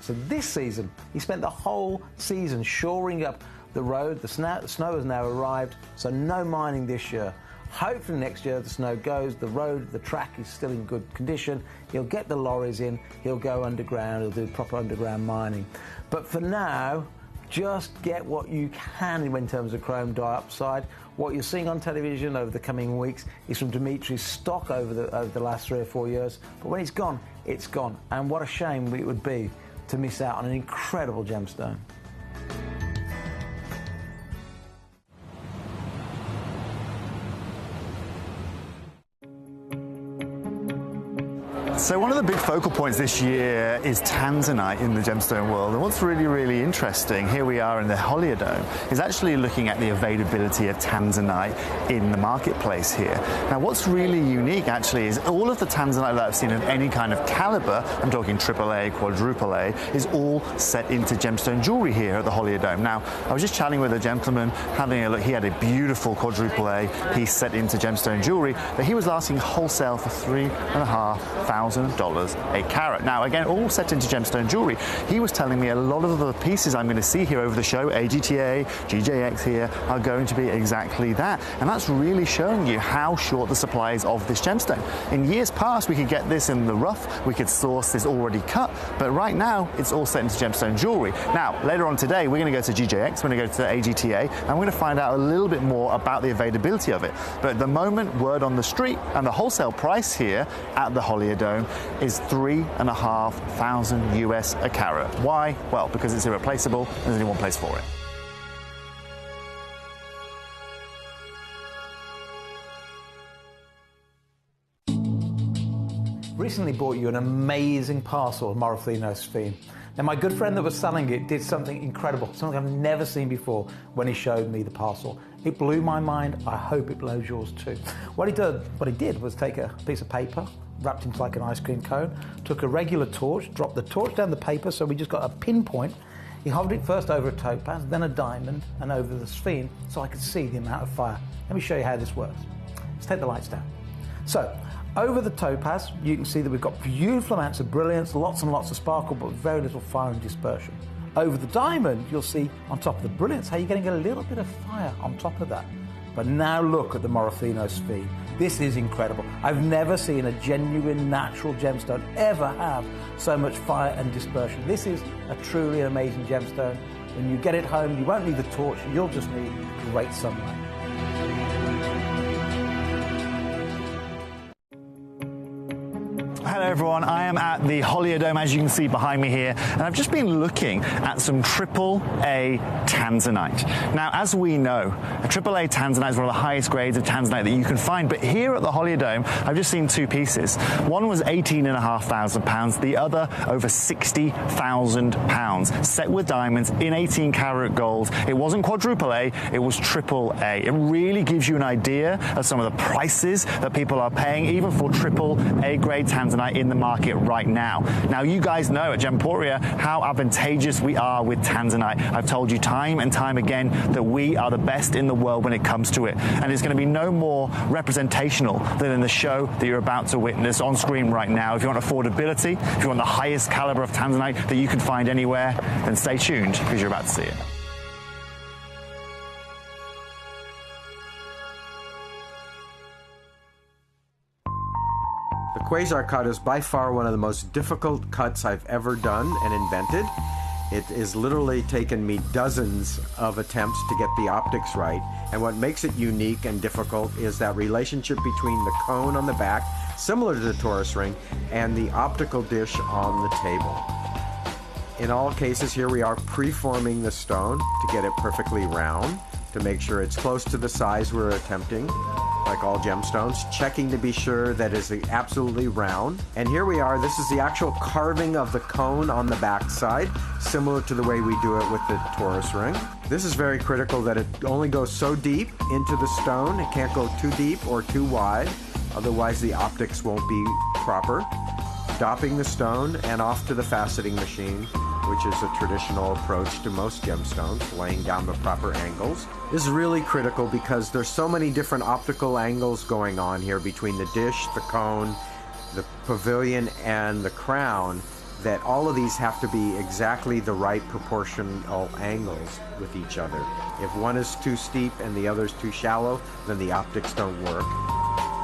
So this season, he spent the whole season shoring up the road. The snow has now arrived, so no mining this year. Hopefully next year the snow goes, the road, the track is still in good condition. He'll get the lorries in, he'll go underground, he'll do proper underground mining. But for now, just get what you can in terms of chrome dioxide. What you're seeing on television over the coming weeks is from Dimitri's stock over the last 3 or 4 years. But when it's gone, it's gone. And what a shame it would be to miss out on an incredible gemstone. So one of the big focal points this year is tanzanite in the gemstone world. And what's really, really interesting, here we are in the Holiodome, is actually looking at the availability of tanzanite in the marketplace here. Now what's really unique actually is all of the tanzanite that I've seen of any kind of caliber, I'm talking AAA, quadruple A, is all set into gemstone jewelry here at the Holiodome. Now I was just chatting with a gentleman, having a look, he had a beautiful quadruple A piece set into gemstone jewelry that he was asking wholesale for $3,500 a carat. Now again, all set into gemstone jewelry. He was telling me a lot of the pieces I'm going to see here over the show, AGTA, GJX here, are going to be exactly that. And that's really showing you how short the supply is of this gemstone. In years past, we could get this in the rough, we could source this already cut, but right now it's all set into gemstone jewelry. Now, later on today, we're going to go to GJX, we're going to go to AGTA, and we're going to find out a little bit more about the availability of it. But at the moment, word on the street, and the wholesale price here at the Holiodome is $3,500 US a carat. Why? Well, because it's irreplaceable and there's only one place for it. Recently bought you an amazing parcel of Morofino sphene. Now my good friend that was selling it did something incredible, something I've never seen before when he showed me the parcel. It blew my mind. I hope it blows yours too. What he did was take a piece of paper, wrapped into like an ice cream cone, took a regular torch, dropped the torch down the paper so we just got a pinpoint. He hovered it first over a topaz, then a diamond, and over the sphene so I could see the amount of fire. Let me show you how this works. Let's take the lights down. So, over the topaz, you can see that we've got beautiful amounts of brilliance, lots and lots of sparkle, but very little fire and dispersion. Over the diamond, you'll see on top of the brilliance how you're getting a little bit of fire on top of that. But now look at the Morofino sphene. This is incredible. I've never seen a genuine natural gemstone ever have so much fire and dispersion. This is a truly amazing gemstone. When you get it home, you won't need the torch, you'll just need great sunlight. Hello everyone, I am at the Holiodome, as you can see behind me here, and I've just been looking at some AAA tanzanite. Now, as we know, a AAA tanzanite is one of the highest grades of tanzanite that you can find, but here at the Holiodome, I've just seen two pieces. One was £18,500, the other over £60,000, set with diamonds in 18 karat gold. It wasn't quadruple A, it was AAA. It really gives you an idea of some of the prices that people are paying, even for AAA grade tanzanite in the market right now. Now, you guys know at Gemporia how advantageous we are with tanzanite. I've told you time and time again that we are the best in the world when it comes to it. And it's going to be no more representational than in the show that you're about to witness on screen right now. If you want affordability, if you want the highest caliber of tanzanite that you can find anywhere, then stay tuned because you're about to see it. The quasar cut is by far one of the most difficult cuts I've ever done and invented. It has literally taken me dozens of attempts to get the optics right, and what makes it unique and difficult is that relationship between the cone on the back, similar to the torus ring, and the optical dish on the table. In all cases, here we are preforming the stone to get it perfectly round, to make sure it's close to the size we're attempting, like all gemstones, checking to be sure that it's absolutely round. And here we are, this is the actual carving of the cone on the back side, similar to the way we do it with the torus ring. This is very critical that it only goes so deep into the stone, it can't go too deep or too wide, otherwise the optics won't be proper. Dopping the stone and off to the faceting machine, which is a traditional approach to most gemstones, laying down the proper angles. This is really critical because there's so many different optical angles going on here between the dish, the cone, the pavilion, and the crown, that all of these have to be exactly the right proportional angles with each other. If one is too steep and the other is too shallow, then the optics don't work.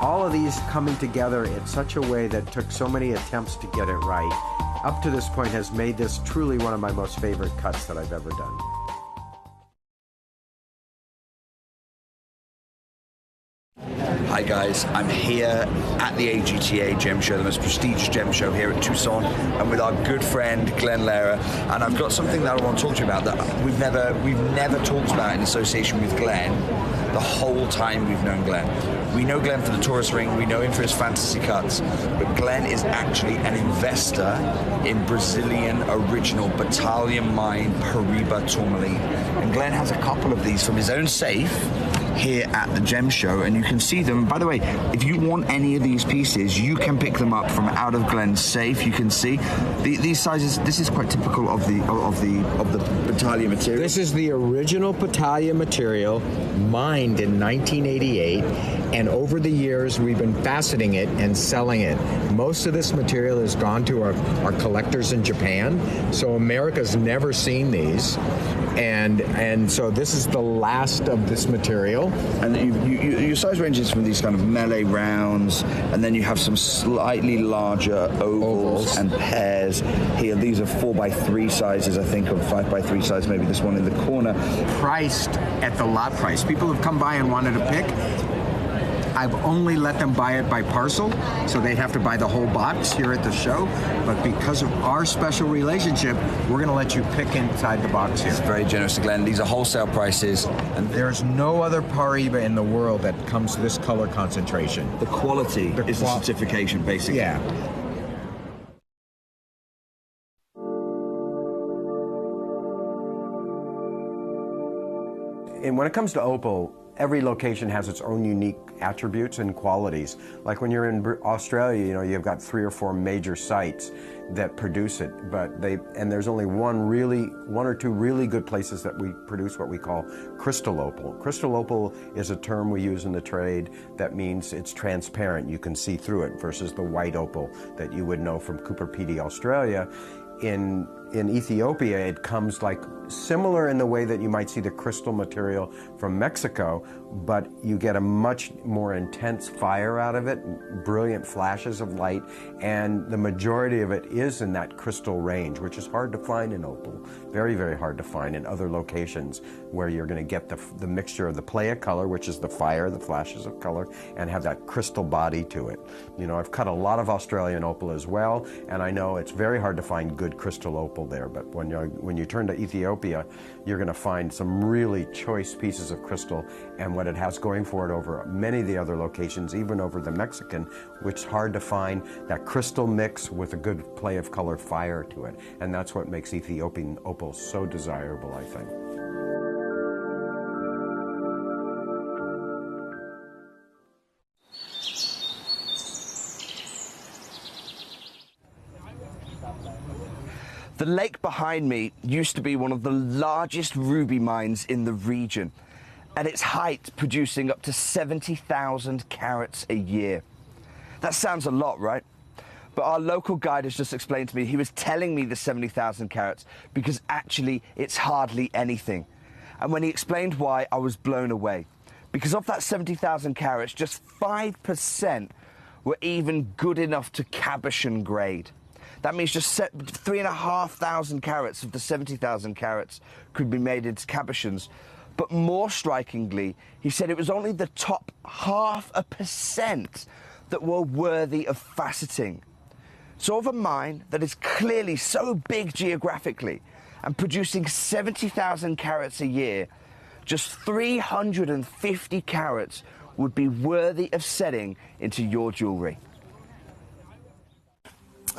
All of these coming together in such a way that took so many attempts to get it right, up to this point has made this truly one of my most favorite cuts that I've ever done. Hi guys, I'm here at the AGTA Gem Show, the most prestigious gem show here at Tucson, and with our good friend Glenn Lehrer, and I've got something that I want to talk to you about that we've never talked about in association with Glenn the whole time we've known Glenn. We know Glenn for the tourist ring, we know him for his fantasy cuts, but Glenn is actually an investor in Brazilian original Battalion Mine Paraíba Tourmaline. And Glenn has a couple of these from his own safe here at the Gem Show, and you can see them. By the way, if you want any of these pieces, you can pick them up from out of Glenn's safe. You can see these sizes. This is quite typical of the Battalion material. This is the original Battalion material, mined in 1988, and over the years we've been faceting it and selling it. Most of this material has gone to our collectors in Japan, so America's never seen these. And so this is the last of this material. And your size ranges from these kind of melee rounds, and then you have some slightly larger ovals and pairs here. These are 4x3 sizes, I think, or 5x3 size, maybe this one in the corner. Priced at the lot price. People have come by and wanted to pick. I've only let them buy it by parcel, so they'd have to buy the whole box here at the show. But because of our special relationship, we're going to let you pick inside the box here. It's very generous to Glenn. These are wholesale prices. And there's no other Paraíba in the world that comes to this color concentration. The quality is the certification, basically. Yeah. And when it comes to opal, every location has its own unique attributes and qualities. Like when you're in Australia, you know, you've got 3 or 4 major sites that produce it, and there's only one or two really good places that we produce what we call crystal opal. Crystal opal is a term we use in the trade that means it's transparent, you can see through it, versus the white opal that you would know from Cooper Pedy, Australia. In Ethiopia, it comes like similar in the way that you might see the crystal material from Mexico, but you get a much more intense fire out of it, brilliant flashes of light, and the majority of it is in that crystal range, which is hard to find in opal. Very, very hard to find in other locations where you're going to get the mixture of the play of color, which is the fire, the flashes of color, and have that crystal body to it. You know, I've cut a lot of Australian opal as well, and I know it's very hard to find good crystal opal there, but when you turn to Ethiopia, you're going to find some really choice pieces of crystal, and what it has going for it over many of the other locations, even over the Mexican, which is hard to find that crystal mix with a good play of color fire to it, and that's what makes Ethiopian opal so desirable, I think. The lake behind me used to be one of the largest ruby mines in the region, at its height producing up to 70,000 carats a year. That sounds a lot, right? But our local guide has just explained to me, he was telling me the 70,000 carats because actually it's hardly anything. And when he explained why, I was blown away. Because of that 70,000 carats, just 5% were even good enough to cabochon grade. That means just 3,500 carats of the 70,000 carats could be made into cabochons. But more strikingly, he said it was only the top 0.5% that were worthy of faceting. So of a mine that is clearly so big geographically and producing 70,000 carats a year, just 350 carats would be worthy of setting into your jewellery.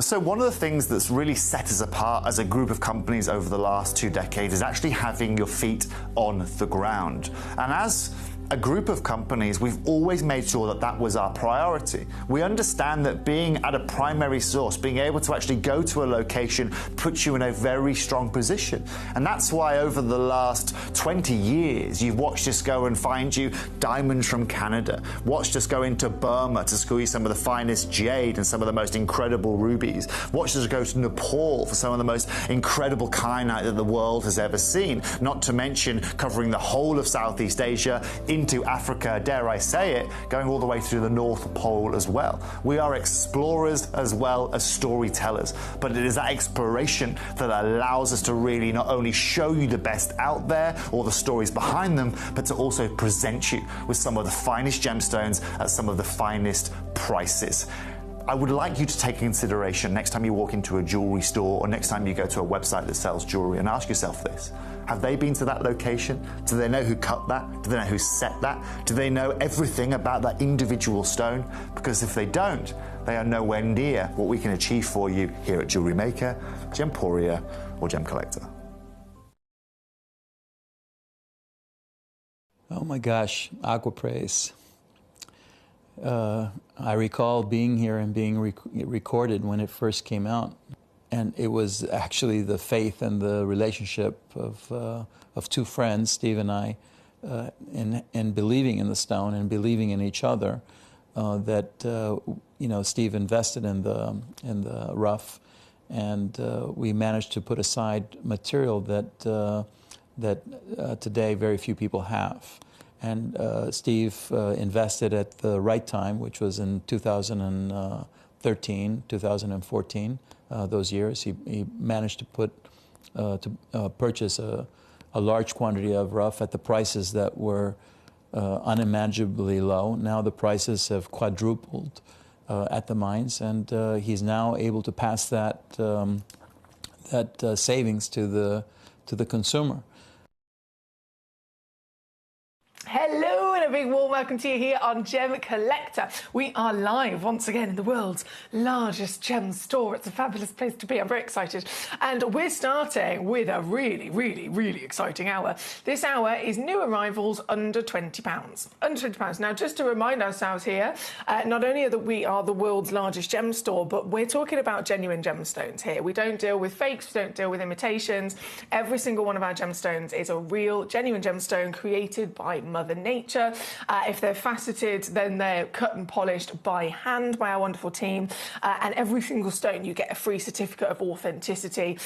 So one of the things that's really set us apart as a group of companies over the last 2 decades is actually having your feet on the ground. And as a group of companies, we've always made sure that that was our priority. We understand that being at a primary source, being able to actually go to a location, puts you in a very strong position. And that's why over the last 20 years, you've watched us go and find you diamonds from Canada, watched us go into Burma to squeeze some of the finest jade and some of the most incredible rubies, watched us go to Nepal for some of the most incredible kyanite that the world has ever seen, not to mention covering the whole of Southeast Asia, into Africa, dare I say it, going all the way through the North Pole as well. We are explorers as well as storytellers, but it is that exploration that allows us to really not only show you the best out there or the stories behind them, but to also present you with some of the finest gemstones at some of the finest prices. I would like you to take consideration next time you walk into a jewelry store or next time you go to a website that sells jewelry and ask yourself this. Have they been to that location? Do they know who cut that? Do they know who set that? Do they know everything about that individual stone? Because if they don't, they are nowhere near what we can achieve for you here at Jewelry Maker, Gemporia, or Gemcollector. Oh my gosh, Aquapraise. I recall being here and being recorded when it first came out. And it was actually the faith and the relationship of two friends, Steve and I, in believing in the stone and believing in each other, that you know, Steve invested in the rough, and we managed to put aside material that today very few people have. And Steve invested at the right time, which was in 2013, 2014. Those years, he managed to purchase a large quantity of rough at the prices that were unimaginably low. Now the prices have quadrupled at the mines, and he's now able to pass that savings to the consumer. Hello and a big warm welcome to you here on Gemcollector. We are live once again in the world's largest gem store. It's a fabulous place to be. I'm very excited. And we're starting with a really, really, really exciting hour. This hour is new arrivals under £20. Under £20. Now, just to remind ourselves here, not only that we are the world's largest gem store, but we're talking about genuine gemstones here. We don't deal with fakes, we don't deal with imitations. Every single one of our gemstones is a real, genuine gemstone created by Mother Nature. If they're faceted, then they're cut and polished by hand by our wonderful team. And every single stone, you get a free certificate of authenticity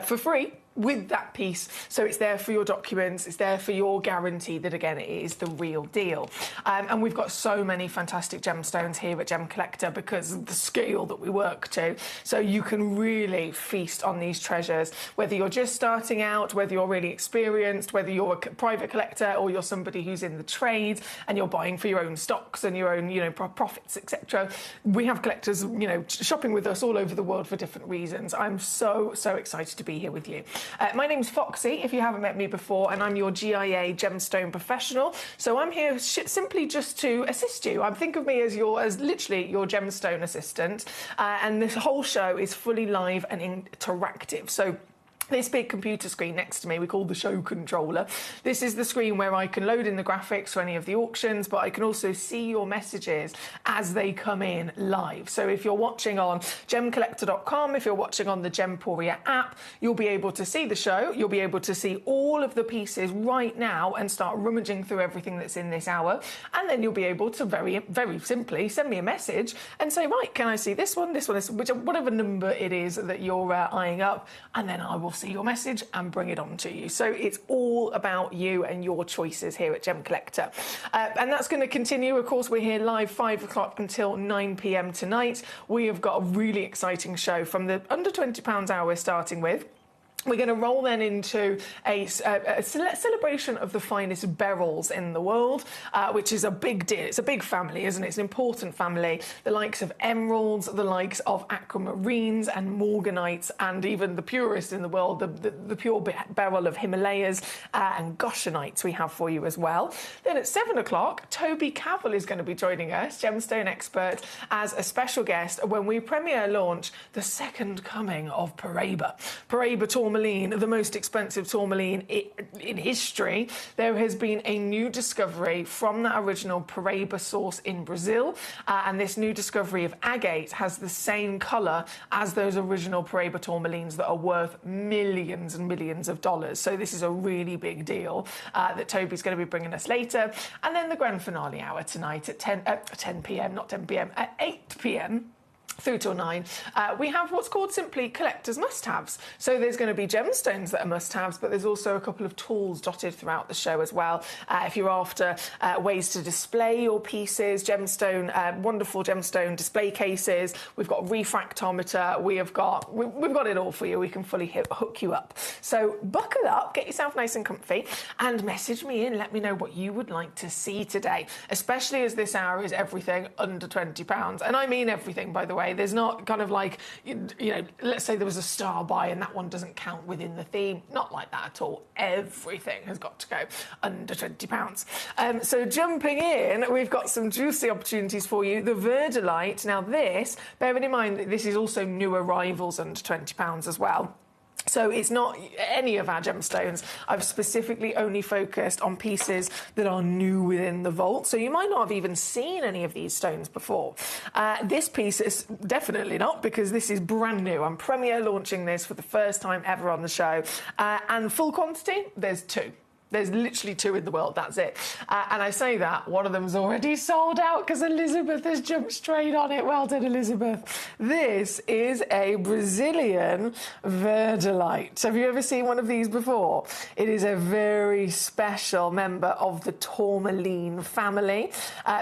for free with that piece. So it's there for your documents, it's there for your guarantee that, again, it is the real deal. And we've got so many fantastic gemstones here at Gemcollector because of the scale that we work to. So you can really feast on these treasures, whether you're just starting out, whether you're really experienced, whether you're a private collector or you're somebody who's in the trade and you're buying for your own stocks and your own, you know, profits, etc. We have collectors, you know, shopping with us all over the world for different reasons. I'm so excited to be here with you. My name's Foxy, if you haven't met me before, and I'm your GIA gemstone professional. So I'm here simply just to assist you. Think of me as literally your gemstone assistant. And this whole show is fully live and interactive. So this big computer screen next to me, we call the show controller. This is the screen where I can load in the graphics for any of the auctions, but I can also see your messages as they come in live. So if you're watching on gemcollector.com, if you're watching on the Gemporia app, you'll be able to see the show. You'll be able to see all of the pieces right now and start rummaging through everything that's in this hour. And then you'll be able to very, very simply send me a message and say, right, can I see this one, whatever number it is that you're eyeing up, and then I will see your message and bring it on to you. So it's all about you and your choices here at Gemcollector. And that's going to continue. Of course, we're here live 5 o'clock until 9 p.m. tonight. We have got a really exciting show from the under £20 hour we're starting with. We're going to roll then into a celebration of the finest beryls in the world, which is a big deal. It's a big family, isn't it? It's an important family. The likes of emeralds, the likes of aquamarines and morganites, and even the purest in the world, the pure beryl of Himalayas and Goshenites we have for you as well. Then at 7 o'clock, Toby Cavell is going to be joining us, gemstone expert, as a special guest when we premiere launch the second coming of Paraiba. Paraiba tourmaline, the most expensive tourmaline in history, there has been a new discovery from that original Paraíba source in Brazil, and this new discovery of agate has the same colour as those original Paraíba tourmalines that are worth millions and millions of dollars. So this is a really big deal that Toby's going to be bringing us later. And then the grand finale hour tonight at 10 p.m, not 10 p.m, at 8 p.m. through till 9, we have what's called simply collector's must-haves. So there's going to be gemstones that are must-haves, but there's also a couple of tools dotted throughout the show as well. If you're after ways to display your pieces, wonderful gemstone display cases, we've got refractometer, we've got it all for you. We can fully hook you up. So buckle up, get yourself nice and comfy, and message me in. Let me know what you would like to see today, especially as this hour is everything under £20. And I mean everything, by the way. There's not kind of like, you know, let's say there was a star buy and that one doesn't count within the theme. Not like that at all. Everything has got to go under £20. So jumping in, we've got some juicy opportunities for you. The Verdolite. Now this, bearing in mind that this is also new arrivals under £20 as well. So it's not any of our gemstones. I've specifically only focused on pieces that are new within the vault. So you might not have even seen any of these stones before. This piece is definitely not, because this is brand new. I'm premiere launching this for the first time ever on the show. And full quantity, there's 2. There's literally 2 in the world, that's it. And I say that, one of them's already sold out because Elizabeth has jumped straight on it. Well done, Elizabeth. This is a Brazilian Verdolite. Have you ever seen one of these before? It is a very special member of the tourmaline family.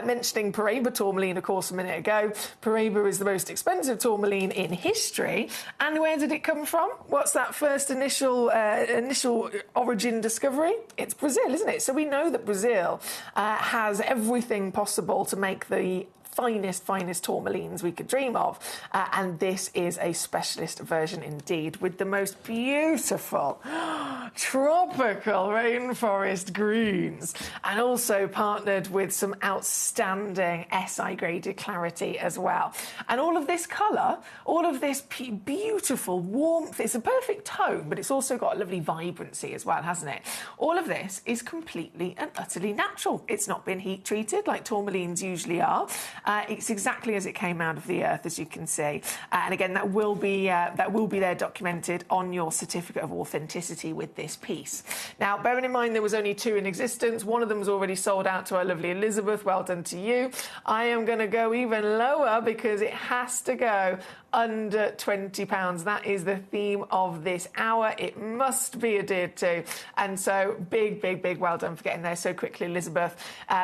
Mentioning Paraíba tourmaline, of course, a minute ago. Paraíba is the most expensive tourmaline in history. And where did it come from? What's that first initial origin discovery? It's Brazil, isn't it? So we know that Brazil has everything possible to make the finest tourmalines we could dream of. And this is a specialist version indeed, with the most beautiful tropical rainforest greens, and also partnered with some outstanding SI graded clarity as well. And all of this colour, all of this beautiful warmth, it's a perfect tone, but it's also got a lovely vibrancy as well, hasn't it? All of this is completely and utterly natural. It's not been heat treated like tourmalines usually are. It's exactly as it came out of the earth, as you can see. And again, that will be there documented on your certificate of authenticity with this piece. Now, bearing in mind there was only 2 in existence, one of them was already sold out to our lovely Elizabeth. Well done to you. I am going to go even lower because it has to go under £20. That is the theme of this hour. It must be adhered to. And so big well done for getting there so quickly, Elizabeth.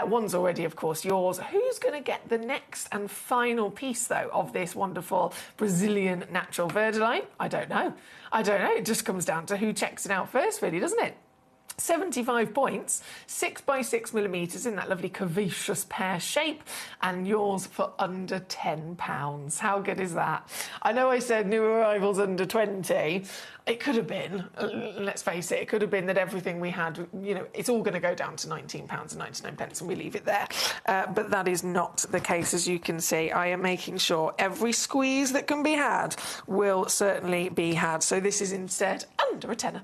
One's already, of course, yours. Who's going to get the next and final piece, though, of this wonderful Brazilian natural verdolite? I don't know. It just comes down to who checks it out first, really, doesn't it? 75 points, 6x6mm in that lovely curvaceous pear shape, and yours for under £10. How good is that? I know I said new arrivals under 20. It could have been, let's face it could have been that everything we had, you know, it's all going to go down to £19.99 and we leave it there. But that is not the case, as you can see. I am making sure every squeeze that can be had will certainly be had. So this is instead under a tenner.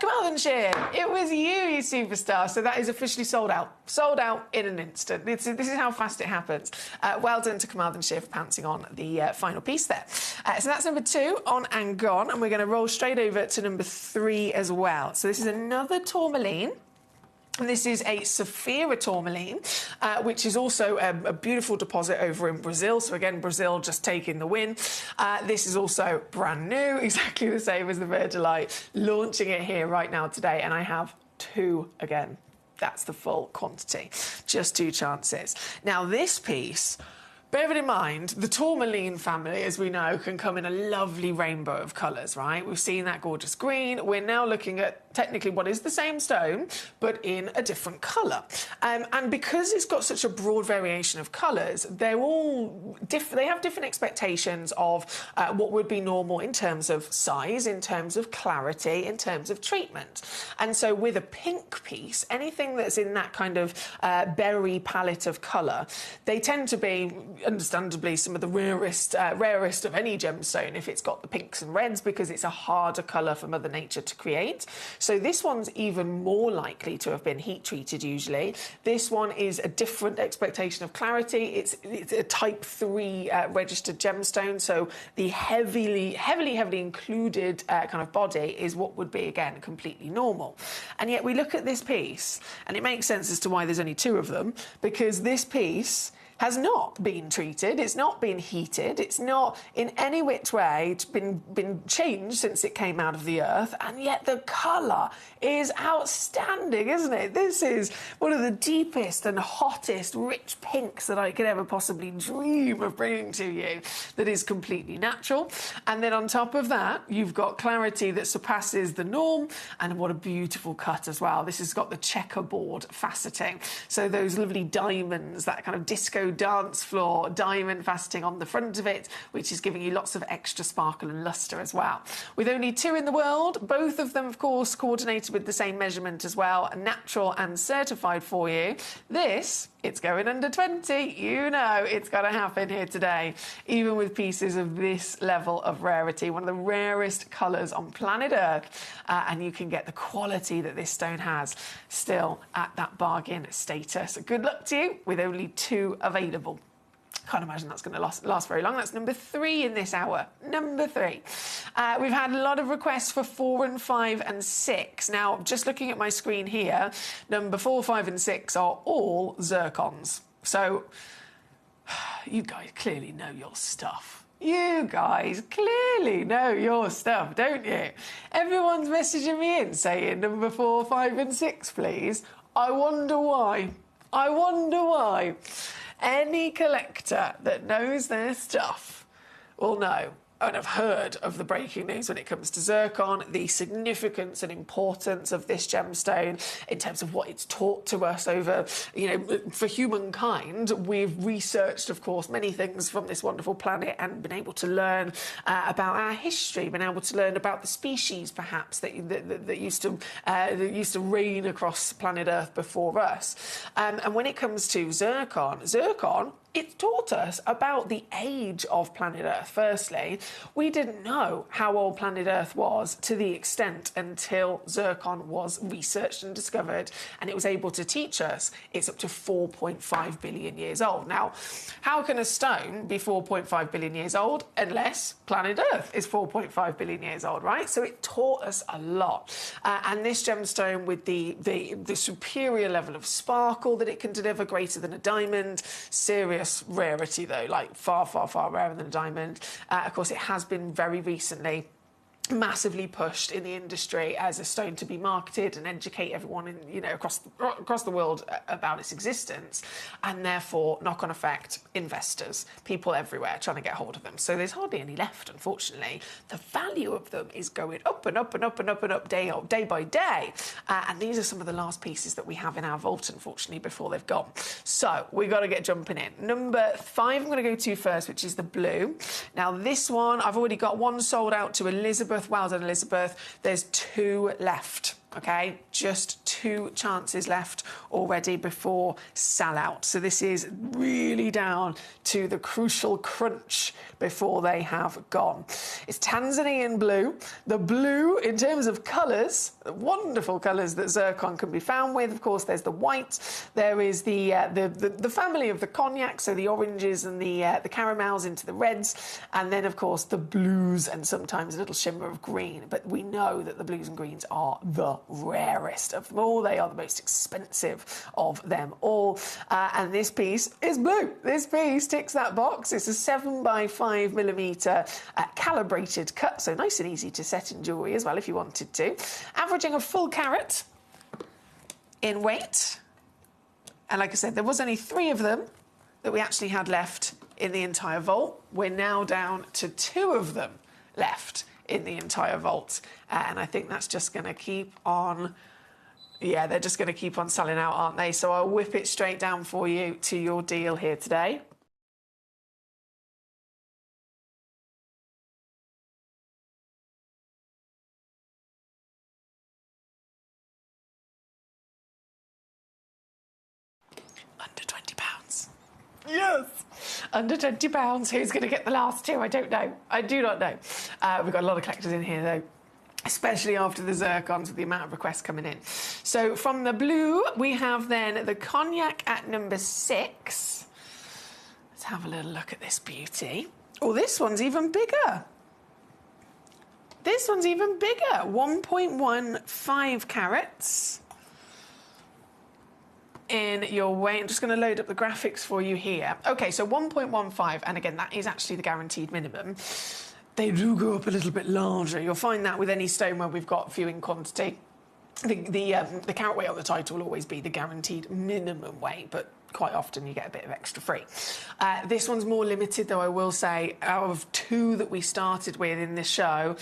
Kamal and Sheer, it was you superstar. So that is officially sold out. Sold out in an instant. This is how fast it happens. Well done to Kamal and Sheer for pouncing on the final piece there. So that's number 2 on and gone, and we're going to roll straight over to number 3 as well. So this is another tourmaline. And this is a Saphira tourmaline, which is also a beautiful deposit over in Brazil. So again, Brazil just taking the win. This is also brand new, exactly the same as the Verdolite. Launching it here right now today, and I have 2 again. That's the full quantity. Just 2 chances. Now this piece, bear it in mind, the tourmaline family, as we know, can come in a lovely rainbow of colours, right? We've seen that gorgeous green. We're now looking at technically what is the same stone, but in a different colour. And because it's got such a broad variation of colours, they're all different. They have different expectations of what would be normal in terms of size, in terms of clarity, in terms of treatment. And so with a pink piece, anything that's in that kind of berry palette of colour, they tend to be understandably some of the rarest of any gemstone if it's got the pinks and reds, because it's a harder colour for Mother Nature to create. So this one's even more likely to have been heat treated usually. This one is a different expectation of clarity. It's a type 3 registered gemstone, so the heavily included kind of body is what would be, again, completely normal. And yet we look at this piece and it makes sense as to why there's only 2 of them, because this piece has not been treated, it's not been heated, it's not in any which way been changed since it came out of the earth, and yet the colour is outstanding, isn't it? This is one of the deepest and hottest rich pinks that I could ever possibly dream of bringing to you, that is completely natural. And then on top of that, you've got clarity that surpasses the norm, and what a beautiful cut as well. This has got the checkerboard faceting, so those lovely diamonds, that kind of disco dance floor diamond faceting on the front of it, which is giving you lots of extra sparkle and lustre as well. With only 2 in the world, both of them, of course, coordinated with the same measurement as well, natural and certified for you. This, it's going under 20. You know it's got to happen here today, even with pieces of this level of rarity. One of the rarest colours on planet Earth, and you can get the quality that this stone has still at that bargain status. Good luck to you with only 2 available. Can't imagine that's going to last very long. That's number 3 in this hour. Number 3. We've had a lot of requests for 4 and 5 and 6. Now, just looking at my screen here, number 4, 5 and 6 are all zircons. So, you guys clearly know your stuff. You guys clearly know your stuff, don't you? Everyone's messaging me in saying number 4, 5 and 6, please. I wonder why. I wonder why. Any collector that knows their stuff will know and have heard of the breaking news when it comes to zircon, the significance and importance of this gemstone in terms of what it's taught to us over, for humankind. We've researched, of course, many things from this wonderful planet and been able to learn about our history, been able to learn about the species, perhaps, that used to reign across planet Earth before us. And when it comes to zircon, it taught us about the age of planet Earth. Firstly, we didn't know how old planet Earth was to the extent until zircon was researched and discovered, and it was able to teach us it's up to 4.5 billion years old. Now, how can a stone be 4.5 billion years old unless planet Earth is 4.5 billion years old, right? So it taught us a lot. And this gemstone, with the superior level of sparkle that it can deliver, greater than a diamond, serious rarity though, like far rarer than a diamond. Of course, it has been very recently massively pushed in the industry as a stone to be marketed and educate everyone in, across the world about its existence, and therefore knock-on effect, investors, people everywhere trying to get hold of them. So there's hardly any left, unfortunately. The value of them is going up and up and up and up and up day by day, and these are some of the last pieces that we have in our vault, unfortunately, before they've gone. So we've got to get jumping in. Number 5 I'm going to go to first, which is the blue. Now this one, I've already got one sold out to Elizabeth. Well done, Elizabeth. There's 2 left. Okay, just 2 chances left already before sellout. So this is really down to the crucial crunch before they have gone. It's Tanzanian blue. The blue, in terms of colours, wonderful colours that zircon can be found with. Of course, there's the white. There is the family of the cognac, so the oranges and the caramels into the reds, and then of course the blues and sometimes a little shimmer of green. But we know that the blues and greens are the rarest of them all. They are the most expensive of them all. And this piece is blue. This piece ticks that box. It's a 7 by 5 millimetre calibrated cut, so nice and easy to set in jewellery as well if you wanted to. Averaging a full carat in weight. And like I said, there was only 3 of them that we actually had left in the entire vault. We're now down to 2 of them left in the entire vault, and I think that's just going to keep on, they're just going to keep on selling out, aren't they? So I'll whip it straight down for you to your deal here today. Under £20. Yes! Under £20. Who's going to get the last two? I don't know. I do not know. We've got a lot of collectors in here, though, especially after the zircons with the amount of requests coming in. So from the blue, we have then the cognac at number 6. Let's have a little look at this beauty. Oh, this one's even bigger. This one's even bigger. 1.15 carats in your weight. I'm just going to load up the graphics for you here. Okay, so 1.15, and again, that is actually the guaranteed minimum. They do go up a little bit larger. You'll find that with any stone where we've got few in quantity. The carat weight on the title will always be the guaranteed minimum weight, but quite often you get a bit of extra free. This one's more limited, though, I will say. Out of 2 that we started with in this show,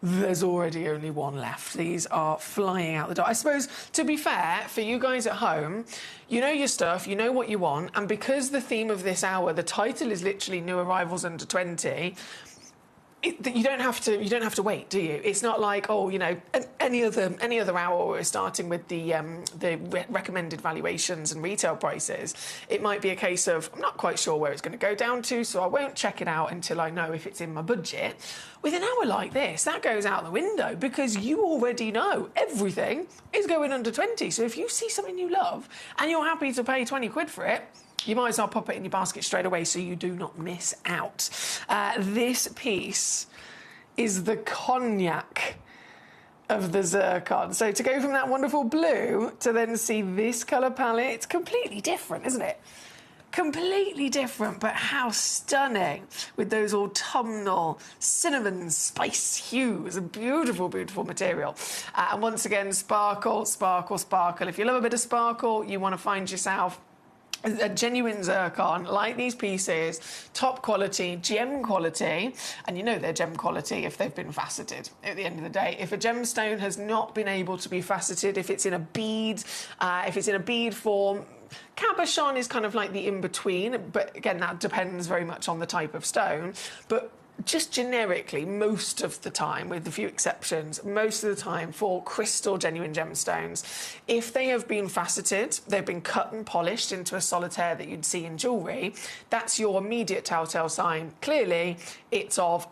there's already only 1 left. These are flying out the door. I suppose, to be fair, for you guys at home, you know your stuff, you know what you want, and because the theme of this hour, the title is literally New Arrivals Under 20, you don't have to wait, do you? It's not like, oh, you know, any other hour we're starting with the recommended valuations and retail prices. It might be a case of, I'm not quite sure where it's going to go down to, so I won't check it out until I know if it's in my budget. With an hour like this, that goes out the window because you already know everything is going under 20. So if you see something you love and you're happy to pay 20 quid for it, you might as well pop it in your basket straight away so you do not miss out. This piece is the cognac of the zircon. So to go from that wonderful blue to then see this colour palette, it's completely different, isn't it? Completely different, but how stunning with those autumnal cinnamon spice hues. A beautiful, beautiful material. And once again, sparkle, sparkle, sparkle. If you love a bit of sparkle, you want to find yourself a genuine zircon, like these pieces, top quality, gem quality, and you know they're gem quality if they've been faceted at the end of the day. If a gemstone has not been able to be faceted, if it's in a bead, form, cabochon is kind of like the in-between, but again, that depends very much on the type of stone. But just generically, most of the time, with a few exceptions, most of the time for crystal genuine gemstones, if they have been faceted, they've been cut and polished into a solitaire that you'd see in jewellery, that's your immediate telltale sign. Clearly, it's of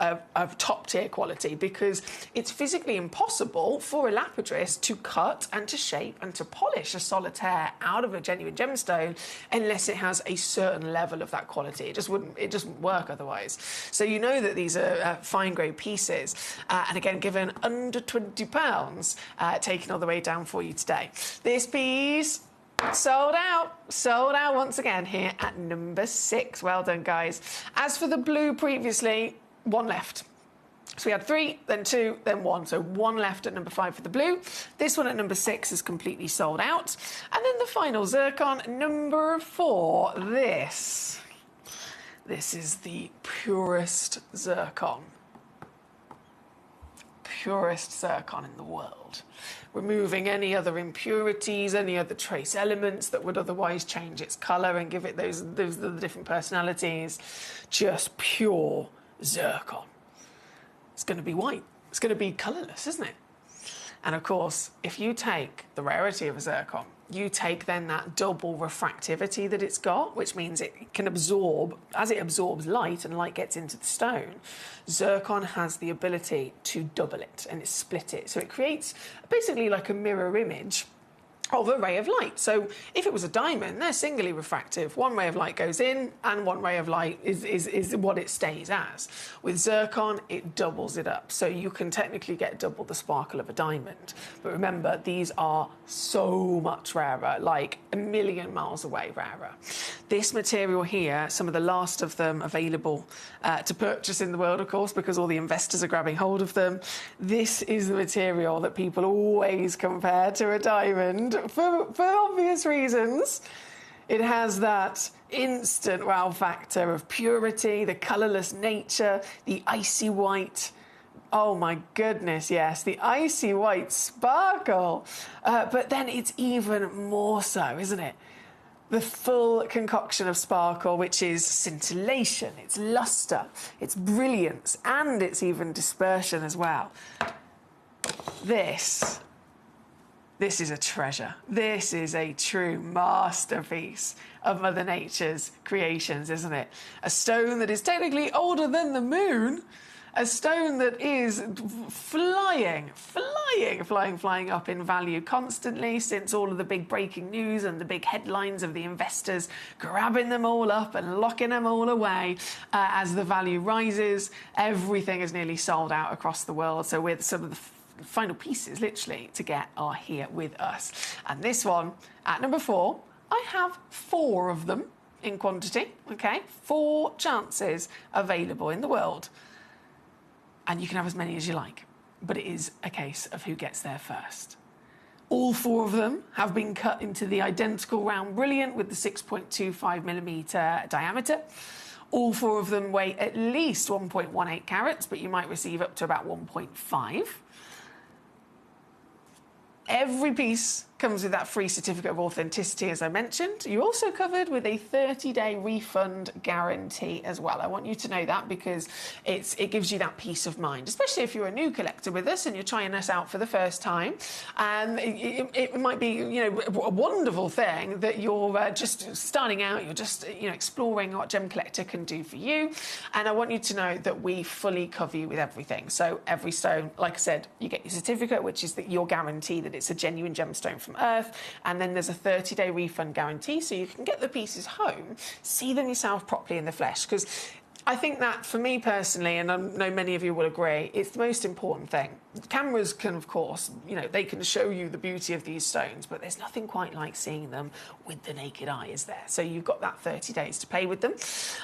top tier quality because it's physically impossible for a lapidrist to cut and to shape and to polish a solitaire out of a genuine gemstone unless it has a certain level of that quality. It just wouldn't work otherwise. So you know that these are fine grade pieces, and again, given under £20, taken all the way down for you today. This piece sold out once again here at number 6. Well done, guys. As for the blue previously, 1 left. So we had 3, then 2, then 1. So 1 left at number 5 for the blue. This one at number 6 is completely sold out. And then the final zircon, number 4, this. This is the purest zircon. Purest zircon in the world. Removing any other impurities, any other trace elements that would otherwise change its colour and give it those different personalities. Just pure zircon. It's going to be white. It's going to be colourless, isn't it? And of course, if you take the rarity of a zircon, you take then that double refractivity that it's got, which means it can absorb, as it absorbs light and light gets into the stone, zircon has the ability to double it and split it. So it creates basically like a mirror image of a ray of light. So if it was a diamond, they're singly refractive. One ray of light goes in and one ray of light is what it stays as. With zircon, it doubles it up. So you can technically get double the sparkle of a diamond. But remember, these are so much rarer, like a million miles away rarer. This material here, some of the last of them available to purchase in the world, of course, because all the investors are grabbing hold of them. This is the material that people always compare to a diamond. For obvious reasons. It has that instant wow factor of purity, the colourless nature, the icy white. Oh my goodness, yes, the icy white sparkle. But then it's even more so, isn't it? The full concoction of sparkle, which is scintillation, it's lustre, it's brilliance, and it's even dispersion as well. This This is a treasure. This is a true masterpiece of Mother Nature's creations, isn't it? A stone that is technically older than the moon, a stone that is flying up in value constantly since all of the big breaking news and the big headlines of the investors grabbing them all up and locking them all away. As the value rises, everything is nearly sold out across the world. So with some of the final pieces, literally, to get are here with us. And this one, at number 4, I have 4 of them in quantity, okay? 4 chances available in the world. And you can have as many as you like, but it is a case of who gets there first. All 4 of them have been cut into the identical round brilliant with the 6.25mm diameter. All 4 of them weigh at least 1.18 carats, but you might receive up to about 1.5. Every piece comes with that free certificate of authenticity, as I mentioned. You're also covered with a 30-day refund guarantee as well. I want you to know that because it gives you that peace of mind, especially if you're a new collector with us and you're trying us out for the first time. And it might be, you know, a wonderful thing that you're just starting out, you're just, you know, exploring what Gemcollector can do for you. And I want you to know that we fully cover you with everything. So every stone, like I said, you get your certificate, which is your guarantee that it's a genuine gemstone from Earth, and then there's a 30-day refund guarantee, so you can get the pieces home, see them yourself properly in the flesh, because I think that, for me personally, and I know many of you will agree, it's the most important thing. Cameras can, of course, you know, they can show you the beauty of these stones, but there's nothing quite like seeing them with the naked eye, is there? So you've got that 30 days to play with them.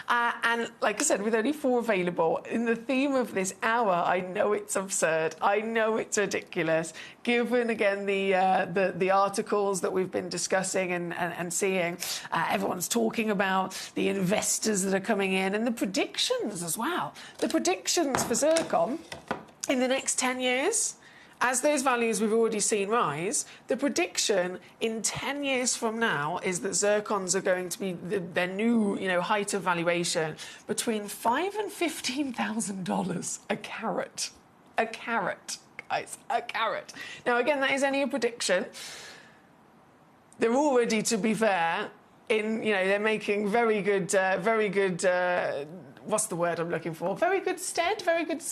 And like I said, with only 4 available, in the theme of this hour, I know it's absurd. I know it's ridiculous. Given, again, the articles that we've been discussing and seeing, everyone's talking about the investors that are coming in and the predictions as well. The predictions for zircon in the next 10 years, as those values we've already seen rise, the prediction in 10 years from now is that zircons are going to be their new, you know, height of valuation between $5,000 and $15,000 a carat. A carat, guys, a carat. Now, again, that is only a prediction. They're already, to be fair, they're making very good, what's the word I'm looking for? Very good stead, very good.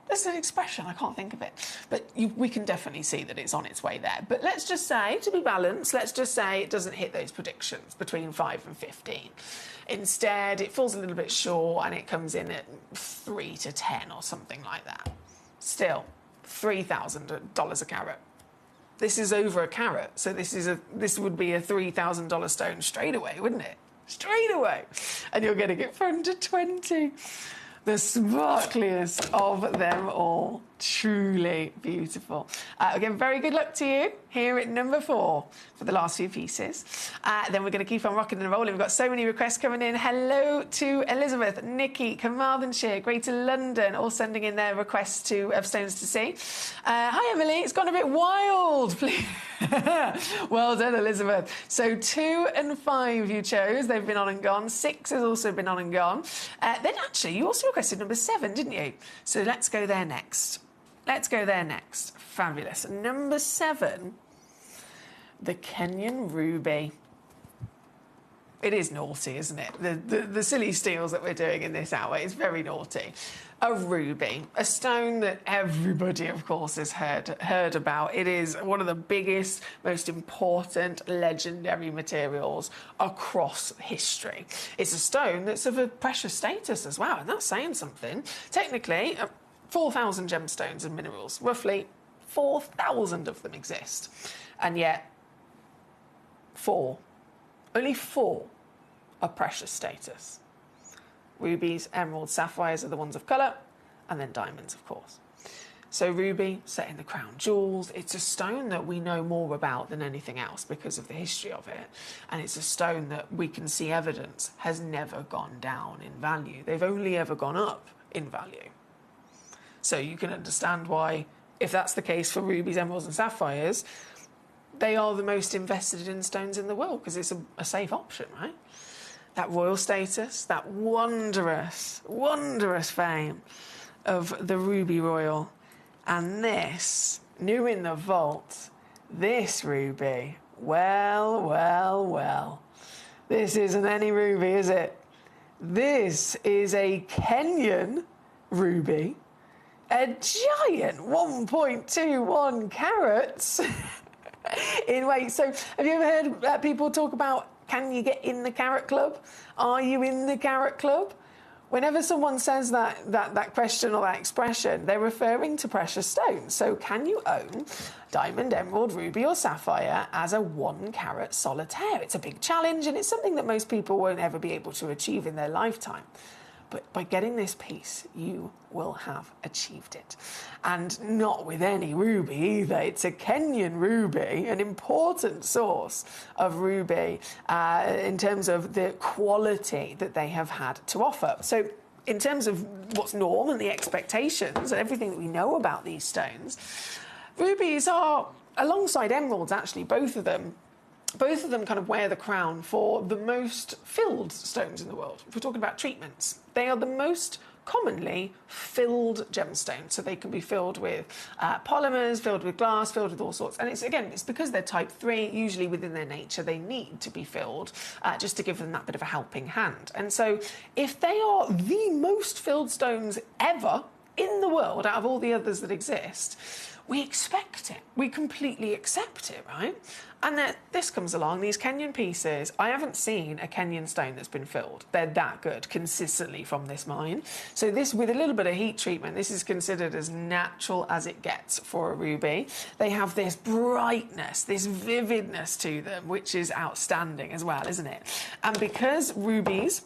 There's an expression, I can't think of it. But we can definitely see that it's on its way there. But let's just say, to be balanced, let's just say it doesn't hit those predictions between 5 and 15. Instead, it falls a little bit short and it comes in at 3 to 10 or something like that. Still, $3,000 a carat. This is over a carat, so this would be a $3,000 stone straight away, wouldn't it? Straight away. And you're getting it for under 20. The sparkliest of them all. Truly beautiful. Again, very good luck to you here at number 4 for the last few pieces. Then we're going to keep on rocking and rolling. We've got so many requests coming in. Hello to Elizabeth, Nikki, Carmarthenshire, Greater London, all sending in their requests of stones to see. Hi, Emily. It's gone a bit wild, please. Well done, Elizabeth. So 2 and 5 you chose. They've been on and gone. 6 has also been on and gone. Then actually, you also requested number 7, didn't you? So let's go there next. Fabulous. Number 7, the Kenyan ruby. It is naughty, isn't it? The silly steals that we're doing in this hour is very naughty. A ruby, a stone that everybody, of course, has heard about. It is one of the biggest, most important, legendary materials across history. It's a stone that's of a precious status as well, and that's saying something. Technically, 4,000 gemstones and minerals, roughly 4,000 of them exist. And yet, only 4 are precious status. Rubies, emeralds, sapphires are the ones of colour, and then diamonds, of course. So ruby, set in the crown jewels, it's a stone that we know more about than anything else because of the history of it. And it's a stone that we can see evidence has never gone down in value. They've only ever gone up in value. So you can understand why, if that's the case for rubies, emeralds and sapphires, they are the most invested in stones in the world because it's a safe option, right? That royal status, that wondrous, wondrous fame of the ruby royal. And this new in the vault. This ruby, well, well, well. This isn't any ruby, is it? This is a Kenyan ruby, a giant 1.21 carats in weight. So have you ever heard people talk about, can you get in the carat club? Are you in the carat club? Whenever someone says that question or that expression, they're referring to precious stones. So can you own diamond, emerald, ruby or sapphire as a 1 carat solitaire? It's a big challenge, and it's something that most people won't ever be able to achieve in their lifetime. But by getting this piece, you will have achieved it. And not with any ruby either. It's a Kenyan ruby, an important source of ruby in terms of the quality that they have had to offer. So in terms of what's normal and the expectations and everything that we know about these stones, rubies are, alongside emeralds actually, both of them kind of wear the crown for the most filled stones in the world. If we're talking about treatments, they are the most commonly filled gemstones. So they can be filled with polymers, filled with glass, filled with all sorts. And it's because they're type 3, usually within their nature, they need to be filled just to give them that bit of a helping hand. And so if they are the most filled stones ever in the world out of all the others that exist, we expect it. We completely accept it, right? And then this comes along, these Kenyan pieces. I haven't seen a Kenyan stone that's been filled. They're that good consistently from this mine. So this, with a little bit of heat treatment, this is considered as natural as it gets for a ruby. They have this brightness, this vividness to them, which is outstanding as well, isn't it? And because rubies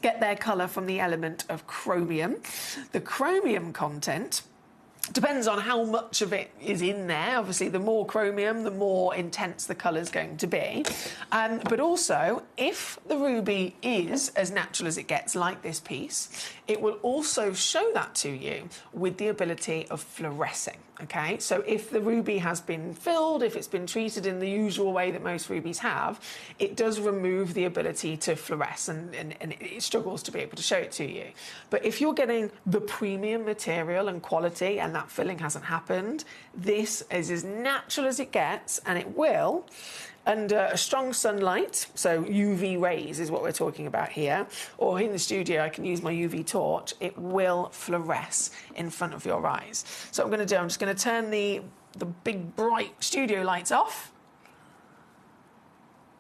get their colour from the element of chromium, the chromium content depends on how much of it is in there. Obviously, the more chromium, the more intense the colour's going to be. But also, if the ruby is as natural as it gets, like this piece, it will also show that to you with the ability of fluorescing. Okay, so if the ruby has been filled, if it's been treated in the usual way that most rubies have, it does remove the ability to fluoresce, and it struggles to be able to show it to you. But if you're getting the premium material and quality and that filling hasn't happened, this is as natural as it gets, and it will, under a strong sunlight, so UV rays is what we're talking about here, or in the studio I can use my UV torch, it will fluoresce in front of your eyes. So what I'm just going to turn the big bright studio lights off,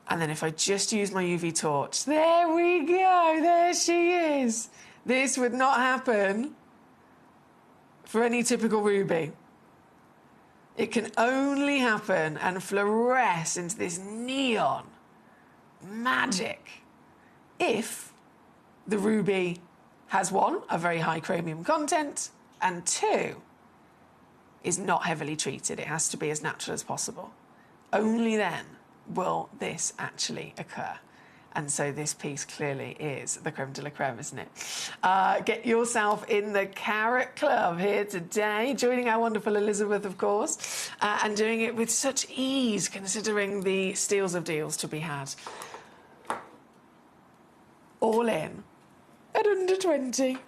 and then if I just use my UV torch, there we go, there she is. This would not happen for any typical ruby. It can only happen and fluoresce into this neon magic if the ruby has, 1, a very high chromium content, and 2, is not heavily treated. It has to be as natural as possible. Only then will this actually occur. And so this piece clearly is the creme de la creme, isn't it? Get yourself in the Carat Club here today, joining our wonderful Elizabeth, of course, and doing it with such ease, considering the steals of deals to be had. All in at under 20.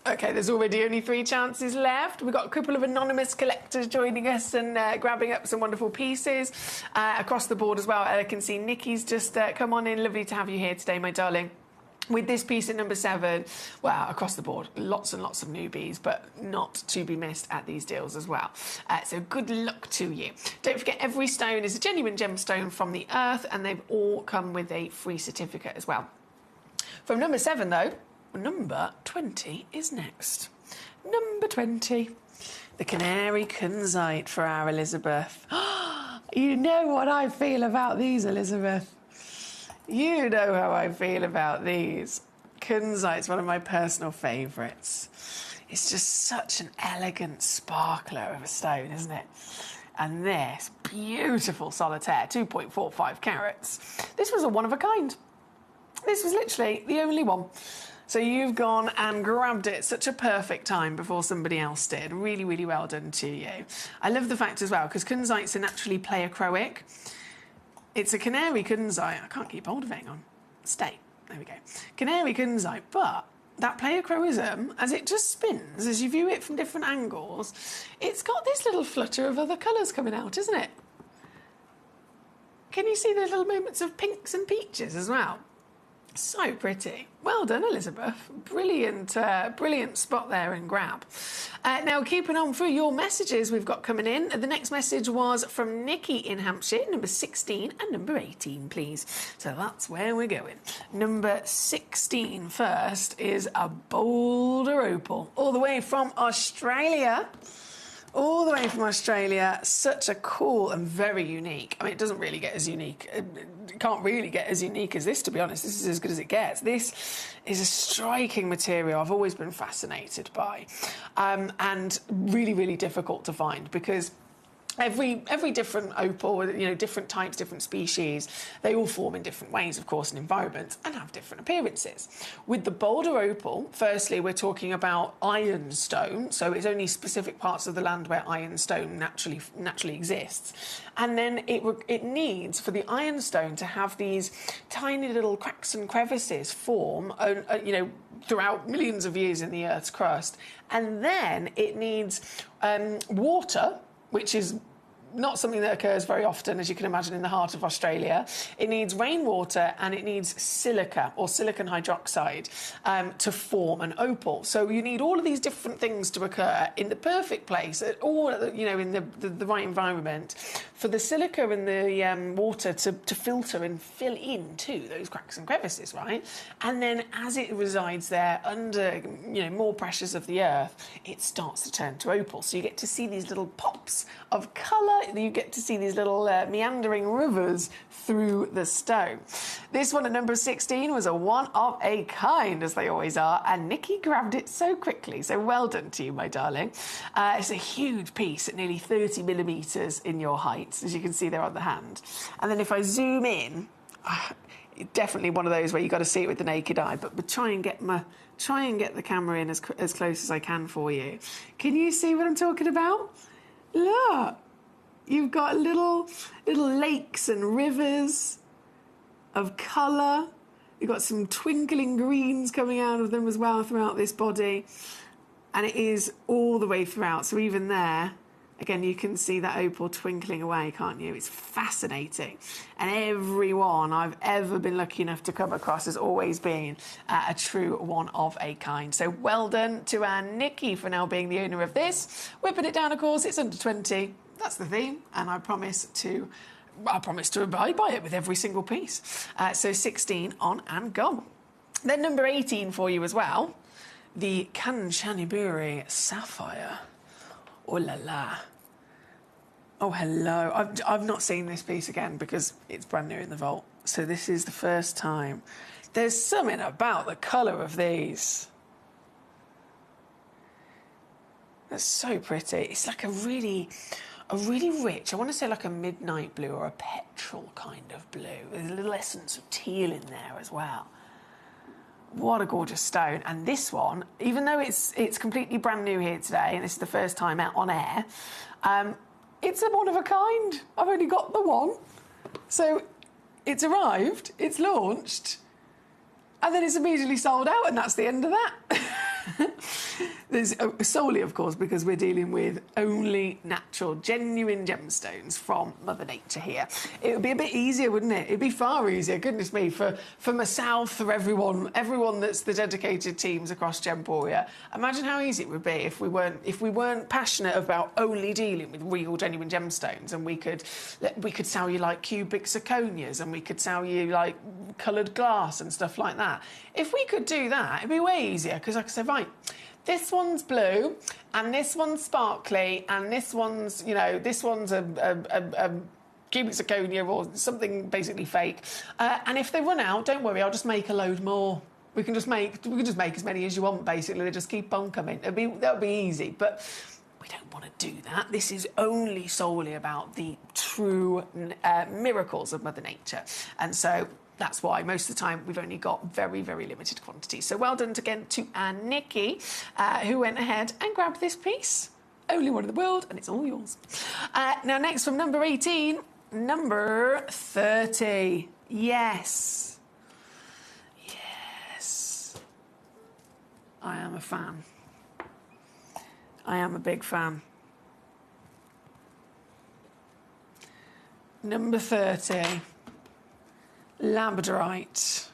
OK, there's already only 3 chances left. We've got a couple of anonymous collectors joining us and grabbing up some wonderful pieces across the board as well. I can see Nikki's just come on in. Lovely to have you here today, my darling. With this piece at number 7, wow, across the board, lots and lots of newbies, but not to be missed at these deals as well. So good luck to you. Don't forget, every stone is a genuine gemstone from the earth, and they've all come with a free certificate as well. From number 7, though, number 20 is next. Number 20, the Canary Kunzite for our Elizabeth. You know what I feel about these, Elizabeth. You know how I feel about these. Kunzite's one of my personal favourites. It's just such an elegant sparkler of a stone, isn't it? And this beautiful solitaire, 2.45 carats. This was a one of a kind. This was literally the only one. So you've gone and grabbed it such a perfect time before somebody else did. Really, really well done to you. I love the fact as well, because Kunzites are naturally pleochroic. It's a canary kunzite. I can't keep hold of it. Hang on. Stay. There we go. Canary kunzite, but that pleochroism, as it just spins, as you view it from different angles, it's got this little flutter of other colours coming out, isn't it? Can you see the little moments of pinks and peaches as well? So pretty. Well done, Elizabeth. Brilliant, brilliant spot there and grab. Now, keeping on through your messages we've got coming in. The next message was from Nikki in Hampshire, number 16 and number 18, please. So that's where we're going. Number 16 first is a Boulder Opal, all the way from Australia. All the way from Australia. Such a cool and very unique. I mean, it doesn't really get as unique. It can't really get as unique as this, to be honest. This is as good as it gets. This is a striking material I've always been fascinated by, and really, really difficult to find because every different opal, you know, different types, different species, they all form in different ways, of course, in environments and have different appearances. With the Boulder Opal, firstly, we're talking about ironstone, so it's only specific parts of the land where ironstone naturally exists. And then it needs, for the ironstone to have these tiny little cracks and crevices form, you know, throughout millions of years in the Earth's crust. And then it needs water, which is not something that occurs very often, as you can imagine, in the heart of Australia. It needs rainwater and it needs silica or silicon hydroxide to form an opal. So you need all of these different things to occur in the perfect place, all, you know, in the right environment, for the silica and the water to filter and fill into those cracks and crevices, right? And then as it resides there under, you know, more pressures of the earth, it starts to turn to opal. So you get to see these little pops of colour. You get to see these little meandering rivers through the stone. This one at number 16 was a one of a kind, as they always are, and Nikki grabbed it so quickly. So well done to you, my darling. It's a huge piece at nearly 30 millimetres in your height, as you can see there on the hand. And then if I zoom in, definitely one of those where you've got to see it with the naked eye, but try and get the camera in as close as I can for you. Can you see what I'm talking about? Look. You've got little lakes and rivers of colour. You've got some twinkling greens coming out of them as well throughout this body. And it is all the way throughout. So even there, again, you can see that opal twinkling away, can't you? It's fascinating. And every one I've ever been lucky enough to come across has always been a true one of a kind. So well done to our Nikki for now being the owner of this. Whipping it down, of course, it's under 20. That's the theme, and I promise to abide by it with every single piece. So 16 on and gone. Then number 18 for you as well, the Kanchanaburi Sapphire. Oh la la. Oh hello. I've not seen this piece again because it's brand new in the vault. So this is the first time. There's something about the colour of these. That's so pretty. It's like a really rich, I want to say like a midnight blue or a petrol kind of blue. There's a little essence of teal in there as well. What a gorgeous stone. And this one, even though it's completely brand new here today, and this is the first time out on air, it's a one of a kind. I've only got the one. So it's arrived, it's launched, and then it's immediately sold out, and that's the end of that. There's solely, of course, because we're dealing with only natural, genuine gemstones from Mother Nature here. It would be a bit easier, wouldn't it? It'd be far easier, goodness me, for myself, for everyone that's the dedicated teams across Gemporia. Imagine how easy it would be if we weren't passionate about only dealing with real, genuine gemstones, and we could sell you like cubic zirconias, and we could sell you like coloured glass and stuff like that. If we could do that, it'd be way easier, because I could say, right, this one's blue, and this one's sparkly, and this one's, you know, this one's a cubic zirconia or something basically fake. And if they run out, don't worry, I'll just make a load more. We can just make as many as you want, basically. They just keep on coming. That would be easy, but we don't want to do that. This is only solely about the true miracles of Mother Nature, and so that's why most of the time we've only got very, very limited quantities. So well done again to Nikki, who went ahead and grabbed this piece. Only one in the world, and it's all yours. Now, next from number 18, Number 30. Yes. Yes. I am a fan. I am a big fan. Number 30. Labradorite.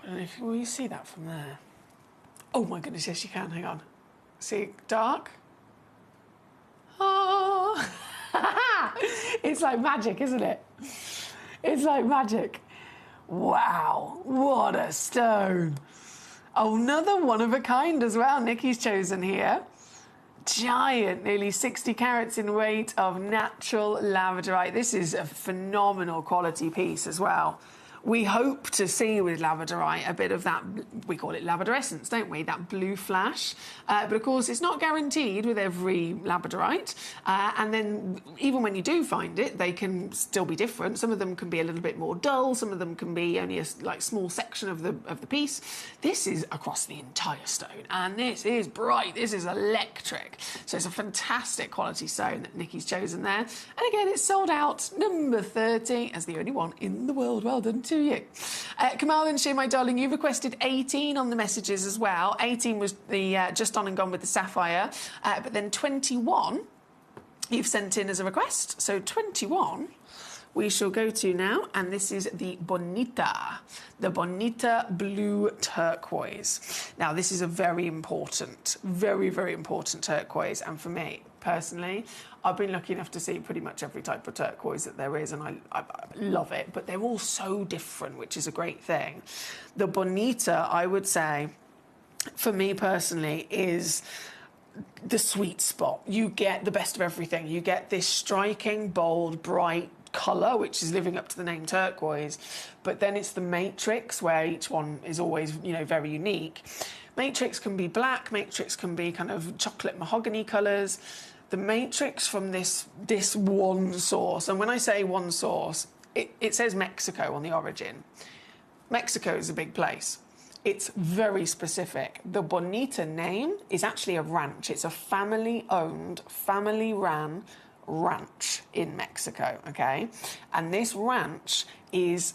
I don't know if will you see that from there? Oh my goodness, yes you can. Hang on. See, dark. Oh, it's like magic, isn't it? It's like magic. Wow, what a stone! Another one of a kind as well. Nikki's chosen here. Giant, nearly 60 carats in weight of natural labradorite. This is a phenomenal quality piece as well. We hope to see with labradorite a bit of that, we call it labradorescence, don't we? That blue flash. But of course, it's not guaranteed with every labradorite. And then even when you do find it, they can still be different. Some of them can be a little bit more dull. Some of them can be only a small section of the piece. This is across the entire stone. And this is bright. This is electric. So it's a fantastic quality stone that Nikki's chosen there. And again, it's sold out, number 30, as the only one in the world. Well done to you. Kamal and Shea, my darling, you requested 18 on the messages as well. 18 was the just on and gone with the sapphire. But then 21 you've sent in as a request. So 21 we shall go to now, and this is the Bonita blue turquoise. Now, this is a very important, very, very important turquoise, and for me, personally, I've been lucky enough to see pretty much every type of turquoise that there is, and I love it, but they're all so different, which is a great thing. The Bonita, I would say, for me personally, is the sweet spot. You get the best of everything. You get this striking, bold, bright colour, which is living up to the name turquoise, but then it's the matrix, where each one is always, very unique. Matrix can be black, matrix can be kind of chocolate mahogany colours. The matrix from this one source, and when I say one source, it says Mexico on the origin. Mexico is a big place. It's very specific. The Bonita name is actually a ranch. It's a family-owned, family-ran ranch in Mexico, okay? And this ranch is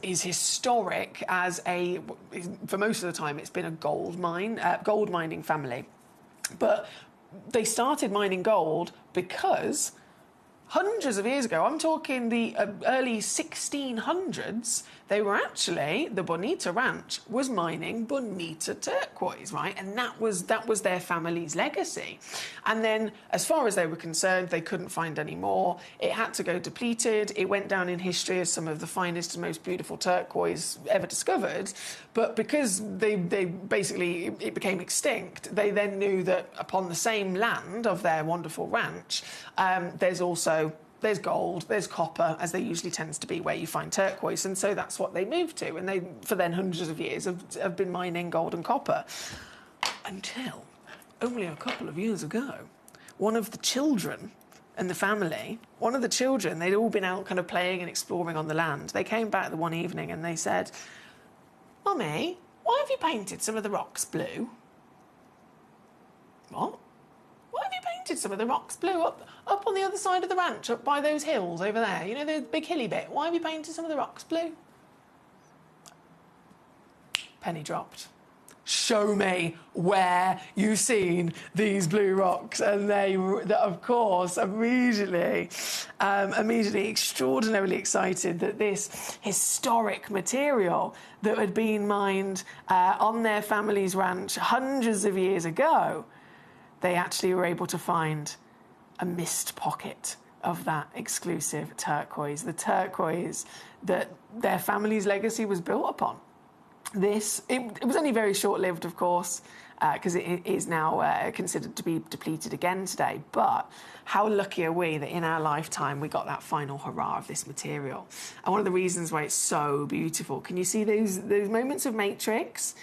historic as for most of the time, it's been a gold mining family. But they started mining gold because hundreds of years ago, I'm talking the early 1600s, the Bonita Ranch was mining Bonita turquoise, right? And that was their family's legacy. And then, as far as they were concerned, they couldn't find any more. It had to go depleted. It went down in history as some of the finest and most beautiful turquoise ever discovered. But because it became extinct, they then knew that upon the same land of their wonderful ranch, there's gold, there's copper, as there usually tends to be where you find turquoise, and so that's what they moved to. And they, for then hundreds of years, have been mining gold and copper. Until only a couple of years ago, one of the children in the family, they'd all been out kind of playing and exploring on the land. They came back the one evening and they said, "Mummy, why have you painted some of the rocks blue?" "What? Why have you painted some of the rocks blue up on the other side of the ranch, up by those hills over there? You know, the big hilly bit. Why have you painted some of the rocks blue?" Penny dropped. "Show me where you've seen these blue rocks." And they, of course, immediately extraordinarily excited that this historic material that had been mined on their family's ranch hundreds of years ago, they actually were able to find a missed pocket of that exclusive turquoise, the turquoise that their family's legacy was built upon. It was only very short-lived, of course, because it is now considered to be depleted again today. But how lucky are we that in our lifetime we got that final hurrah of this material? And one of the reasons why it's so beautiful, can you see those moments of matrix?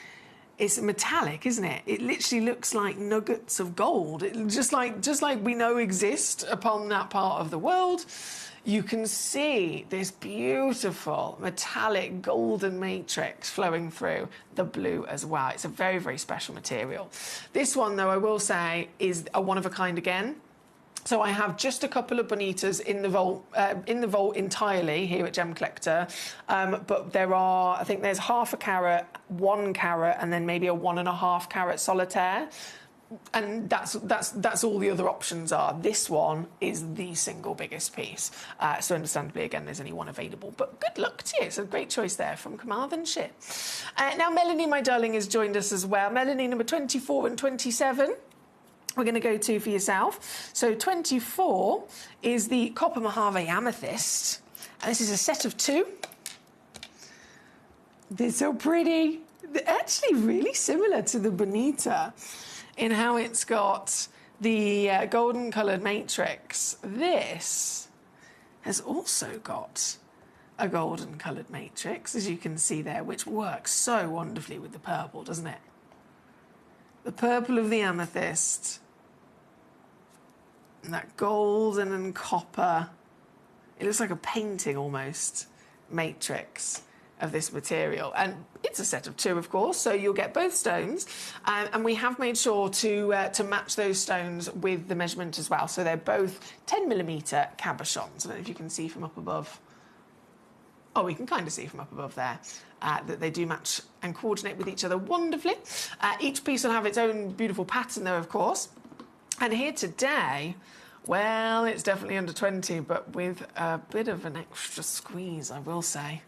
It's metallic, isn't it? It literally looks like nuggets of gold. Just like we know exist upon that part of the world. You can see this beautiful metallic golden matrix flowing through the blue as well. It's a very, very special material. This one, though, I will say, is a one of a kind again. So I have just a couple of bonitas in the vault entirely here at Gemcollector, but there are, I think there's half a carat, 1 carat, and then maybe a 1.5 carat solitaire. And that's all the other options are. This one is the single biggest piece. So understandably, again, there's only one available. But good luck to you. It's a great choice there from Carmarthenshire. Now, Melanie, my darling, has joined us as well. Melanie, number 24 and 27. We're going to go to for yourself. So 24 is the Copper Mojave Amethyst. And this is a set of 2. They're so pretty. They're actually really similar to the Bonita in how it's got the golden coloured matrix. This has also got a golden coloured matrix, as you can see there, which works so wonderfully with the purple, doesn't it? The purple of the amethyst, and that golden and copper, it looks like a painting almost, matrix of this material. And it's a set of 2, of course, so you'll get both stones, and we have made sure to match those stones with the measurement as well. So they're both 10mm cabochons. I don't know if you can see from up above. Oh, we can kind of see from up above there that they do match and coordinate with each other wonderfully. Each piece will have its own beautiful pattern though, of course. And here today, well, it's definitely under 20, but with a bit of an extra squeeze, I will say.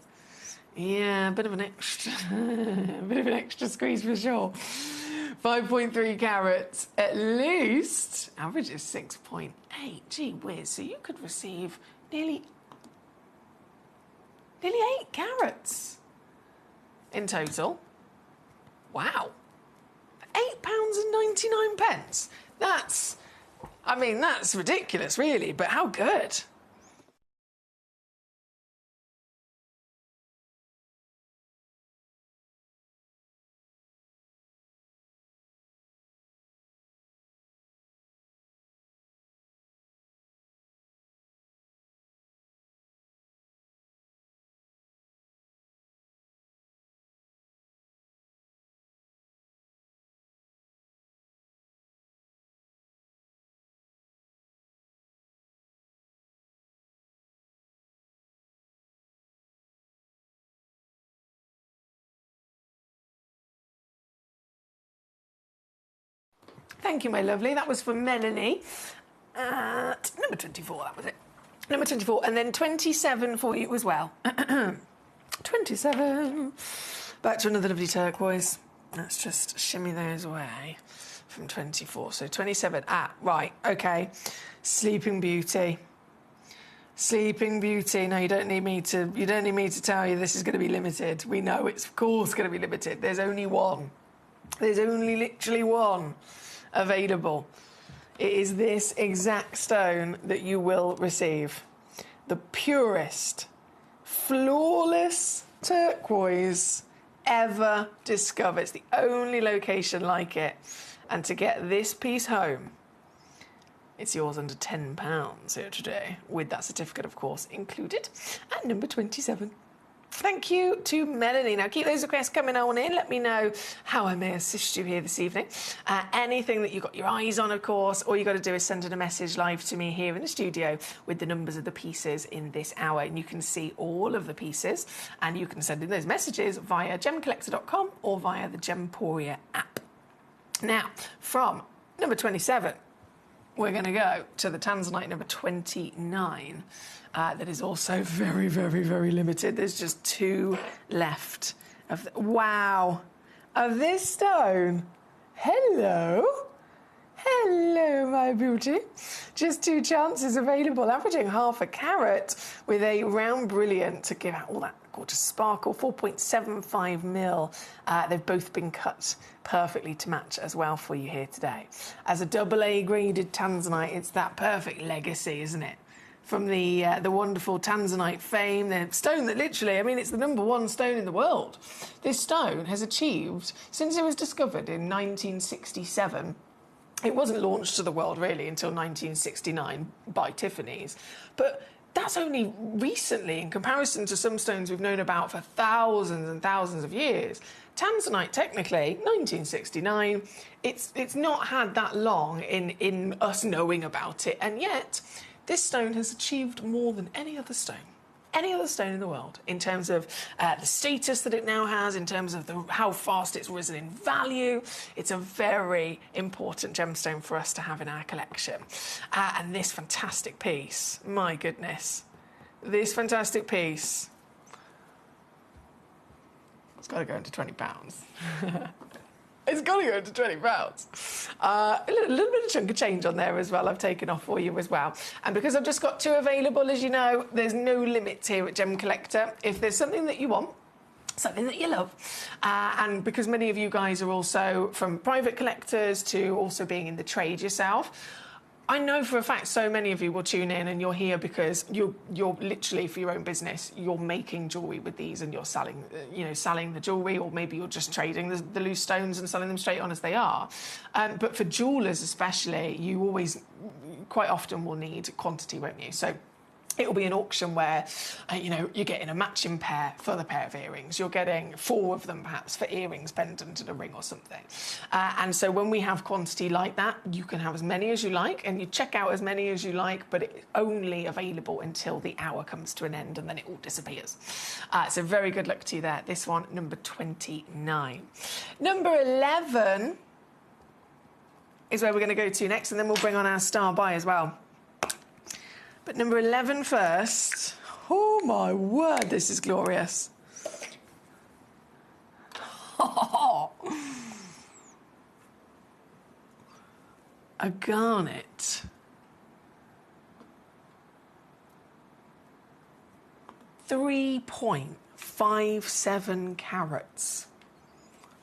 Yeah, a bit of an extra squeeze for sure. 5.3 carats at least. Average is 6.8. Gee whiz. So you could receive nearly 8 carats in total. Wow. £8.99. That's ridiculous, really, but how good? Thank you, my lovely. That was for Melanie. Number 24, that was it. Number 24, and then 27 for you as well. 27. Back to another lovely turquoise. Let's just shimmy those away from 24. So 27. Right, okay. Sleeping Beauty. Sleeping Beauty. No, you don't need me to tell you this is going to be limited. We know it's, of course, going to be limited. There's only one. There's only literally one available. It is this exact stone that you will receive. The purest, flawless turquoise ever discovered. It's the only location like it. And to get this piece home, it's yours under £10 here today, with that certificate, of course, included, at number 27. Thank you to Melanie. Now, keep those requests coming on in. Let me know how I may assist you here this evening. Anything that you've got your eyes on, of course, all you've got to do is send in a message live to me here in the studio with the numbers of the pieces in this hour. And you can see all of the pieces, and you can send in those messages via gemcollector.com or via the Gemporia app. Now, from number 27, we're going to go to the Tanzanite number 29. That is also very, very, very limited. There's just 2 left. Wow. Of this stone. Hello. Hello, my beauty. Just 2 chances available, averaging half a carat with a round brilliant to give out all that gorgeous sparkle. 4.75 mil. They've both been cut perfectly to match as well for you here today. As a AA graded Tanzanite, it's that perfect legacy, isn't it? From the wonderful Tanzanite fame, the stone that literally, I mean, it's the #1 stone in the world. This stone has achieved, since it was discovered in 1967, it wasn't launched to the world really until 1969 by Tiffany's, but that's only recently in comparison to some stones we've known about for thousands and thousands of years. Tanzanite, technically, 1969. It's not had that long in us knowing about it, and yet this stone has achieved more than any other stone in the world, in terms of the status that it now has, in terms of how fast it's risen in value. It's a very important gemstone for us to have in our collection. And this fantastic piece, my goodness, this fantastic piece, it's got to go into £20. It's got to go into £20. A little bit of chunk of change on there as well, I've taken off for you as well. And because I've just got 2 available, as you know, there's no limits here at Gemcollector. If there's something that you want, something that you love, and because many of you guys are also from private collectors to also being in the trade yourself, I know for a fact so many of you will tune in and you're here because you're literally, for your own business, you're making jewellery with these and you're selling, selling the jewellery, or maybe you're just trading the loose stones and selling them straight on as they are. But for jewellers especially, you always, quite often will need quantity, won't you? So it'll be an auction where, you're getting a matching pair for the pair of earrings. You're getting 4 of them, perhaps, for earrings, pendant and a ring or something. And so when we have quantity like that, you can have as many as you like, and you check out as many as you like, but it's only available until the hour comes to an end, and then it all disappears. So very good luck to you there. This one, number 29. Number 11 is where we're going to go to next, and then we'll bring on our star buy as well. But number 11 first. Oh, my word, this is glorious. A garnet. 3.57 carats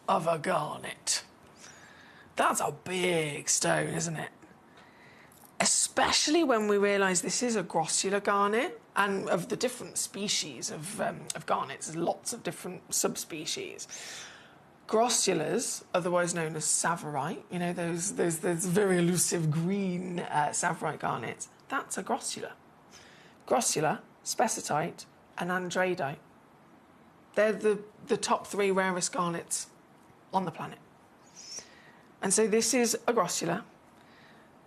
of a garnet. That's a big stone, isn't it? Especially when we realise this is a grossular garnet, and of the different species of garnets, there's lots of different subspecies. Grossulars, otherwise known as savorite, those very elusive green savorite garnets, that's a grossular. Grossular, spessartite and andradite. They're the top 3 rarest garnets on the planet. And so this is a grossular,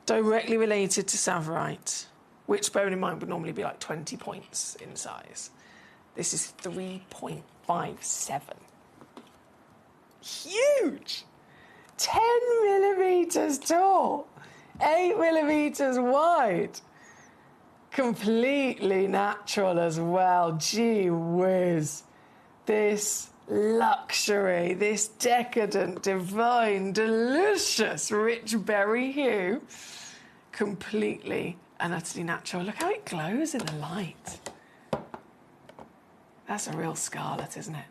directly related to savorite, which, bearing in mind, would normally be like 20 points in size. This is 3.57. Huge! 10 millimetres tall, 8 millimetres wide. Completely natural as well. Gee whiz. This luxury, this decadent, divine, delicious, rich berry hue, completely and utterly natural. Look how it glows in the light. That's a real scarlet, isn't it?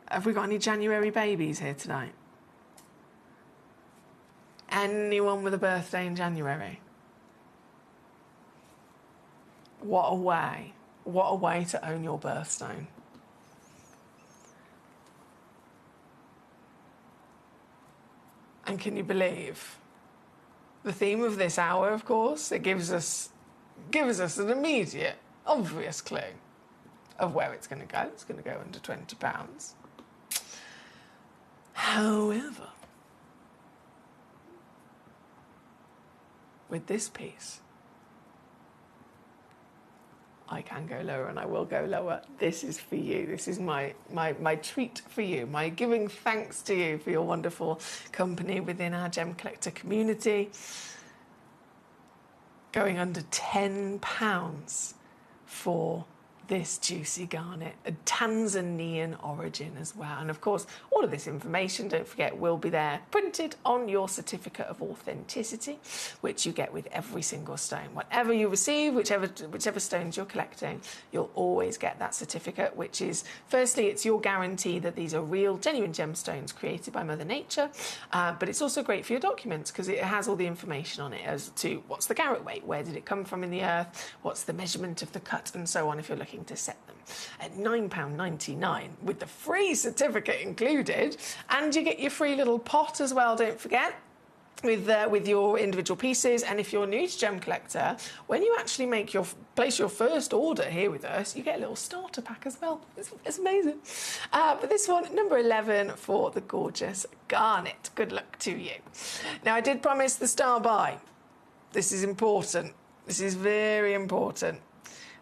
Have we got any January babies here tonight? Anyone with a birthday in January? What a way to own your birthstone. And can you believe the theme of this hour, of course, it gives us an immediate, obvious clue of where it's going to go. It's going to go under £20. However, with this piece, I can go lower and I will go lower. This is for you. This is my treat for you, my giving thanks to you for your wonderful company within our Gemcollector community. Going under £10 for this juicy garnet, a Tanzanian origin as well. And of course, all of this information, don't forget, will be there printed on your certificate of authenticity, which you get with every single stone. Whatever you receive, whichever stones you're collecting, you'll always get that certificate, which is, firstly, it's your guarantee that these are real, genuine gemstones created by Mother Nature, but it's also great for your documents because it has all the information on it as to what's the carat weight, where did it come from in the earth, what's the measurement of the cut, and so on, if you're looking to set them at £9.99 with the free certificate included, and you get your free little pot as well, don't forget. with your individual pieces. And if you're new to Gemcollector, when you actually place your first order here with us, you get a little starter pack as well. It's amazing. But this one, number 11 for the gorgeous garnet. Good luck to you. Now, I did promise the star by. This is important. This is very important.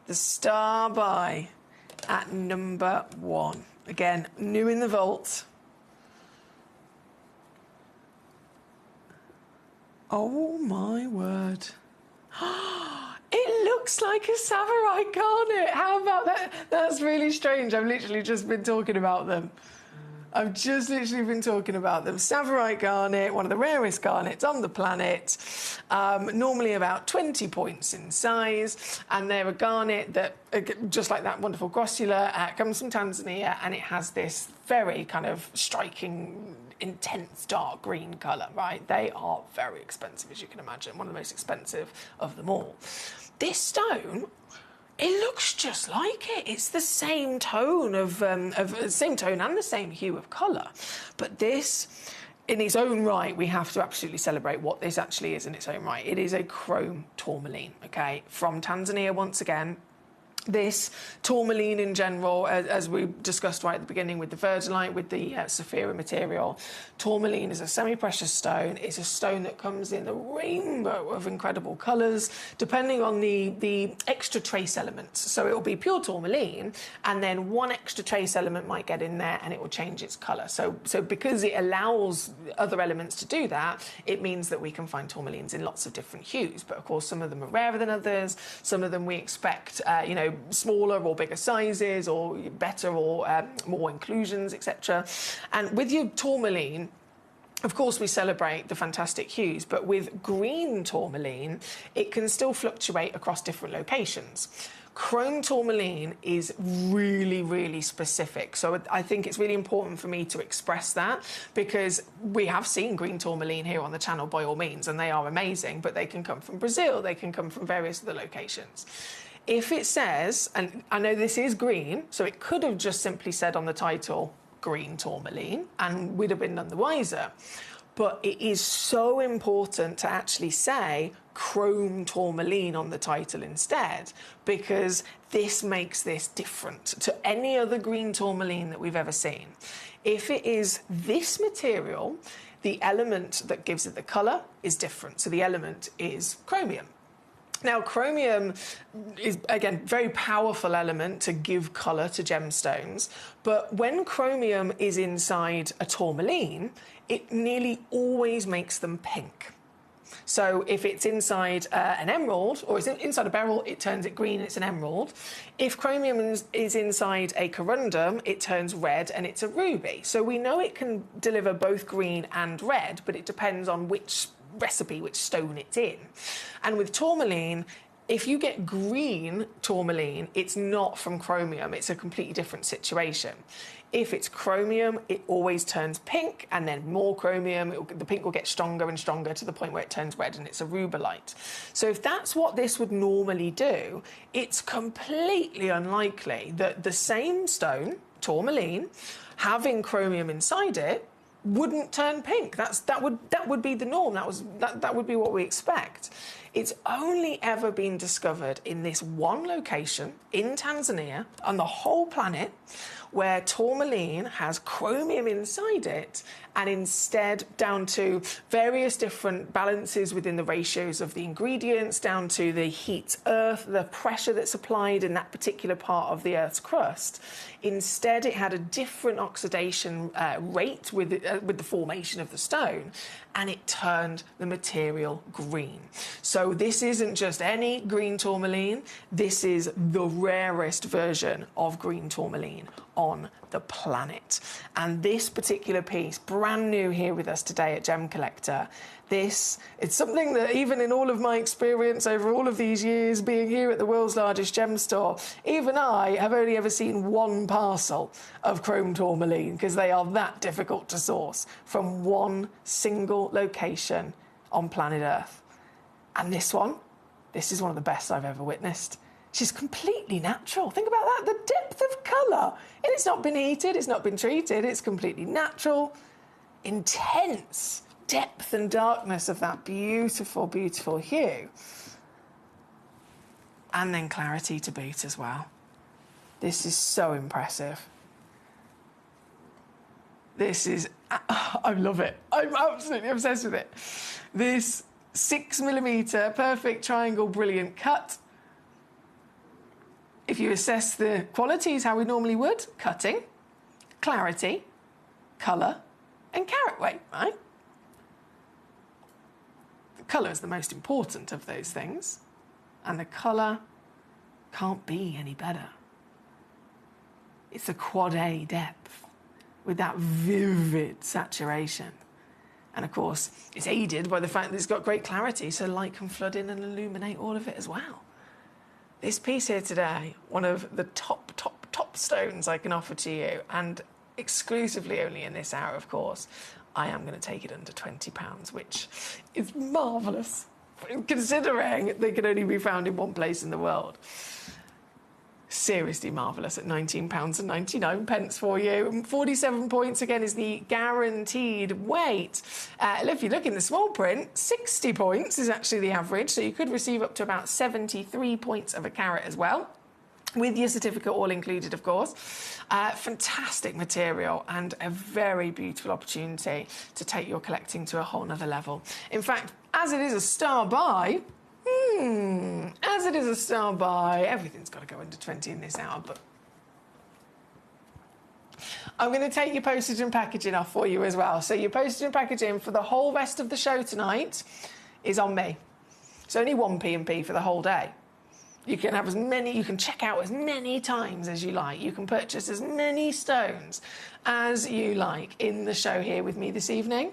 The star by at number 1. Again, new in the vault. Oh my word. It looks like a Savarite garnet. How about that? That's really strange. I've literally just been talking about them. Savarite garnet, one of the rarest garnets on the planet, normally about 20 points in size, and they're a garnet that, just like that wonderful grossula, comes from Tanzania, and it has this very kind of striking, intense dark green colour, right? They are very expensive, as you can imagine, one of the most expensive of them all. This stone, it looks just like it. It's the same tone same tone and the same hue of colour. But this, in its own right, we have to absolutely celebrate what this actually is in its own right. It is a chrome tourmaline, okay, from Tanzania once again. This tourmaline in general, as we discussed right at the beginning with the verdolite, with the sapphire material, tourmaline is a semi-precious stone. It's a stone that comes in a rainbow of incredible colours, depending on the extra trace elements. So it will be pure tourmaline, and then one extra trace element might get in there and it will change its colour. So because it allows other elements to do that, it means that we can find tourmalines in lots of different hues. But of course, some of them are rarer than others. Some of them we expect, smaller or bigger sizes, or better or more inclusions, etc. And with your tourmaline, of course, we celebrate the fantastic hues, but with green tourmaline, it can still fluctuate across different locations. Chrome tourmaline is really, really specific. So I think it's really important for me to express that, because we have seen green tourmaline here on the channel by all means, and they are amazing, but they can come from Brazil, they can come from various other locations. If it says, and I know this is green, so it could have just simply said on the title, green tourmaline, and we'd have been none the wiser. But it is so important to actually say chrome tourmaline on the title instead, because this makes this different to any other green tourmaline that we've ever seen. If it is this material, the element that gives it the colour is different. So the element is chromium. Now, chromium is, again, a very powerful element to give colour to gemstones, but when chromium is inside a tourmaline, it nearly always makes them pink. So if it's inside an emerald, or it's inside a beryl, it turns it green and it's an emerald. If chromium is inside a corundum, it turns red and it's a ruby. So we know it can deliver both green and red, but it depends on which recipe, which stone it's in. And with tourmaline, if you get green tourmaline, it's not from chromium, it's a completely different situation. If it's chromium, it always turns pink, and then more chromium, the pink will get stronger and stronger to the point where it turns red and it's a rubellite. So if that's what this would normally do, it's completely unlikely that the same stone, tourmaline, having chromium inside it, wouldn't turn pink. That would be the norm. That would be what we expect. It's only ever been discovered in this one location in Tanzania on the whole planet, where tourmaline has chromium inside it, and instead, down to various different balances within the ratios of the ingredients, down to the heat earth, the pressure that's applied in that particular part of the Earth's crust, instead it had a different oxidation rate with the formation of the stone, and it turned the material green. So this isn't just any green tourmaline, this is the rarest version of green tourmaline on the planet. And this particular piece, brand new here with us today at Gemcollector, it's something that even in all of my experience over all of these years being here at the world's largest gem store, even I have only ever seen one parcel of chrome tourmaline, because they are that difficult to source from one single location on planet Earth. And this is one of the best I've ever witnessed. She's completely natural. Think about that, the depth of colour. And it's not been heated, it's not been treated, it's completely natural, intense, depth and darkness of that beautiful, beautiful hue. And then clarity to boot as well. This is so impressive. This is, I love it. I'm absolutely obsessed with it. This 6mm perfect triangle, brilliant cut. If you assess the qualities how we normally would, cutting, clarity, colour, and carat weight, right? The colour is the most important of those things, and the colour can't be any better. It's a quad A depth with that vivid saturation. And of course, it's aided by the fact that it's got great clarity, so light can flood in and illuminate all of it as well. This piece here today, one of the top stones I can offer to you, and exclusively only in this hour, of course, I am going to take it under £20, which is marvellous, considering they can only be found in one place in the world. Seriously marvellous at £19.99 for you. And 47 points, again, is the guaranteed weight. If you look in the small print, 60 points is actually the average, so you could receive up to about 73 points of a carat as well, with your certificate all included, of course. Fantastic material and a very beautiful opportunity to take your collecting to a whole nother level. In fact, as it is a star buy, everything's got to go under 20 in this hour, but I'm going to take your postage and packaging off for you as well. So your postage and packaging for the whole rest of the show tonight is on me. It's only 1p&p for the whole day. You can have you can check out as many times as you like. You can purchase as many stones as you like in the show here with me this evening.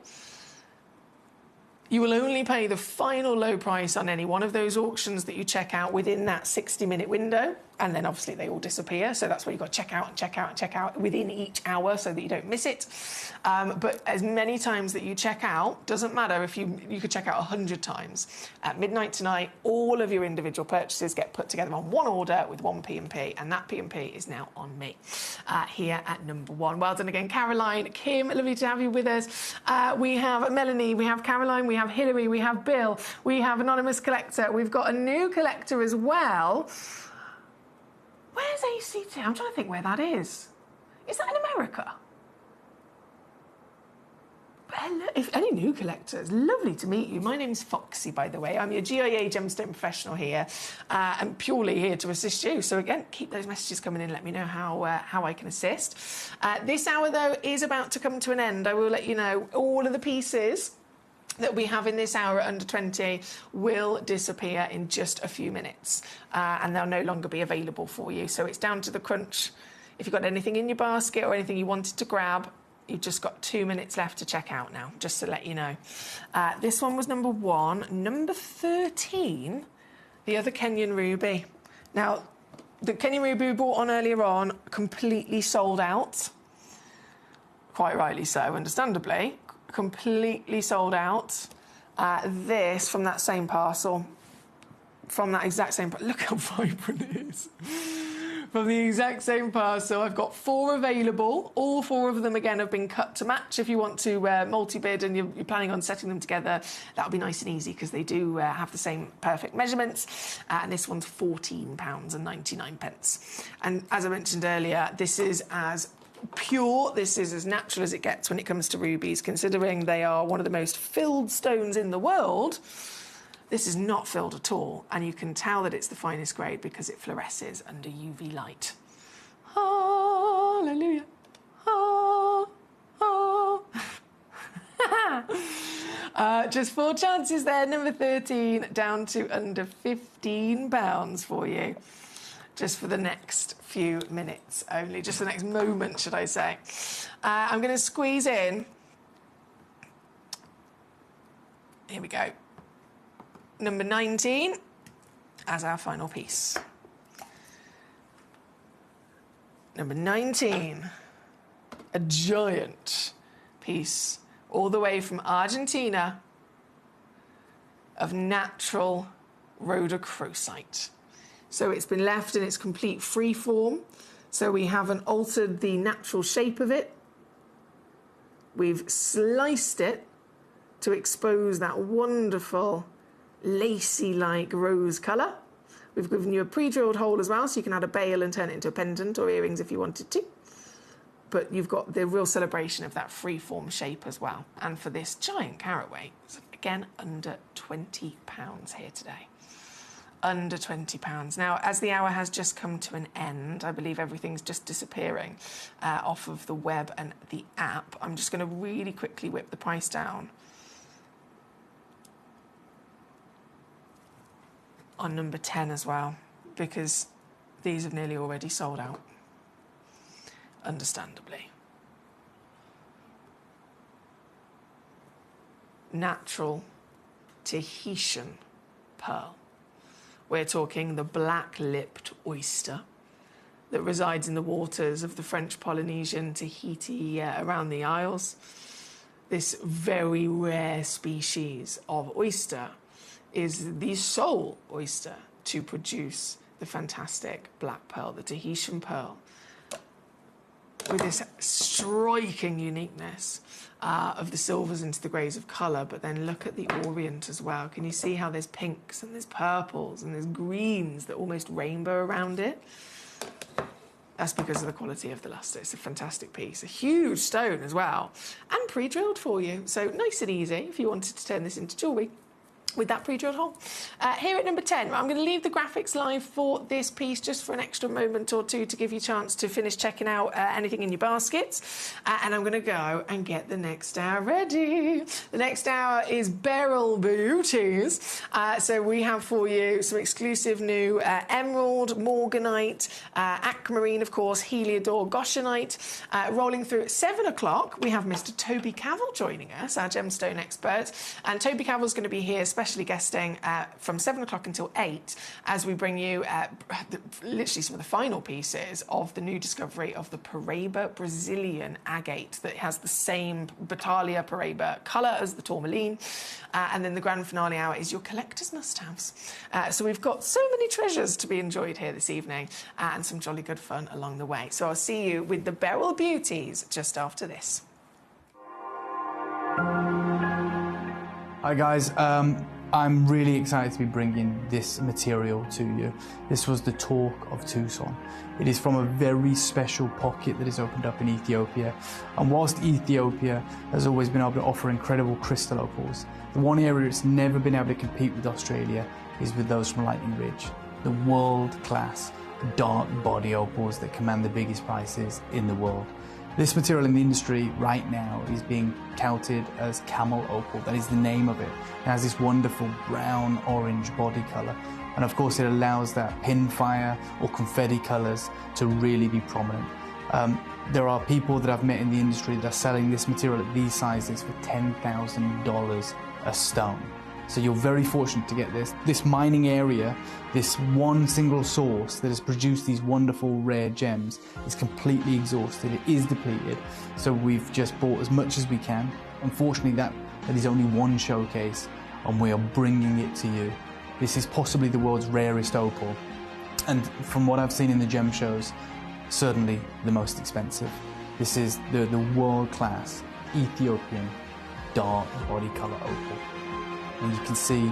You will only pay the final low price on any one of those auctions that you check out within that 60-minute window, and then obviously they all disappear, so that's why you've got to check out and check out and check out within each hour so that you don't miss it. But as many times that you check out, doesn't matter if you could check out 100 times. At midnight tonight, all of your individual purchases get put together on one order with one P&P, and that P&P is now on me here at number one. Well done again, Caroline, Kim, lovely to have you with us. We have Melanie, we have Caroline, we have Hilary, we have Bill, we have Anonymous Collector, we've got a new collector as well. Where's ACT? I'm trying to think where that is. Is that in America? Hello, if any new collectors, lovely to meet you. My name's Foxy, by the way. I'm your GIA gemstone professional here, and purely here to assist you. So again, keep those messages coming in. Let me know how I can assist. This hour, though, is about to come to an end. I will let you know all of the pieces that we have in this hour at under 20 will disappear in just a few minutes, and they'll no longer be available for you. So it's down to the crunch. If you've got anything in your basket or anything you wanted to grab, you've just got 2 minutes left to check out now, just to let you know. This one was number 1. Number 13, the other Kenyan ruby. Now, the Kenyan ruby we bought on earlier on, completely sold out. Quite rightly so, understandably. Completely sold out. This from that same parcel, from that exact same, look how vibrant it is. From the exact same parcel, I've got 4 available. All 4 of them, again, have been cut to match. If you want to multi-bid and you're planning on setting them together, that'll be nice and easy because they do have the same perfect measurements. And this one's £14.99. And as I mentioned earlier, this is as pure, this is as natural as it gets when it comes to rubies, considering they are one of the most filled stones in the world. This is not filled at all, and you can tell that it's the finest grade because it fluoresces under UV light. Hallelujah. Just 4 chances there, number 13, down to under £15 for you. Just for the next few minutes only, just the next moment, should I say. I'm going to squeeze in. Here we go. Number 19 as our final piece. Number 19, a giant piece all the way from Argentina of natural rhodochrosite. So it's been left in its complete free form. So we haven't altered the natural shape of it. We've sliced it to expose that wonderful lacy-like rose colour. We've given you a pre-drilled hole as well, so you can add a bail and turn it into a pendant or earrings if you wanted to. But you've got the real celebration of that free-form shape as well. And for this giant carat weight, again, under £20 here today. Under £20. Now, as the hour has just come to an end, I believe everything's just disappearing off of the web and the app. I'm just going to really quickly whip the price down on number 10 as well, because these have nearly already sold out, understandably. Natural Tahitian pearl. We're talking the black-lipped oyster that resides in the waters of the French Polynesian Tahiti around the Isles. This very rare species of oyster is the sole oyster to produce the fantastic black pearl, the Tahitian pearl, with this striking uniqueness of the silvers into the greys of colour. But then look at the orient as well. Can you see how there's pinks and there's purples and there's greens that almost rainbow around it? That's because of the quality of the lustre. It's a fantastic piece, a huge stone as well, and pre-drilled for you. So nice and easy if you wanted to turn this into jewellery with that pre-drilled hole. Here at number 10, I'm going to leave the graphics live for this piece just for an extra moment or two to give you a chance to finish checking out anything in your baskets. And I'm going to go and get the next hour ready. The next hour is Beryl Beauties. So we have for you some exclusive new emerald, morganite, aquamarine, of course, heliodor, goshenite. Rolling through at 7 o'clock, we have Mr. Toby Cavell joining us, our gemstone expert. And Toby Cavell's going to be here, especially guesting from 7 o'clock until 8, as we bring you literally some of the final pieces of the new discovery of the Paraiba Brazilian agate that has the same Battalia Paraiba colour as the tourmaline. And then the grand finale hour is your collector's must-haves. So we've got so many treasures to be enjoyed here this evening and some jolly good fun along the way. So I'll see you with the Beryl Beauties just after this. Hi guys, I'm really excited to be bringing this material to you. This was the talk of Tucson. It is from a very special pocket that is opened up in Ethiopia. And whilst Ethiopia has always been able to offer incredible crystal opals, the one area it's never been able to compete with Australia is with those from Lightning Ridge, the world-class dark body opals that command the biggest prices in the world. This material in the industry right now is being touted as camel opal. That is the name of it. It has this wonderful brown-orange body colour. And of course it allows that pinfire or confetti colours to really be prominent. There are people that I've met in the industry that are selling this material at these sizes for $10,000 a stone. So you're very fortunate to get this. This mining area, this one single source that has produced these wonderful rare gems is completely exhausted. It is depleted. So we've just bought as much as we can. Unfortunately, that is only one showcase and we are bringing it to you. This is possibly the world's rarest opal. And from what I've seen in the gem shows, certainly the most expensive. This is the world-class Ethiopian dark body color opal. And you can see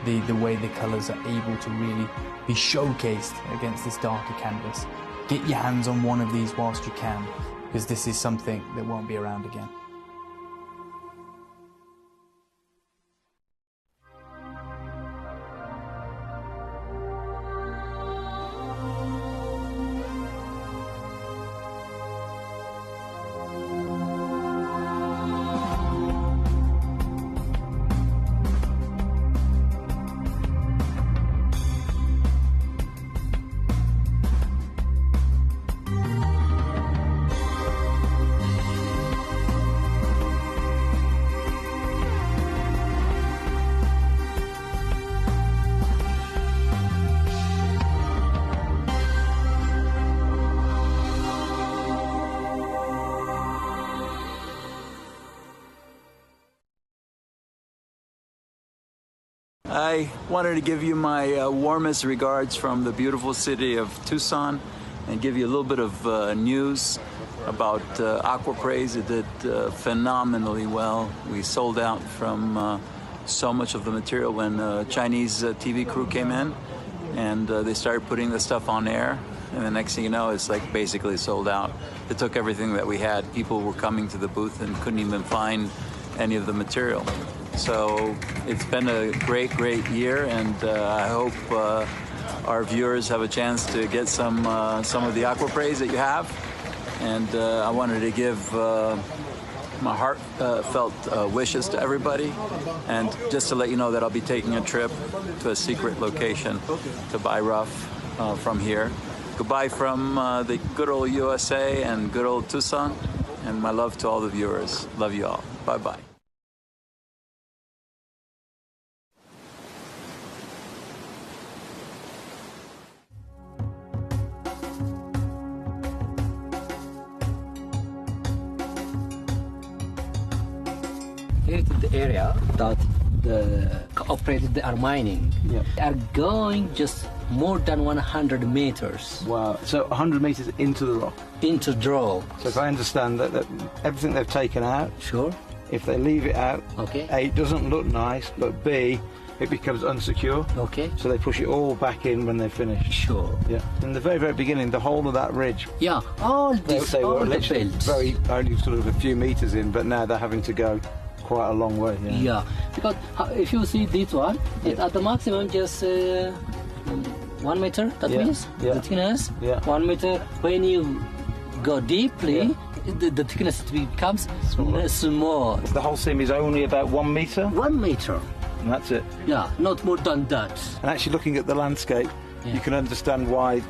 the way the colours are able to really be showcased against this darker canvas. Get your hands on one of these whilst you can, because this is something that won't be around again. I wanted to give you my warmest regards from the beautiful city of Tucson and give you a little bit of news. about Aquapraise. It did phenomenally well. We sold out from so much of the material when Chinese TV crew came in, and they started putting the stuff on air. And the next thing you know, it's like basically sold out. It took everything that we had. People were coming to the booth and couldn't even find any of the material. So it's been a great, great year, and I hope our viewers have a chance to get some of the Aquapraise that you have. And I wanted to give my heartfelt wishes to everybody, and just to let you know that I'll be taking a trip to a secret location to buy rough from here. Goodbye from the good old USA and good old Tucson, and my love to all the viewers. Love you all. Bye-bye. Here is the area that the operators they are mining. Yeah. They are going just more than 100 meters. Wow. So 100 meters into the rock. Into draw. So if I understand that everything they've taken out, Sure. if they leave it out, Okay. A, it doesn't look nice, but B, it becomes unsecure. Okay. So they push it all back in when they're finished. Sure. Yeah. In the very, very beginning, the whole of that ridge, Yeah. All this, they all were the literally belts. only sort of a few meters in, but now they're having to go quite a long way. Yeah. Yeah. Because if you see this one, it's at the maximum just 1 meter. That Yeah. means Yeah. the thickness. Yeah. 1 meter. When you go deeply, the thickness becomes small. The whole seam is only about 1 meter, 1 meter. and that's it. Yeah, not more than that. And actually looking at the landscape, you can understand why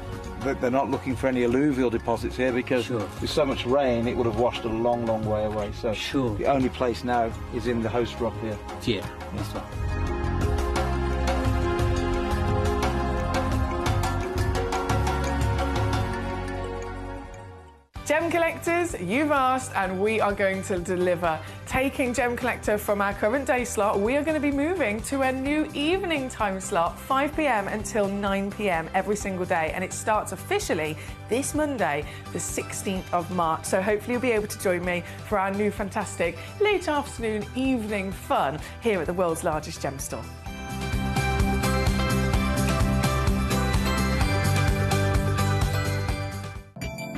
they're not looking for any alluvial deposits here, because Sure. with so much rain, it would have washed a long, long way away. So Sure. the only place now is in the host rock here. Yeah, this one. Gem collectors, you've asked and we are going to deliver. Taking Gem Collector from our current day slot, we are going to be moving to a new evening time slot, 5 p.m. until 9 p.m. every single day. And it starts officially this Monday, the 16th of March. So hopefully you'll be able to join me for our new fantastic late afternoon evening fun here at the world's largest gem store.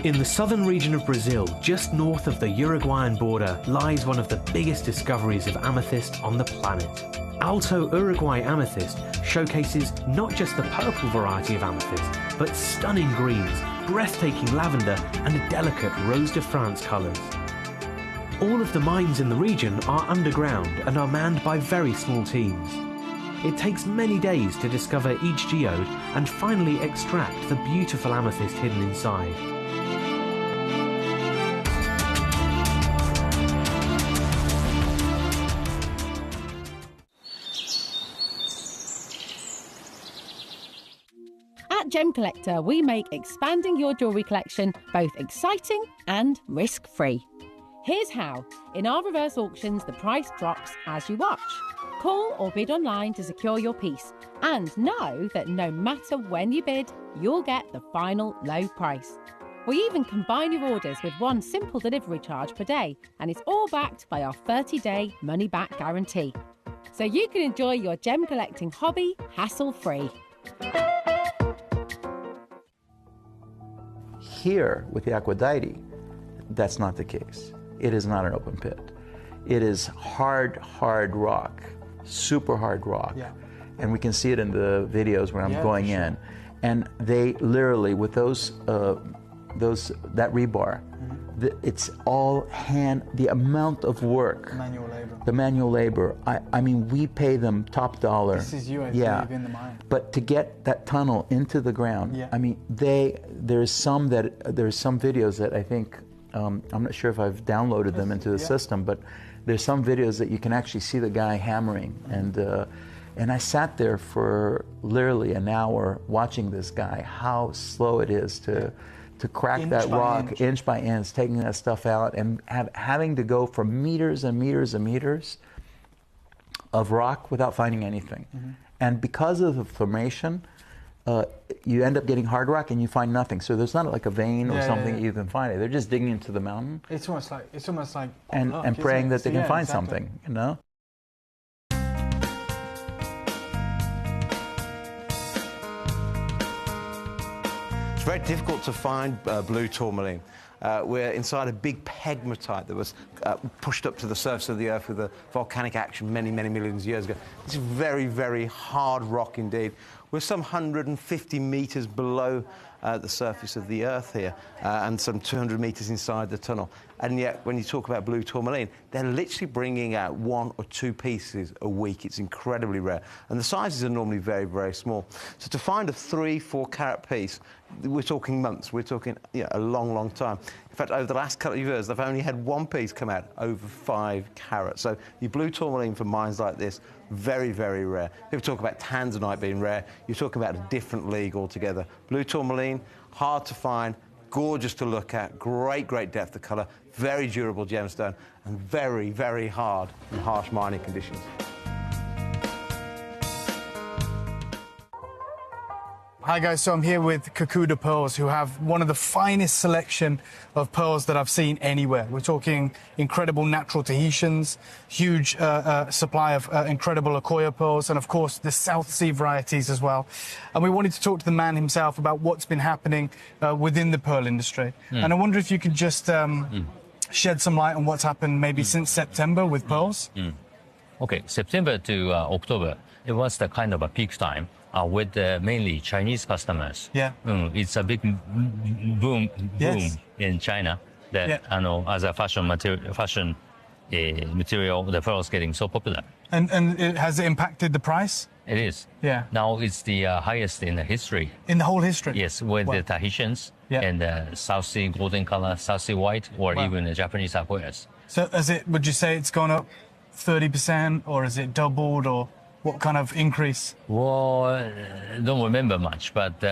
In the southern region of Brazil, just north of the Uruguayan border, lies one of the biggest discoveries of amethyst on the planet. Alto Uruguay amethyst showcases not just the purple variety of amethyst, but stunning greens, breathtaking lavender, and delicate Rose de France colours. All of the mines in the region are underground and are manned by very small teams. It takes many days to discover each geode and finally extract the beautiful amethyst hidden inside. At Gem Collector, we make expanding your jewellery collection both exciting and risk-free. Here's how. In our reverse auctions, the price drops as you watch. Call or bid online to secure your piece, and know that no matter when you bid, you'll get the final low price. We even combine your orders with one simple delivery charge per day, and it's all backed by our 30-day money-back guarantee. So you can enjoy your gem collecting hobby hassle-free. Here with the Aquadeity, that's not the case. It is not an open pit. It is hard rock, super hard rock. Yeah. And we can see it in the videos where I'm going for sure. in. And they literally, with that rebar, it's all hand, the amount of work. Manual labor. The manual labor. I mean, we pay them top dollar. This is you, I yeah. believe, in the mine. But to get that tunnel into the ground, Yeah. I mean, there's some videos that I think, I'm not sure if I've downloaded them into the system, but there's some videos that you can actually see the guy hammering. And I sat there for literally an hour watching this guy, how slow it is to crack Inch that by rock, inch by inch, taking that stuff out, and having to go for meters and meters and meters of rock without finding anything. And because of the formation, you end up getting hard rock and you find nothing. So there's not like a vein or something that you can find it. They're just digging into the mountain. It's almost like and praying that they can find something, you know? It's very difficult to find blue tourmaline. We're inside a big pegmatite that was pushed up to the surface of the Earth with a volcanic action many, many millions of years ago. It's very, very hard rock indeed. We're some 150 metres below the surface of the Earth here and some 200 metres inside the tunnel. And yet, when you talk about blue tourmaline, they're literally bringing out 1 or 2 pieces a week. It's incredibly rare. And the sizes are normally very, very small. So to find a 3-4 carat piece, we're talking months. We're talking a long, long time. In fact, over the last couple of years, they've only had 1 piece come out over 5 carats. So your blue tourmaline for mines like this, very, very rare. People talk about tanzanite being rare. You're talking about a different league altogether. Blue tourmaline, hard to find, gorgeous to look at, great, great depth of colour, very durable gemstone, and very, very hard in harsh mining conditions. Hi guys, so I'm here with Kakuda Pearls, who have one of the finest selection of pearls that I've seen anywhere. We're talking incredible natural Tahitians, huge supply of incredible Akoya pearls, and of course the South Sea varieties as well. And we wanted to talk to the man himself about what's been happening within the pearl industry. And I wonder if you could just shed some light on what's happened maybe since September with pearls. Okay, September to October, it was the kind of a peak time. With mainly Chinese customers. Yeah. It's a big boom in China that as a fashion material, the pearl is getting so popular. And has it impacted the price? It is. Yeah. Now it's the highest in the history. In the whole history? Yes, with the Tahitians and the South Sea golden color, South Sea white, or even the Japanese Akoyas. So would you say it's gone up 30%, or is it doubled, or what kind of increase? Well, I don't remember much, but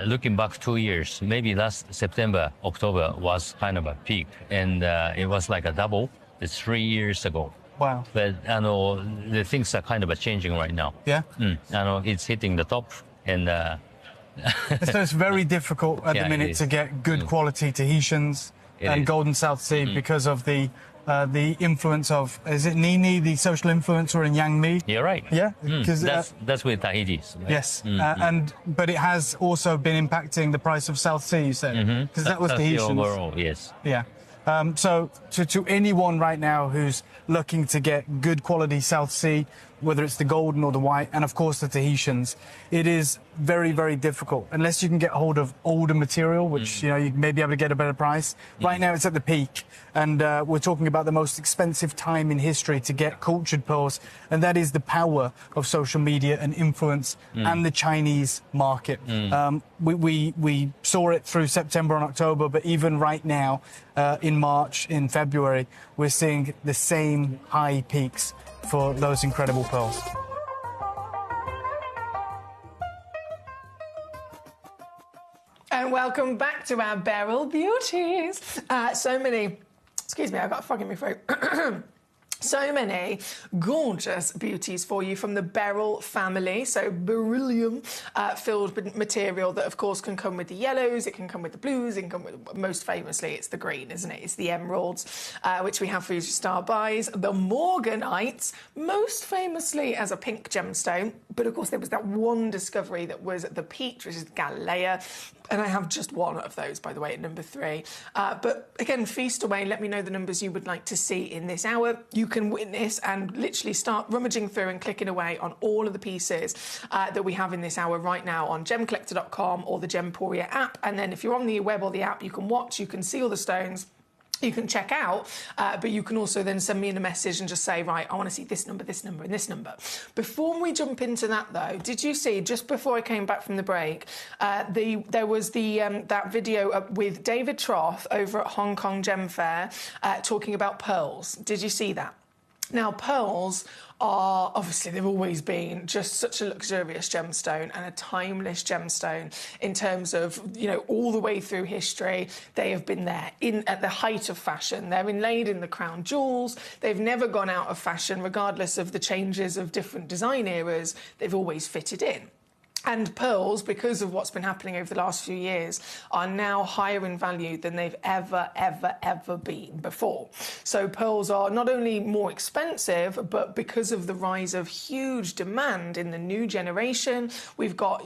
looking back 2 years, maybe last September, October was kind of a peak, and it was like a double. It's 3 years ago. Wow. But the things are kind of changing right now. Yeah? It's hitting the top, and... So it's very difficult at the minute to get good quality Tahitians and Golden South Sea because of the influence of, is it Nini, the social influencer in Yang Mi? You're right. Yeah? That's with Tahiti's. Right? Yes. But it has also been impacting the price of South Sea, you said? Because that was Tahitians. Overall, yes. Yeah. So to anyone right now who's looking to get good quality South Sea, whether it's the golden or the white, and of course the Tahitians, it is very, very difficult unless you can get hold of older material, which you may be able to get a better price. Right now it's at the peak, and we're talking about the most expensive time in history to get cultured pearls, and that is the power of social media and influence and the Chinese market. We saw it through September and October, but even right now in March, in February, we're seeing the same high peaks for those incredible pearls. And welcome back to our Beryl Beauties. So many, excuse me, I've got a frog in my throat. So many gorgeous beauties for you from the beryl family. So beryllium filled material that, of course, can come with the yellows, it can come with the blues, it can come with, most famously, it's the green, isn't it? It's the emeralds, which we have for Fuji Star buys. The morganites, most famously as a pink gemstone. But, of course, there was that one discovery that was the peach, which is Galilea. And I have just one of those, by the way, at number 3. But again, feast away. Let me know the numbers you would like to see in this hour. You can witness and literally start rummaging through and clicking away on all of the pieces that we have in this hour right now on gemcollector.com or the Gemporia app. And then if you're on the web or the app, you can watch, you can see all the stones. You can check out, but you can also then send me in a message and just say, right, I want to see this number, and this number. Before we jump into that, though, did you see, just before I came back from the break, there was that video with David Troth over at Hong Kong Gem Fair talking about pearls. Did you see that? Now, pearls are, obviously, they've always been just such a luxurious gemstone and a timeless gemstone in terms of, all the way through history. They have been there at the height of fashion. They're inlaid in the crown jewels. They've never gone out of fashion, regardless of the changes of different design eras. They've always fitted in. And pearls, because of what's been happening over the last few years, are now higher in value than they've ever been before. So pearls are not only more expensive, but because of the rise of huge demand in the new generation, we've got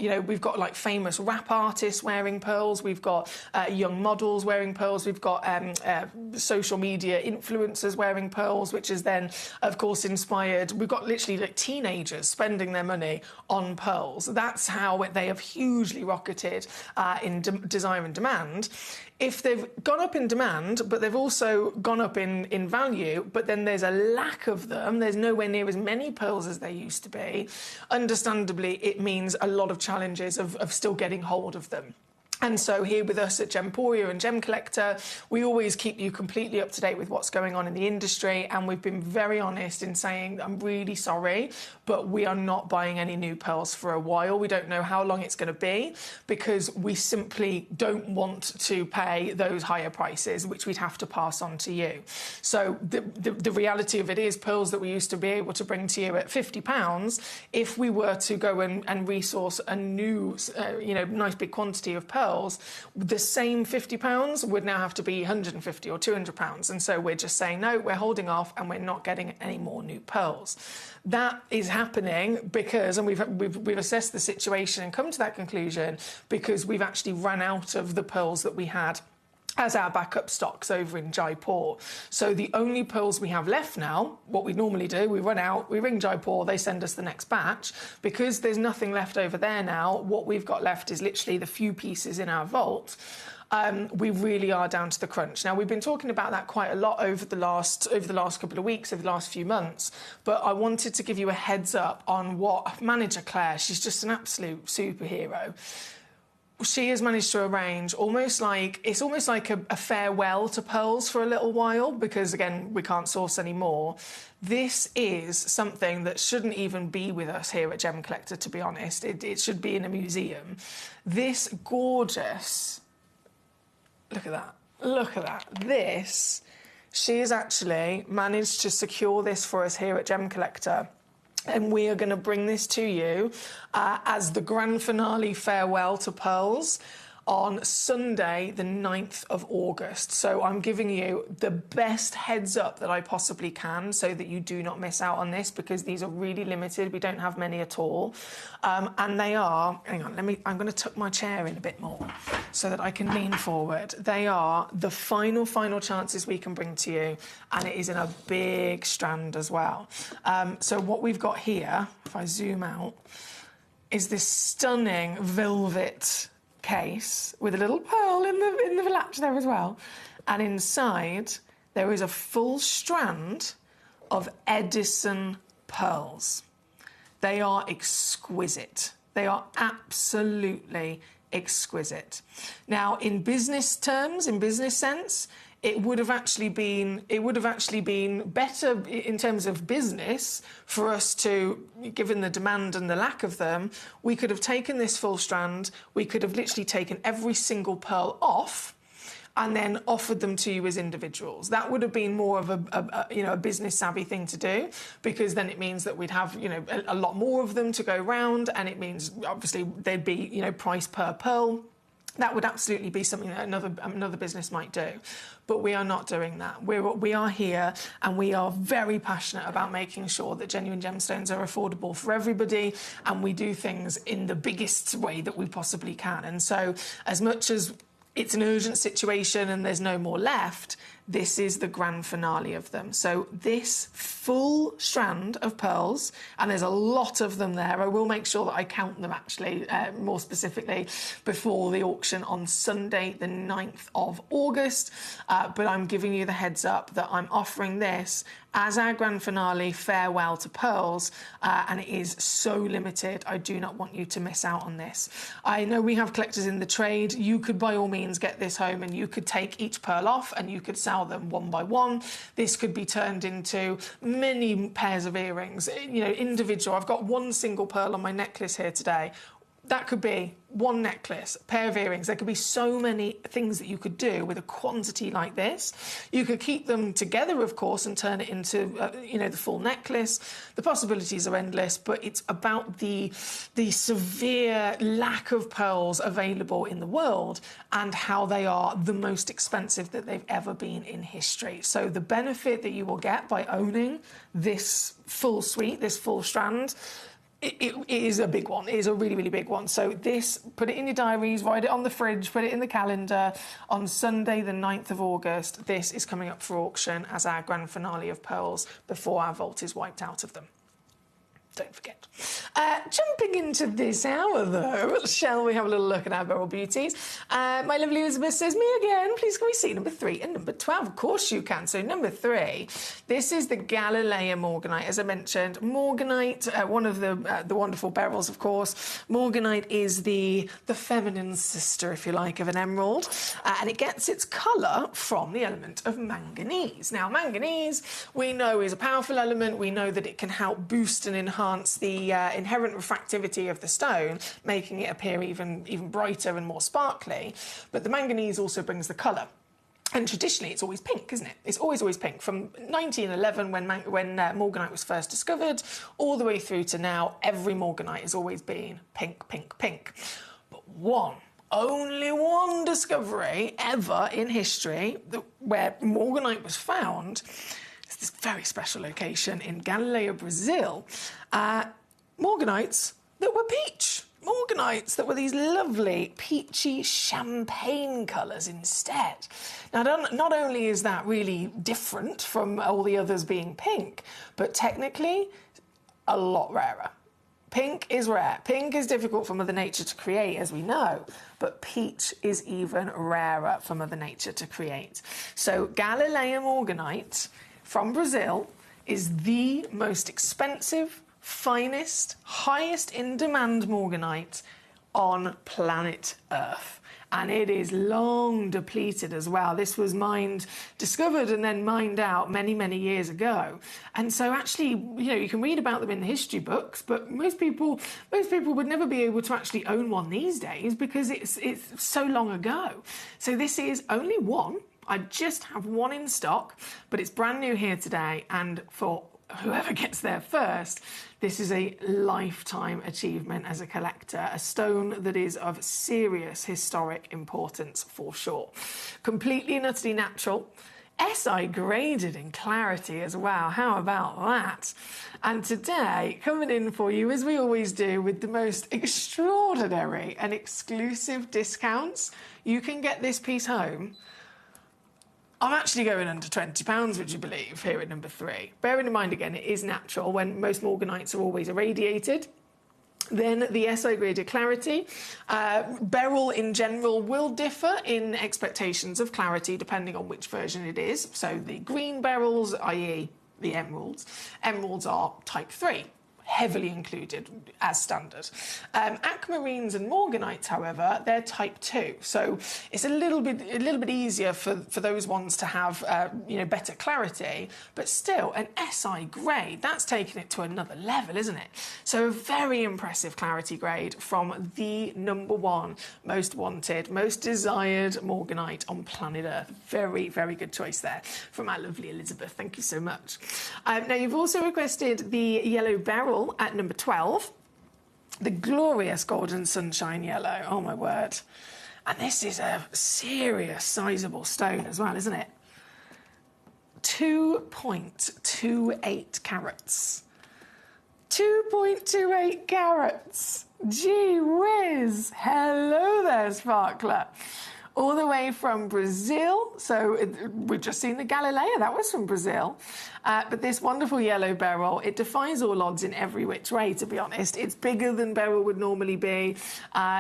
like famous rap artists wearing pearls, we've got young models wearing pearls, we've got social media influencers wearing pearls, which is then, of course, inspired. We've got literally like teenagers spending their money on pearls. That's how they have hugely rocketed in desire and demand. If they've gone up in demand, but they've also gone up in value, but then there's a lack of them, there's nowhere near as many pearls as there used to be, understandably, it means a lot of challenges of still getting hold of them. And so here with us at Gemporia and Gemcollector, we always keep you completely up to date with what's going on in the industry, and we've been very honest in saying, I'm really sorry, but we are not buying any new pearls for a while. We don't know how long it's going to be, because we simply don't want to pay those higher prices, which we'd have to pass on to you. So the reality of it is, pearls that we used to be able to bring to you at £50, if we were to go and resource a new, nice big quantity of pearls, the same £50 would now have to be £150 or £200. And so we're just saying, no, we're holding off and we're not getting any more new pearls. That is happening because, and we've assessed the situation and come to that conclusion because we've actually run out of the pearls that we had as our backup stocks over in Jaipur. So the only pearls we have left now, what we normally do, we run out, we ring Jaipur, they send us the next batch. Because there's nothing left over there now, what we've got left is literally the few pieces in our vault. We really are down to the crunch. Now, we've been talking about that quite a lot over the last couple of weeks, over the last few months, but I wanted to give you a heads up on what manager Claire, she's just an absolute superhero. She has managed to arrange almost like a farewell to pearls for a little while, because again, we can't source any more. This is something that shouldn't even be with us here at Gemcollector, to be honest. It should be in a museum. This gorgeous, look at that. This, she has actually managed to secure this for us here at Gemcollector. And we are going to bring this to you as the grand finale farewell to pearls on Sunday, the 9th of August. So I'm giving you the best heads up that I possibly can so that you do not miss out on this, because these are really limited. We don't have many at all. And they are, hang on, I'm going to tuck my chair in a bit more so that I can lean forward. They are the final chances we can bring to you, and it is in a big strand as well. So what we've got here, if I zoom out, is this stunning velvet case with a little pearl in the latch there as well, and inside there is a full strand of Edison pearls. They are exquisite. They are absolutely exquisite. Now, in business terms, in business sense, it would have actually been better in terms of business for us to, given the demand and the lack of them, we could have taken this full strand, we could have literally taken every single pearl off and then offered them to you as individuals. That would have been more of a business savvy thing to do, because then it means that we'd have a lot more of them to go round, and it means obviously there'd be price per pearl. That would absolutely be something that another business might do. But we are not doing that. We are here, and we are very passionate about making sure that genuine gemstones are affordable for everybody, and we do things in the biggest way that we possibly can. And so, as much as it's an urgent situation and there's no more left, this is the grand finale of them. So this full strand of pearls, and there's a lot of them there. I will make sure that I count them actually more specifically before the auction on Sunday, the 9th of August. But I'm giving you the heads up that I'm offering this as our grand finale farewell to pearls, and it is so limited. I do not want you to miss out on this. I know we have collectors in the trade. You could by all means get this home, and you could take each pearl off and you could sell them one by one. This could be turned into many pairs of earrings, individual. I've got one single pearl on my necklace here today. that could be one necklace, a pair of earrings. There could be so many things that you could do with a quantity like this. You could keep them together, of course, and turn it into, the full necklace. The possibilities are endless, but it's about the severe lack of pearls available in the world and how they are the most expensive that they've ever been in history. So the benefit that you will get by owning this full suite, this full strand, it is a big one. It is a really, really big one. So this, put it in your diaries, write it on the fridge, put it in the calendar. On Sunday, the 9th of August, this is coming up for auction as our grand finale of pearls before our vault is wiped out of them. Don't forget. Jumping into this hour, though, shall we have a little look at our beryl beauties? My lovely Elizabeth says, me again. Please can we see number 3 and number 12? Of course you can. So number 3, this is the Galilea Morganite. As I mentioned, Morganite, one of the wonderful beryls, of course. Morganite is the feminine sister, if you like, of an emerald. And it gets its colour from the element of manganese. Now, manganese, we know, is a powerful element. We know that it can help boost and enhance the inherent refractivity of the stone, making it appear even brighter and more sparkly. But the manganese also brings the colour. And traditionally, it's always pink, isn't it? It's always pink. From 1911, when Morganite was first discovered, all the way through to now, every Morganite has always been pink, pink, pink. But only one discovery ever in history where Morganite was found, this very special location in Galilea, Brazil, Morganites that were peach. Morganites that were these lovely peachy champagne colours instead. Now, not only is that really different from all the others being pink, but technically a lot rarer. Pink is rare. Pink is difficult for Mother Nature to create, as we know, but peach is even rarer for Mother Nature to create. So Galilea Morganite from Brazil is the most expensive, finest, highest in demand Morganite on planet Earth. And it is long depleted as well. This was discovered and then mined out many, many years ago. And so actually, you can read about them in the history books, but most people would never be able to actually own one these days because it's so long ago. So this is only one. I just have one in stock, but it's brand new here today, and for whoever gets there first, this is a lifetime achievement as a collector, a stone that is of serious historic importance for sure. Completely and utterly natural, SI graded in clarity as well. How about that? And today, coming in for you, as we always do, with the most extraordinary and exclusive discounts, you can get this piece home. I'm actually going under £20, would you believe, here at number 3. Bearing in mind, again, it is natural when most Morganites are always irradiated. Then the SI graded clarity. Beryl in general will differ in expectations of clarity depending on which version it is. So the green beryls, i.e. the emeralds are type 3. Heavily included as standard. Aquamarines and Morganites, however, they're type 2, so it's a little bit easier for those ones to have better clarity, but still an SI grade, that's taking it to another level, isn't it? So a very impressive clarity grade from the number 1 most wanted, most desired Morganite on planet Earth. Very, very good choice there from our lovely Elizabeth. Thank you so much. Now you've also requested the yellow beryl at number 12, the glorious golden sunshine yellow. Oh my word. And this is a serious sizable stone as well, isn't it? 2.28 carats. 2.28 carats. Gee whiz. Hello there, sparkler. All the way from Brazil. So we've just seen the Galilea, that was from Brazil. But this wonderful yellow beryl, it defies all odds in every which way, to be honest. It's bigger than beryl would normally be.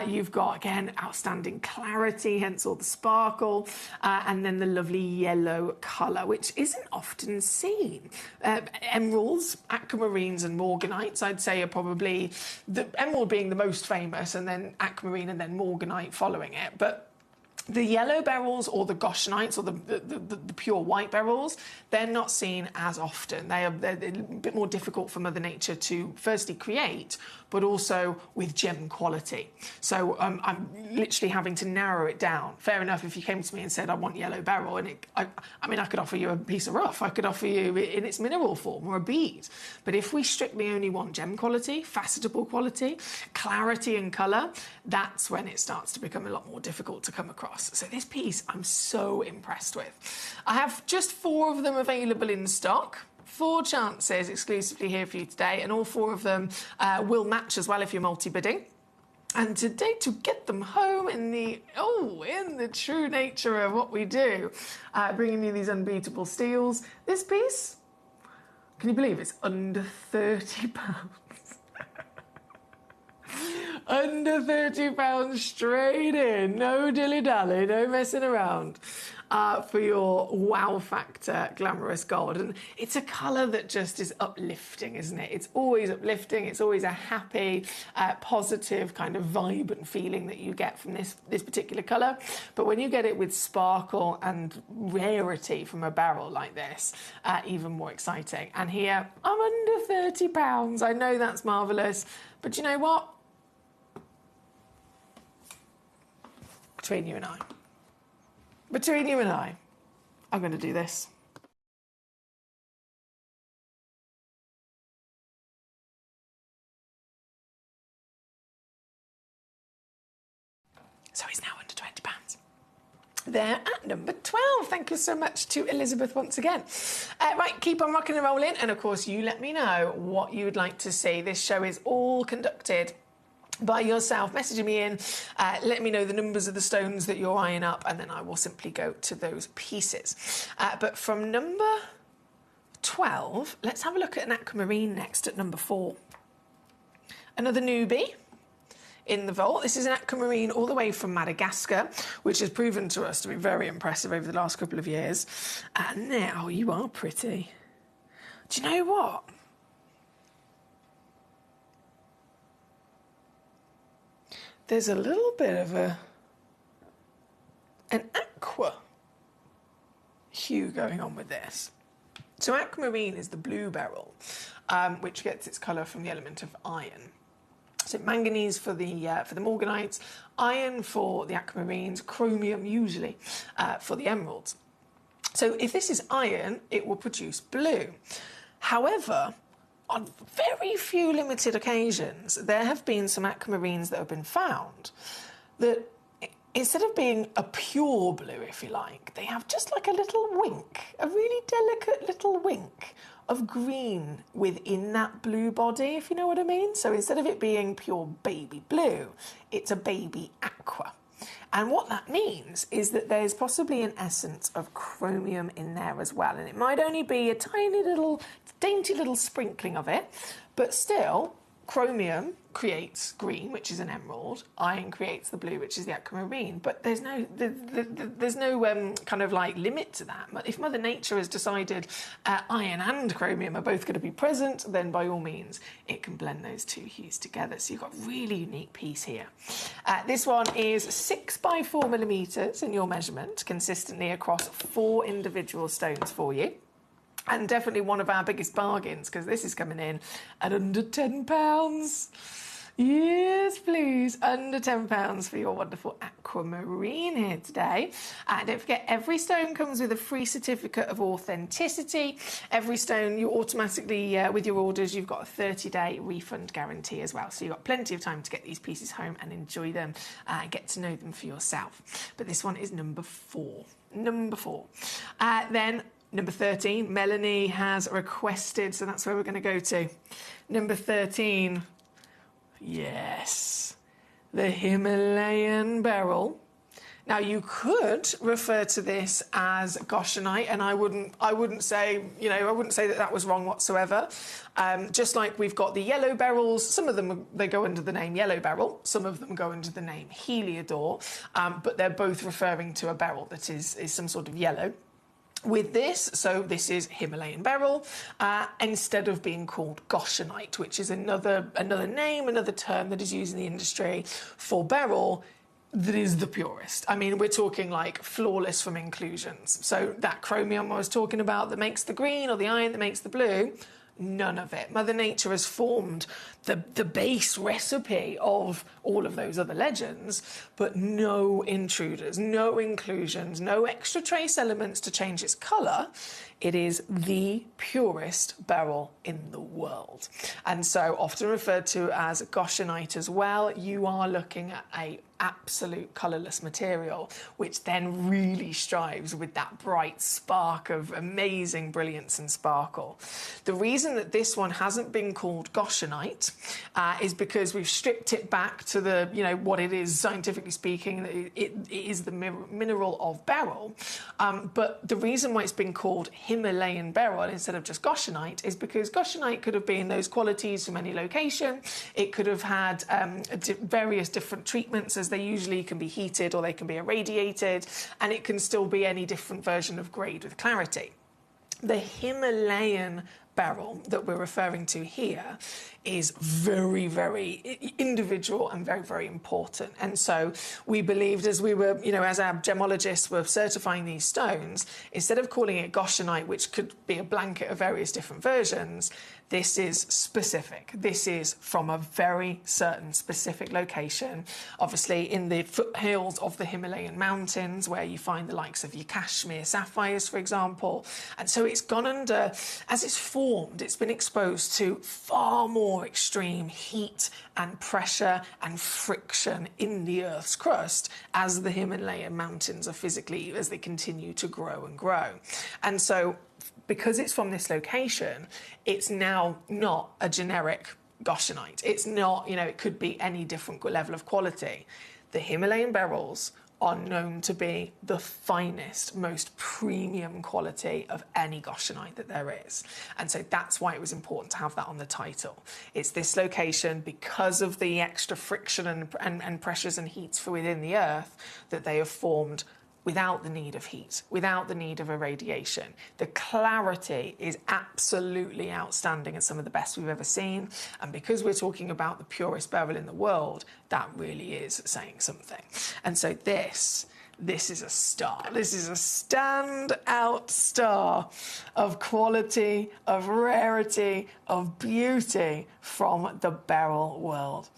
You've got, again, outstanding clarity, hence all the sparkle, and then the lovely yellow colour, which isn't often seen. Emeralds, aquamarines and morganites, I'd say, are probably, the emerald being the most famous, and then aquamarine and then morganite following it. But the yellow beryls or the Goshenites or the pure white beryls, they're not seen as often. They're a bit more difficult for Mother Nature to firstly create, but also with gem quality. So I'm literally having to narrow it down. Fair enough, if you came to me and said, I want yellow beryl, and I mean, I could offer you a piece of rough, I could offer you in its mineral form or a bead. But if we strictly only want gem quality, facetable quality, clarity and colour, that's when it starts to become a lot more difficult to come across. So this piece I'm so impressed with. I have just 4 of them available in stock. 4 chances exclusively here for you today, and all 4 of them will match as well if you're multi-bidding. And today, to get them home in the true nature of what we do, bringing you these unbeatable steals. This piece, can you believe it's under £30? Under £30 straight in, no dilly-dally, no messing around, for your wow factor glamorous gold. And it's a colour that just is uplifting, isn't it? It's always uplifting, it's always a happy, positive kind of vibrant feeling that you get from this particular colour. But when you get it with sparkle and rarity from a beryl like this, even more exciting. And here, I'm under £30. I know that's marvellous, but you know what? Between you and I, I'm going to do this. So he's now under £20. There at number 12. Thank you so much to Elizabeth once again. Right, keep on rocking and rolling, and of course you let me know what you would like to see. This show is all conducted by yourself, messaging me in, let me know the numbers of the stones that you're eyeing up, and then I will simply go to those pieces. But from number 12, let's have a look at an aquamarine next at number 4. Another newbie in the vault. This is an aquamarine all the way from Madagascar, which has proven to us to be very impressive over the last couple of years. And now you are pretty. Do you know what? There's a little bit of an aqua hue going on with this. So aquamarine is the blue beryl, which gets its colour from the element of iron. So manganese for the morganites, iron for the aquamarines, chromium usually for the emeralds. So if this is iron, it will produce blue. However, on very few limited occasions, there have been some aquamarines that have been found that, instead of being a pure blue, if you like, they have just like a little wink, a really delicate little wink of green within that blue body, if you know what I mean. So instead of it being pure baby blue, it's a baby aqua. And what that means is that there's possibly an essence of chromium in there as well. And it might only be a tiny little, dainty little sprinkling of it, but still, chromium creates green, which is an emerald. Iron creates the blue, which is the aquamarine. But there's no kind of like limit to that. If Mother Nature has decided iron and chromium are both going to be present, then by all means, it can blend those 2 hues together. So you've got a really unique piece here. This one is 6 by 4 millimetres in your measurement, consistently across 4 individual stones for you. And definitely one of our biggest bargains, because this is coming in at under £10. Yes, please, under £10 for your wonderful aquamarine here today. And don't forget, every stone comes with a free certificate of authenticity. Every stone, you automatically, with your orders, you've got a 30-day refund guarantee as well. So you've got plenty of time to get these pieces home and enjoy them and get to know them for yourself. But this one is number 4. Number 4. Then number 13, Melanie has requested, so that's where we're going to go to. Number 13, yes, the Himalayan beryl. Now, you could refer to this as Goshenite, and I wouldn't say that was wrong whatsoever. Just like we've got the yellow beryls, some of them, they go under the name yellow beryl, some of them go under the name Heliodor, but they're both referring to a beryl that is some sort of yellow. With this, so this is Himalayan beryl, instead of being called Goshenite, which is another name, another term that is used in the industry for beryl that is the purest. I mean, we're talking like flawless from inclusions. So that chromium I was talking about that makes the green, or the iron that makes the blue, none of it. Mother Nature has formed the base recipe of all of those other legends, but no intruders, no inclusions, no extra trace elements to change its colour. It is the purest beryl in the world. And so often referred to as Goshenite as well, you are looking at a absolute colourless material, which then really strives with that bright spark of amazing brilliance and sparkle. The reason that this one hasn't been called Goshenite is because we've stripped it back to the, what it is scientifically speaking. It is the mineral of beryl. But the reason why it's been called Himalayan beryl instead of just Goshenite is because Goshenite could have been those qualities from any location. It could have had various different treatments, as they usually can be heated or they can be irradiated, and it can still be any different version of grade with clarity. The Himalayan beryl that we're referring to here is very, very individual and very, very important. And so we believed, as we were, as our gemologists were certifying these stones, instead of calling it Goshenite, which could be a blanket of various different versions, this is specific. This is from a very certain specific location, obviously in the foothills of the Himalayan mountains, where you find the likes of your Kashmir sapphires, for example. And so it's gone under, as it's formed, it's been exposed to far more extreme heat and pressure and friction in the Earth's crust as the Himalayan mountains are physically, as they continue to grow and grow. And so because it's from this location, it's now not a generic Goshenite. It's not, it could be any different level of quality. The Himalayan beryls are known to be the finest, most premium quality of any Goshenite that there is. And so that's why it was important to have that on the title. It's this location, because of the extra friction and pressures and heats from within the Earth, that they have formed without the need of heat, without the need of irradiation. The clarity is absolutely outstanding and some of the best we've ever seen. And because we're talking about the purest beryl in the world, that really is saying something. And so this is a star. This is a stand-out star of quality, of rarity, of beauty from the beryl world.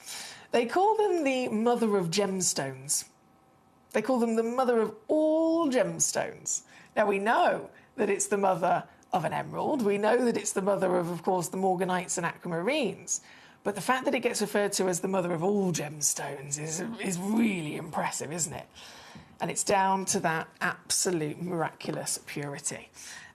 They call them the mother of gemstones. They call them the mother of all gemstones. Now, we know that it's the mother of an emerald. We know that it's the mother of course, the morganites and aquamarines. But the fact that it gets referred to as the mother of all gemstones is really impressive, isn't it? And it's down to that absolute miraculous purity.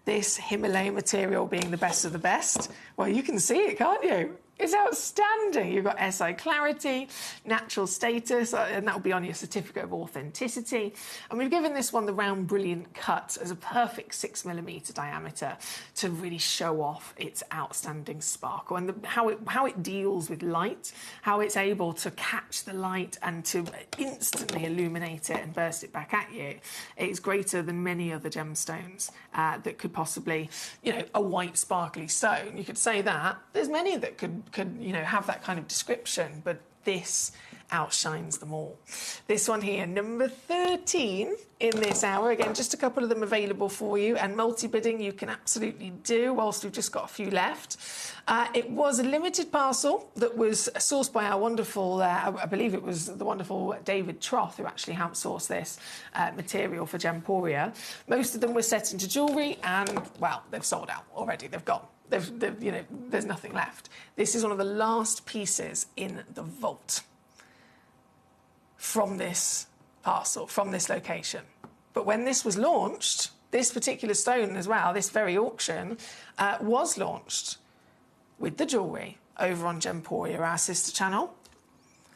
This Himalayan material being the best of the best, well, you can see it, can't you? It's outstanding. You've got SI clarity, natural status, and that will be on your certificate of authenticity. And we've given this one the round brilliant cut as a perfect 6mm diameter to really show off its outstanding sparkle and how it deals with light, how it's able to catch the light and to instantly illuminate it and burst it back at you. It's greater than many other gemstones that could possibly, a white sparkly stone. You could say that. There's many that could have that kind of description, but this outshines them all. This one here, number 13 in this hour. Again, just a couple of them available for you, and multi-bidding you can absolutely do whilst we've just got a few left. It was a limited parcel that was sourced by our wonderful, I believe it was the wonderful David Troth, who actually helped source this material for Gemporia. Most of them were set into jewellery, and, well, they've sold out already. They've gone. There's nothing left. This is one of the last pieces in the vault from this parcel, from this location. But when this was launched, this particular stone as well, this very auction, was launched with the jewellery over on Gemporia, our sister channel.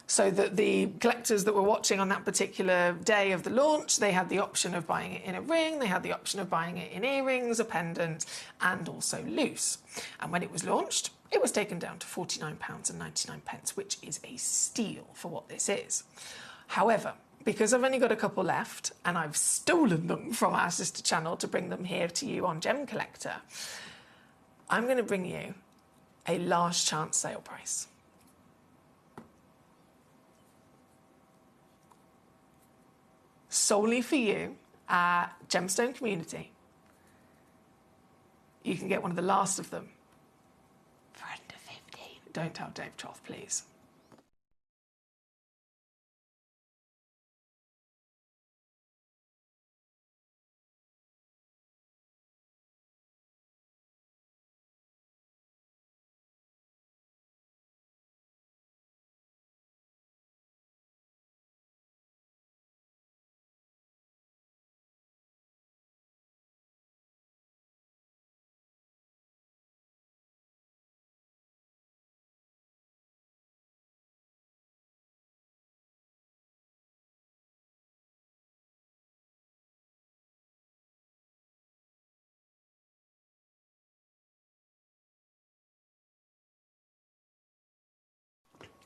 So that the collectors that were watching on that particular day of the launch, they had the option of buying it in a ring, they had the option of buying it in earrings, a pendant, and also loose. And when it was launched, it was taken down to £49.99, which is a steal for what this is. However, because I've only got a couple left, and I've stolen them from our sister channel to bring them here to you on Gemcollector, I'm going to bring you a last chance sale price. Solely for you, our gemstone community, you can get one of the last of them for under Don't tell Dave Toth, please.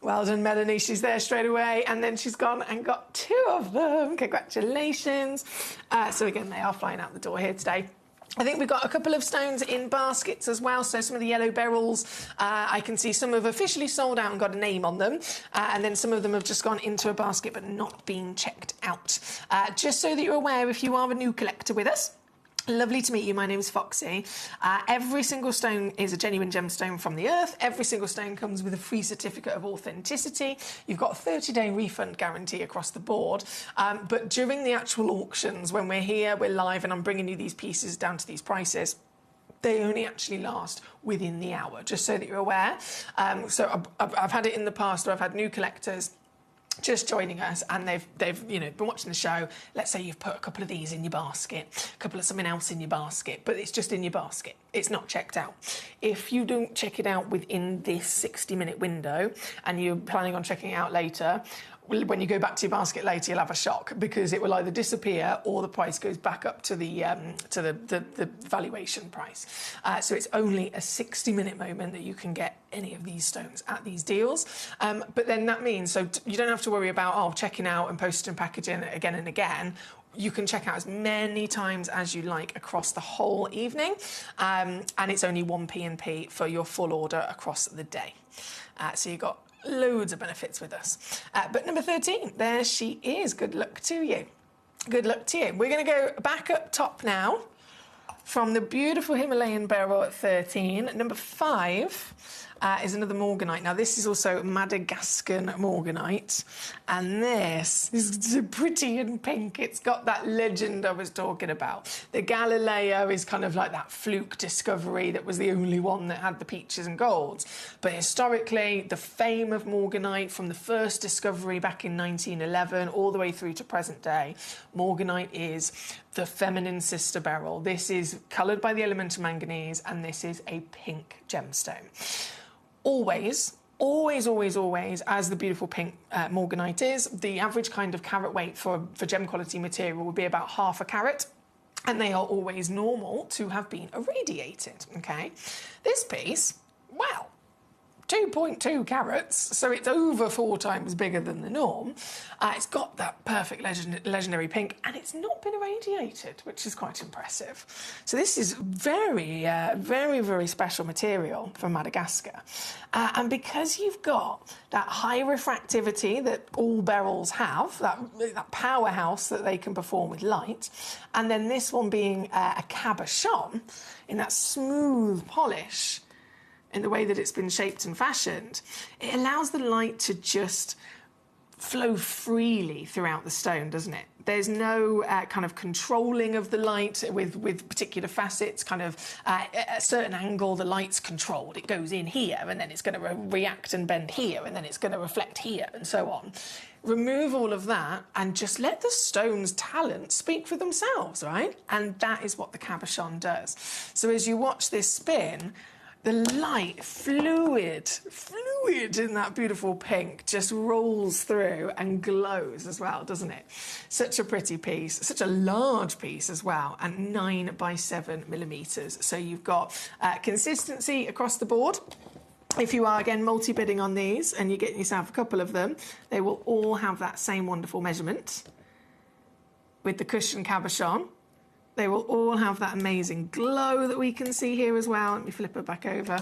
Well done, Melanie. She's there straight away, and then she's gone and got 2 of them. Congratulations. So again, they are flying out the door here today. I think we've got a couple of stones in baskets as well, so some of the yellow beryls, I can see some have officially sold out and got a name on them, and then some of them have just gone into a basket but not been checked out. Just so that you're aware, if you are a new collector with us, lovely to meet you. My name is Foxy. Every single stone is a genuine gemstone from the earth. Every single stone comes with a free certificate of authenticity. You've got a 30-day refund guarantee across the board. But during the actual auctions, when we're here, we're live, and I'm bringing you these pieces down to these prices, they only actually last within the hour, just so that you're aware. So I've had it in the past where I've had new collectors just joining us, and they've been watching the show. Let's say you've put a couple of these in your basket, a couple of something else in your basket, but it's just in your basket. It's not checked out. If you don't check it out within this 60-minute window, and you're planning on checking it out later, when you go back to your basket later, you'll have a shock, because it will either disappear or the price goes back up to the valuation price. So it's only a 60-minute moment that you can get any of these stones at these deals. But then that means, so you don't have to worry about checking out and posting and packaging again and again. You can check out as many times as you like across the whole evening, and it's only 1p&p for your full order across the day. So you've got loads of benefits with us. But number 13, there she is. Good luck to you. Good luck to you. We're going to go back up top now from the beautiful Himalayan beryl at 13. Number 5 is another morganite. Now, this is also Madagascan morganite, and this is pretty and pink. It's got that legend I was talking about. The Galileo is kind of like that fluke discovery that was the only one that had the peaches and golds. But historically, the fame of morganite from the first discovery back in 1911 all the way through to present day, morganite is the feminine sister beryl. This is coloured by the element of manganese, and this is a pink gemstone. Always, as the beautiful pink morganite is, the average kind of carat weight for gem quality material would be about half a carat, and they are always normal to have been irradiated, okay? This piece, well, 2.2 carats, so it's over 4 times bigger than the norm. It's got that perfect legendary pink, and it's not been irradiated, which is quite impressive. So this is very, very special material from Madagascar. And because you've got that high refractivity that all beryls have, that powerhouse that they can perform with light, and then this one being a cabochon in that smooth polish, in the way that it's been shaped and fashioned, it allows the light to just flow freely throughout the stone, doesn't it? There's no kind of controlling of the light with particular facets, kind of at a certain angle, the light's controlled. It goes in here, and then it's going to react and bend here, and then it's going to reflect here, and so on. Remove all of that and just let the stone's talent speak for themselves, right? And that is what the cabochon does. So as you watch this spin, the light, fluid in that beautiful pink, just rolls through and glows as well, doesn't it? Such a pretty piece, such a large piece as well, and 9 by 7 millimetres. So you've got consistency across the board. If you are, again, multi-bidding on these and you're getting yourself a couple of them, they will all have that same wonderful measurement. With the cushion cabochon, they will all have that amazing glow that we can see here as well. Let me flip it back over.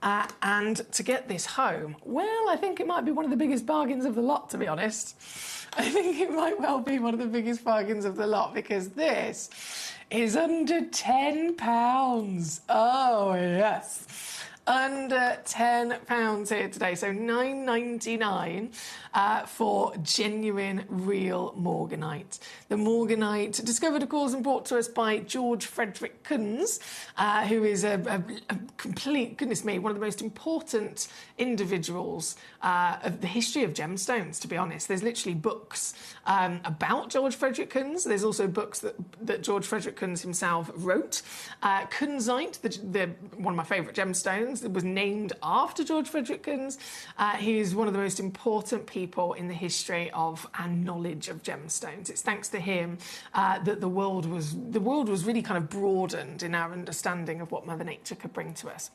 And to get this home, well, I think it might be one of the biggest bargains of the lot, to be honest. I think it might well be one of the biggest bargains of the lot, because this is under £10. Oh, yes. under £10 here today. So £9.99 for genuine, real morganite. The morganite, discovered, of course, and brought to us by George Frederick Kunz, who is a complete, goodness me, one of the most important individuals of the history of gemstones, to be honest. There's literally books about George Frederick Kunz. There's also books that George Frederick Kunz himself wrote. Kunzite, one of my favourite gemstones, it was named after George Frederick Kunz. He is one of the most important people in the history of and knowledge of gemstones. It's thanks to him that the world was really kind of broadened in our understanding of what Mother Nature could bring to us.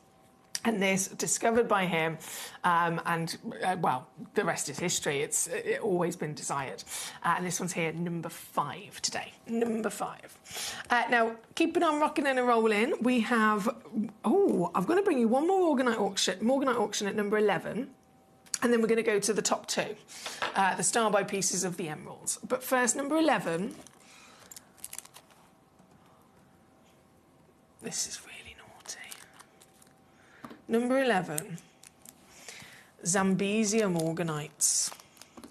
And this, discovered by him, well, the rest is history. It's always been desired. And this one's here, number 5 today. Number 5. Now, keeping on rocking and a rolling, we have... Oh, I'm going to bring you one more Morganite auction at number 11. And then we're going to go to the top 2, the Starby pieces of the emeralds. But first, number 11. This is really naughty. Number 11, Zambezia morganites.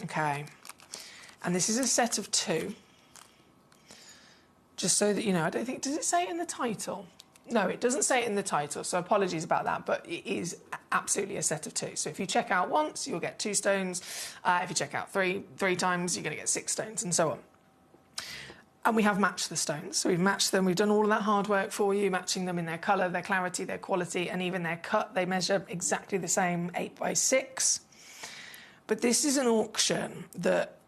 Okay, and this is a set of 2. Just so that you know, I don't think, does it say it in the title? No, it doesn't say it in the title, so apologies about that, but it is absolutely a set of 2. So if you check out once, you'll get 2 stones. If you check out three times, you're going to get 6 stones, and so on. And we have matched the stones. So we've matched them. We've done all of that hard work for you, matching them in their colour, their clarity, their quality, and even their cut. They measure exactly the same, 8 by 6. But this is an auction that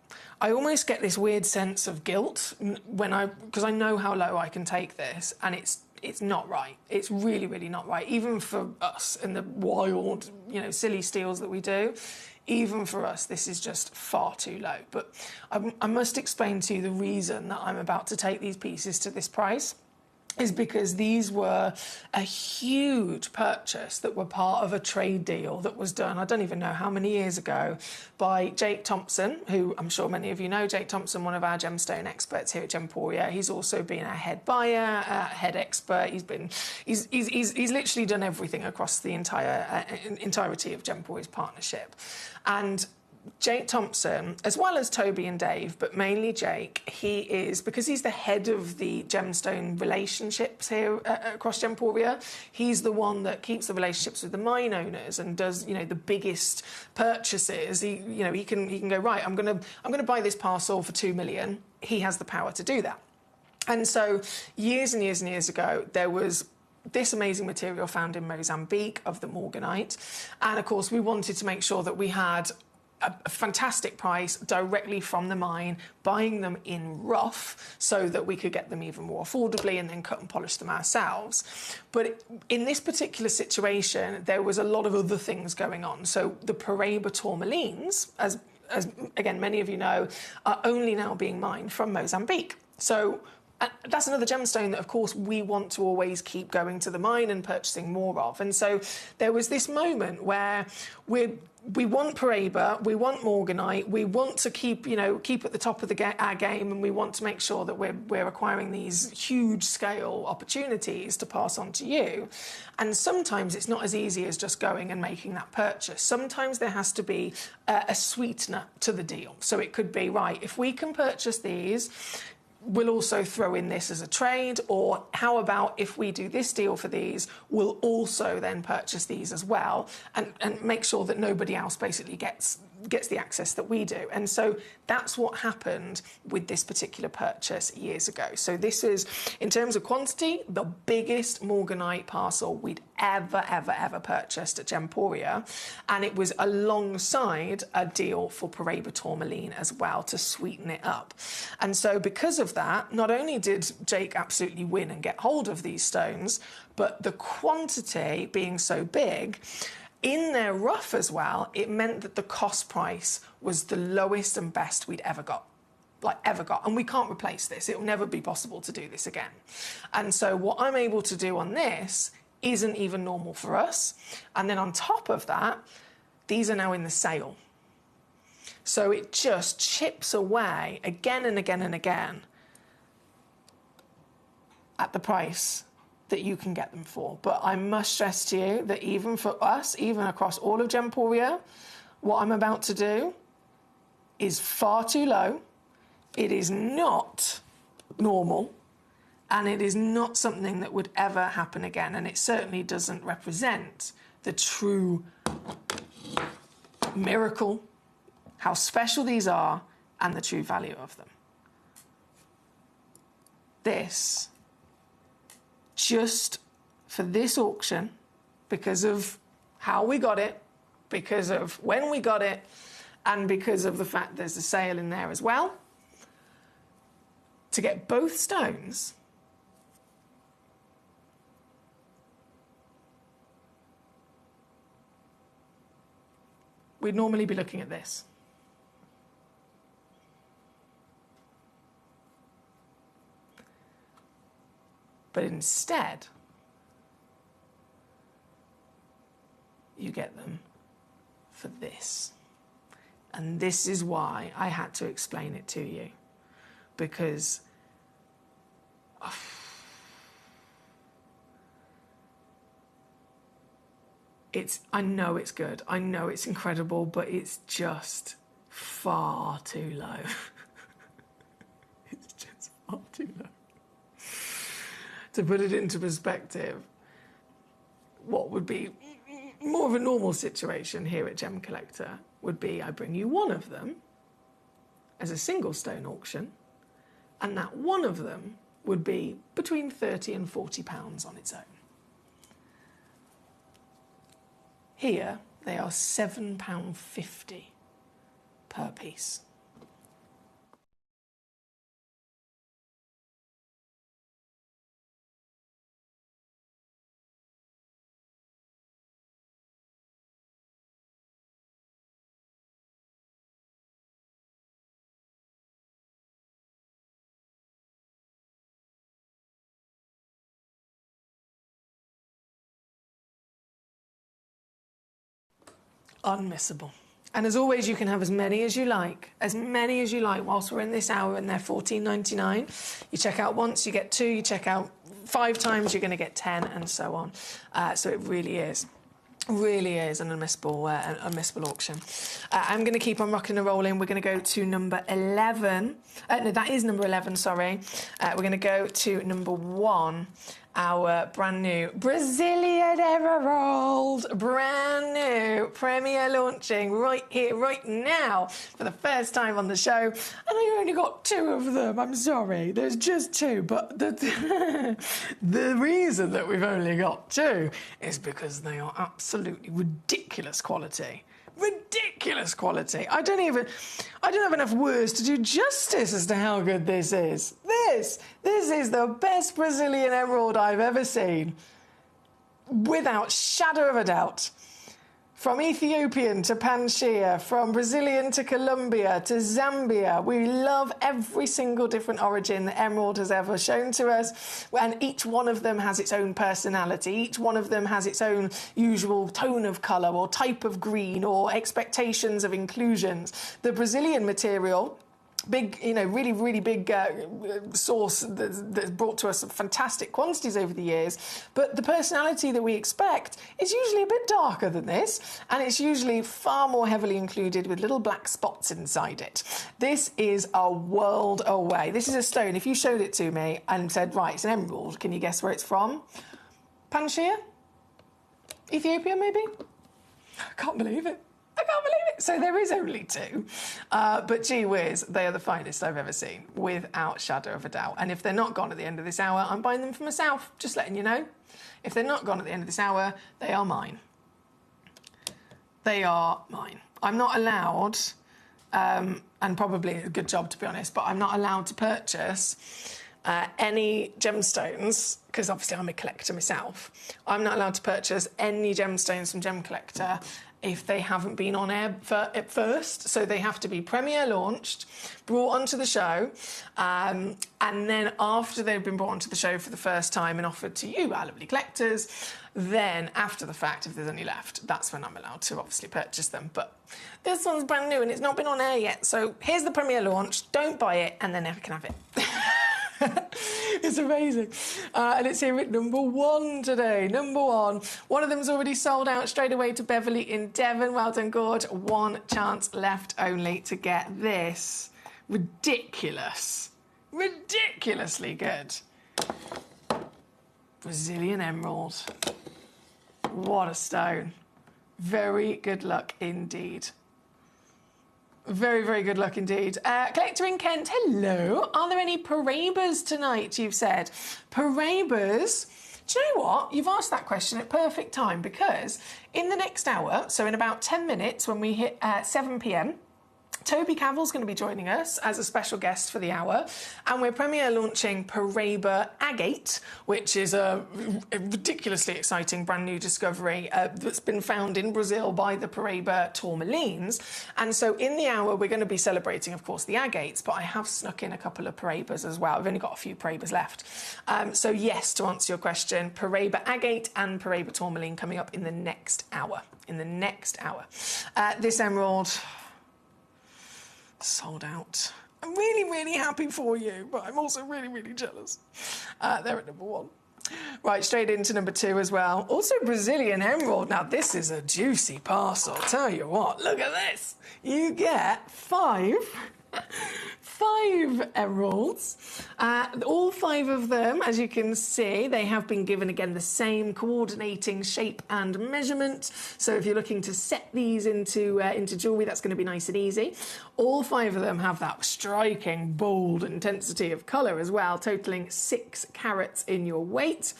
I almost get this weird sense of guilt because I know how low I can take this, and it's not right. It's really, really not right. Even for us in the wild, silly steals that we do, even for us, this is just far too low. But I must explain to you the reason that I'm about to take these pieces to this price is because these were a huge purchase that were part of a trade deal that was done, I don't even know how many years ago, by Jake Thompson, who I'm sure many of you know. Jake Thompson, one of our gemstone experts here at Gemporia. He's also been our head buyer, head expert. He's literally done everything across the entirety of Gemporia's partnership. And Jake Thompson, as well as Toby and Dave, but mainly Jake, because he's the head of the gemstone relationships here across Gemporia, he's the one that keeps the relationships with the mine owners and does, the biggest purchases. He can go, right, I'm gonna buy this parcel for 2 million. He has the power to do that. And so years and years and years ago, there was this amazing material found in Mozambique of the morganite. And of course, we wanted to make sure that we had a fantastic price directly from the mine, buying them in rough so that we could get them even more affordably and then cut and polish them ourselves. But in this particular situation, there was a lot of other things going on. So the Paraiba tourmalines, as again, many of you know, are only now being mined from Mozambique. So that's another gemstone that, of course, we want to always keep going to the mine and purchasing more of. And so there was this moment where we want Paraiba, we want morganite, we want to keep at the top of our game, and we want to make sure that we're acquiring these huge scale opportunities to pass on to you. And sometimes it's not as easy as just going and making that purchase. Sometimes there has to be a sweetener to the deal. So it could be, right, if we can purchase these, we'll also throw in this as a trade, or how about if we do this deal for these, we'll also then purchase these as well and make sure that nobody else basically gets the access that we do. And so that's what happened with this particular purchase years ago. So this is, in terms of quantity, the biggest morganite parcel we'd ever purchased at Gemporia, and it was alongside a deal for Paraiba tourmaline as well to sweeten it up. And so because of that, not only did Jake absolutely win and get hold of these stones, but the quantity being so big, in their rough as well, it meant that the cost price was the lowest and best we'd ever got. And we can't replace this. It will never be possible to do this again. And so what I'm able to do on this isn't even normal for us. And then on top of that, these are now in the sale. So it just chips away again and again and again at the price that you can get them for. But I must stress to you that even for us, even across all of Gemporia, what I'm about to do is far too low. It is not normal, and it is not something that would ever happen again, and it certainly doesn't represent the true miracle, how special these are, and the true value of them. This, just for this auction, because of how we got it, because of when we got it, and because of the fact there's a sale in there as well, to get both stones, we'd normally be looking at this. But instead, you get them for this. And this is why I had to explain it to you. Because I know it's good, I know it's incredible, but it's just far too low. It's just far too low. To put it into perspective, what would be more of a normal situation here at Gemcollector would be I bring you one of them as a single stone auction, and that one of them would be between £30 and £40 on its own. Here, they are £7.50 per piece. Unmissable. And as always, you can have as many as you like whilst we're in this hour, and they're $14.99. You check out once, you get 2, you check out 5 times, you're going to get 10, and so on. So it really is an unmissable auction. I'm going to keep on rocking and rolling. We're going to go to number 11. No, that is number 11, sorry. We're going to go to number 1. Our brand new Brazilian Emerald, brand new premiere launching right here, right now, for the first time on the show. And I only got 2 of them. I'm sorry, there's just 2. But the reason that we've only got 2 is because they are absolutely ridiculous quality. Ridiculous quality. I don't have enough words to do justice as to how good this is. This is the best Brazilian emerald I've ever seen, without shadow of a doubt. From Ethiopian to Pangaea, from Brazilian to Colombia to Zambia, we love every single different origin that emerald has ever shown to us, and each one of them has its own personality. Each one of them has its own usual tone of colour or type of green or expectations of inclusions. The Brazilian material, big, really, really big source that's brought to us fantastic quantities over the years, but the personality that we expect is usually a bit darker than this, and it's usually far more heavily included with little black spots inside it. This is a world away. This is a stone. If you showed it to me and said, right, it's an emerald, can you guess where it's from? Pangaea? Ethiopia, maybe? I can't believe it. So there is only 2. But gee whiz, they are the finest I've ever seen, without shadow of a doubt. And if they're not gone at the end of this hour, I'm buying them for myself, just letting you know. If they're not gone at the end of this hour, they are mine. They are mine. I'm not allowed, and probably a good job to be honest, but I'm not allowed to purchase any gemstones, because obviously I'm a collector myself. I'm not allowed to purchase any gemstones from Gemcollector if they haven't been on air at first. So they have to be premiere launched, brought onto the show, and then after they've been brought onto the show for the first time and offered to you, our lovely collectors, then after the fact, if there's any left, that's when I'm allowed to obviously purchase them. But this one's brand new and it's not been on air yet, so here's the premiere launch, don't buy it, and then I can have it. It's amazing. And it's here at number 1 today. Number 1. One of them's already sold out straight away to Beverly in Devon. Well done, Gord. 1 chance left only to get this. Ridiculously good Brazilian emerald. What a stone. Very good luck indeed. Very, very good luck indeed. Collector in Kent, hello. Are there any Paraibas tonight, you've said? Paraibas? Do you know what? You've asked that question at perfect time, because in the next hour, so in about 10 minutes when we hit 7 p.m, Toby Cavill's going to be joining us as a special guest for the hour, and we're premiere launching Paraiba Agate, which is a ridiculously exciting brand new discovery that's been found in Brazil by the Paraiba tourmalines. And so in the hour we're going to be celebrating, of course, the agates, but I have snuck in a couple of Paraibas as well. I've only got a few Paraibas left. So yes, to answer your question, Paraiba Agate and Paraiba tourmaline coming up in the next hour. This emerald sold out. I'm really, really happy for you, but I'm also really, really jealous. They're at number 1. Right, straight into number 2 as well. Also Brazilian emerald. Now, this is a juicy parcel. Tell you what, look at this. You get 5 emeralds. All 5 of them, as you can see, they have been given, again, the same coordinating shape and measurement. So if you're looking to set these into jewellery, that's going to be nice and easy. All 5 of them have that striking, bold intensity of colour as well, totalling 6 carats in your weight.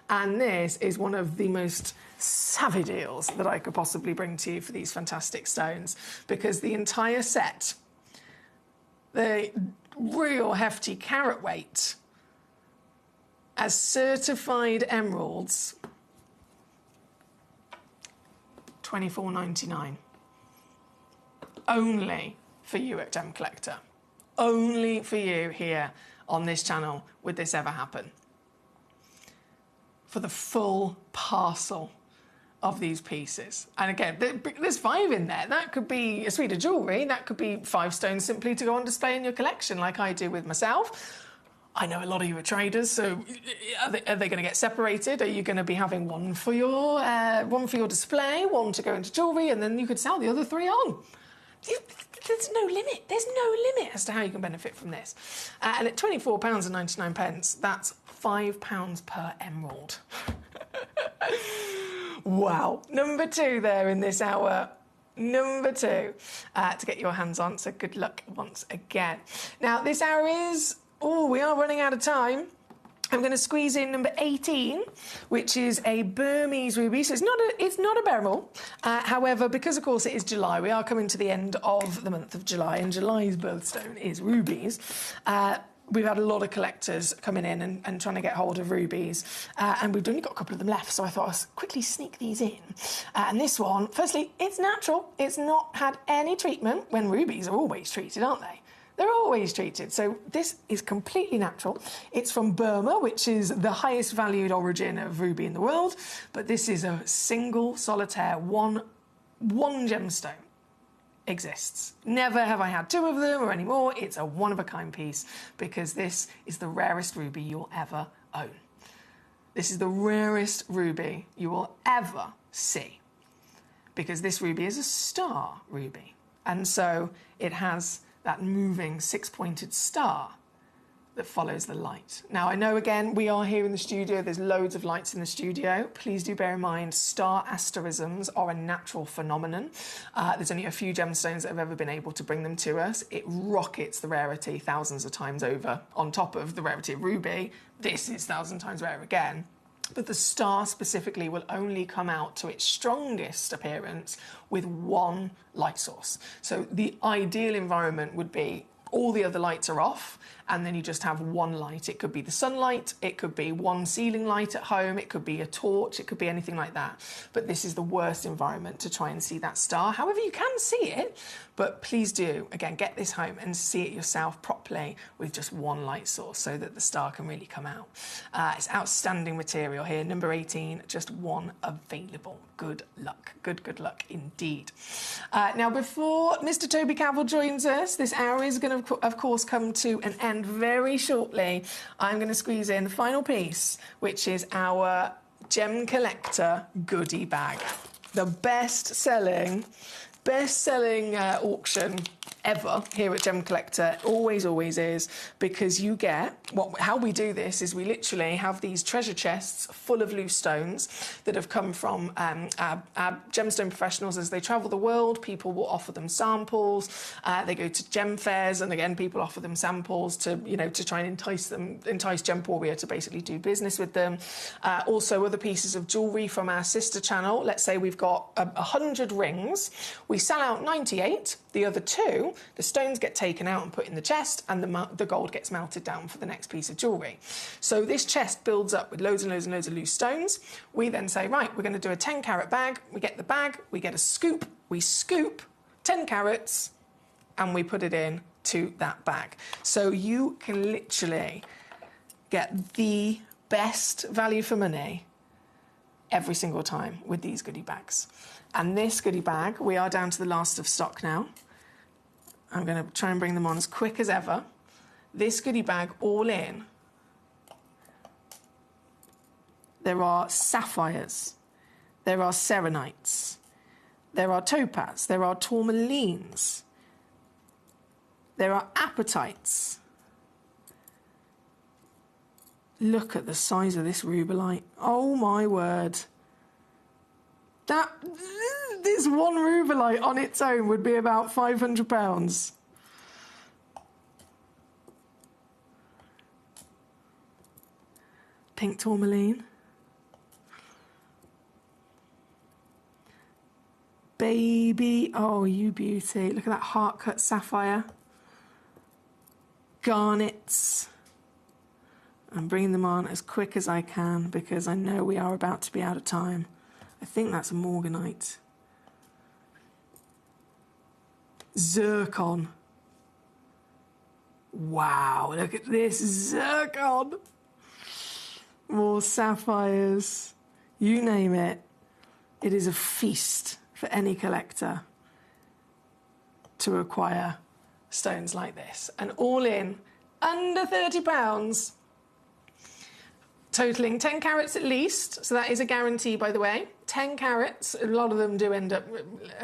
And this is one of the most savvy deals that I could possibly bring to you for these fantastic stones, because the entire set, the real hefty carat weight as certified emeralds, $24.99. Only for you at Gemcollector. Only for you here on this channel would this ever happen. For the full parcel of these pieces. And again, there's 5 in there. That could be a suite of jewellery. That could be 5 stones simply to go on display in your collection, like I do with myself. I know a lot of you are traders, so are they going to get separated? Are you going to be having one for your display, one to go into jewellery, and then you could sell the other 3 on? There's no limit. There's no limit as to how you can benefit from this. And at £24.99, that's £5 per emerald. Wow. Number 2 there in this hour. Number 2 to get your hands on. So good luck once again. Now, this hour is... Oh, we are running out of time. I'm going to squeeze in number 18, which is a Burmese ruby. So it's not a beryl. However, because, of course, it is July, we are coming to the end of the month of July, and July's birthstone is rubies. We've had a lot of collectors coming in and trying to get hold of rubies, and we've only got a couple of them left, so I thought I'd quickly sneak these in. And this one, firstly, it's natural. It's not had any treatment, when rubies are always treated, aren't they? They're always treated. So this is completely natural. It's from Burma, which is the highest valued origin of ruby in the world, but this is a single, solitaire, one gemstone. Exists. Never have I had 2 of them or any more. It's a one-of-a-kind piece, because this is the rarest ruby you'll ever own. This is the rarest ruby you will ever see, because this ruby is a star ruby, and so it has that moving 6-pointed star that follows the light. Now, I know, again, we are here in the studio. There's loads of lights in the studio. Please do bear in mind, star asterisms are a natural phenomenon. There's only a few gemstones that have ever been able to bring them to us. It rockets the rarity thousands of times over. On top of the rarity of ruby, this is 1,000 times rarer again. But the star specifically will only come out to its strongest appearance with 1 light source. So the ideal environment would be all the other lights are off, and then you just have 1 light. It could be the sunlight, it could be 1 ceiling light at home, it could be a torch, it could be anything like that. But this is the worst environment to try and see that star. However, you can see it, but please do, again, get this home and see it yourself properly with just 1 light source so that the star can really come out. It's outstanding material here. Number 18, just 1 available. Good luck. Good luck indeed. Now, before Mr. Toby Cavill joins us, this hour is going to of course, come to an end very shortly, I'm going to squeeze in the final piece, which is our Gemcollector goodie bag. The best-selling auction ever here at Gemcollector, always is, because you get how we do this is we literally have these treasure chests full of loose stones that have come from our gemstone professionals as they travel the world. People will offer them samples. They go to gem fairs, and again, people offer them samples to try and entice Gemporia to basically do business with them. Also, other pieces of jewellery from our sister channel. Let's say we've got 100 rings. We sell out 98. The other 2, the stones get taken out and put in the chest, and the gold gets melted down for the next piece of jewellery. So this chest builds up with loads and loads and loads of loose stones. We then say, right, we're going to do a 10-carat bag. We get the bag, we get a scoop, we scoop 10 carats, and we put it in to that bag. So you can literally get the best value for money every single time with these goodie bags. And this goodie bag, we are down to the last of stock now. I'm going to try and bring them on as quick as ever. This goodie bag, all in, there are sapphires, there are serenites, there are topaz, there are tourmalines, there are apatites. Look at the size of this rubellite. Oh my word. This one rubellite on its own would be about £500. Pink tourmaline. Baby, oh, you beauty. Look at that heart-cut sapphire. Garnets. I'm bringing them on as quick as I can because I know we are about to be out of time. I think that's a morganite. Zircon. Wow, look at this zircon. More sapphires. You name it. It is a feast for any collector to acquire stones like this. And all in, under £30. Totaling 10 carats at least, so that is a guarantee, by the way. 10 carats, a lot of them do end up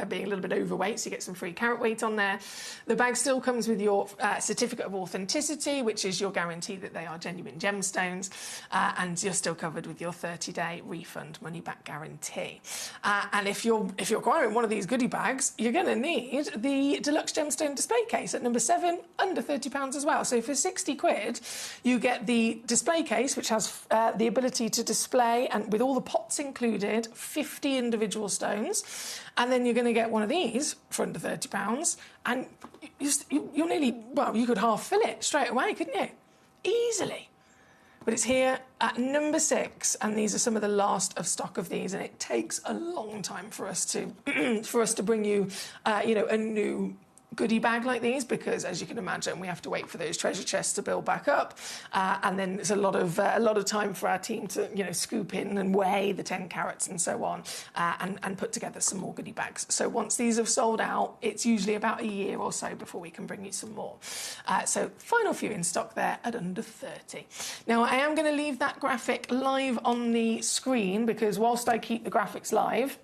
being a little bit overweight, so you get some free carat weight on there. The bag still comes with your certificate of authenticity, which is your guarantee that they are genuine gemstones, and you're still covered with your 30-day refund money-back guarantee. And if you're acquiring one of these goodie bags, you're going to need the deluxe gemstone display case at number 7, under £30 as well. So for 60 quid, you get the display case, which has the ability to display, and with all the pots included, 50 individual stones, and then you're going to get one of these for under £30, and you're nearly, well, you could half fill it straight away, couldn't you? Easily. But it's here at number 6, and these are some of the last of stock of these, and it takes a long time for us to bring you, a new goodie bag like these, because as you can imagine, we have to wait for those treasure chests to build back up, and then there's a lot of time for our team to scoop in and weigh the 10 carats and so on, and put together some more goodie bags. So once these have sold out, it's usually about a year or so before we can bring you some more. So final few in stock there at under 30. Now I am going to leave that graphic live on the screen, because whilst I keep the graphics live,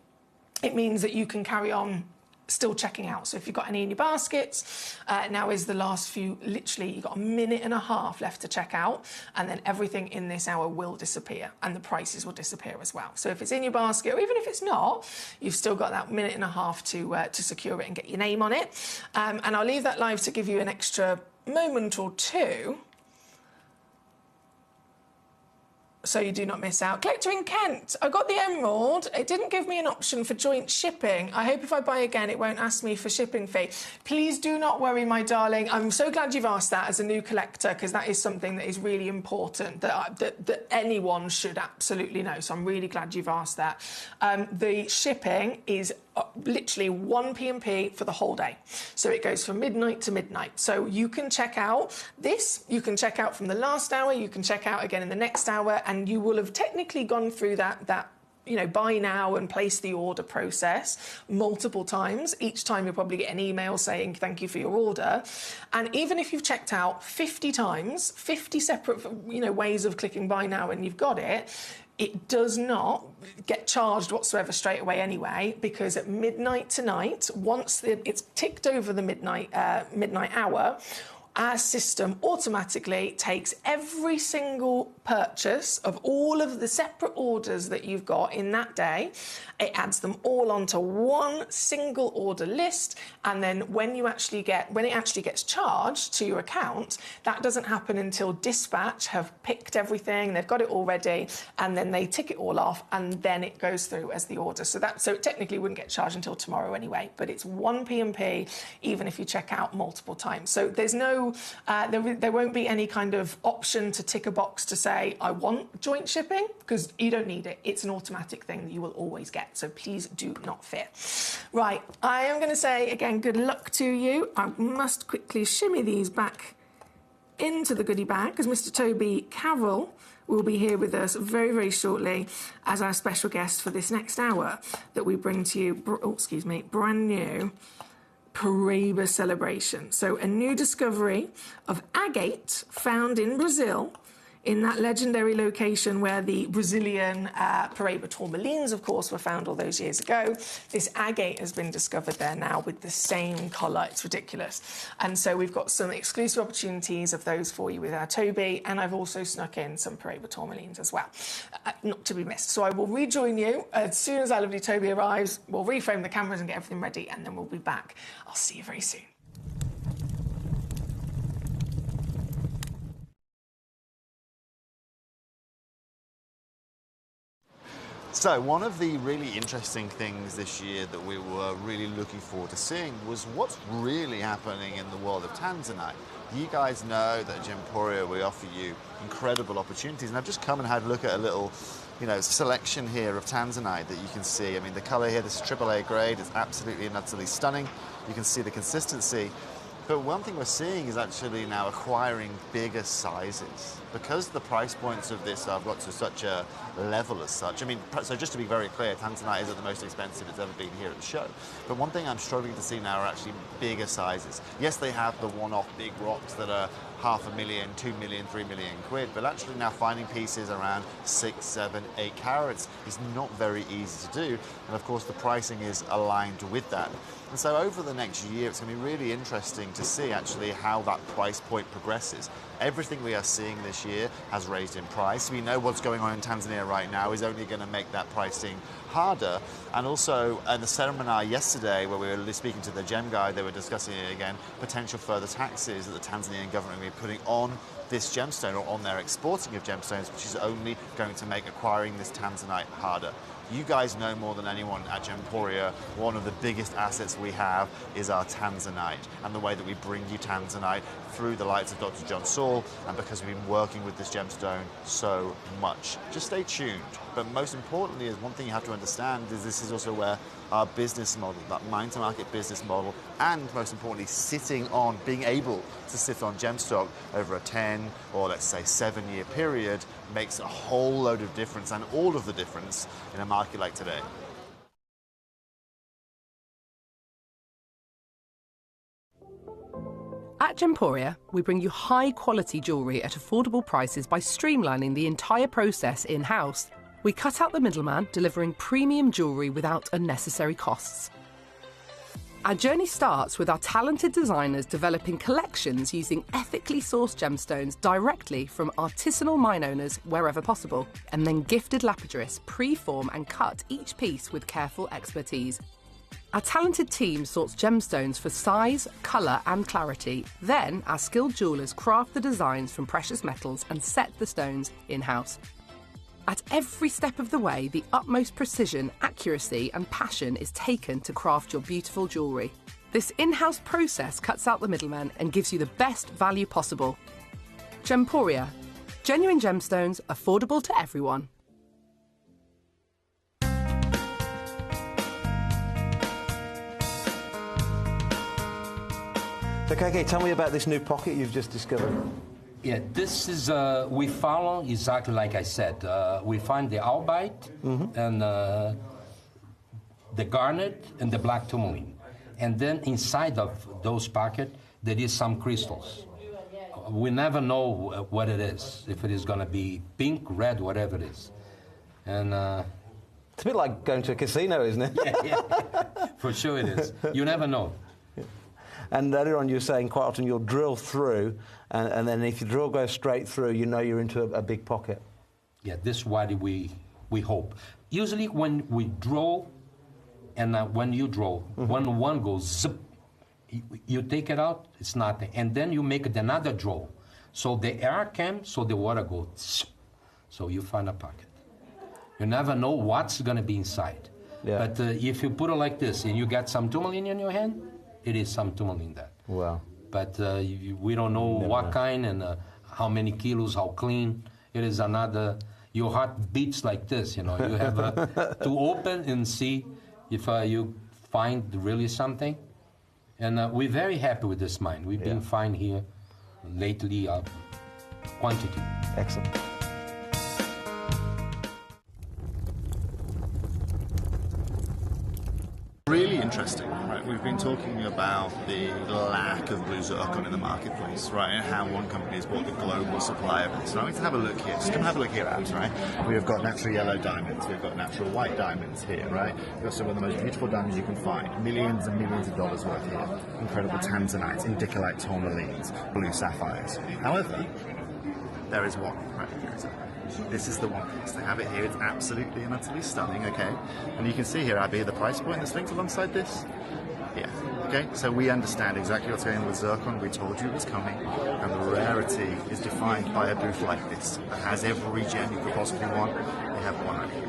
it means that you can carry on still checking out. So if you've got any in your baskets, now is the last few. Literally, you've got a minute and a half left to check out, and then everything in this hour will disappear, and the prices will disappear as well. So if it's in your basket, or even if it's not, you've still got that minute and a half to secure it and get your name on it. And I'll leave that live to give you an extra moment or two, so you do not miss out. Collector in Kent, I got the emerald. It didn't give me an option for joint shipping. I hope if I buy again, it won't ask me for shipping fee. Please do not worry, my darling. I'm so glad you've asked that as a new collector, because that is something that is really important that anyone should absolutely know. So I'm really glad you've asked that. The shipping is literally 1 p.m.p. for the whole day. So it goes from midnight to midnight. So you can check out this, you can check out from the last hour, you can check out again in the next hour, and you will have technically gone through that buy now and place the order process multiple times. Each time you'll probably get an email saying thank you for your order. And even if you've checked out 50 times, 50 separate ways of clicking buy now and you've got it, it does not get charged whatsoever straight away anyway, because at midnight tonight, once it's ticked over the midnight hour, our system automatically takes every single purchase of all of the separate orders that you've got in that day. It adds them all onto one single order list, and then when it actually gets charged to your account, that doesn't happen until dispatch have picked everything, they've got it all ready, and then they tick it all off, and then it goes through as the order. So it technically wouldn't get charged until tomorrow anyway, but it's one P&P even if you check out multiple times. So there's no, there won't be any kind of option to tick a box to say I want joint shipping, because you don't need it. It's an automatic thing that you will always get. So please do not fear. Right, I am going to say again, good luck to you. I must quickly shimmy these back into the goodie bag, because Mr. Toby Carroll will be here with us very, very shortly as our special guest for this next hour that we bring to you, brand new Paraíba celebration. So a new discovery of agate found in Brazil, in that legendary location where the Brazilian Paraíba tourmalines, of course, were found all those years ago. This agate has been discovered there now with the same colour. It's ridiculous. And so we've got some exclusive opportunities of those for you with our Toby, and I've also snuck in some Paraíba tourmalines as well, not to be missed. So I will rejoin you as soon as our lovely Toby arrives. We'll reframe the cameras and get everything ready, and then we'll be back. I'll see you very soon. So one of the really interesting things this year that we were really looking forward to seeing was what's really happening in the world of Tanzanite. You guys know that at Gemporia we offer you incredible opportunities, and I've just come and had a look at a little selection here of Tanzanite that you can see. I mean, the colour here, this is AAA grade, it's absolutely and utterly stunning. You can see the consistency. But one thing we're seeing is actually now acquiring bigger sizes. Because the price points of this have got to such a level as such. I mean, so just to be very clear, Tanzanite isn't the most expensive it's ever been here at the show. But one thing I'm struggling to see now are actually bigger sizes. Yes, they have the one-off big rocks that are 500,000, 2 million, 3 million quid, but actually now finding pieces around 6, 7, 8 carats is not very easy to do. And of course, the pricing is aligned with that. And so over the next year, it's going to be really interesting to see actually how that price point progresses. Everything we are seeing this year has raised in price. We know what's going on in Tanzania right now is only going to make that pricing harder. And also, in the seminar yesterday, where we were speaking to the Gem guy, they were discussing it again, potential further taxes that the Tanzanian government will be putting on this gemstone or on their exporting of gemstones, which is only going to make acquiring this Tanzanite harder. You guys know more than anyone at Gemporia, one of the biggest assets we have is our Tanzanite, and the way that we bring you Tanzanite through the lights of Dr. John Saul, and because we've been working with this gemstone so much. Just stay tuned. But most importantly, is one thing you have to understand is this is also where our business model, that mine-to-market business model, and most importantly, being able to sit on gemstock over a 10 or let's say 7-year period makes a whole load of difference, and all of the difference in a market like today. At Gemporia, we bring you high-quality jewellery at affordable prices by streamlining the entire process in-house. We cut out the middleman, delivering premium jewellery without unnecessary costs. Our journey starts with our talented designers developing collections using ethically sourced gemstones directly from artisanal mine owners wherever possible, and then gifted lapidarists pre-form and cut each piece with careful expertise. Our talented team sorts gemstones for size, colour and clarity. Then our skilled jewellers craft the designs from precious metals and set the stones in-house. At every step of the way, the utmost precision, accuracy and passion is taken to craft your beautiful jewellery. This in-house process cuts out the middleman and gives you the best value possible. Gemporia. Genuine gemstones, affordable to everyone. So, KK, tell me about this new pocket you've just discovered. Yeah, this is, we follow exactly like I said. We find the albite and the garnet and the black tourmaline. And then inside of those packets, there is some crystals. We never know what it is, if it is going to be pink, red, whatever it is. And it's a bit like going to a casino, isn't it? Yeah, for sure it is. You never know. And earlier on you were saying quite often you'll drill through, and then if your drill goes straight through, you know you're into a big pocket. Yeah, this is what we hope. Usually when we draw, and when you draw, when one goes zip, you take it out, it's nothing. And then you make another draw. So the air comes, so the water goes zip. So you find a pocket. You never know what's going to be inside. Yeah. But if you put it like this and you get some tourmaline in your hand, it is some tourmaline there. Wow. But we don't know what kind and how many kilos, how clean. It is another, your heart beats like this, you know. You have to open and see if you find really something. And we're very happy with this mine. We've been fine here lately, quantity. Excellent. Really interesting, right? We've been talking about the lack of blue zircon in the marketplace, right? And how one company has bought the global supply of it. So I'm going to have a look here. Just come have a look here, Abs, right? We've got natural yellow diamonds. We've got natural white diamonds here, right? We've got some of the most beautiful diamonds you can find. Millions and millions of dollars worth here. Incredible tanzanites, indicolite tourmalines, blue sapphires. However, there is one, right? Here is it. This is the one piece. They have it here. It's absolutely and utterly stunning, okay? And you can see here, Abby, the price point that's linked alongside this. Yeah, okay? So we understand exactly what's going on with zircon. We told you it was coming. And the rarity is defined by a booth like this that has every gem you could possibly want. They have one right here.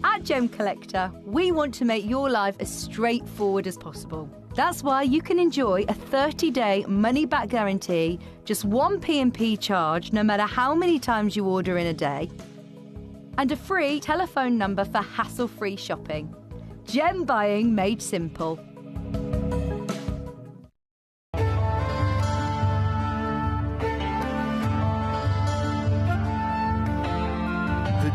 At Gemcollector, we want to make your life as straightforward as possible. That's why you can enjoy a 30-day money-back guarantee, just one P&P charge no matter how many times you order in a day, and a free telephone number for hassle-free shopping. Gem buying made simple. The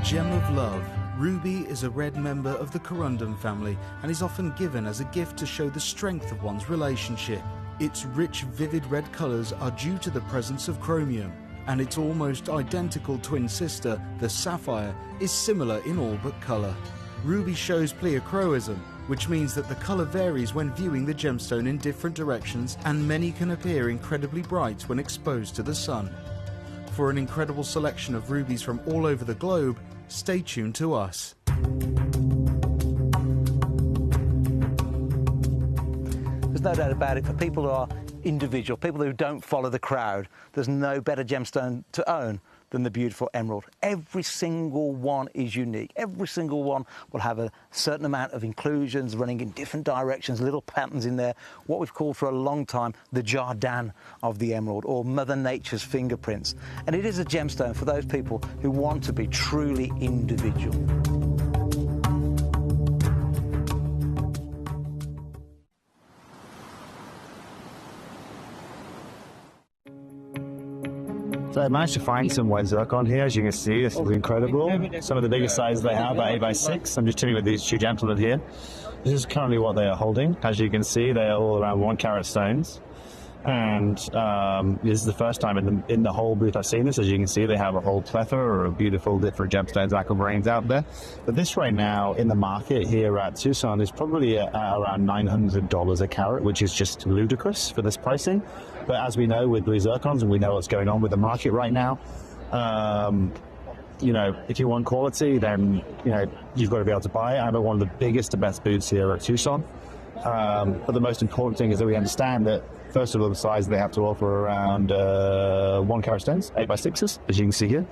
gem of love. Ruby is a red member of the corundum family and is often given as a gift to show the strength of one's relationship. Its rich, vivid red colours are due to the presence of chromium, and its almost identical twin sister, the sapphire, is similar in all but colour. Ruby shows pleochroism, which means that the colour varies when viewing the gemstone in different directions, and many can appear incredibly bright when exposed to the sun. For an incredible selection of rubies from all over the globe, stay tuned to us. There's no doubt about it. For people who are individual, people who don't follow the crowd, there's no better gemstone to own than the beautiful emerald. Every single one is unique. Every single one will have a certain amount of inclusions running in different directions, little patterns in there, what we've called for a long time the Jardin of the emerald, or Mother Nature's fingerprints. And it is a gemstone for those people who want to be truly individual. So I managed to find some white zircon here, as you can see. This is incredible. Some of the biggest sizes they have are 8x6. I'm just chilling with these two gentlemen here. This is currently what they are holding. As you can see, they are all around 1 carat stones. And this is the first time in the whole booth I've seen this. As you can see, they have a whole plethora of beautiful different gemstones, aquamarines out there. But this right now in the market here at Tucson is probably around $900 a carat, which is just ludicrous for this pricing. But as we know with blue zircons, and we know what's going on with the market right now, you know, if you want quality, then, you know, you've got to be able to buy it. I'm at one of the biggest and best booths here at Tucson. But the most important thing is that we understand that, first of all, the size they have to offer around 1 carat stones, 8x6s, as you can see here.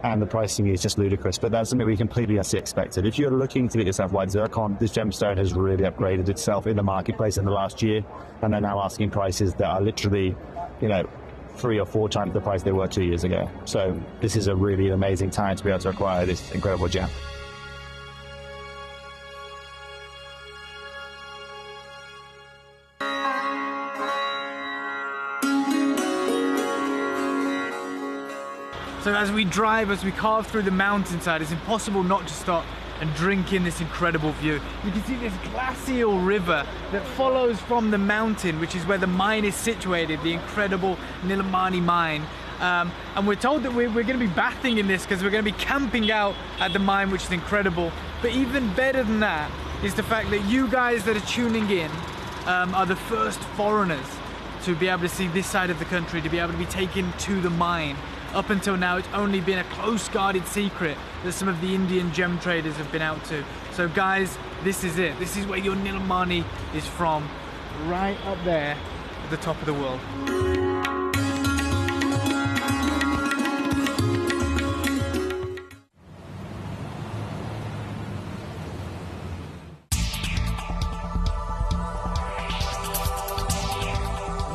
And the pricing is just ludicrous, but that's something we completely expected. If you're looking to get yourself white zircon, this gemstone has really upgraded itself in the marketplace in the last year, and they're now asking prices that are literally, you know, 3 or 4 times the price they were 2 years ago. So this is a really amazing time to be able to acquire this incredible gem. So as we drive, as we carve through the mountainside, it's impossible not to stop and drink in this incredible view. You can see this glacial river that follows from the mountain, which is where the mine is situated, the incredible Nilamani mine. And we're told that we're going to be bathing in this because we're going to be camping out at the mine, which is incredible. But even better than that is the fact that you guys that are tuning in are the first foreigners to be able to see this side of the country, to be able to be taken to the mine. Up until now, it's only been a close guarded secret that some of the Indian gem traders have been out to. So guys, this is it. This is where your Nilamani is from, right up there at the top of the world.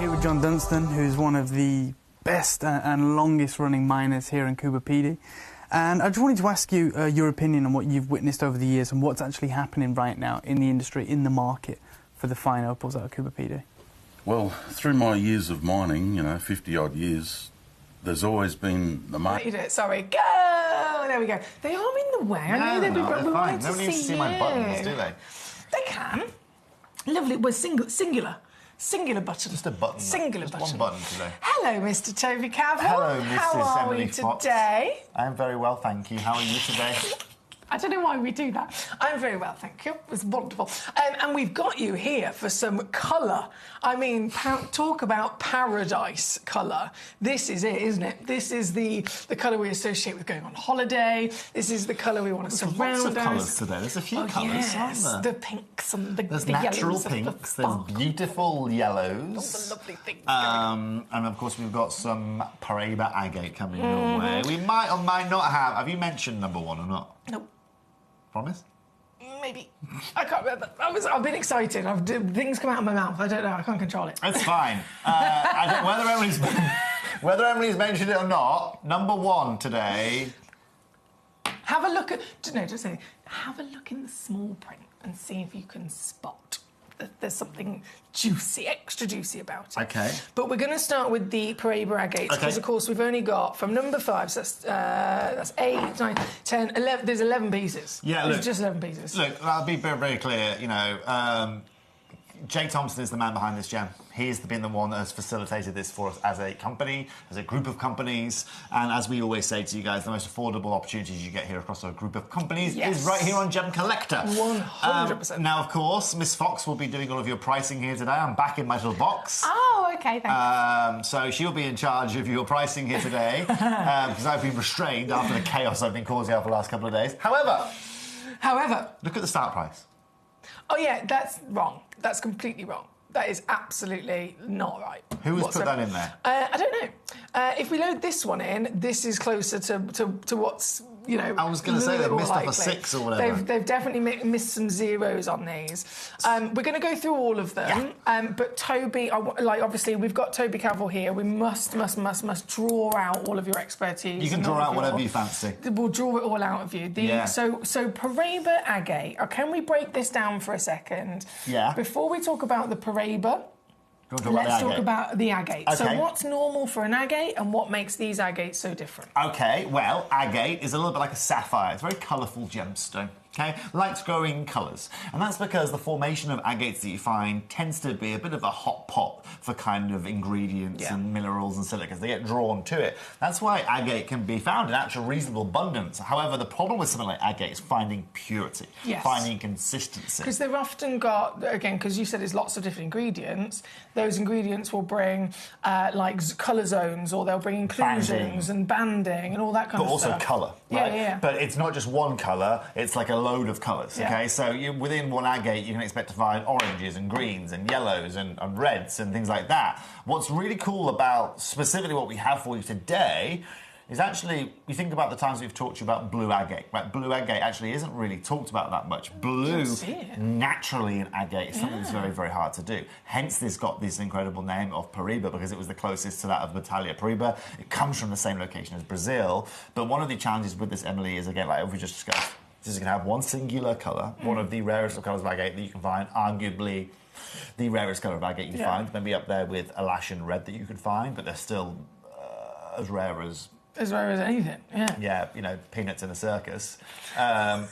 Here with John Dunstan, who's one of the best and longest running miners here in Coober Pedy. And I just wanted to ask you your opinion on what you've witnessed over the years and what's actually happening right now in the industry, in the market for the fine opals out of Coober Pedy. Well, through my years of mining, 50-odd years, there's always been the market. Sorry, go! There we go. They are in the way. I know they'd be they're we fine. wanted Nobody to needs to see my buttons, do they? They can. Lovely. We're singular. Singular button. Just a button. Singular just button. one button today. Hello, Mr. Toby Cavill. Hello, Mrs. How are Emily we Fox. today? I'm very well, thank you. How are you today? I don't know why we do that. I'm very well, thank you. It's wonderful. And we've got you here for some colour. I mean, talk about paradise colour. This is it, isn't it? This is the colour we associate with going on holiday. This is the colour we want to surround us. Lots of colours today. There's a few colours, aren't there? The pinks and the There's yellows. natural pinks, there's beautiful yellows. All the lovely things and of course we've got some Paraiba agate coming your way. We might or might not have you mentioned number one or not? No. Promise? Maybe. I can't remember. I've been excited. Things come out of my mouth. I don't know. I can't control it. It's fine. I don't, whether Emily's mentioned it or not, number one today. Have a look at... No, just say, have a look in the small print and see if you can spot that there's something juicy, extra juicy about it. Okay. But we're going to start with the Paraiba agates because, of course, we've only got from number 5, so that's 8, 9, 10, 11. There's 11 pieces. Yeah, there's just 11 pieces. Look, I'll be very, very clear. Jake Thompson is the man behind this gem. He's been the one that has facilitated this for us as a company, as a group of companies. And as we always say to you guys, the most affordable opportunities you get here across a group of companies is right here on Gemcollector. 100%. Now, of course, Miss Fox will be doing all of your pricing here today. I'm back in my little box. Oh, OK, thanks. So she'll be in charge of your pricing here today because I've been restrained after the chaos I've been causing over the last couple of days. However, look at the start price. Oh, yeah, that's wrong. That's completely wrong. That is absolutely not right. Who has put that in there? I don't know. If we load this one in, this is closer to what's, I was going to say they've missed off a 6 or whatever. They've definitely missed some zeros on these. We're going to go through all of them. Yeah. But Toby, obviously, we've got Toby Cavill here. We must draw out all of your expertise. You can draw out whatever you fancy. We'll draw it all out of you. So Paraiba agate. Can we break this down for a second? Yeah. Before we talk about the Paraiba, let's talk about the agate. Okay. So what's normal for an agate and what makes these agates so different? OK, well, agate is a little bit like a sapphire. It's a very colourful gemstone. Okay, likes growing colours. And that's because the formation of agates that you find tends to be a bit of a hot pot for kind of ingredients and minerals and silicas. They get drawn to it. That's why agate can be found in actual reasonable abundance. However, the problem with something like agate is finding purity, finding consistency. Because they've often got, again, because you said there's lots of different ingredients, those ingredients will bring like colour zones, or they'll bring inclusions and banding and all that kind of stuff. But also colour, right? Yeah. But it's not just one colour, it's like a load of colours, okay? So within one agate, you can expect to find oranges and greens and yellows and reds and things like that. What's really cool about specifically what we have for you today is actually, you think about the times we've talked to you about blue agate, right? Blue agate actually isn't really talked about that much. Blue, naturally in agate, is something that's very, very hard to do. Hence, this got this incredible name of Paraiba, because it was the closest to that of Batalha Paraiba. It comes from the same location as Brazil. But one of the challenges with this, Emily, is, again, like we just discussed, this is going to have one singular colour, one of the rarest of colours of agate that you can find, arguably the rarest colour of agate you can find, maybe up there with Alashan red that you could find, but they're still as rare as As rare as anything, yeah. Yeah, you know, peanuts in a circus. And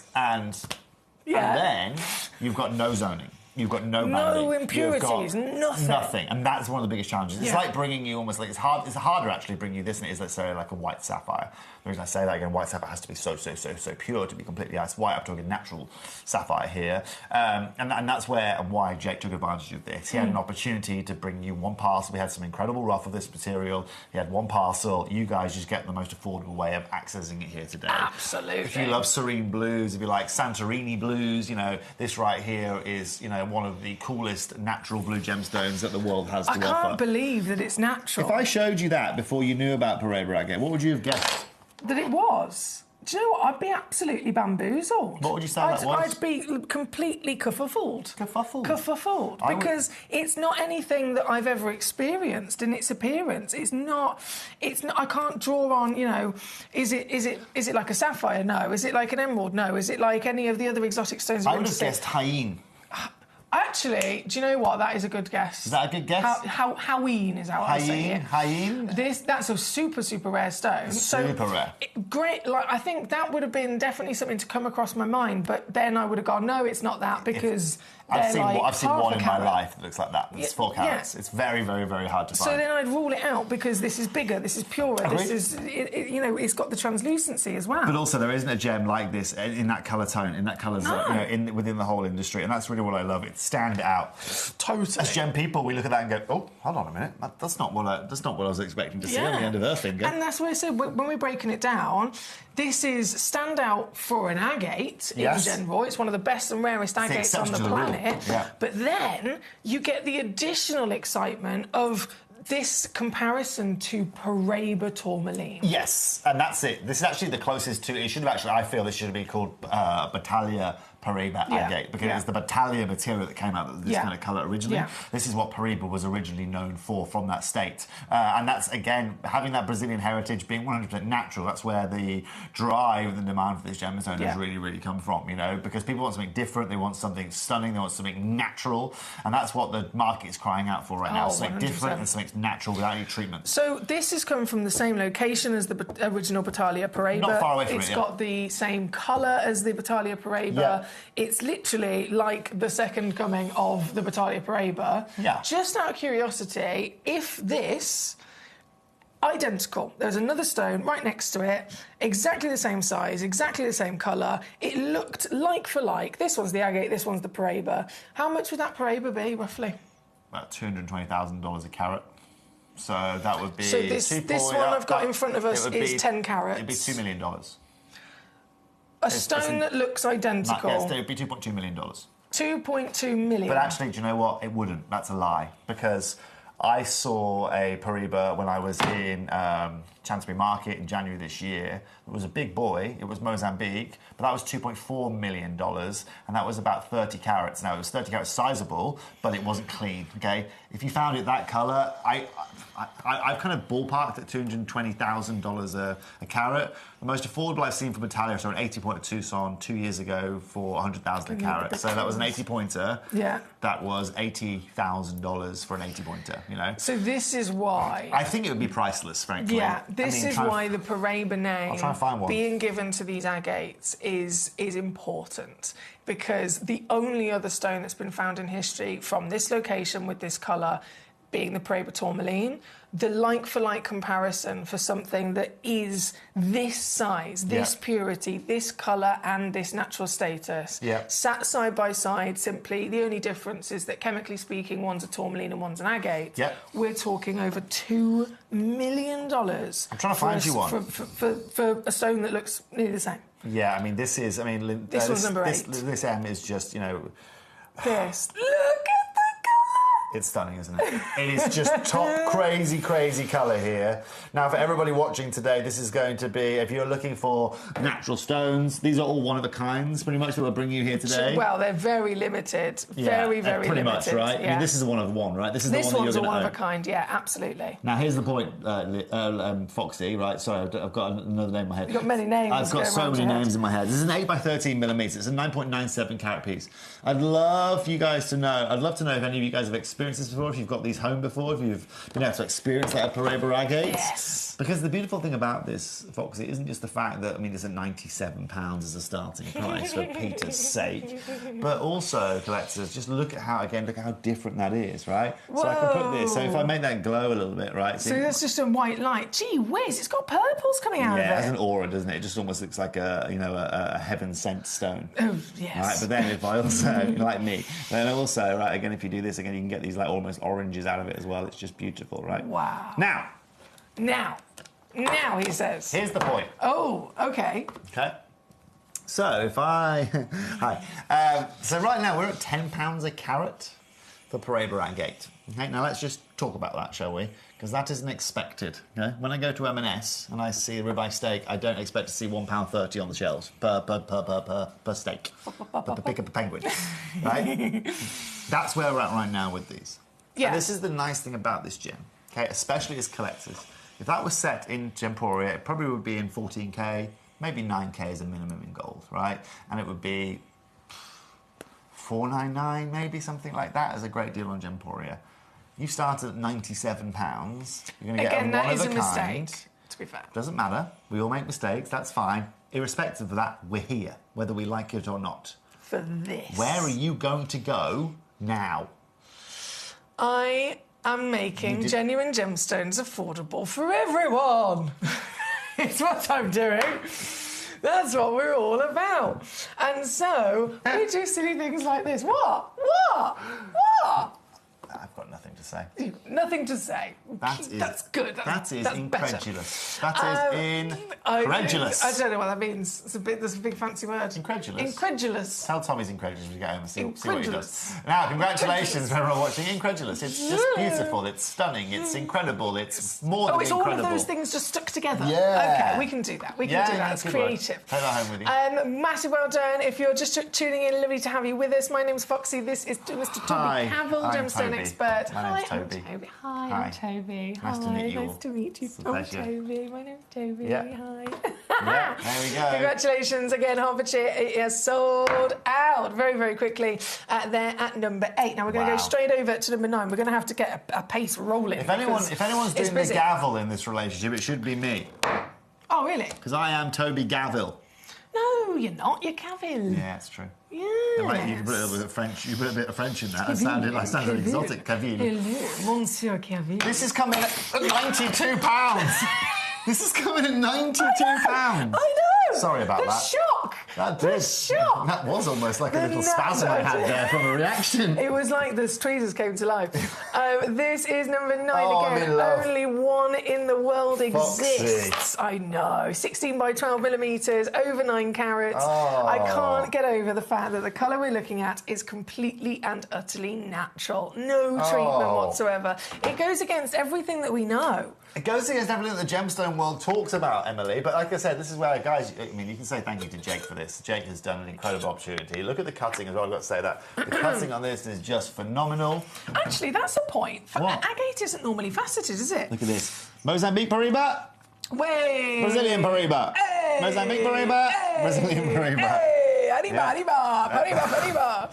then you've got no zoning. You've got no banding. No impurities, nothing. Nothing, and that's one of the biggest challenges. It's like bringing you almost like it's harder actually to bring you this than it is, let's say, like a white sapphire. The reason I say that again, white sapphire has to be so pure to be completely ice white. I'm talking natural sapphire here, and that's why Jake took advantage of this. He had an opportunity to bring you one parcel. We had some incredible rough of this material. He had one parcel. You guys just get the most affordable way of accessing it here today. Absolutely. If you love serene blues, if you like Santorini blues, you know, this right here is, you know, one of the coolest natural blue gemstones that the world has to offer. I can't believe that it's natural. If I showed you that before you knew about Paraiba agate, what would you have guessed? That it was. Do you know what? I'd be absolutely bamboozled. What would you say that was? I'd be completely kerfuffled. Kerfuffled? Because it's not anything that I've ever experienced in its appearance. It's not. I can't draw on. You know, is it like a sapphire? No. Is it like an emerald? No. Is it like any of the other exotic stones? I would have guessed hyene. Actually, do you know what? That is a good guess. Is that a good guess? Hyene is how I say it. Hyene? That's a super rare stone. Super rare. Great. Like, I think that would have been definitely something to come across my mind, but then I would have gone, no, it's not that, because I've seen half one a in my carat. life that looks like that. It's 4 carats. It's very, very, very hard to find. So then I'd rule it out because this is bigger, this is purer, Agreed. this is, you know, it's got the translucency as well. But also, there isn't a gem like this in that colour tone, in that colour, you know, within the whole industry, and that's really what I love. It stand out. Totally. As gem people, we look at that and go, "Oh, hold on a minute, that's not what I was expecting to see on the end of her finger." And that's why I said when we're breaking it down, this is standout for an agate in general. It's one of the best and rarest agates on the planet. Yeah. But then you get the additional excitement of this comparison to Paraiba tourmaline. Yes, and that's it. This is actually the closest to. It should have actually. I feel this should be called Battaglia Paraiba agate because it's the Battaglia material that came out of this kind of colour originally. Yeah. This is what Paraiba was originally known for from that state, and that's again having that Brazilian heritage, being 100% natural. That's where the drive and the demand for this gemstone has really come from. You know, because people want something different, they want something stunning, they want something natural, and that's what the market is crying out for right now. Something 100%. different and something natural without any treatment. So this has come from the same location as the original Battaglia Paraiba. Not far away from It's got the same colour as the Battaglia Paraiba. Yeah. It's literally like the second coming of the Battaglia Paraiba. Yeah. Just out of curiosity, if this identical, there's another stone right next to it, exactly the same size, exactly the same colour, it looked like for like. This one's the agate, this one's the Paraiba. How much would that Paraiba be roughly? About $220,000 a carat. So that would be... So this one I've got in front of us is 10 carats. It'd be $2 million. A stone that looks identical. Yes, it would be $2.2 million. 2.2 million. But actually, do you know what? It wouldn't. That's a lie. Because I saw a Paraiba when I was in Chancery Market in January this year. It was a big boy. It was Mozambique. But that was $2.4 million. And that was about 30 carats. Now, it was 30 carats sizable, but it wasn't clean, OK? If you found it that colour, I've kind of ballparked at $220,000 a carat. The most affordable I've seen from Battaglia, so an 80-pointer Tucson 2 years ago for $100,000 a carat. So that was an 80-pointer. Yeah. That was $80,000 for an 80-pointer, you know? So this is why... I think it would be priceless, frankly. Yeah, this is why the Paraiba name I'll try and find one. being given to these agates is important, because the only other stone that's been found in history from this location with this colour being the Paraiba tourmaline, the like-for-like comparison for something that is this size, this purity, this colour and this natural status, sat side by side, simply the only difference is that, chemically speaking, one's a tourmaline and one's an agate. We're talking over $2 million. I'm trying to find you one. For a stone that looks nearly the same. Yeah, I mean, this is... I mean, this one's number 8. This M is just, you know... This. Look at the colour! It's stunning, isn't it? It is just top crazy colour here. Now, for everybody watching today, this is going to be, if you're looking for natural stones, these are all one-of-a-kinds, pretty much, that we'll bring you here today. Well, they're very limited. Very pretty limited. Much, right? Yeah. I mean, this is a one-of-one, right? This is this the one one's that you're a going to one-of-a-kind, yeah, absolutely. Now, here's the point, Foxy, right? Sorry, I've got another name in my head. You've got many names. I've got so many names in my head. This is an 8 by 13 millimetres. It's a 9.97 carat piece. I'd love you guys to know, I'd love to know if any of you guys have experienced experienced this before, if you've got these home before, if you've been able to experience that at Parade Agate. Yes. Because the beautiful thing about this, Foxy, isn't just the fact that, I mean, it's at £97 as a starting price, for Peter's sake. But also, collectors, just look at how different that is, right? Whoa. So I can put this, so if I make that glow a little bit, right? So that's just a white light. Gee whiz, it's got purples coming out of it. Yeah, it has an aura, doesn't it? It just almost looks like a heaven-sent stone. Oh, yes. Right, but then if I also, like me, then also, right, again, if you do this again, you can get these like almost oranges out of it as well. It's just beautiful, right? Wow. Now, he says. Here's the point. Oh, okay. Okay. So if I... Hi. So right now we're at £10 a carat for Parade Agate. Okay, now let's just talk about that, shall we? Because that isn't expected. Okay? When I go to M&S and I see a ribeye steak, I don't expect to see £1.30 on the shelves per steak. Per penguin. Right? That's where we're at right now with these. Yeah. And this is the nice thing about this gem, okay? Especially as collectors. If that was set in Gemporia, it probably would be in 14K, maybe 9K as a minimum in gold, right? And it would be $499, maybe something like that, as a great deal on Gemporia. You start at £97, you're going to get Again, a one that is of a a kind. mistake, to be fair. Doesn't matter. We all make mistakes. That's fine. Irrespective of that, we're here, whether we like it or not. For this. Where are you going to go now? I am making genuine gemstones affordable for everyone. It's what I'm doing. That's what we're all about. And so we do silly things like this. What? I've got nothing to say. Nothing to say. That's good. That is that's incredulous. Better. That is incredulous. I don't know what that means. That's a big fancy word. Incredulous. Incredulous. Tell Tommy's incredulous when you get home and see what he does. Incredulous. Now, congratulations for everyone watching Incredulous. It's just beautiful. It's stunning. It's incredible. It's more than it's incredible. all of those things just stuck together. Yeah. Okay, we can do that. We can do that. It's creative. Take that home with you. Massive well done. If you're just tuning in, lovely to have you with us. My name's Foxy. This is Mr. Toby Cavill, gemstone expert. My name's Toby. Hi, I'm Toby. Nice to meet you all. Nice to meet you. I'm Toby. My name's Toby. Yeah. Hi. Yeah, there we go. Congratulations again, Hertfordshire. It is sold out very, very quickly. They're at number 8. Now we're going to go straight over to number 9. We're going to have to get a pace rolling. If anyone's doing the gavel in this relationship, it should be me. Oh, really? Because I am Toby Gavill. No, you're not. You're Cavill. Yeah, it's true. Yes. Like, you put a bit of French. You put a bit of French in that. It sounded exotic. Cavill. Hello, Monsieur Cavill. This is coming at £92. This is coming at £92. I know. Sorry about that. Shock. That did. Shock. That was almost like a little spasm I had there from a reaction. It was like the tweezers came to life. This is number 9 again. I'm in love. Only one in the world Foxy. exists. I know. 16 by 12 millimetres, over 9 carats. I can't get over the fact that the colour we're looking at is completely and utterly natural. No treatment whatsoever. It goes against everything that we know. It goes against everything that the gemstone world talks about, Emily. But like I said, this is where, guys, I mean, you can say thank you to Jake for this. Jake has done an incredible opportunity. Look at the cutting as well, I've got to say that. The cutting on this is just phenomenal. Actually, that's a point. Agate isn't normally faceted, is it? Look at this. Mozambique Paraiba. Way. Brazilian Paraiba. Hey. Mozambique Paraiba. Hey. Brazilian Paraiba. Hey. Arriba.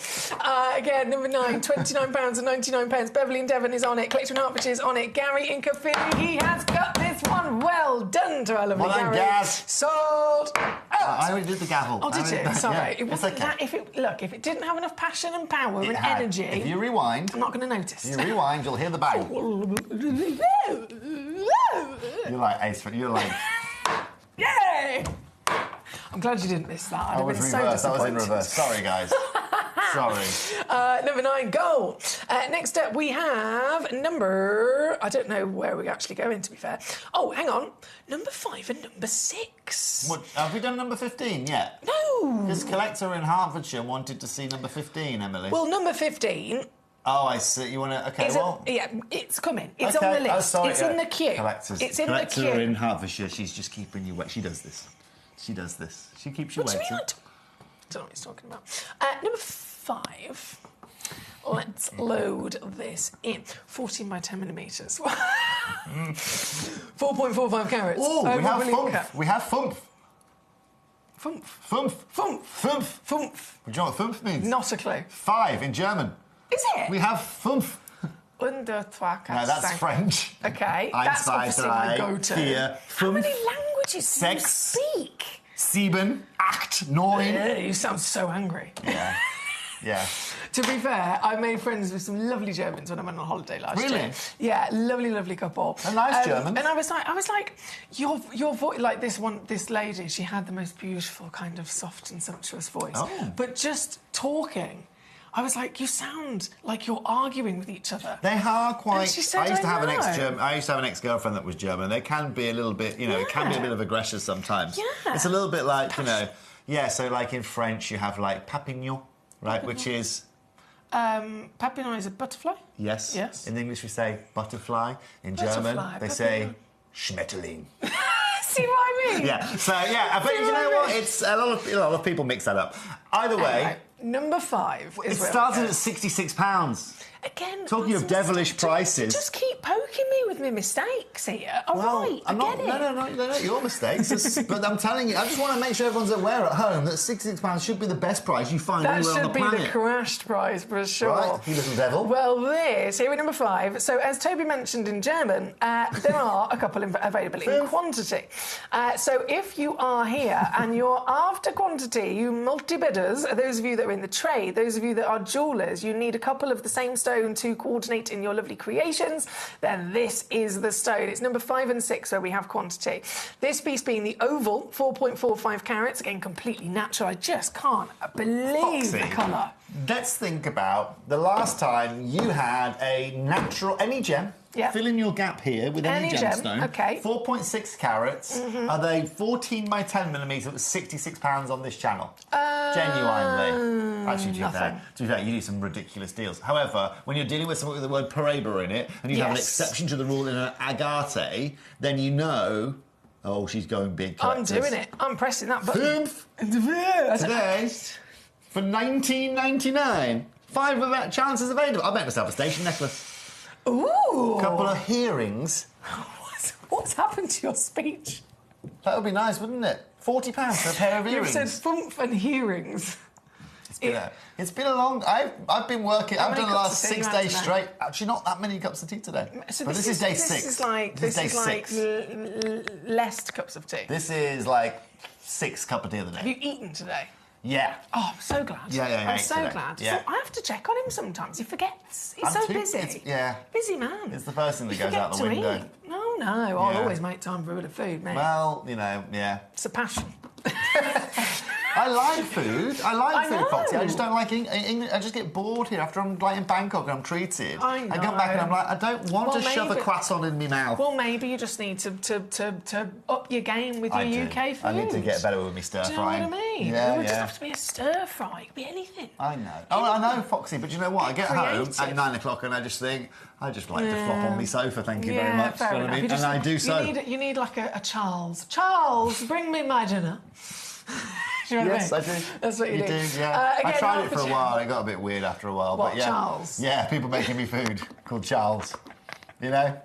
Again, number 9, £29.99. Beverly in Devon is on it. Collector in Hertfordshire is on it. Gary in Caerphilly, he has got this one. Well done to our lovely Gary. Sold out. I already did the gavel. Oh, did you? Sorry. Yeah, It wasn't that. If it didn't have enough passion and power and energy, if you rewind, I'm not going to notice. If you rewind, you'll hear the bang. You're like Ace. You're like. Yay! I'm glad you didn't miss that. I'd have been so disappointed. That was in reverse. Sorry, guys. Sorry. Number 9, gold. Next up, we have number... I don't know where we're actually going, to be fair. Oh, hang on. Number 5 and number 6. What, have we done number 15 yet? No. This collector in Hertfordshire wanted to see number 15, Emily. Well, number 15... Oh, I see. You want to... OK, yeah, it's coming. It's on the list. Oh, sorry, it's in the queue. Collectors. It's in the queue. Collector in Hertfordshire, she's just keeping you wet. She does this. She keeps you waiting. I don't know what he's talking about. Number 5. Let's load this in. 14 by 10 millimetres. 4.45 carats. Oh, we have fumf. Fumf. Do you know what fumf means? Not a clue. 5 in German. Is it? We have fumf. 1, 2, 3, 4, No, that's 5. French. Okay, Eins, that's zwei, obviously my drei, go-to. vier, How many fünf, languages do you sechs, speak? 7, 8, 9. You sound so angry. Yeah. Yeah. To be fair, I made friends with some lovely Germans when I went on holiday last year. Really? Yeah, lovely couple. A nice German. And I was like, your voice, like this lady, she had the most beautiful kind of soft and sumptuous voice. Oh. But just talking, I was like, you sound like you're arguing with each other. They are quite. And she said, I used to have an know. I used to have an ex-girlfriend that was German. They can be a little bit, it can be a bit of aggressive sometimes. Yeah. It's a little bit like, so like in French you have like papillon, right, which is. Papillon is a butterfly? Yes. Yes. In English we say butterfly. In German they say Schmetterling. See what I mean? Yeah. So yeah, but you know what? It's a lot of people mix that up. Either way, Anyway, number 5 is it where started we at go. £66. Again, Talking of devilish prices. Just keep poking me with my mistakes here. All right, I'm I not. get it. No, not your mistakes. But I'm telling you, I just want to make sure everyone's aware at home that £66 should be the best price you find That anywhere on should the be planet. the crashed price for sure. Right, you little devil. Well, here at number 5. So, as Toby mentioned in German, there are a couple available in quantity. So, if you are here and you're after quantity, you multi-bidders, those of you that are in the trade, those of you that are jewellers, you need a couple of the same stone to coordinate in your lovely creations, then this is the stone. It's number 5 and 6 where we have quantity. This piece being the oval, 4.45 carats, again completely natural. I just can't believe the colour. Let's think about the last time you had a natural, any gem. Yeah. Fill in your gap here with any gemstone. Okay. 4.6 carats. Are they 14 by 10 millimetres? It was £66 on this channel. Genuinely. Actually, to be fair, you do some ridiculous deals. However, when you're dealing with something with the word pareba in it, and you have an exception to the rule in an agate, then you know, oh, she's going big. I'm doing it. I'm pressing that button. Today, for £19.99, 5 chances available. I bet myself a station necklace. Ooh! Couple of hearings. What's happened to your speech? That would be nice, wouldn't it? £40 for a pair of earrings. You've said fump and hearings. It's been a long. I've been working. I've done the last 6 days straight. Actually, not that many cups of tea today. So but this is day 6. This is like less cups of tea. This is like 6 cup of tea of the day. Have you eaten today? Yeah. Oh, I'm so glad. Yeah, I'm so glad. Yeah. So I have to check on him sometimes. He forgets. He's so busy. Yeah. Busy man. It's the first thing that You goes out the forget to window. eat. No. I'll always make time for a bit of food, mate. Well, yeah. It's a passion. I like food. I like food, Foxy. I just don't like English. I just get bored here after I'm like in Bangkok and I'm treated. I know. I come back and I'm like, I don't want to shove a croissant in my mouth. Well, maybe you just need to up your game with your UK food. I need to get better with my stir frying. Do you know what I mean? Yeah, It would just have to be a stir fry. It could be anything. I know. I know, Foxy, but you know what? I get home at 9 o'clock and I just think, I just like to flop on my sofa, thank you very much. Fair You know what I enough. mean? And I do so. You need like a Charles. Charles, bring me my dinner. Do you know what Yes, I I mean? do. That's what you do. Yeah. I again, tried it for a while. It got a bit weird after a while. What, but yeah. Charles? Yeah, people making me food called Charles. You know?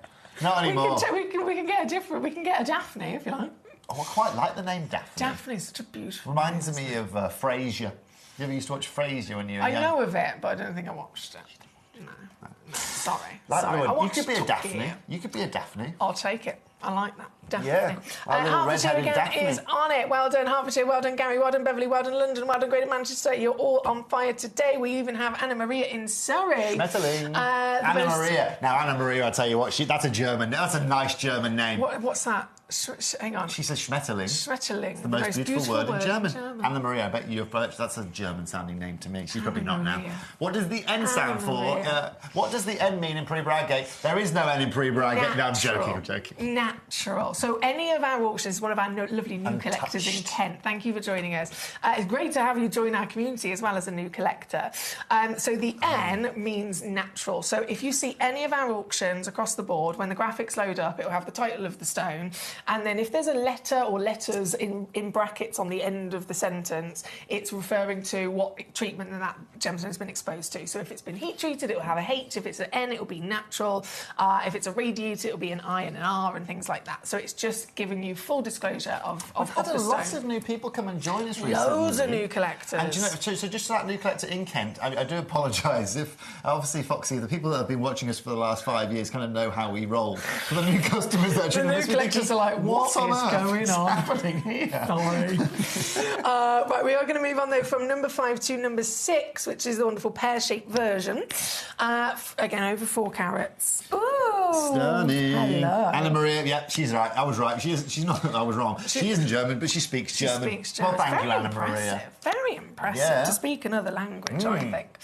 Not anymore. We can get a different. We can get a Daphne if you like. Oh, I quite like the name Daphne. Daphne's such a beautiful. Reminds me of Frasier. You ever used to watch Frasier when you were young? I know of it, but I don't think I watched it. No. Sorry. Like Sorry. you could be a Daphne. You could be a Daphne. I'll take it. I like that. Definitely. Yeah. Our little Hertfordshire red-headed again Daphne. is on it. Well done, Hertfordshire. Well done, Gary. Well done, Beverley. Well done, London. Well done, Greater Manchester. You're all on fire today. We even have Anna Maria in Surrey. Schmetterling. Anna Maria. Now, Anna Maria, I tell you what, that's a German. That's a nice German name. What's that? Hang on. She says Schmetterling. Schmetterling. It's the most beautiful word in German. Anna Maria, I bet that's a German-sounding name to me. She's probably not now. What does the N stand for? What does the N mean in pre-Bradgate? There is no N in pre-Bradgate. No, I'm joking. Natural. So any of our auctions, one of our lovely new collectors in Kent. Thank you for joining us. It's great to have you join our community as well as a new collector. So the N means natural. So if you see any of our auctions across the board, when the graphics load up, it will have the title of the stone. And then if there's a letter or letters in brackets on the end of the sentence, it's referring to what treatment that gemstone has been exposed to. So if it's been heat treated, it will have a H. If it's an N, it will be natural. If it's a radiated, it will be an I and an R and things like that. So it's just giving you full disclosure of We've had the a lot stone. of new people come and join us recently. Loads of new collectors. And do you know, so just that new collector in Kent, I do apologise if, obviously, Foxy, the people that have been watching us for the last 5 years kind of know how we roll. For the new customers that are the new collectors are like, what is going on? Happening here? Sorry. Right, we are going to move on, though, from number 5 to number 6, which is the wonderful pear-shaped version. Again, over 4 carats. Ooh! Stunning. Hello. Anna Maria, yeah, she's right. I was right. She's not, I was wrong. She isn't German, but she speaks German. She speaks German. Well, thank you, Very Anna Maria. impressive. Very impressive Yeah. to speak another language, I think.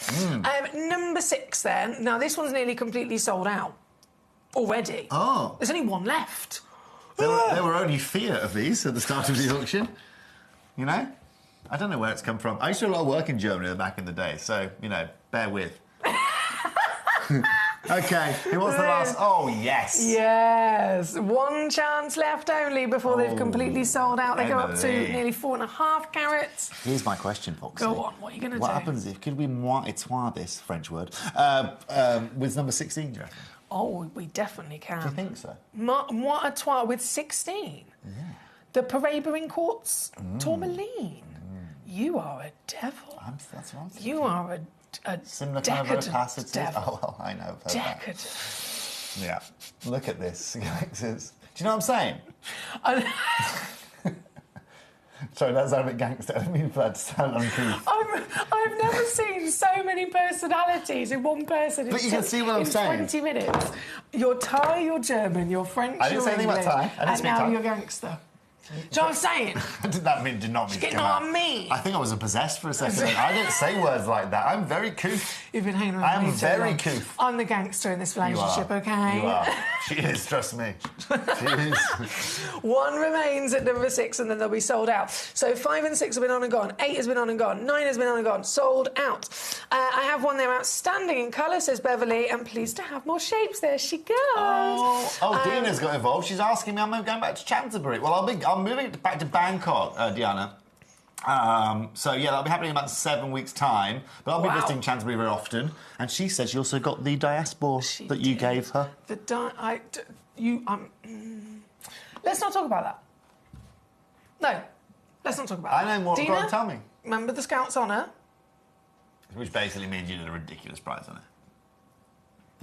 Number 6, then. Now, this one's nearly completely sold out already. Oh. There's only one left. There were only fear of these at the start of the auction. You know? I don't know where it's come from. I used to do a lot of work in Germany back in the day, so, you know, bear with. OK, who was the last? Oh, yes. Yes. One chance left only before they've completely sold out. They go up to Emily. nearly 4.5 carats. Here's my question, Foxy. Go on, what are you going to do? What happens if, could we moitié this French word, with number 16, do you reckon? Oh, we definitely can. Do you think so? Moitié with 16. Yeah. The Paraborin quartz tourmaline. You are a devil. That's what I'm thinking. You are a Similar kind of decadent opacity. devil. Oh, well, I know. I've heard that. Decadent. Yeah. Look at this. Do you know what I'm saying? Sorry, that sounded a bit gangster. I didn't mean for that to sound uncouth. I've never seen so many personalities in one person. But you can see what I'm saying. 20 minutes. You're Thai, you're German, you're French, I didn't you're say anything about English, Thai. I didn't and speak now Thai. you're gangster. Do you know what I'm saying? Did not mean to Getting come out. on me. I think I was possessed for a second. I didn't say words like that. I'm very couth. You've been hanging around I am me too very long. couth. I'm the gangster in this relationship, You are. okay? You are. She is, trust me. She is. One remains at number 6 and then they'll be sold out. So 5 and 6 have been on and gone. 8 has been on and gone. 9 has been on and gone. Sold out. I have one there outstanding in colour, says Beverly, and pleased to have more shapes. There she goes. Oh, Dina's got involved. She's asking me, I'm going back to Canterbury. Well, I'm moving back to Bangkok, Diana. So, yeah, that'll be happening in about 7 weeks' time. But I'll be visiting Canterbury very often. And she said she also got the diaspora that you gave her. Let's not talk about that. No, let's not talk about that. I know more. Dina, Go on, tell me. Remember the Scouts Honour? Which basically means you did a ridiculous price on it.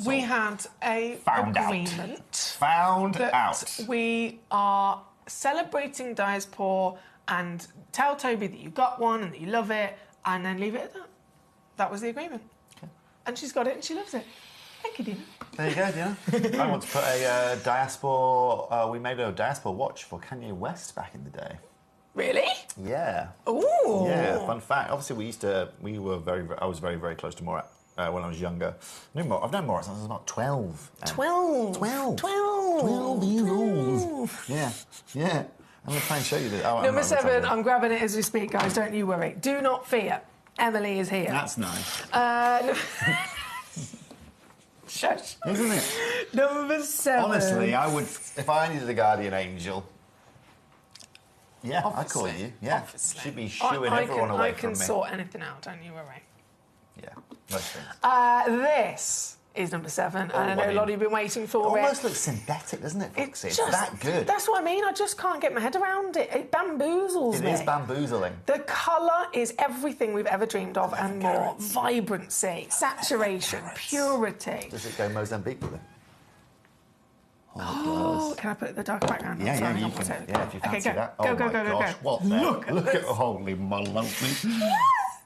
We had a agreement. Found that out. We are celebrating diaspora and tell Toby that you got one and that you love it and then leave it at that. That was the agreement. Okay. And she's got it and she loves it. Thank you, Dina. There you go, Dina. I want to put a diaspora... we made a diaspora watch for Kanye West back in the day. Really? Yeah. Ooh. Yeah, fun fact. Obviously, I was very, very close to Morat when I was younger. I've known Morat since I was about 12. 12. 12 years old. Yeah, yeah. I'm going to try and show you this. Oh, Number 7, I'm grabbing it as we speak, guys. Don't you worry. Do not fear. Emily is here. That's nice. Shush. Isn't it? Number 7. Honestly, I would... If I needed a guardian angel... Yeah, I'd call it you. Yeah. Obviously. She'd be shooing everyone away from me. I can sort anything out, don't you worry. Yeah, most things. This is number 7, and I know a lot of you have been waiting for it. It almost looks synthetic, doesn't it, Foxy? It's that good. That's what I mean. I just can't get my head around it. It bamboozles me. It is bamboozling. The colour is everything we've ever dreamed of and more. Vibrancy, saturation, purity. Does it go Mozambique with it? Oh, can I put the dark background on? Yeah, Sorry, you I'll can. put it. Yeah, if you fancy go. that. Go, Oh go, my go, go, gosh, go. what the... Look at holy moly.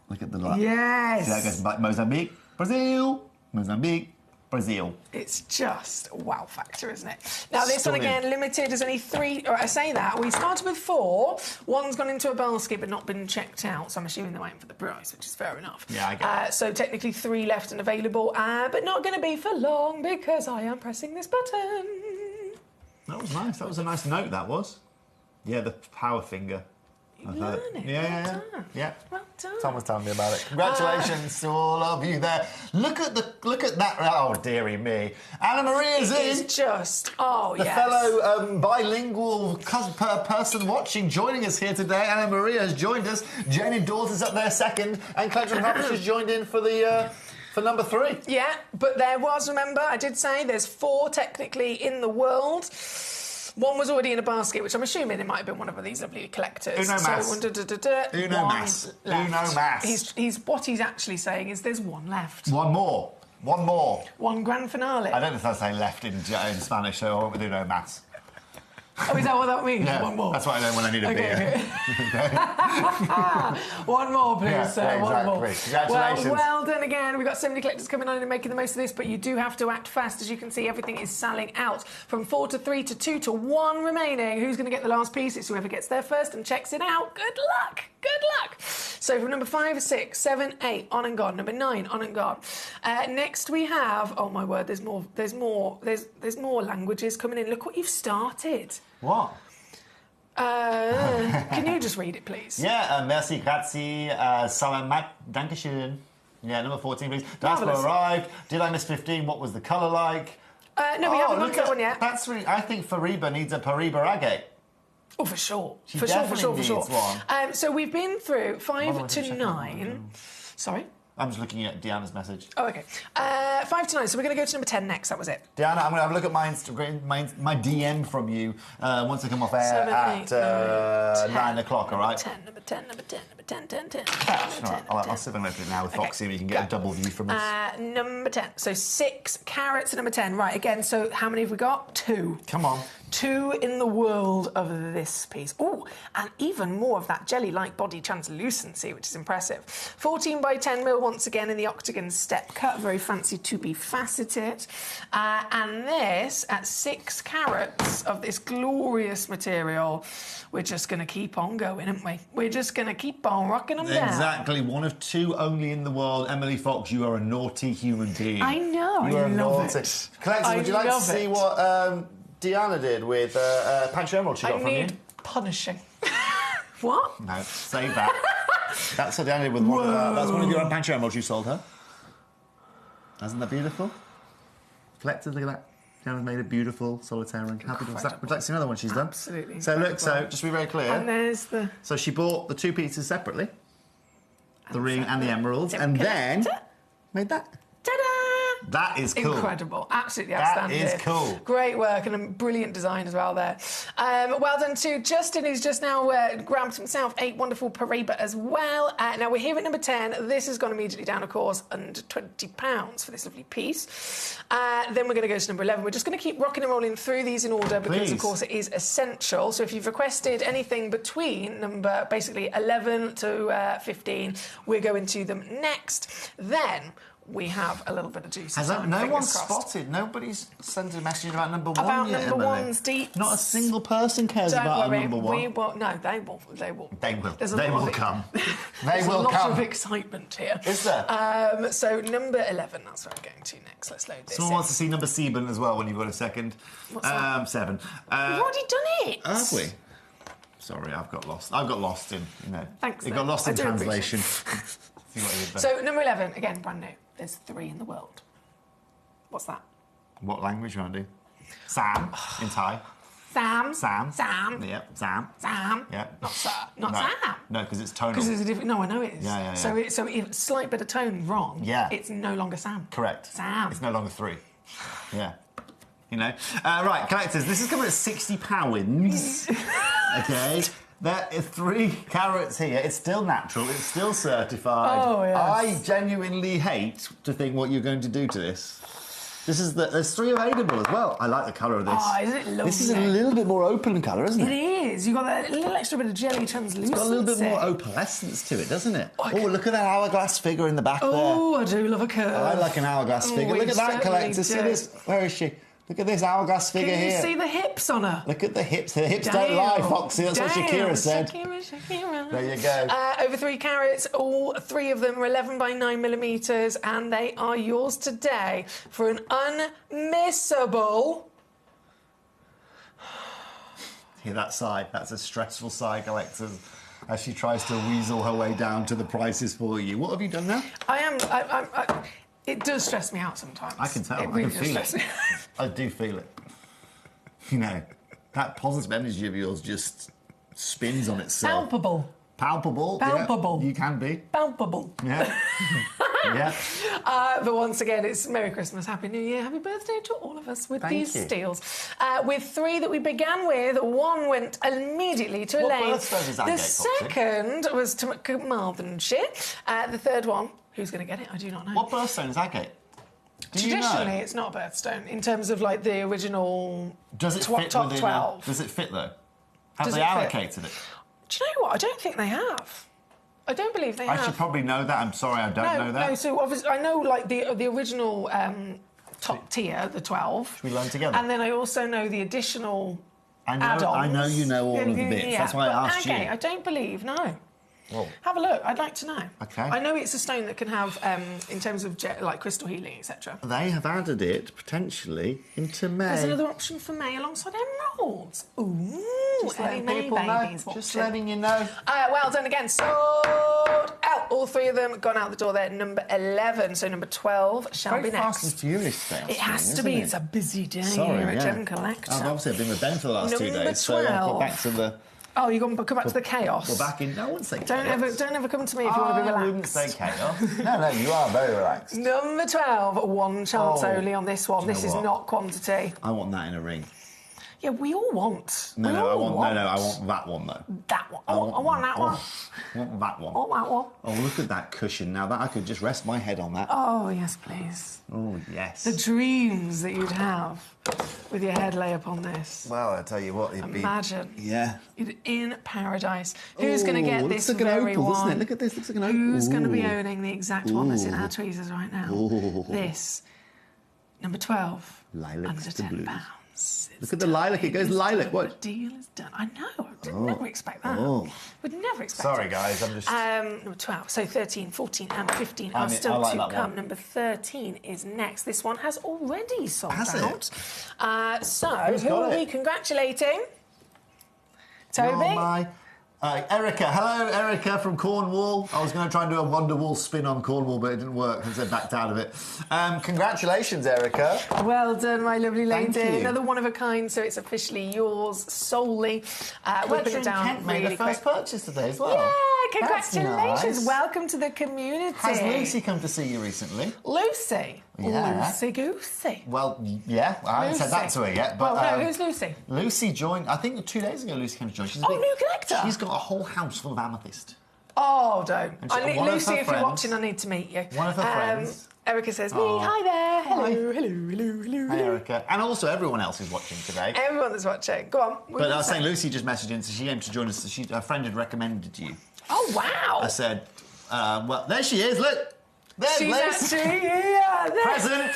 Look at the light. Yes. See, that goes back Mozambique, Brazil, Mozambique, Brazil. It's just wow factor, isn't it? Now, this Stunning. one again, limited. There's only 3. Or I say that. We started with 4. One's gone into a basket but not been checked out, so I'm assuming they're waiting for the price, which is fair enough. Yeah, I get it. So technically 3 left and available, but not going to be for long because I am pressing this button. That was nice. That was a nice note, that was. Yeah, the power finger. Yeah. Well done. Tom was telling me about it. Congratulations to all of you there. Look at that. Oh, dearie me. Anna Maria's in. It's just, the fellow bilingual person watching, joining us here today. Anna Maria has joined us. Jenny Dawson's up there second, and Clayton Harris has joined in for the. For number 3. Yeah, but there was, remember, I did say there's 4 technically in the world. One was already in a basket, which I'm assuming it might have been one of these lovely collectors. Uno mas. Uno mas. Uno mas. What he's actually saying is there's one left. One more. One grand finale. I don't know if that's saying left in Spanish, so I went with uno mas. Oh, is that what that means? Yeah, one more. That's what I know when I need a beer. One more, please, sir. Yeah, one more. Congratulations. Well done again. We've got so many collectors coming on and making the most of this, but you do have to act fast. As you can see, everything is selling out. From 4 to 3 to 2 to 1 remaining. Who's going to get the last piece? It's whoever gets there first and checks it out. Good luck. Good luck. So from number 5, 6, 7, 8, on and gone. Number 9, on and gone. Next we have, oh my word, there's more languages coming in. Look what you've started. What? Can you just read it, please? Yeah, merci, grazie, salamat, dankeschön. Yeah, number 14, please. Diaspora Marvellous. arrived. Did I miss 15? What was the colour like? No, we haven't got that one yet. That's really. I think Fariba needs a Pariba agate. Oh, for sure. She For definitely sure. needs one. So we've been through 5 Well, to check 9. Sorry? I'm just looking at Deanna's message. Oh, OK. 5 to 9, so we're going to go to number 10 next. That was it. Deanna, I'm going to have a look at my Instagram, my DM from you once I come off air 7, at 8, 9, 9 o'clock, all right? Number 10. I'll see if I can open it now with Foxy and you can get a double view from us. Number 10. So 6 carats at number 10. Right, again, so how many have we got? 2. Come on. 2 in the world of this piece. Oh, and even more of that jelly-like body translucency, which is impressive. 14 by 10 mil once again in the octagon step cut. Very fancy to be faceted. And this at 6 carats of this glorious material. We're just going to keep on going, aren't we? We're just going to keep on rocking them down. Exactly. One of 2 only in the world. Emily Fox, you are a naughty human being. I know. You are I love naughty. it. Collector, would you like to see what Deanna did with Pancho Emerald she got from you? I need punishing. What? No, save that. That's what Deanna did with one. That's one of your Pancho Emeralds you sold her. Isn't that beautiful? Collectors, look at that. Deanna's made a beautiful solitaire ring. Happy to. Would you like to see another one she's done? Absolutely. So look, just to be very clear. And there's the. So she bought the 2 pieces separately, the ring and the emeralds, and then made that. Ta-da! That is cool. Incredible. Absolutely outstanding. That is cool. Great work and a brilliant design as well there. Well done to Justin, who's just now grabbed himself a wonderful Pariba as well. Now we're here at number 10. This has gone immediately down, of course, under £20 for this lovely piece. Then we're going to go to number 11. We're just going to keep rocking and rolling through these in order because, of course, it is essential. So if you've requested anything between number, basically, 11 to 15, we're going to them next. Then we have a little bit of juice. No one's spotted. Nobody's sent a message about number 1 about yet, number Emily. one's deep. Not a single person cares about number 1. We will. No, they will. They will. They will. There's a They lot will of come. There's They will a lot come. of excitement here. Is there? So number 11. That's where I'm going to next. Let's load this. Someone in. wants to see number 7 as well when you've got a second. What's that? 7. We've already done it. Have we? Sorry, I've got lost. I got lost in, Thanks. It got lost in translation. So number 11 again, brand new. There's 3 in the world. What's that? What language you want to do? Sam in Thai. Sam. Sam. Yep. Sam. Yep. Not Sir. Not no. Sam. No, because it's tonal. Because there's a different. No, I know it is. Yeah. So if a slight bit of tone wrong, it's no longer Sam. Correct. Sam. It's no longer 3. Yeah. Right, collectors. This is coming at £60. Okay. There are 3 carats here. It's still natural. It's still certified. Oh, yes. I genuinely hate to think what you're going to do to this. There's 3 available as well. I like the colour of this. Oh, isn't it lovely? This is a little bit more open colour, isn't it? It is. You've got that little extra bit of jelly translucency. It's got a little bit more opalescence to it, doesn't it? Oh, look at that hourglass figure in the back there. Oh, I do love a curve. I like an hourglass figure. Look at that, collector. See this? Where is she? Look at this hourglass figure here. Can you see the hips on her? Look at the hips. The hips don't lie, Foxy. That's what Shakira said. Shakira. There you go. Over 3 carats. All 3 of them are 11 by 9 millimetres, and they are yours today for an unmissable. Hear that sigh? That's a stressful sigh, collectors. as she tries to weasel her way down to the prices for you. What have you done now? It does stress me out sometimes. I can tell. Really I can feel it. me I do feel it. You know, that positive energy of yours just spins on itself. Palpable. Palpable. Palpable. Yeah, you can be. Palpable. Yeah. Yeah. But once again, it's Merry Christmas, Happy New Year, Happy Birthday to all of us with Thank these you. steals. With 3 that we began with, 1 went immediately to What Elaine. birthstone is that, The Kate Foxy? second was to Carmarthenshire. The third one, who's going to get it? I do not know. What birthstone is Agate? Do you Traditionally, know? it's not a birthstone in terms of like the original Does it fit top within 12. Does it fit though? Have Does they it fit? allocated it? Do you know what? I don't think they have. I don't believe they I have. should probably know that. I'm sorry, I don't know that. No, so obviously I know like the original top tier, the 12. Should we learn together? And then I also know the additional I know, add-ons. I know you know all of the bits. Yeah, That's why I but asked you. I don't believe, no. Well, Have a look. I'd like to know. Okay. I know it's a stone that can have, in terms of like crystal healing, etc. they have added it potentially into May. There's another option for May alongside emeralds. Ooh, Just Ellie letting May people know. babies Just watching. letting you know. Well done again. Sold out. All 3 of them gone out the door there. Number 11. So number 12 shall Very be next. fast and furious today. It has to be. It's a busy day Sorry, here at yeah. Gemcollector. Obviously, I've been with Ben for the last 2 Number days, so I've 12. got back to the. Oh, you're going to come back to the chaos. We're back in. No, I wouldn't say Don't chaos. ever come to me if you want to be relaxed. I wouldn't say chaos. No, you are very relaxed. Number 12. 1 chance Oh, only on this one. do you This know is what? not quantity. I want that in a ring. Yeah, we all want. No, we I all want that one though. That one. I want that one. I want that one. I want that one. Oh, look at that cushion now. That I could just rest my head on that. Oh, yes, please. Oh, yes. The dreams that you'd have with your head lay upon this. Well, I tell you what, it'd be. Imagine. Yeah. You'd in paradise. Who's going to get looks this like an very opal, one? doesn't it? Look at this. Looks like an opal. Who's going to be Ooh. owning the exact one that's in our Ooh. tweezers right now? Ooh. This. Number 12. Lilacs Under to £10. blues. Look at the lilac. It goes lilac. The What? deal is done. I know. I did never expect that. Oh. Would never expect Sorry, it. guys. I'm just. Number 12. So 13, 14 and 15 I are mean, still I like to that come. one. Number 13 is next. This one has already sold Has out. So Who's who got are it? we congratulating? Toby? You're my Erica. Hello, Erica from Cornwall. I was going to try and do a Wonderwall spin on Cornwall, but it didn't work because I backed out of it. Congratulations, Erica. Well done, my lovely lady. Thank you. Another one of a kind, so it's officially yours solely. We'll put it down Kent made really the first quick. purchase today as well. Yeah, That's congratulations. nice. Welcome to the community. Has Lucy come to see you recently? Lucy? Yeah. Lucy Goosey. Well, yeah, I haven't said that to her yet. But Well, no, who's Lucy? Lucy joined, I think 2 days ago Lucy came to join. She's a Oh, big- new collector? She's got a whole house full of amethyst. Oh, don't. And she- I need, one of Lucy, her if you're friends- watching, I need to meet you. One of her friends. Erica says, me, Oh. hi there. Hello, Hi. hello. Hi, Erica. And also everyone else is watching today. Everyone that's watching. Go on. But I was saying, Lucy just messaged in, so she came to join us. So her friend had recommended you. Oh, wow. I said, well, there she is, look. There's She's Lucy. actually here. There. Present.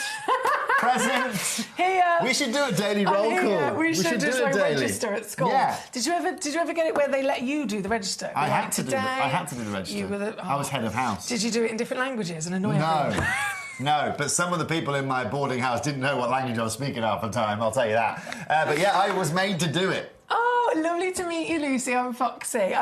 Present. Here. We should do a daily I'm roll here. call. We should do just a like daily. register at school. Yeah. Did you ever get it where they let you do the register? I Like had to do today, the register. You were I was head of house. Did you do it in different languages and annoy everyone? No. No, but some of the people in my boarding house didn't know what language I was speaking half the time, I'll tell you that. But yeah, I was made to do it. Oh, lovely to meet you, Lucy. I'm Foxy.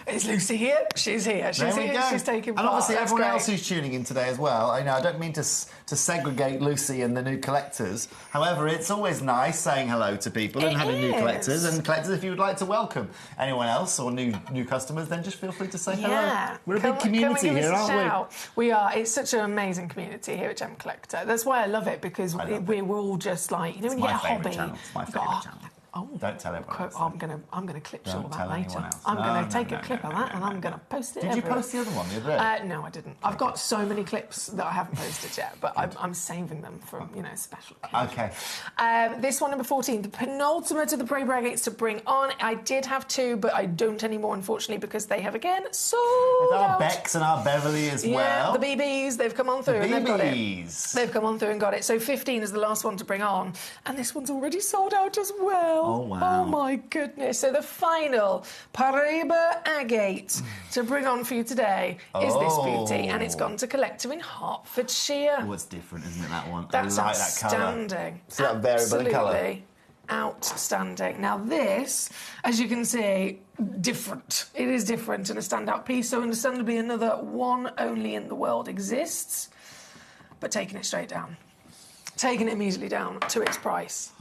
Is Lucy here? She's here. She's There we here. go. She's taking part. And obviously That's everyone great. else who's tuning in today as well. I don't mean to segregate Lucy and the new collectors. However, it's always nice saying hello to people and It having new is. collectors. And collectors, if you would like to welcome anyone else or new customers, then just feel free to say hello. Yeah. We're a Come big community and give here, us a aren't shout. We are. It's such an amazing community here at Gemcollector. That's why I love it, because we're all just like, you know, when you my get a favourite hobby. channel. It's my you've got, favourite channel. Oh, Don't tell everyone else. I'm gonna clip Don't all tell that later. anyone else. I'm gonna No, take no, a clip of that and I'm gonna post it. Did you everywhere. post the other one the other day? No, I didn't. I've got so many clips that I haven't posted yet, but I'm saving them for special occasions. Okay. This one, number 14, the penultimate of the Prey Bragates to bring on. I did have 2, but I don't anymore, unfortunately, because they have again sold With our out. Bex and our Beverly as Yeah, well. the BBs, they've come on through and they've got it. BBs. They've come on through and got it. So 15 is the last one to bring on, and this one's already sold out as well. Oh, wow. Oh, my goodness. So the final Paraiba Agate to bring on for you today is this beauty, and it's gone to collector in Hertfordshire. Oh, it's different, isn't it, that one? That's I like that colour. outstanding. See that variable in colour? Absolutely. outstanding. Now this, as you can see, different. It is different and a standout piece, so understandably another one only in the world exists, but taking it straight down. Taking it immediately down to its price.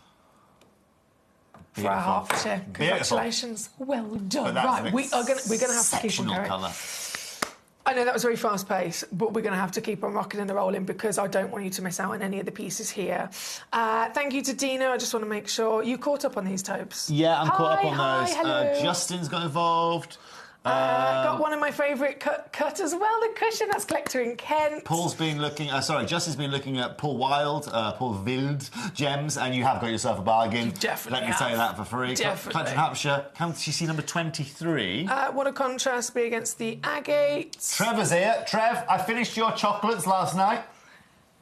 For our Hertfordshire. Congratulations. Well done. Right, we're going to have to keep on going. Colour. I know that was very fast paced, but we're going to have to keep on rocking and rolling because I don't want you to miss out on any of the pieces here. Thank you to Dina. I just want to make sure you caught up on these, Tobes. Yeah, I'm caught up on those. Hello. Justin's got involved. Got one of my favourite cut as well, the cushion. That's Collector in Kent. Paul's been looking... Justin's been looking at Paul Wild gems, and you have got yourself a bargain. You definitely Let me tell you that for free. Definitely. Collector in Hampshire. Can you see number 23? What a contrast be against the agates. Trevor's here. Trev, I finished your chocolates last night.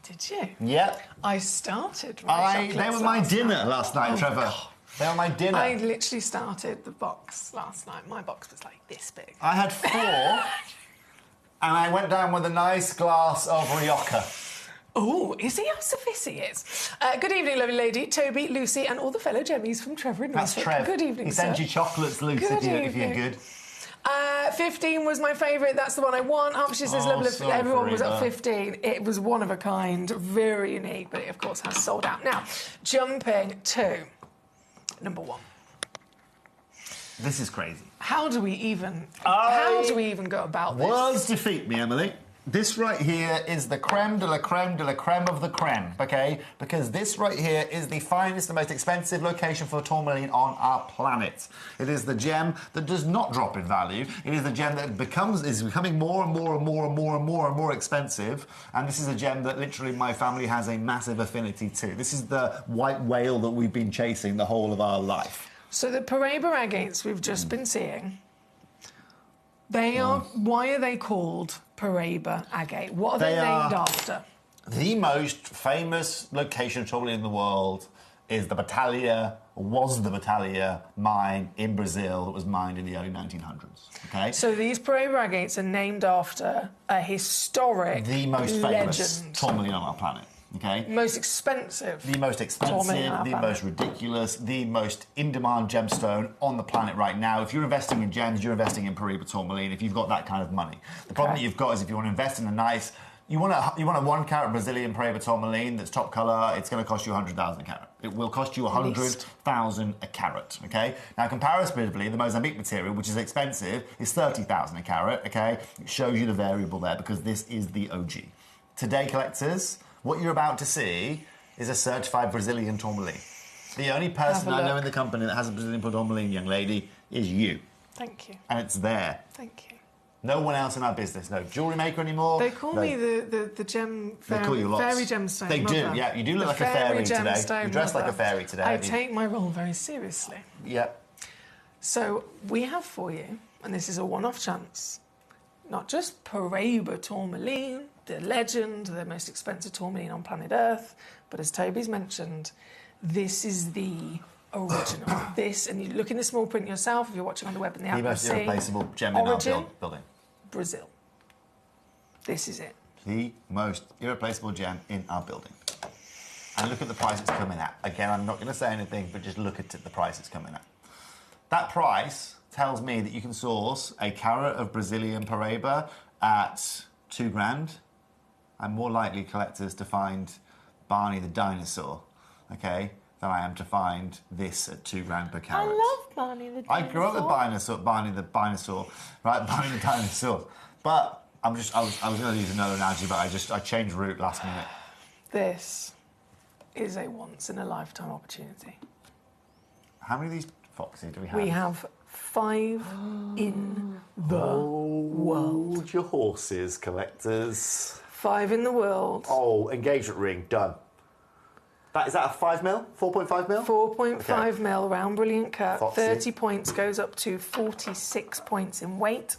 Did you? Yep. I started my chocolates They were my dinner last night, Trevor. God. They were my dinner. I literally started the box last night. My box was like this big. I had 4, and I went down with a nice glass of Rioja. Oh, is he how sophisticated he is? Good evening, lovely lady, Toby, Lucy, and all the fellow Gemmies from Trevor and That's Norfolk. Trev. Good evening, He sir. sends you chocolates, Lucy, if you're good. 15 was my favourite. That's the one I want. Hampshire says level of sorry, everyone was at Farida. 15. It was one of a kind, very unique, but it of course has sold out. Now, jumping to number 1. This is crazy. How do we even go about this? Words defeat me, Emily. This right here is the creme de la creme de la creme of the creme, okay? Because this right here is the finest and most expensive location for tourmaline on our planet. It is the gem that does not drop in value. It is the gem that is becoming more and more and more and more and more and more expensive. And this is a gem that literally my family has a massive affinity to. This is the white whale that we've been chasing the whole of our life. So the Paraiba agates we've just been seeing, why are they called Paraiba agate? What are they named after? The most famous location of tourmaline in the world was the Batalha mine in Brazil that was mined in the early 1900s. Okay. So these Paraiba agates are named after a historic The most famous legend. tourmaline on our planet. Okay. Most expensive. The most expensive, the most ridiculous, the most in-demand gemstone on the planet right now. If you're investing in gems, you're investing in Paraiba tourmaline if you've got that kind of money. The problem that you've got is if you want to invest in a nice... You want a 1 carat Brazilian Paraiba tourmaline that's top colour, it's going to cost you 100,000 a carat. It will cost you 100,000 a carat, okay? Now, comparatively, the Mozambique material, which is expensive, is 30,000 a carat, okay? It shows you the variable there because this is the OG. Today, collectors... What you're about to see is a certified Brazilian tourmaline. The only person I know in the company that has a Brazilian tourmaline, young lady, is you. Thank you. And it's there. Thank you. No one else in our business, no jewellery maker anymore. They call me the gem They call you lots. fairy gemstone. They do, mother. yeah. You do look The like a fairy today. gemstone You dress like a mother. fairy today. I take my role very seriously. Yep. So we have for you, and this is a one-off chance, not just Paraiba tourmaline, the legend, the most expensive tourmaline on planet Earth, but as Toby's mentioned, this is the original. This, and you look in the small print yourself, if you're watching on the web and the app, The most you'll see irreplaceable gem in our origin, building. Brazil. This is it. The most irreplaceable gem in our building. And look at the price it's coming at. Again, I'm not going to say anything, but just look at the price it's coming at. That price tells me that you can source a carat of Brazilian Paraiba at $2,000. I'm more likely, collectors, to find Barney the dinosaur, okay, than I am to find this at $2,000 per carat. I love Barney the dinosaur. I grew up with Barney the dinosaur, But I was going to use another analogy, but I changed route last minute. This is a once-in-a-lifetime opportunity. How many of these foxes do we have? We have 5 in the world. Hold your horses, collectors. 5 in the world. Oh, engagement ring, done. Is that a 5 mil? 4.5 mil? 4.5 Okay. mil, round brilliant cut. Foxy. 30 points, goes up to 46 points in weight.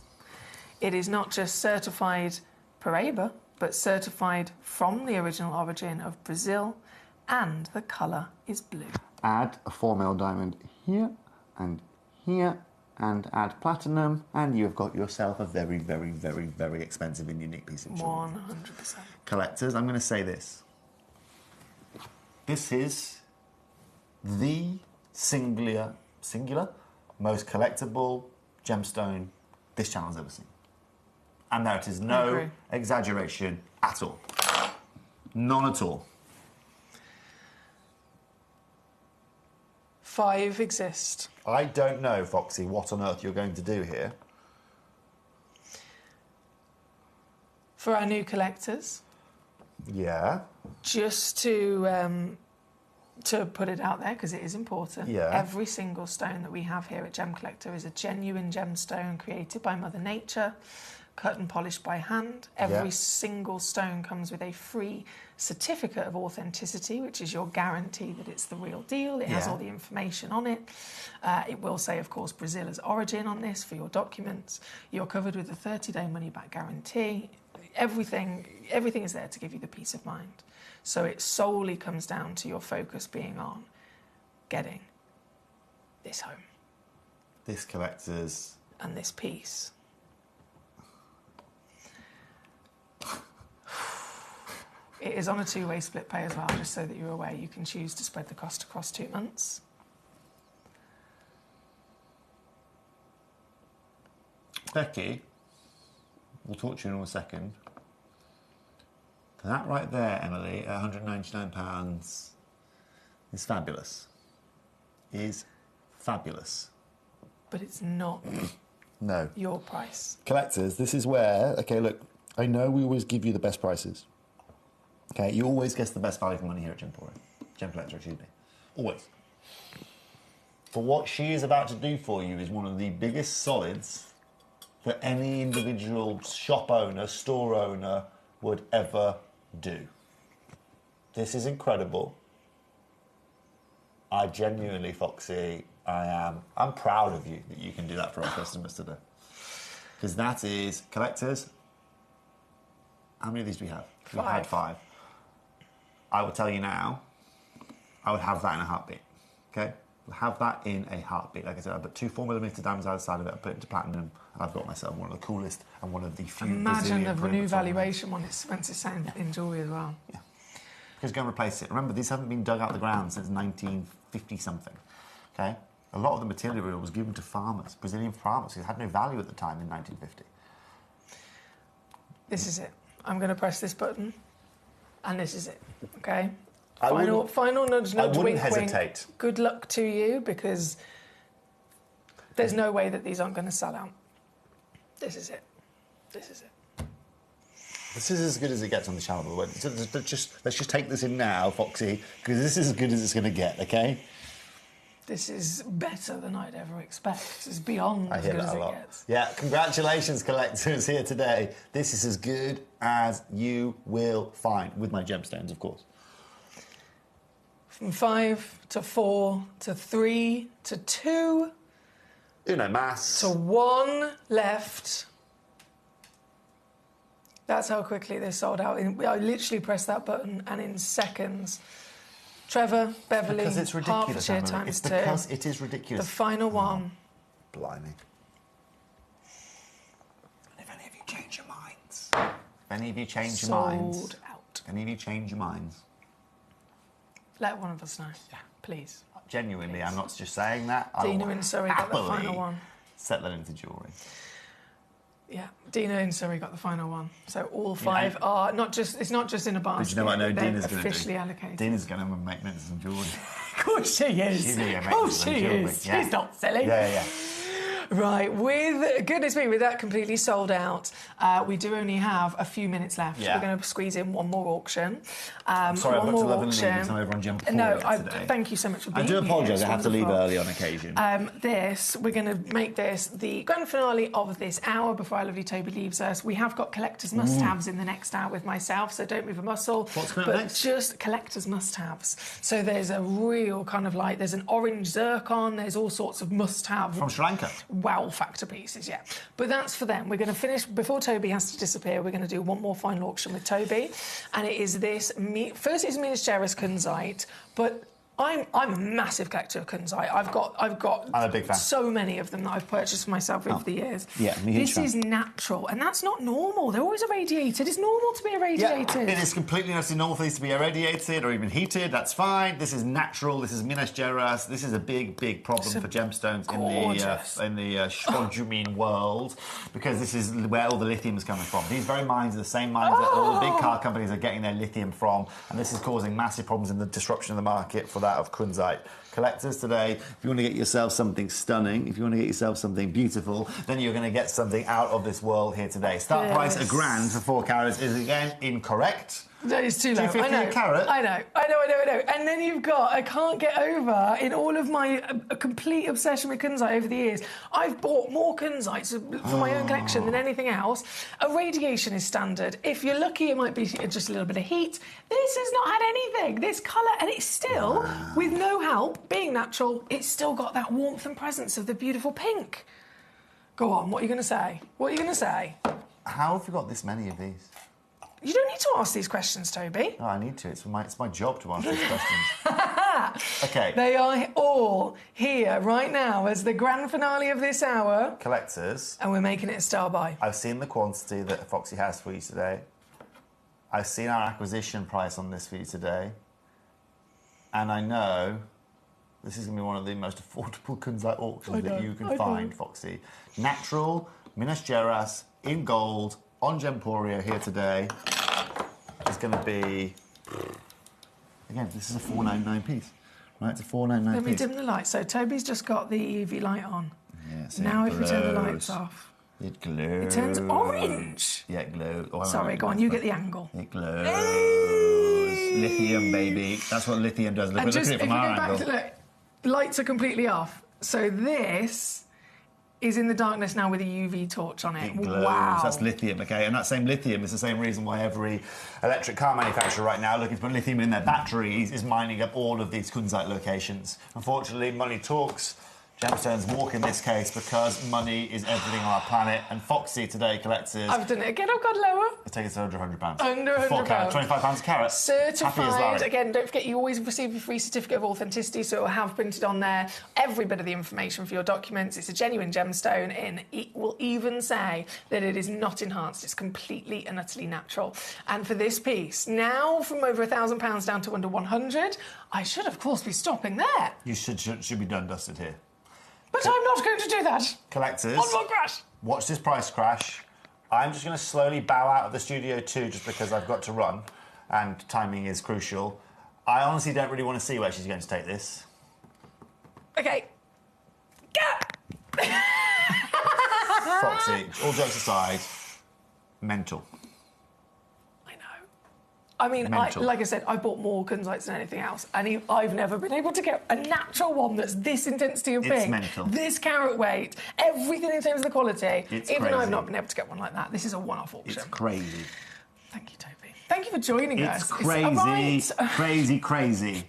It is not just certified Paraiba, but certified from the original origin of Brazil, and the colour is blue. Add a 4 mil diamond here, and add platinum, and you have got yourself a very, very, very, very expensive and unique piece of jewellery. 100%. Collectors, I'm going to say this. This is the singular, most collectible gemstone this channel's ever seen. And there it is, no exaggeration at all. None at all. 5 exist. I don't know, Foxy, what on earth you're going to do here. For our new collectors. Yeah. Just to put it out there, because it is important. Yeah. Every single stone that we have here at Gemcollector is a genuine gemstone created by Mother Nature, cut and polished by hand. Every single stone comes with a free certificate of authenticity, which is your guarantee that it's the real deal. It has all the information on it. It will say, of course, Brazil as origin on this for your documents. You're covered with a 30-day money-back guarantee. Everything is there to give you the peace of mind. So it solely comes down to your focus being on getting this home. This collector's... And this piece. It is on a 2-way split pay as well, just so that you're aware. You can choose to spread the cost across 2 months. Becky, we'll talk to you in a second. That right there, Emily, at £199 is fabulous. Is fabulous. But it's not No. your price. Collectors, this is where, okay, look, I know we always give you the best prices. Okay, you always get the best value for money here at Gemcollector, excuse me. Always. But what she is about to do for you is one of the biggest solids that any individual shop owner, store owner would ever do. This is incredible. I genuinely, Foxy, I'm proud of you that you can do that for our customers today. Because that is, collectors, how many of these do we have? 5. We've had 5. I will tell you now, I would have that in a heartbeat. Okay? We'll have that in a heartbeat. Like I said, I put 2 4mm diamonds outside of it, I put it into platinum, and I've got myself one of the coolest and one of the few Imagine the Brazilian new valuation when it's in jewellery as well. Yeah. Because go and replace it. Remember, these haven't been dug out of the ground since 1950-something. Okay? A lot of the material was given to farmers, Brazilian farmers, who had no value at the time in 1950. This is it. I'm going to press this button, and this is it. Okay? I Final nudge, nudge, wouldn't wink, hesitate. wink. Good luck to you, because there's no way that these aren't going to sell out. This is it. This is it. This is as good as it gets on the channel, by the way. Let's just take this in now, Foxy, because this is as good as it's going to get, okay? This is better than I'd ever expect. This is beyond as I hear good that as a it lot. gets. Yeah, congratulations, collectors, here today. This is as good as you will find, with my gemstones, of course. From 5 to 4 to 3 to 2. Uno mas. To 1 left. That's how quickly they sold out. I literally pressed that button, and in seconds, Trevor, Beverly, because it's ridiculous, Hertfordshire Emily. times It's 2. because it is ridiculous. The final one. Blimey. And if any of you change your minds, if any of you change your minds, Sold out. if any of you change your minds, Let one of us know. Yeah. Please. genuinely, I'm not just saying that. Dina in Surrey got the happily final one. set that into jewellery. Yeah, Dina in Surrey got the final one. So all 5 are not just. It's not just in a basket. But you know what I know they're Dina's going to do? officially allocated. Dina's going to make notes of some jewellery. Of course she is. She's going to Of make course some she jewellery. is. Yeah. She's not silly. Yeah. Right, with goodness me, with that completely sold out, we do only have a few minutes left. Yeah. We're going to squeeze in one more auction. I'm sorry, I've got to leave because I'm over on Gemcollector No, today. thank you so much for being I here. do apologise, It's I have to leave wonderful. early on occasion. We're going to make this the grand finale of this hour before our lovely Toby leaves us. We have got collector's must-haves in the next hour with myself, so don't move a muscle. What's coming up But next? just collector's must-haves. So there's a real kind of like, there's an orange zircon, there's all sorts of must-have. From Sri Lanka. Wow factor pieces, yeah. But that's for them. We're going to finish, before Toby has to disappear, we're going to do one more final auction with Toby. And it is this, first it's Minas Gerais Kunzite, but I'm a massive collector of kunzite. I've got I'm a big fan. So many of them that I've purchased for myself over the years. Yeah, me this is natural, and that's not normal. They're always irradiated. It's normal to be irradiated. Yeah, it is completely normal for these to be irradiated or even heated. That's fine. This is natural. This is Minas Gerais. This is a big problem for gemstones in the spodumene world, because this is where all the lithium is coming from. These very mines are the same mines that all the big car companies are getting their lithium from, and this is causing massive problems in the disruption of the market for that of kunzite. Collectors today, if you want to get yourself something stunning, if you want to get yourself something beautiful, then you're going to get something out of this world here today. Start price $1,000 for 4 carats is again incorrect. That is too low. $250 a carat? I know. And then you've got, I can't get over, in all of my complete obsession with kunzite over the years, I've bought more kunzites for my own collection than anything else. Irradiation is standard. If you're lucky, it might be just a little bit of heat. This has not had anything. This colour, and it's still, with no help, being natural, it's still got that warmth and presence of the beautiful pink. Go on, what are you going to say? What are you going to say? How have you got this many of these? You don't need to ask these questions, Toby. No, I need to. It's my job to ask these questions. OK. They are all here right now as the grand finale of this hour. Collectors. And we're making it a star buy. I've seen the quantity that Foxy has for you today. I've seen our acquisition price on this for you today. And I know this is going to be one of the most affordable kunzite auctions that you can find, Foxy. Natural, Minas Gerais, in gold, on Gemporia here today is going to be, again, this is a $4.99 piece, right? It's a $4.99 piece. Let me dim the light. So Toby's just got the UV light on. Yes, now if we turn the lights off. It glows. It turns orange. Yeah, it glows. Oh, sorry, go on, you get the angle. It glows. Hey! Lithium, baby. That's what lithium does. Look, Just, at it from our angle. Look, lights are completely off. So this is in the darkness now with a UV torch on it. It glows. Wow. That's lithium, OK? And that same lithium is the same reason why every electric car manufacturer right now looking to put lithium in their batteries is mining up all of these kunzite locations. Unfortunately, money talks. Gemstones walk in this case because money is everything on our planet. And Foxy today, collectors... I've done it again. I've got lower. Let's take it to under £100. Under £100. 4 carat, £25 a carat. Certified. Again, don't forget, you always receive a free certificate of authenticity, so it will have printed on there every bit of the information for your documents. It's a genuine gemstone, and it will even say that it is not enhanced. It's completely and utterly natural. And for this piece, now from over £1,000 down to under 100, I should, of course, be stopping there. You should be done dusted here. But I'm not going to do that. Collectors, Onward crash. Watch this price crash. I'm just going to slowly bow out of the studio too, just because I've got to run, and timing is crucial. I honestly don't really want to see where she's going to take this. OK. Foxy, all jokes aside, mental. I mean, like I said, I bought more kunzites than anything else, and I've never been able to get a natural one that's this intensity of pink, this carat weight, everything in terms of the quality. Even I've not been able to get one like that. This is a one-off auction. It's crazy. Thank you, Toby. Thank you for joining us. It's crazy, crazy.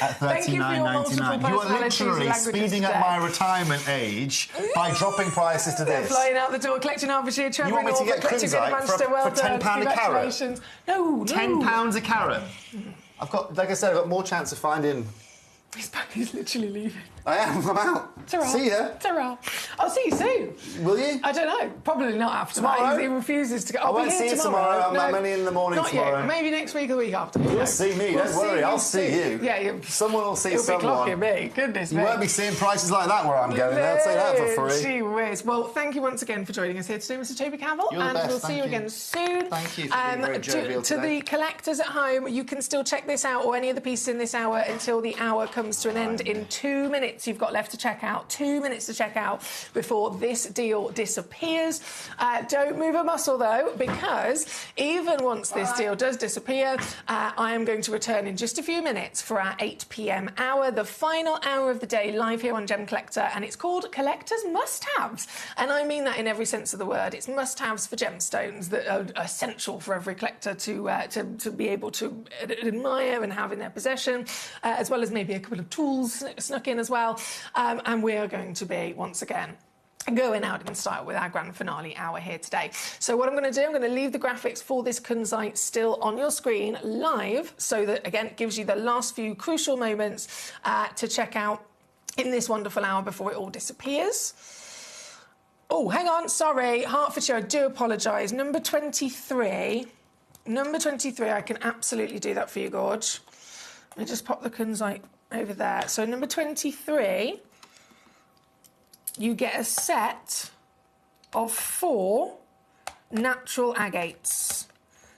At $39.99. You are literally speeding up my retirement age by dropping prices to this. Flying out the door, collecting Hertfordshire, travelling You want me to get kunzite for £10 a carat? No. £10 a carat. I've got, like I said, I've got more chance of finding... He's literally leaving. I am. I'm out. Ta-ra. See ya. Ta-ra. I'll see you soon. Will you? I don't know. Probably not after tomorrow? that. He refuses to go. I won't see you tomorrow. I'm only in the morning tomorrow. Yet. Maybe next week or the week after. You'll see me. Don't worry. I'll see you. Yeah, someone will see someone. You'll be clocking me. Goodness me. You won't be seeing prices like that where I'm going. They'll say that for free. Gee whiz. Well, thank you once again for joining us here today, Mr. Toby Cavill. You're the best. We'll see you again soon. Thank you for being very jovial to the collectors at home, you can still check this out or any of the pieces in this hour until the hour comes to an end. In 2 minutes you've got left to check out. 2 minutes to check out before this deal disappears. Don't move a muscle, though, because even once this deal does disappear, I am going to return in just a few minutes for our 8 p.m. hour, the final hour of the day, live here on Gemcollector, and it's called Collector's Must-Haves. And I mean that in every sense of the word. It's must-haves for gemstones that are essential for every collector to be able to admire and have in their possession, as well as maybe a couple of tools snuck in as well. And we are going to be, once again, going out in style with our grand finale hour here today. So what I'm going to do, I'm going to leave the graphics for this kunzite still on your screen live, so that, again, it gives you the last few crucial moments to check out in this wonderful hour before it all disappears. Oh, hang on, sorry, Hertfordshire, I do apologise. Number 23, I can absolutely do that for you, Gorge. Let me just pop the kunzite over there. So number 23, you get a set of 4 natural agates.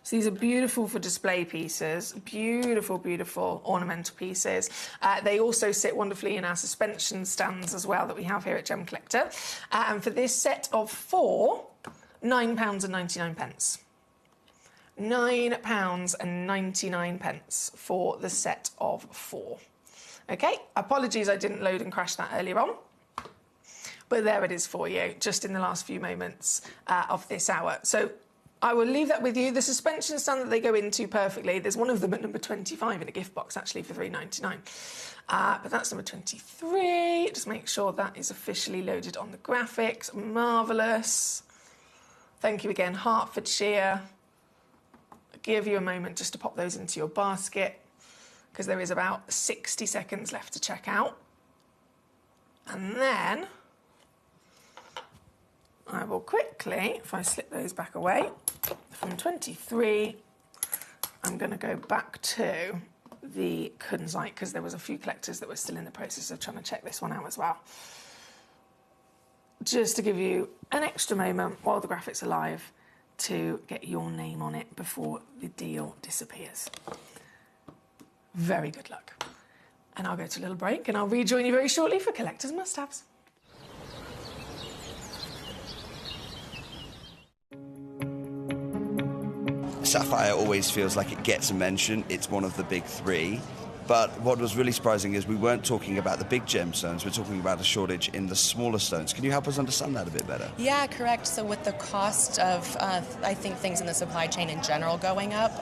So these are beautiful for display pieces, beautiful, beautiful ornamental pieces. They also sit wonderfly in our suspension stands as well that we have here at Gemcollector. And for this set of 4, £9.99. £9.99 for the set of 4. Okay, apologies I didn't load and crash that earlier on. But there it is for you, just in the last few moments of this hour. So I will leave that with you. The suspension stand that they go into perfectly, there's one of them at number 25 in a gift box, actually, for £3.99. But that's number 23. Just make sure that is officially loaded on the graphics. Marvellous. Thank you again, Hertfordshire. I'll give you a moment just to pop those into your basket, because there is about 60 seconds left to check out. And then I will quickly, if I slip those back away, from 23, I'm going to go back to the kunzite, because there was a few collectors that were still in the process of trying to check this one out as well. Just to give you an extra moment while the graphics are live to get your name on it before the deal disappears. Very good luck. And I'll go to a little break, and I'll rejoin you very shortly for Collector's Must-Haves. Sapphire always feels like it gets a mention. It's one of the big 3. But what was really surprising is we weren't talking about the big gemstones. We're talking about a shortage in the smaller stones. Can you help us understand that a bit better? Yeah, correct. So with the cost of, I think, things in the supply chain in general going up,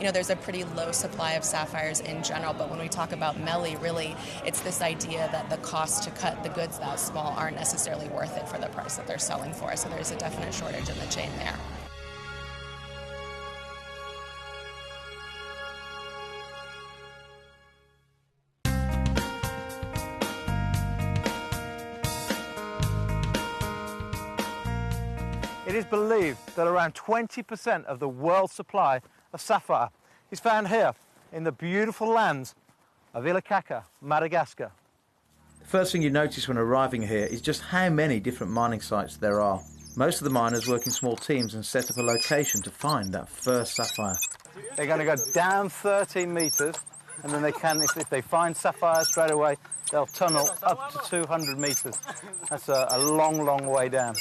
there's a pretty low supply of sapphires in general. But when we talk about Melly, really, it's this idea that the cost to cut the goods that small aren't necessarily worth it for the price that they're selling for. So there's a definite shortage in the chain there. It is believed that around 20% of the world's supply of sapphire is found here in the beautiful lands of Ilakaka, Madagascar. The first thing you notice when arriving here is just how many different mining sites there are. Most of the miners work in small teams and set up a location to find that first sapphire. They're going to go down 13 metres, and then they can, if they find sapphire straight away, they'll tunnel up to 200 metres. That's a long, long way down.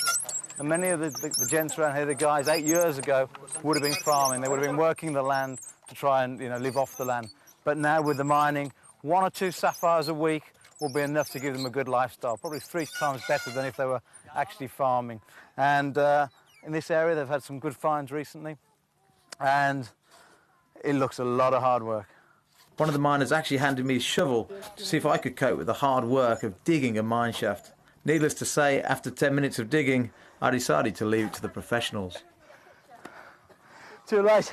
And many of the gents around here, the guys 8 years ago, would have been farming. They would have been working the land to try and live off the land. But now with the mining, 1 or 2 sapphires a week will be enough to give them a good lifestyle, probably 3 times better than if they were actually farming. And in this area, they've had some good finds recently, and it looks a lot of hard work. One of the miners actually handed me a shovel to see if I could cope with the hard work of digging a mine shaft. Needless to say, after 10 minutes of digging, I decided to leave it to the professionals. Too late.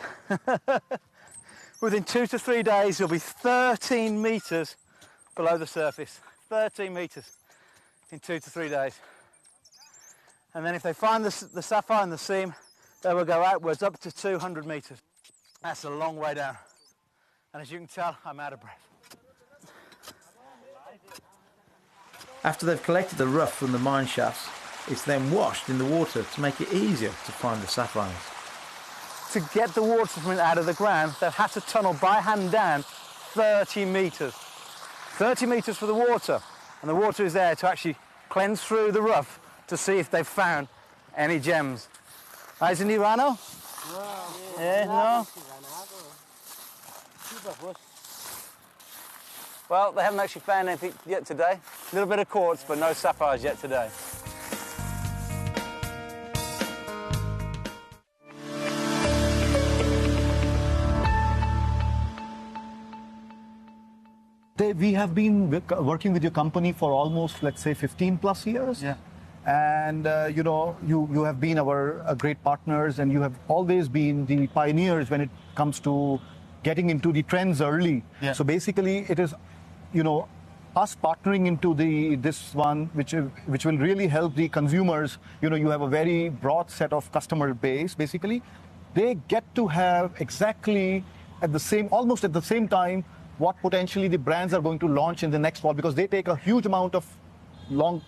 Within 2 to 3 days, you'll be 13 metres below the surface. 13 metres in 2 to 3 days. And then if they find the sapphire in the seam, they will go outwards up to 200 metres. That's a long way down. And as you can tell, I'm out of breath. After they've collected the rough from the mine shafts, it's then washed in the water to make it easier to find the sapphires. To get the water from it out of the ground, they've had to tunnel by hand down 30 metres. 30 metres for the water, and the water is there to actually cleanse through the rough to see if they've found any gems. Is it Nirano? No? Well, they haven't actually found anything yet today. A little bit of quartz, but no sapphires yet today. We have been working with your company for almost, let's say, 15 plus years. Yeah. And you have been our great partners, and you have always been the pioneers when it comes to getting into the trends early. Yeah. So basically, it is, us partnering into this one, which will really help the consumers. You have a very broad set of customer base. Basically, they get to have exactly almost at the same time, what potentially the brands are going to launch in the next fall, because they take a huge amount of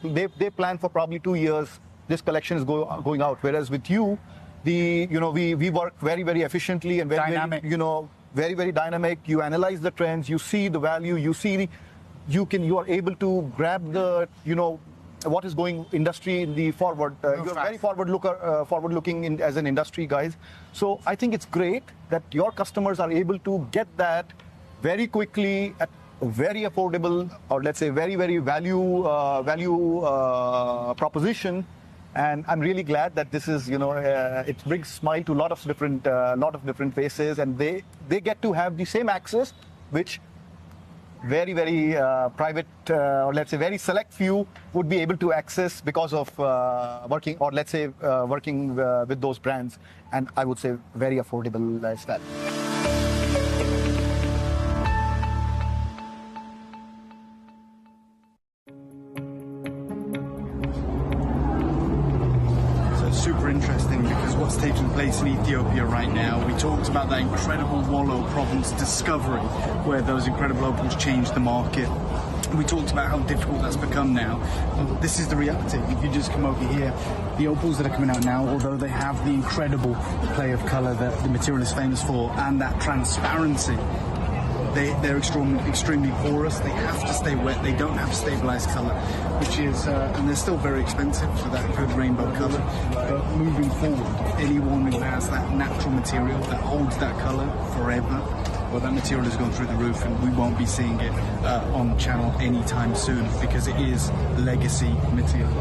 they plan for probably 2 years. This collection is going out. Whereas with you, we work very, very efficiently and very dynamic. Very, very dynamic. You analyze the trends, you see the value, you are able to grab the what is going industry in the forward. You're very forward-looking as an industry, guys. So I think it's great that your customers are able to get that very quickly at a very affordable, or let's say very, very value proposition. And I'm really glad that this is, it brings smile to a lot of different faces, and they get to have the same access, which very, very private, or let's say very select few would be able to access because of working with those brands, and I would say very affordable lifestyle. Super interesting, because what's taking place in Ethiopia right now, we talked about that incredible Wallow province discovery, where those incredible opals changed the market. We talked about how difficult that's become now. This is the reality. If you just come over here, the opals that are coming out now, although they have the incredible play of colour that the material is famous for, and that transparency, they're extremely porous. They have to stay wet. They don't have stabilised colour, which is, and they're still very expensive for that good rainbow colour. But moving forward, anyone who has that natural material that holds that colour forever, well, that material has gone through the roof, and we won't be seeing it on the channel anytime soon, because it is legacy material.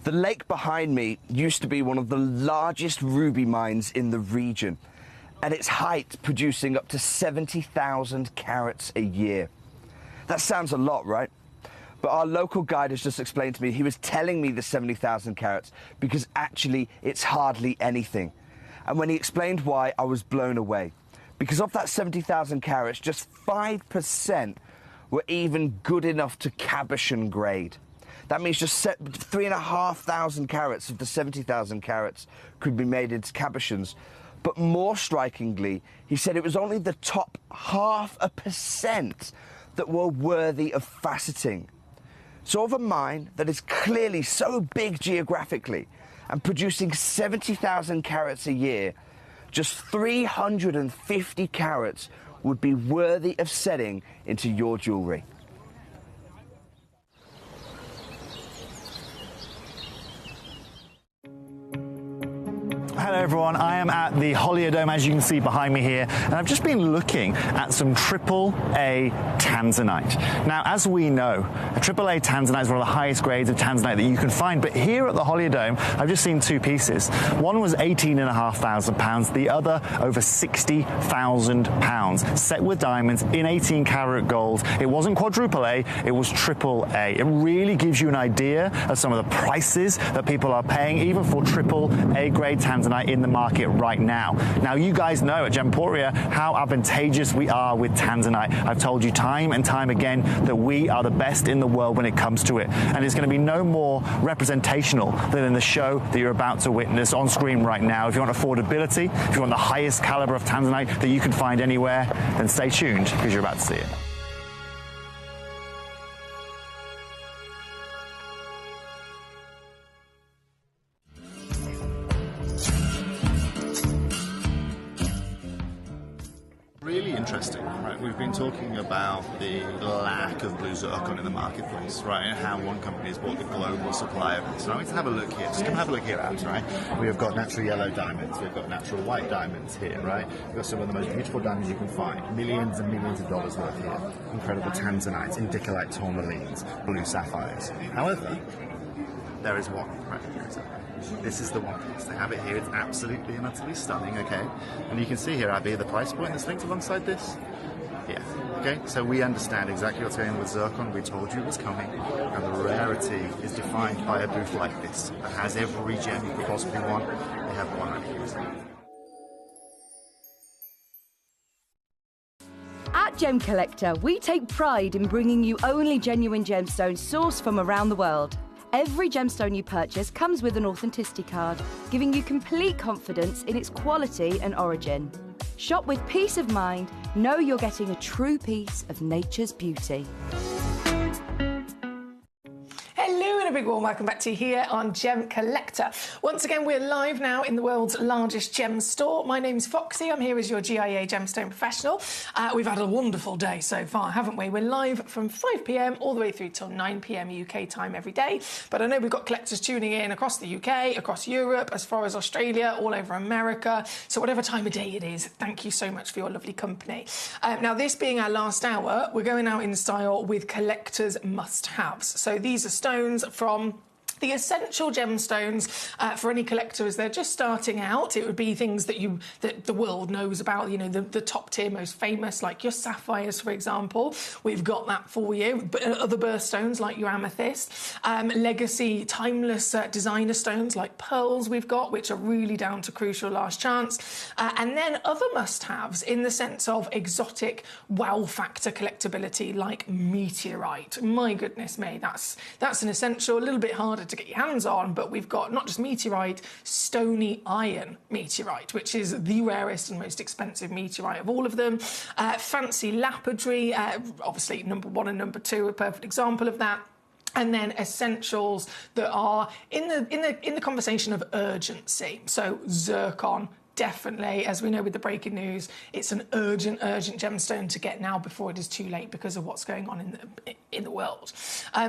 The lake behind me used to be one of the largest ruby mines in the region, at its height producing up to 70,000 carats a year. That sounds a lot, right? But our local guide has just explained to me, he was telling me the 70,000 carats because actually it's hardly anything. And when he explained why, I was blown away. Because of that 70,000 carats, just 5% were even good enough to cabochon grade. That means just 3,500 carats of the 70,000 carats could be made into cabochons. But more strikingly, he said it was only the top 0.5% that were worthy of faceting. So of a mine that is clearly so big geographically and producing 70,000 carats a year, just 350 carats would be worthy of setting into your jewellery. Hello everyone, I am at the Holiodome, as you can see behind me here, and I've just been looking at some AAA tanzanite. Now, as we know, a AAA tanzanite is one of the highest grades of tanzanite that you can find, but here at the Holiodome, I've just seen two pieces. One was £18,500, the other over £60,000, set with diamonds in 18 karat gold. It wasn't quadruple A, it was AAA. It really gives you an idea of some of the prices that people are paying, even for AAA grade tanzanite in the market right now. Now, you guys know at Gemporia how advantageous we are with tanzanite. I've told you time and time again that we are the best in the world when it comes to it. And it's going to be no more representational than in the show that you're about to witness on screen right now. If you want affordability, if you want the highest caliber of tanzanite that you can find anywhere, then stay tuned because you're about to see it. Really interesting, right? We've been talking about the lack of blue zircon in the marketplace, right? And how one company has bought the global supply of it. So now we can have a look here. Just come have a look here, Abs, right? We have got natural yellow diamonds. We've got natural white diamonds here, right? We've got some of the most beautiful diamonds you can find. Millions and millions of dollars worth here. Incredible tanzanites, indicolite tourmalines, blue sapphires. However, there is one right here. This is the one piece. They have it here. It's absolutely and utterly stunning, okay? And you can see here, Abby, the price point that's linked alongside this. Yeah, okay? So we understand exactly what's going on with zircon. We told you it was coming. And the rarity is defined by a booth like this that has every gem you could possibly want. They have one right here. At Gemcollector, we take pride in bringing you only genuine gemstones sourced from around the world. Every gemstone you purchase comes with an authenticity card, giving you complete confidence in its quality and origin. Shop with peace of mind, know you're getting a true piece of nature's beauty. Hello and a big warm welcome back to you here on Gemcollector. Once again, we're live now in the world's largest gem store. My name's Foxy. I'm here as your GIA gemstone professional. We've had a wonderful day so far, haven't we? We're live from 5 p.m. all the way through till 9 p.m. UK time every day. But I know we've got collectors tuning in across the UK, across Europe, as far as Australia, all over America. So whatever time of day it is, thank you so much for your lovely company. Now, this being our last hour, we're going out in style with collectors' must-haves. So these are stones from the essential gemstones for any collector as they're just starting out. It would be things that the world knows about, you know, the top tier, most famous, like your sapphires, for example. We've got that for you. But other birthstones like your amethyst, legacy, timeless designer stones like pearls we've got, which are really down to crucial last chance. And then other must-haves in the sense of exotic wow factor collectability like meteorite. My goodness me, that's an essential, a little bit harder to get your hands on, but we've got not just meteorite, stony iron meteorite, which is the rarest and most expensive meteorite of all of them. Fancy lapidary, obviously number 1 and number 2 are a perfect example of that. And then essentials that are in the conversation of urgency. So zircon, definitely, as we know with the breaking news, it's an urgent gemstone to get now before it is too late because of what's going on in the world.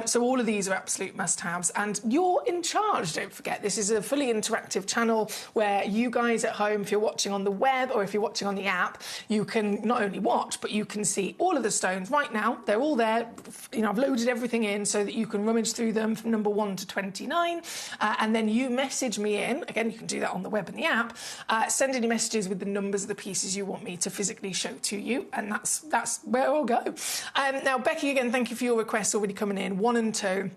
So all of these are absolute must-haves, and you're in charge, don't forget. This is a fully interactive channel where you guys at home, if you're watching on the web or if you're watching on the app, you can not only watch, but you can see all of the stones right now. They're all there. You know, I've loaded everything in so that you can rummage through them from number 1 to 29, and then you message me in. Again, you can do that on the web and the app. Send any messages with the numbers of the pieces you want me to physically show to you, and that's where I'll go. Now, Becky, again, thank you for your requests already coming in. 1 and 2.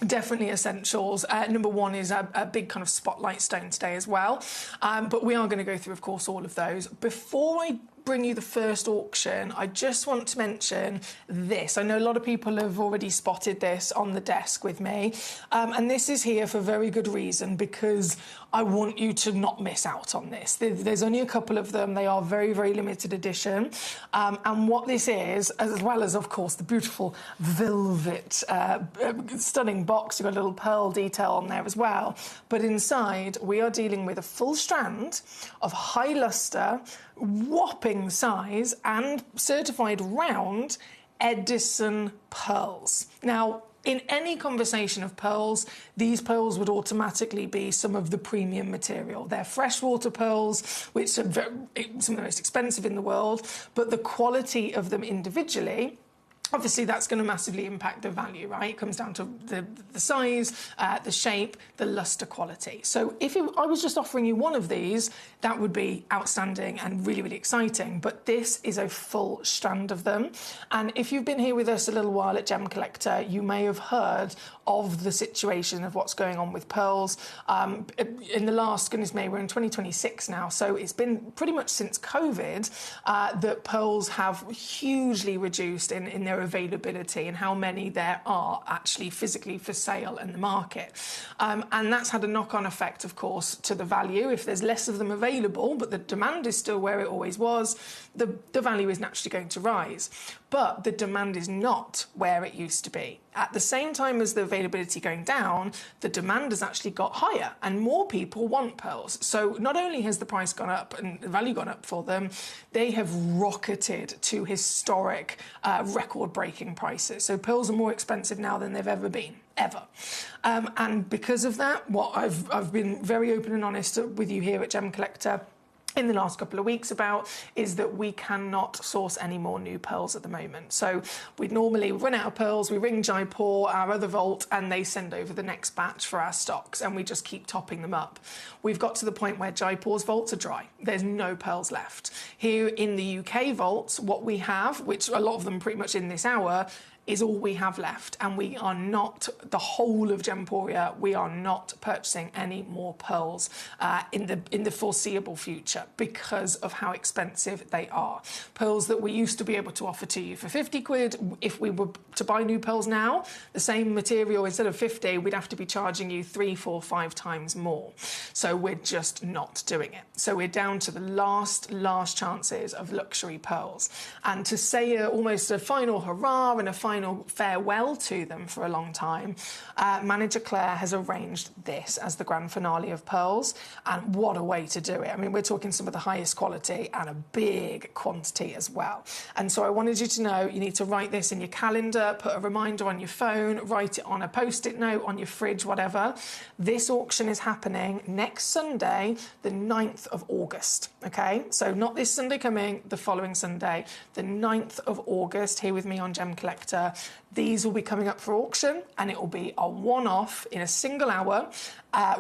Definitely essentials. Number 1 is a big kind of spotlight stone today as well. But we are going to go through, of course, all of those. Before I bring you the first auction, I just want to mention this. I know a lot of people have already spotted this on the desk with me. And this is here for very good reason, because I want you to not miss out on this. There's only a couple of them. They are very, very limited edition. And what this is, as well as, of course, the beautiful velvet, stunning box. You've got a little pearl detail on there as well. But inside, we are dealing with a full strand of high luster, whopping size and certified round Edison pearls. Now, in any conversation of pearls, these pearls would automatically be some of the premium material. They're freshwater pearls, which are some of the most expensive in the world, but the quality of them individually obviously that's going to massively impact the value, right? It comes down to the size, the shape, the luster quality. So if I was just offering you one of these, that would be outstanding and really, really exciting. But this is a full strand of them. And if you've been here with us a little while at Gemcollector, you may have heard of the situation of what's going on with pearls. In the last, goodness me, we're in 2026 now, so it's been pretty much since COVID that pearls have hugely reduced in their availability and how many there are actually physically for sale in the market. And that's had a knock-on effect, of course, to the value. If there's less of them available, but the demand is still where it always was, the value is naturally going to rise. But the demand is not where it used to be. At the same time as the availability going down, the demand has actually got higher and more people want pearls. So not only has the price gone up and the value gone up for them, they have rocketed to historic record-breaking prices. So pearls are more expensive now than they've ever been. Ever. And because of that, what I've been very open and honest with you here at Gemcollector in the last couple of weeks about is that we cannot source any more new pearls at the moment. So we'd normally run out of pearls, we ring Jaipur, our other vault, and they send over the next batch for our stocks, and we just keep topping them up. We've got to the point where Jaipur's vaults are dry. There's no pearls left. Here in the UK vaults, what we have, which a lot of them pretty much in this hour, is all we have left, and we are not, the whole of Gemporia, we are not purchasing any more pearls in the foreseeable future because of how expensive they are. Pearls that we used to be able to offer to you for 50 quid, if we were to buy new pearls now, the same material, instead of 50, we'd have to be charging you 3, 4, 5 times more. So we're just not doing it. So we're down to the last chances of luxury pearls. And to say almost a final hurrah and a final farewell to them for a long time, Manager Claire has arranged this as the grand finale of pearls, and what a way to do it. I mean, we're talking some of the highest quality and a big quantity as well. And so I wanted you to know you need to write this in your calendar, put a reminder on your phone, write it on a post-it note, on your fridge, whatever. This auction is happening next Sunday, the 9th of August, okay? So not this Sunday coming, the following Sunday, the 9th of August, here with me on Gemcollector. These will be coming up for auction, and it will be a one-off in a single hour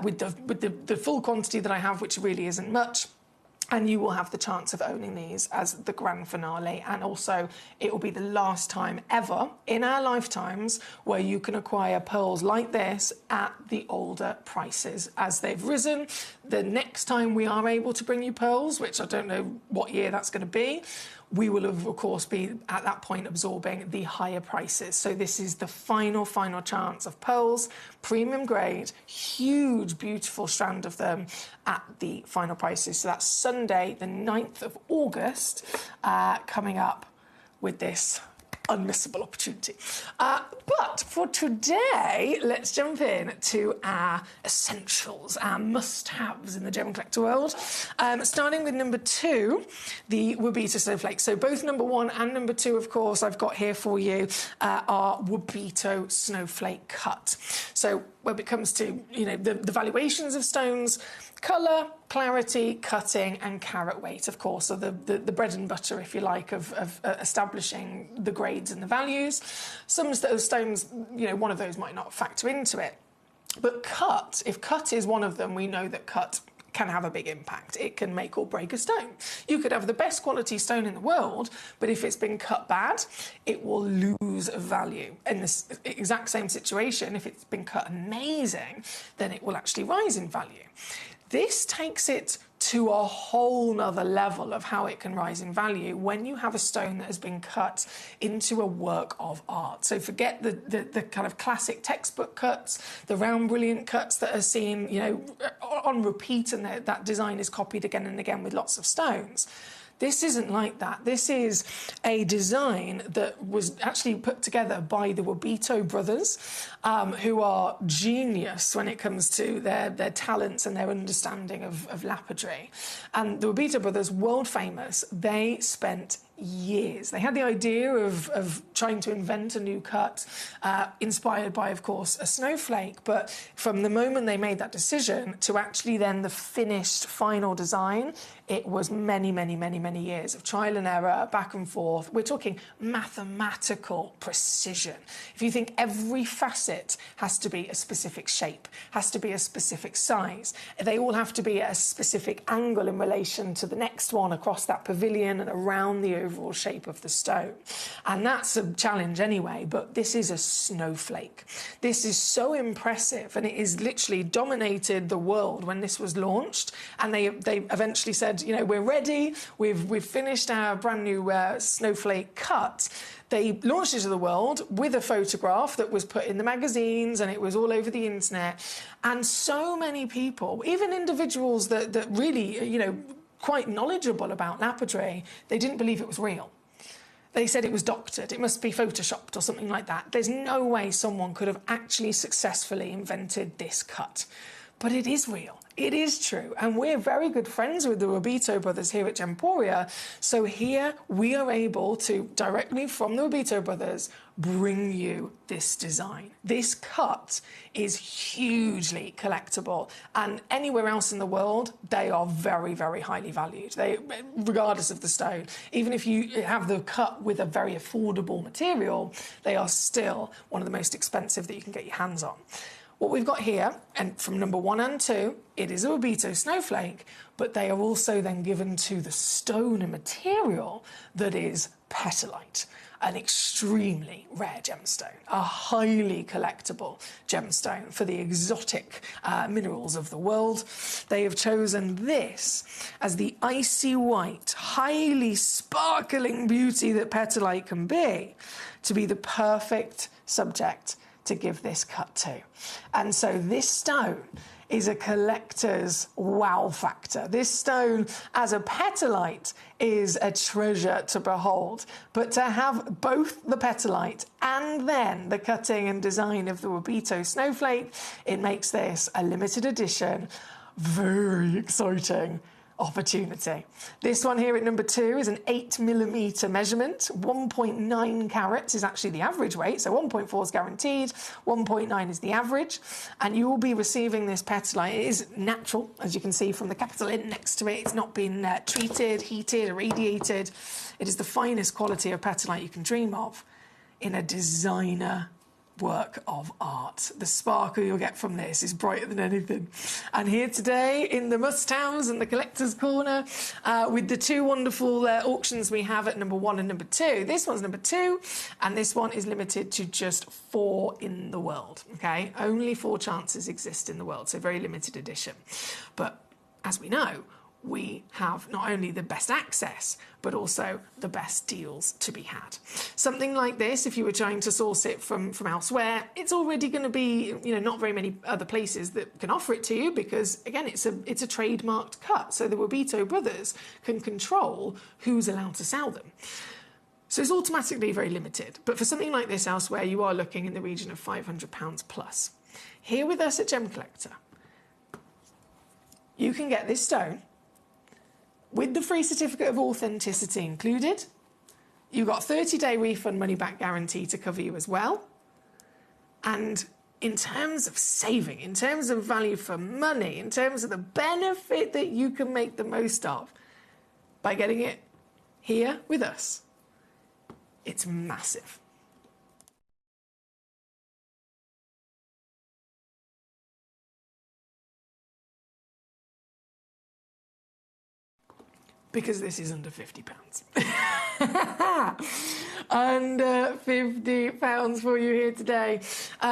with the full quantity that I have, which really isn't much. And you will have the chance of owning these as the grand finale. And also, it will be the last time ever in our lifetimes where you can acquire pearls like this at the older prices. As they've risen, the next time we are able to bring you pearls, which I don't know what year that's going to be, we will, of course, be at that point absorbing the higher prices. So this is the final chance of pearls, premium grade, huge, beautiful strand of them at the final prices. So that's Sunday, the 9th of August, coming up with this unmissable opportunity. But for today, let's jump in to our essentials, our must-haves in the Gemcollector world. Starting with number 2, the Wabito snowflake. So both number 1 and number 2, of course, I've got here for you, are Wabito snowflake cut. So when it comes to, you know, the valuations of stones, colour, clarity, cutting and carat weight, of course, are the bread and butter, if you like, of establishing the grades and the values. Some stones, you know, one of those might not factor into it. But cut, if cut is one of them, we know that cut can have a big impact. It can make or break a stone. You could have the best quality stone in the world, but if it's been cut bad, it will lose value. In this exact same situation, if it's been cut amazing, then it will actually rise in value. This takes it to a whole nother level of how it can rise in value when you have a stone that has been cut into a work of art. So forget the kind of classic textbook cuts, the round brilliant cuts that are seen, you know, on repeat, and that design is copied again and again with lots of stones. This isn't like that. This is a design that was actually put together by the Wabito brothers, who are genius when it comes to their talents and their understanding of lapidary. And the Wabito brothers, world famous, they spent years. They had the idea of trying to invent a new cut, inspired by, of course, a snowflake. But from the moment they made that decision to actually then the finished final design, it was many, many, many, many years of trial and error, back and forth. We're talking mathematical precision. If you think every facet has to be a specific shape, has to be a specific size, they all have to be at a specific angle in relation to the next one across that pavilion and around the overall shape of the stone. And that's a challenge anyway, but this is a snowflake. This is so impressive, and it has literally dominated the world when this was launched. And they eventually said, you know, we're ready, we've finished our brand new snowflake cut. They launched it to the world with a photograph that was put in the magazines, and it was all over the internet. And so many people, even individuals that really, you know, quite knowledgeable about lapidary, they didn't believe it was real. They said it was doctored, it must be photoshopped or something like that. There's no way someone could have actually successfully invented this cut. But it is real. It is true. And we're very good friends with the Robito brothers here at Gemporia. So here we are able to, directly from the Robito brothers, bring you this design. This cut is hugely collectible. And anywhere else in the world, they are very, very highly valued. They, regardless of the stone, even if you have the cut with a very affordable material, they are still one of the most expensive that you can get your hands on. What we've got here, and from number 1 and 2, it is a Robito snowflake, but they are also then given to the stone and material that is petalite, an extremely rare gemstone, a highly collectible gemstone for the exotic minerals of the world. They have chosen this as the icy white, highly sparkling beauty that petalite can be, to be the perfect subject to give this cut to. And so this stone is a collector's wow factor. This stone, as a petalite, is a treasure to behold. But to have both the petalite and then the cutting and design of the Robito snowflake, it makes this a limited edition, very exciting opportunity. This one here at number 2 is an 8mm measurement. 1.9 carats is actually the average weight, so 1.4 is guaranteed, 1.9 is the average, and you will be receiving this petalite. It is natural, as you can see from the capital N next to it. It's not been treated, heated, irradiated. It is the finest quality of petalite you can dream of in a designer work of art. The sparkle you'll get from this is brighter than anything. And here today in the must-haves and the collector's corner with the 2 wonderful auctions we have at number 1 and number 2. This one's number 2, and this one is limited to just 4 in the world, okay? Only 4 chances exist in the world, so very limited edition. But as we know, we have not only the best access, but also the best deals to be had. Something like this, if you were trying to source it from elsewhere, it's already going to be, you know, not very many other places that can offer it to you, because again, it's a trademarked cut. So the Robito brothers can control who's allowed to sell them. So it's automatically very limited. But for something like this elsewhere, you are looking in the region of £500 plus. Here with us at Gemcollector, you can get this stone with the free certificate of authenticity included. You've got 30-day refund money-back guarantee to cover you as well. And in terms of saving, in terms of value for money, in terms of the benefit that you can make the most of by getting it here with us, it's massive. Because this is under £50. Under £50 for you here today.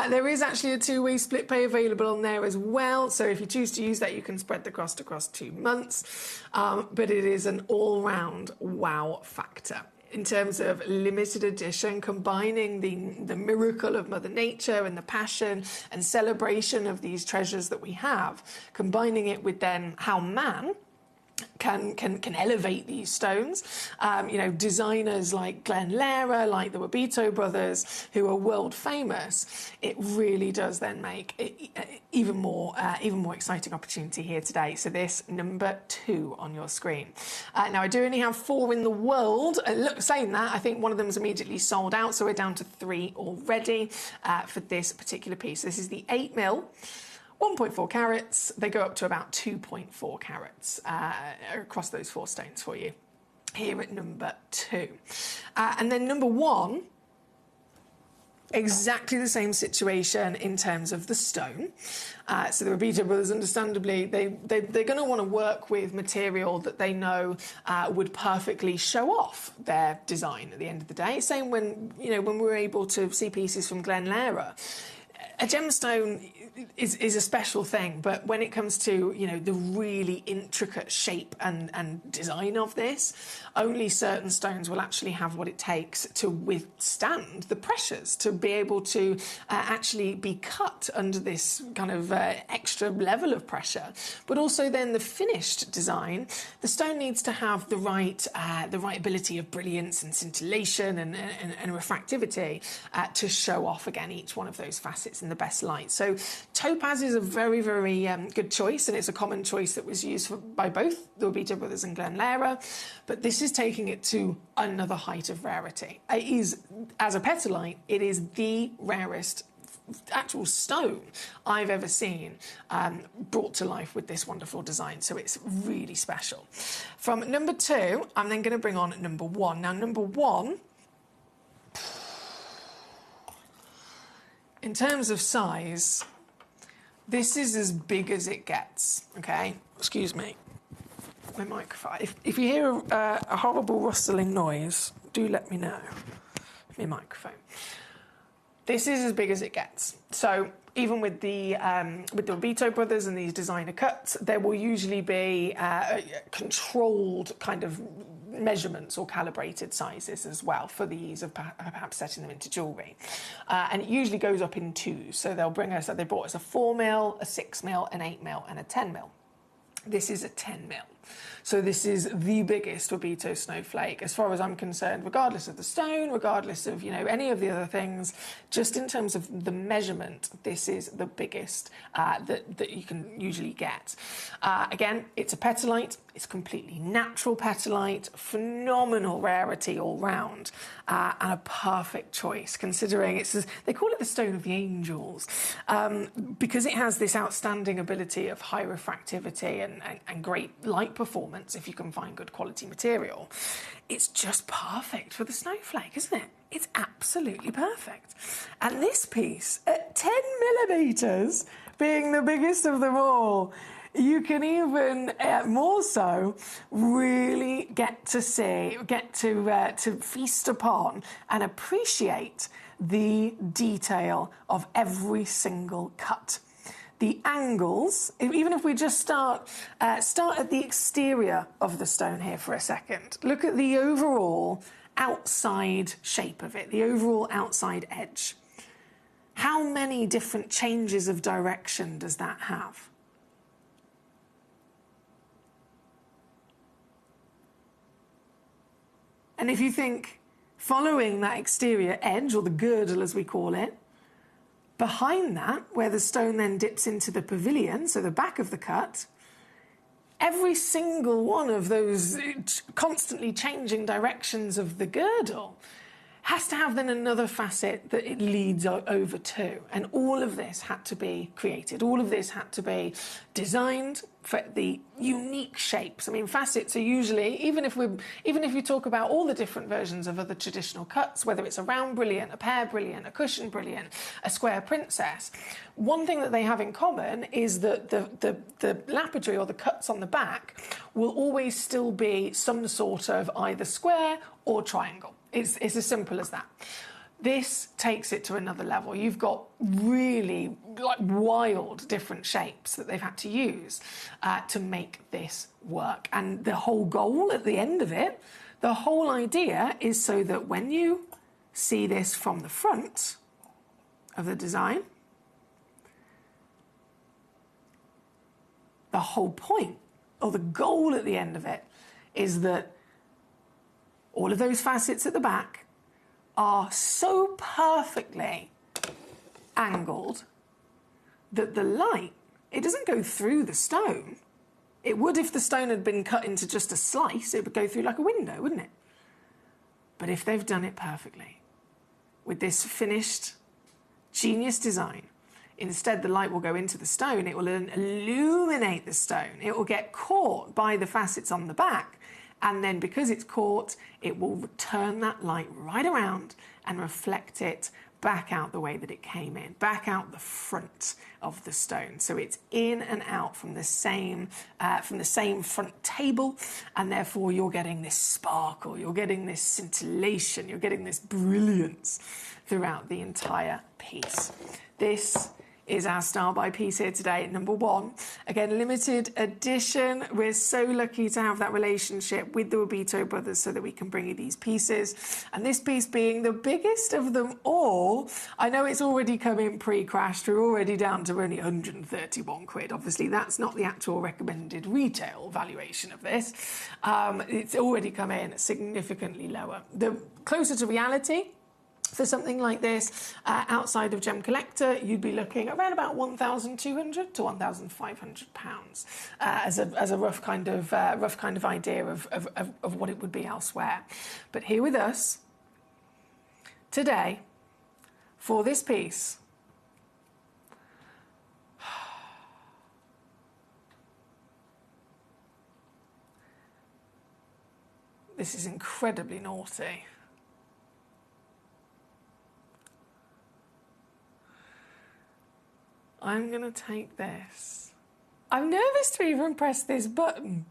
There is actually a 2-way split pay available on there as well. So if you choose to use that, you can spread the cost across 2 months. But it is an all-round wow factor. In terms of limited edition, combining the miracle of Mother Nature and the passion and celebration of these treasures that we have, combining it with then how man can elevate these stones. You know, designers like Glenn Lehrer, like the Wabito brothers, who are world famous. It really does then make even more exciting opportunity here today. So this number 2 on your screen. Now I do only have 4 in the world. Look, saying that, I think one of them is immediately sold out, so we're down to 3 already for this particular piece. This is the 8mm. 1.4 carats, they go up to about 2.4 carats across those 4 stones for you here at number 2. And then number 1, exactly the same situation in terms of the stone. So the Wabito brothers, understandably, they're going to want to work with material that they know would perfectly show off their design at the end of the day. Same when, you know, when we were able to see pieces from Glenn Lehrer. A gemstone is a special thing, but when it comes to, you know, the really intricate shape and design of this, only certain stones will actually have what it takes to withstand the pressures, to be able to actually be cut under this kind of extra level of pressure. But also then the finished design, the stone needs to have the right ability of brilliance and scintillation and refractivity to show off again each one of those facets in the best light. So topaz is a very, very good choice, and it's a common choice that was used by both the Wabito brothers and Glenn Lehrer, but this is taking it to another height of rarity. It is, as a petalite, it is the rarest actual stone I've ever seen brought to life with this wonderful design, so it's really special. From number 2, I'm then going to bring on number 1. Now, number 1, in terms of size, this is as big as it gets, okay? Excuse me. My microphone. If you hear a horrible rustling noise, do let me know. My microphone. This is as big as it gets. So even with the Wabito brothers and these designer cuts, there will usually be controlled kind of measurements or calibrated sizes as well for the ease of perhaps setting them into jewellery. And it usually goes up in 2s. So they'll bring us, they brought us a 4mm, a 6mm, an 8mm and a 10mm. This is a 10mm. So this is the biggest Wabito snowflake, as far as I'm concerned, regardless of the stone, regardless of, you know, any of the other things. Just in terms of the measurement, this is the biggest that you can usually get. Again, it's a petalite. It's completely natural petalite, phenomenal rarity all round, and a perfect choice, considering they call it the stone of the angels, because it has this outstanding ability of high refractivity and great light performance if you can find good quality material. It's just perfect for the snowflake, isn't it? It's absolutely perfect. And this piece, at 10mm, being the biggest of them all, you can even more so really get to feast upon and appreciate the detail of every single cut. The angles, even if we just start at the exterior of the stone here for a second, look at the overall outside shape of it, the overall outside edge. How many different changes of direction does that have? And if you think, following that exterior edge, or the girdle as we call it, behind that, where the stone then dips into the pavilion, so the back of the cut, every single one of those constantly changing directions of the girdle has to have then another facet that it leads over to. And all of this had to be created. All of this had to be designed for the unique shapes. I mean, facets are usually, even if you talk about all the different versions of other traditional cuts, whether it's a round brilliant, a pear brilliant, a cushion brilliant, a square princess, one thing that they have in common is that the lapidary or the cuts on the back will always still be some sort of either square or triangle. It's as simple as that. This takes it to another level. You've got really wild different shapes that they've had to use to make this work. And the whole goal at the end of it, the whole idea is so that when you see this from the front of the design, the whole point or the goal at the end of it, is that all of those facets at the back are so perfectly angled that the light, it doesn't go through the stone. It would if the stone had been cut into just a slice, it would go through like a window, wouldn't it? But if they've done it perfectly, with this finished, genius design, instead the light will go into the stone, it will illuminate the stone, it will get caught by the facets on the back, and then because it's caught, it will turn that light right around and reflect it back out the way that it came in, back out the front of the stone. So it's in and out from the same front table, and therefore you're getting this sparkle, you're getting this scintillation, you're getting this brilliance throughout the entire piece. This is our star by piece here today, number 1. Again, limited edition. We're so lucky to have that relationship with the Wabito brothers so that we can bring you these pieces. And this piece being the biggest of them all, I know it's already come in pre-crashed. We're already down to only 131 quid. Obviously, that's not the actual recommended retail valuation of this. It's already come in significantly lower. The closer to reality, for something like this, outside of Gemcollector, you'd be looking around about £1,200 to £1,500 as a rough kind of idea of what it would be elsewhere. But here with us today for this piece, this is incredibly naughty. I'm going to take this. I'm nervous to even press this button.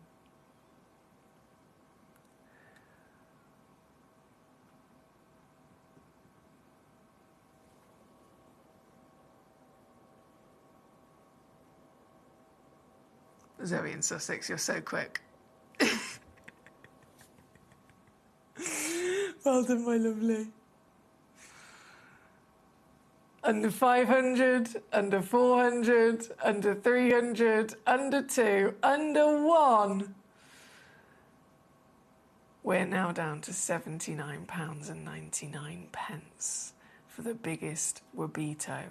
Zoe in Sussex, you're so quick. Well done, my lovely. Under 500, under 400, under 300, under 2, under 1. We're now down to £79.99 for the biggest Wabito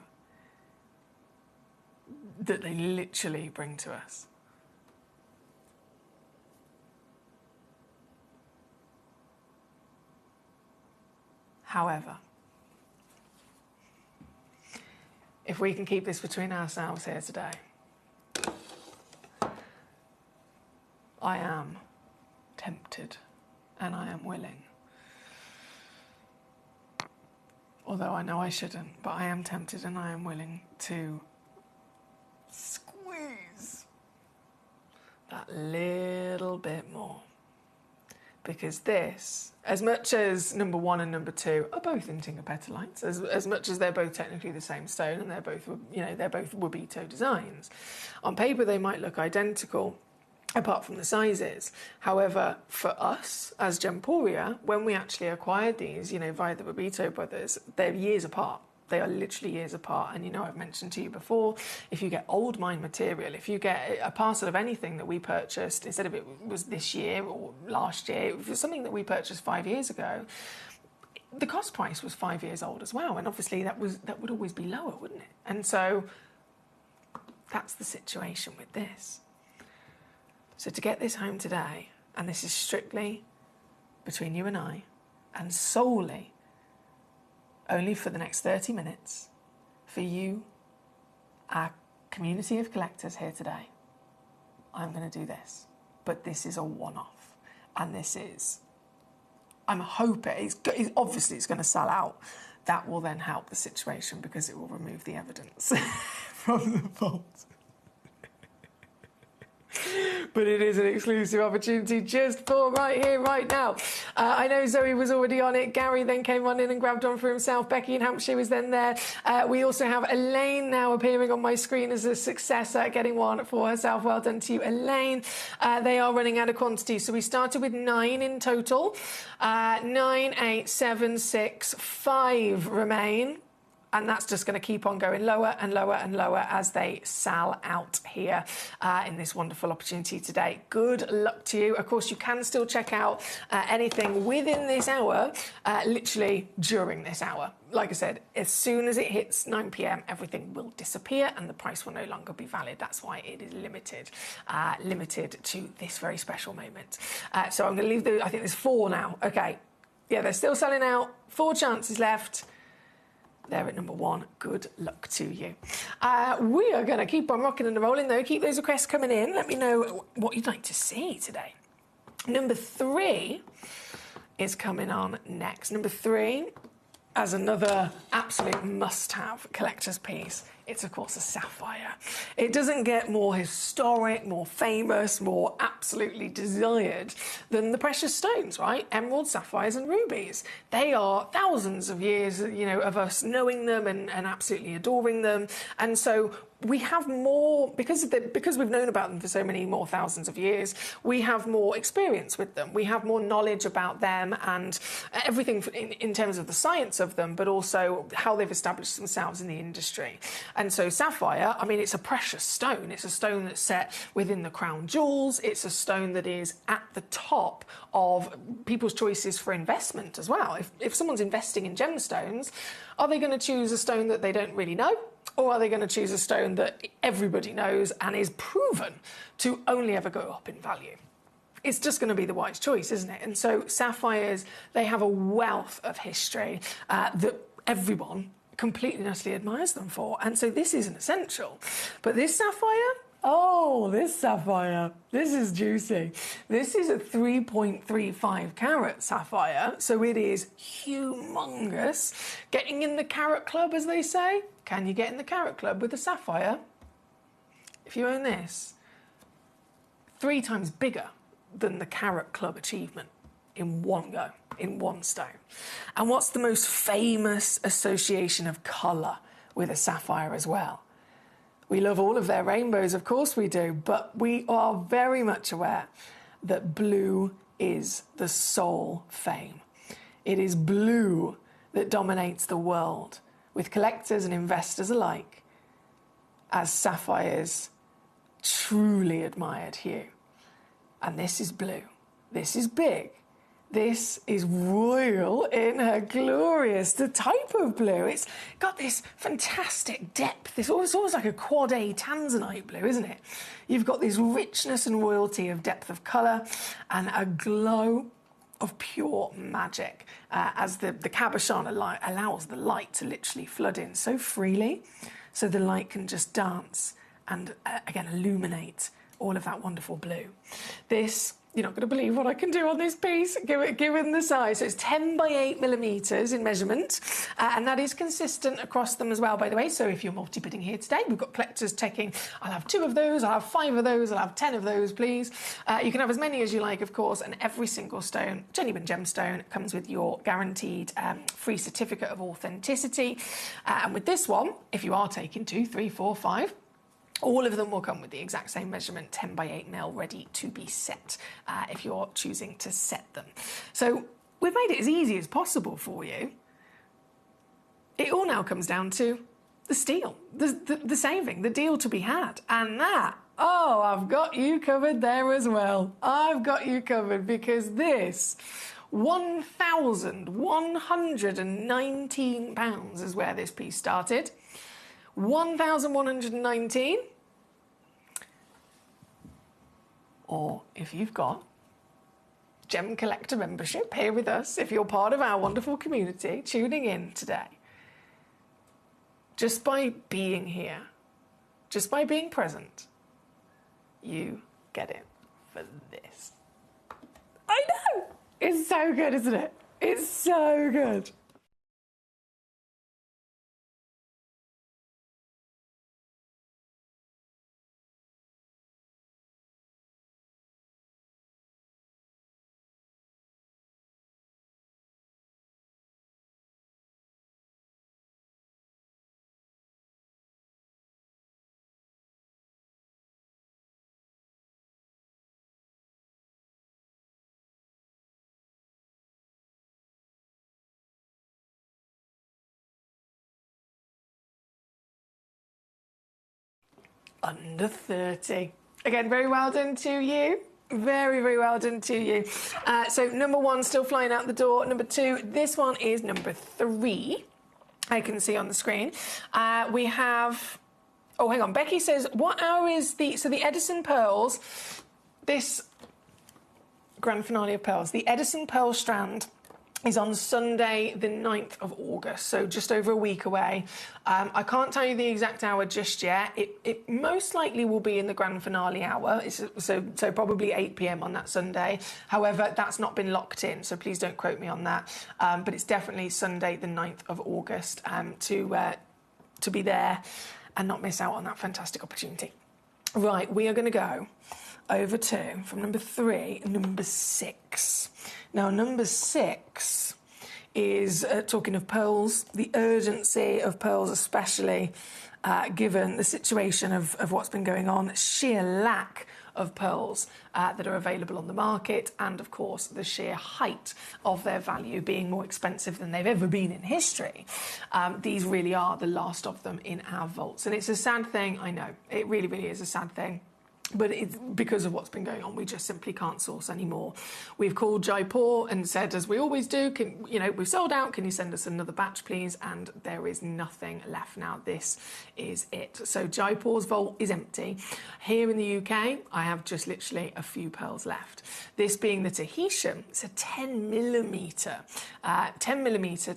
that they literally bring to us. However, if we can keep this between ourselves here today, I am tempted and I am willing. Although I know I shouldn't, but I am tempted and I am willing to squeeze that little bit more. Because this, as much as number 1 and number 2 are both Intinga petalites, as much as they're both technically the same stone and they're both Wabito designs, on paper they might look identical, apart from the sizes. However, for us as Gemporia, when we actually acquired these, via the Wabito brothers, they're years apart. They are literally years apart. And I've mentioned to you before, if you get old mine material, if you get a parcel of anything that we purchased, instead of it was this year or last year, if it was something that we purchased 5 years ago, the cost price was 5 years old as well. And obviously that would always be lower, wouldn't it? And so that's the situation with this. So to get this home today, and this is strictly between you and I, and solely only for the next 30 minutes, for you, our community of collectors here today, I'm going to do this. But this is a one-off. And this is, I'm hoping, obviously it's going to sell out. That will then help the situation because it will remove the evidence from the vault. But it is an exclusive opportunity just for right here, right now. I know Zoe was already on it. Gary then came on in and grabbed on for himself. Becky in Hampshire was then there. We also have Elaine now appearing on my screen as a successor, getting one for herself. Well done to you, Elaine. They are running out of quantity. So we started with 9 in total. 9, 8, 7, 6, 5 remain. and that's just going to keep on going lower and lower and lower as they sell out here in this wonderful opportunity today. Good luck to you. Of course, you can still check out anything within this hour, literally during this hour. Like I said, as soon as it hits 9 p.m, everything will disappear and the price will no longer be valid. That's why it is limited to this very special moment. So I'm going to leave I think there's 4 now. Okay. Yeah, they're still selling out. 4 chances left. They're at number 1. Good luck to you. We are going to keep on rocking and rolling, though. Keep those requests coming in. Let me know what you'd like to see today. Number 3 is coming on next. Number 3, as another absolute must-have collector's piece, it's, of course, a sapphire. It doesn't get more historic, more famous, more absolutely desired than the precious stones, right? Emeralds, sapphires, and rubies. They are thousands of years, of us knowing them and absolutely adoring them. And so we have more, because we've known about them for so many more thousands of years, we have more experience with them. We have more knowledge about them and everything in terms of the science of them, but also how they've established themselves in the industry. And so sapphire, I mean, it's a precious stone. It's a stone that's set within the crown jewels. It's a stone that is at the top of people's choices for investment as well. If someone's investing in gemstones, are they going to choose a stone that they don't really know? Or are they going to choose a stone that everybody knows and is proven to only ever go up in value? It's just going to be the wise choice, isn't it? And so sapphires, they have a wealth of history that everyone completely and utterly admires them for. And so this is an essential. But this sapphire, this sapphire, this is juicy. This is a 3.35 carat sapphire, so it is humongous. Getting in the carat club, as they say. Can you get in the carat club with a sapphire? If you own this, 3 times bigger than the carat club achievement in one go, in one stone. And what's the most famous association of colour with a sapphire as well? We love all of their rainbows, of course we do, but we are very much aware that blue is the sole fame. It is blue that dominates the world, with collectors and investors alike, as sapphire's truly admired hue. And this is blue. This is big. This is royal in her glorious, the type of blue. It's got this fantastic depth. It's almost like a quad A tanzanite blue, isn't it? You've got this richness and royalty of depth of colour and a glow of pure magic as the cabochon allows the light to literally flood in so freely, so the light can just dance and, again, illuminate all of that wonderful blue. This, you're not going to believe what I can do on this piece, given the size. So it's 10 by 8 millimetres in measurement, and that is consistent across them as well, by the way. So if you're multi-bidding here today, we've got collectors taking, I'll have 2 of those, I'll have 5 of those, I'll have 10 of those, please. You can have as many as you like, of course, and every single stone, genuine gemstone, comes with your guaranteed free certificate of authenticity. And with this one, if you are taking 2, 3, 4, 5, all of them will come with the exact same measurement, 10 by 8 mil, ready to be set if you're choosing to set them. So we've made it as easy as possible for you. It all now comes down to the steal, the saving, the deal to be had. And that, I've got you covered there as well. I've got you covered, because this £1,119 is where this piece started. 1,119, or if you've got Gem Collector membership here with us, if you're part of our wonderful community tuning in today, just by being here, just by being present, you get it for this. I know! It's so good, isn't it? It's so good. under 30. Again, very well done to you. Very, very well done to you. So number 1 still flying out the door. Number 2, this one is number 3. I can see on the screen. We have... Oh, hang on. Becky says, what hour is the... So the Edison Pearls, this grand finale of Pearls, the Edison Pearl Strand is on Sunday, the 9th of August, so just over a week away. I can't tell you the exact hour just yet. It most likely will be in the grand finale hour, so probably 8 p.m. on that Sunday. However, that's not been locked in, so please don't quote me on that. But it's definitely Sunday, the 9th of August, to be there and not miss out on that fantastic opportunity. Right, we are going to go over to, from number 3, number 6. Now, number 6 is, talking of pearls, the urgency of pearls, especially given the situation of what's been going on, sheer lack of pearls that are available on the market, and of course the sheer height of their value being more expensive than they've ever been in history. These really are the last of them in our vaults, and it's a sad thing, I know, it really, really is a sad thing. But it's because of what's been going on, we just simply can't source anymore. We've called Jaipur and said, as we always do, we've sold out, can you send us another batch, please? And there is nothing left now. This is it. So Jaipur's vault is empty. Here in the UK, I have just literally a few pearls left. This being the Tahitian, it's a 10mm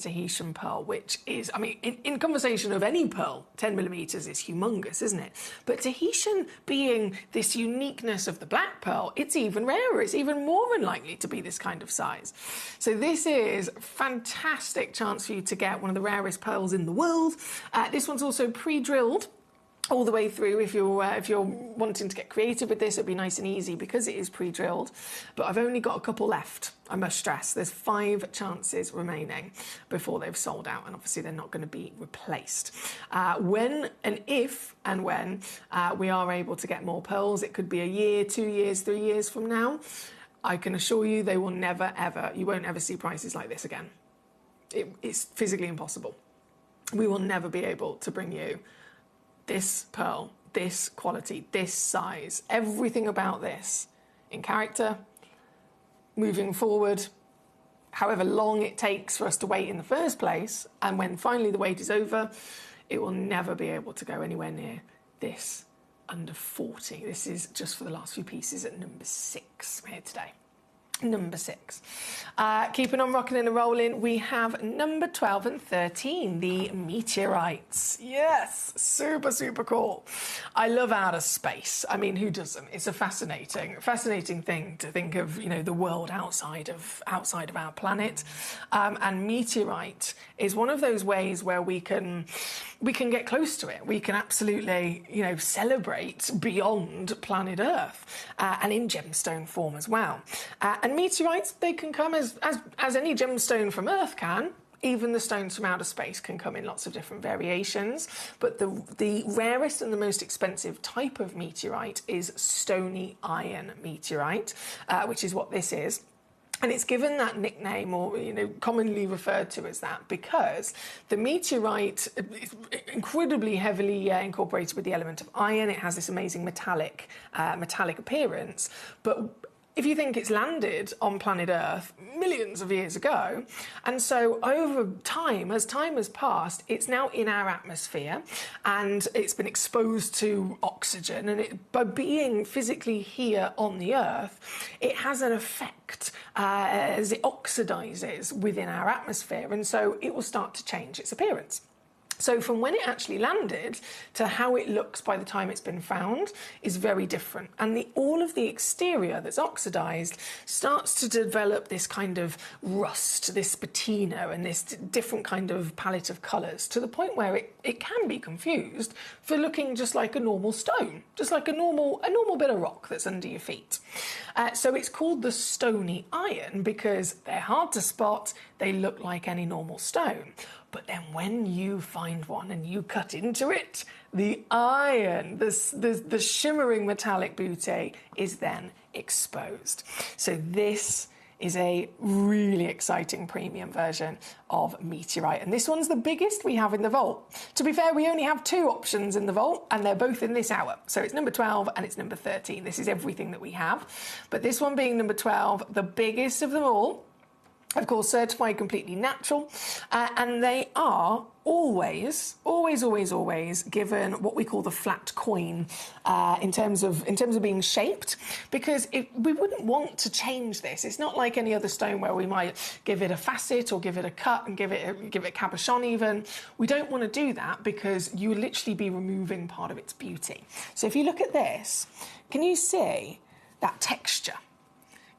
Tahitian pearl, which is, I mean, in conversation of any pearl, 10mm is humongous, isn't it? But Tahitian being this uniqueness of the black pearl, it's even rarer, it's even more unlikely to be this kind of size. So this is a fantastic chance for you to get one of the rarest pearls in the world. This one's also pre-drilled all the way through. If you're wanting to get creative with this, it'd be nice and easy because it is pre-drilled. But I've only got a couple left, I must stress. There's 5 chances remaining before they've sold out, and obviously they're not going to be replaced. When and if and when we are able to get more pearls, it could be a year, 2 years, 3 years from now, I can assure you they will never, ever, you won't ever see prices like this again. It's physically impossible. We will never be able to bring you this pearl, this quality, this size, everything about this in character, moving forward, however long it takes for us to wait in the first place, and when finally the wait is over, it will never be able to go anywhere near this under 40. This is just for the last few pieces at number 6 here today. Number 6. Keeping on rocking and rolling, we have number 12 and 13, the meteorites. Yes, super, super cool. I love outer space. I mean, who doesn't? It's a fascinating thing to think of, the world outside of our planet. And meteorite is one of those ways where we can get close to it. We can absolutely, celebrate beyond planet Earth, and in gemstone form as well. And meteorites, they can come as any gemstone from Earth can. Even the stones from outer space can come in lots of different variations. But the rarest and the most expensive type of meteorite is stony iron meteorite, which is what this is. And it's given that nickname, or commonly referred to as that, because the meteorite is incredibly heavily incorporated with the element of iron. It has this amazing metallic appearance. But if you think it's landed on planet Earth millions of years ago, and so over time, as time has passed, it's now in our atmosphere, and it's been exposed to oxygen, and by being physically here on the Earth, it has an effect as it oxidizes within our atmosphere, and so it will start to change its appearance. So from when it actually landed to how it looks by the time it's been found is very different. And all of the exterior that's oxidized starts to develop this kind of rust, this patina, and this different kind of palette of colours, to the point where it can be confused for looking just like a normal stone, just like a normal bit of rock that's under your feet. So it's called the stony iron because they're hard to spot, they look like any normal stone. But then when you find one and you cut into it, the iron, the shimmering metallic beauty is then exposed. So this is a really exciting premium version of meteorite. And this one's the biggest we have in the vault. To be fair, we only have 2 options in the vault, and they're both in this hour. So it's number 12 and it's number 13. This is everything that we have. But this one being number 12, the biggest of them all, of course, certified completely natural, and they are always given what we call the flat coin in terms of being shaped, because we wouldn't want to change this. It's not like any other stone where we might give it a facet or give it a cut and give it a cabochon even. We don't want to do that because you would literally be removing part of its beauty. So if you look at this, can you see that texture?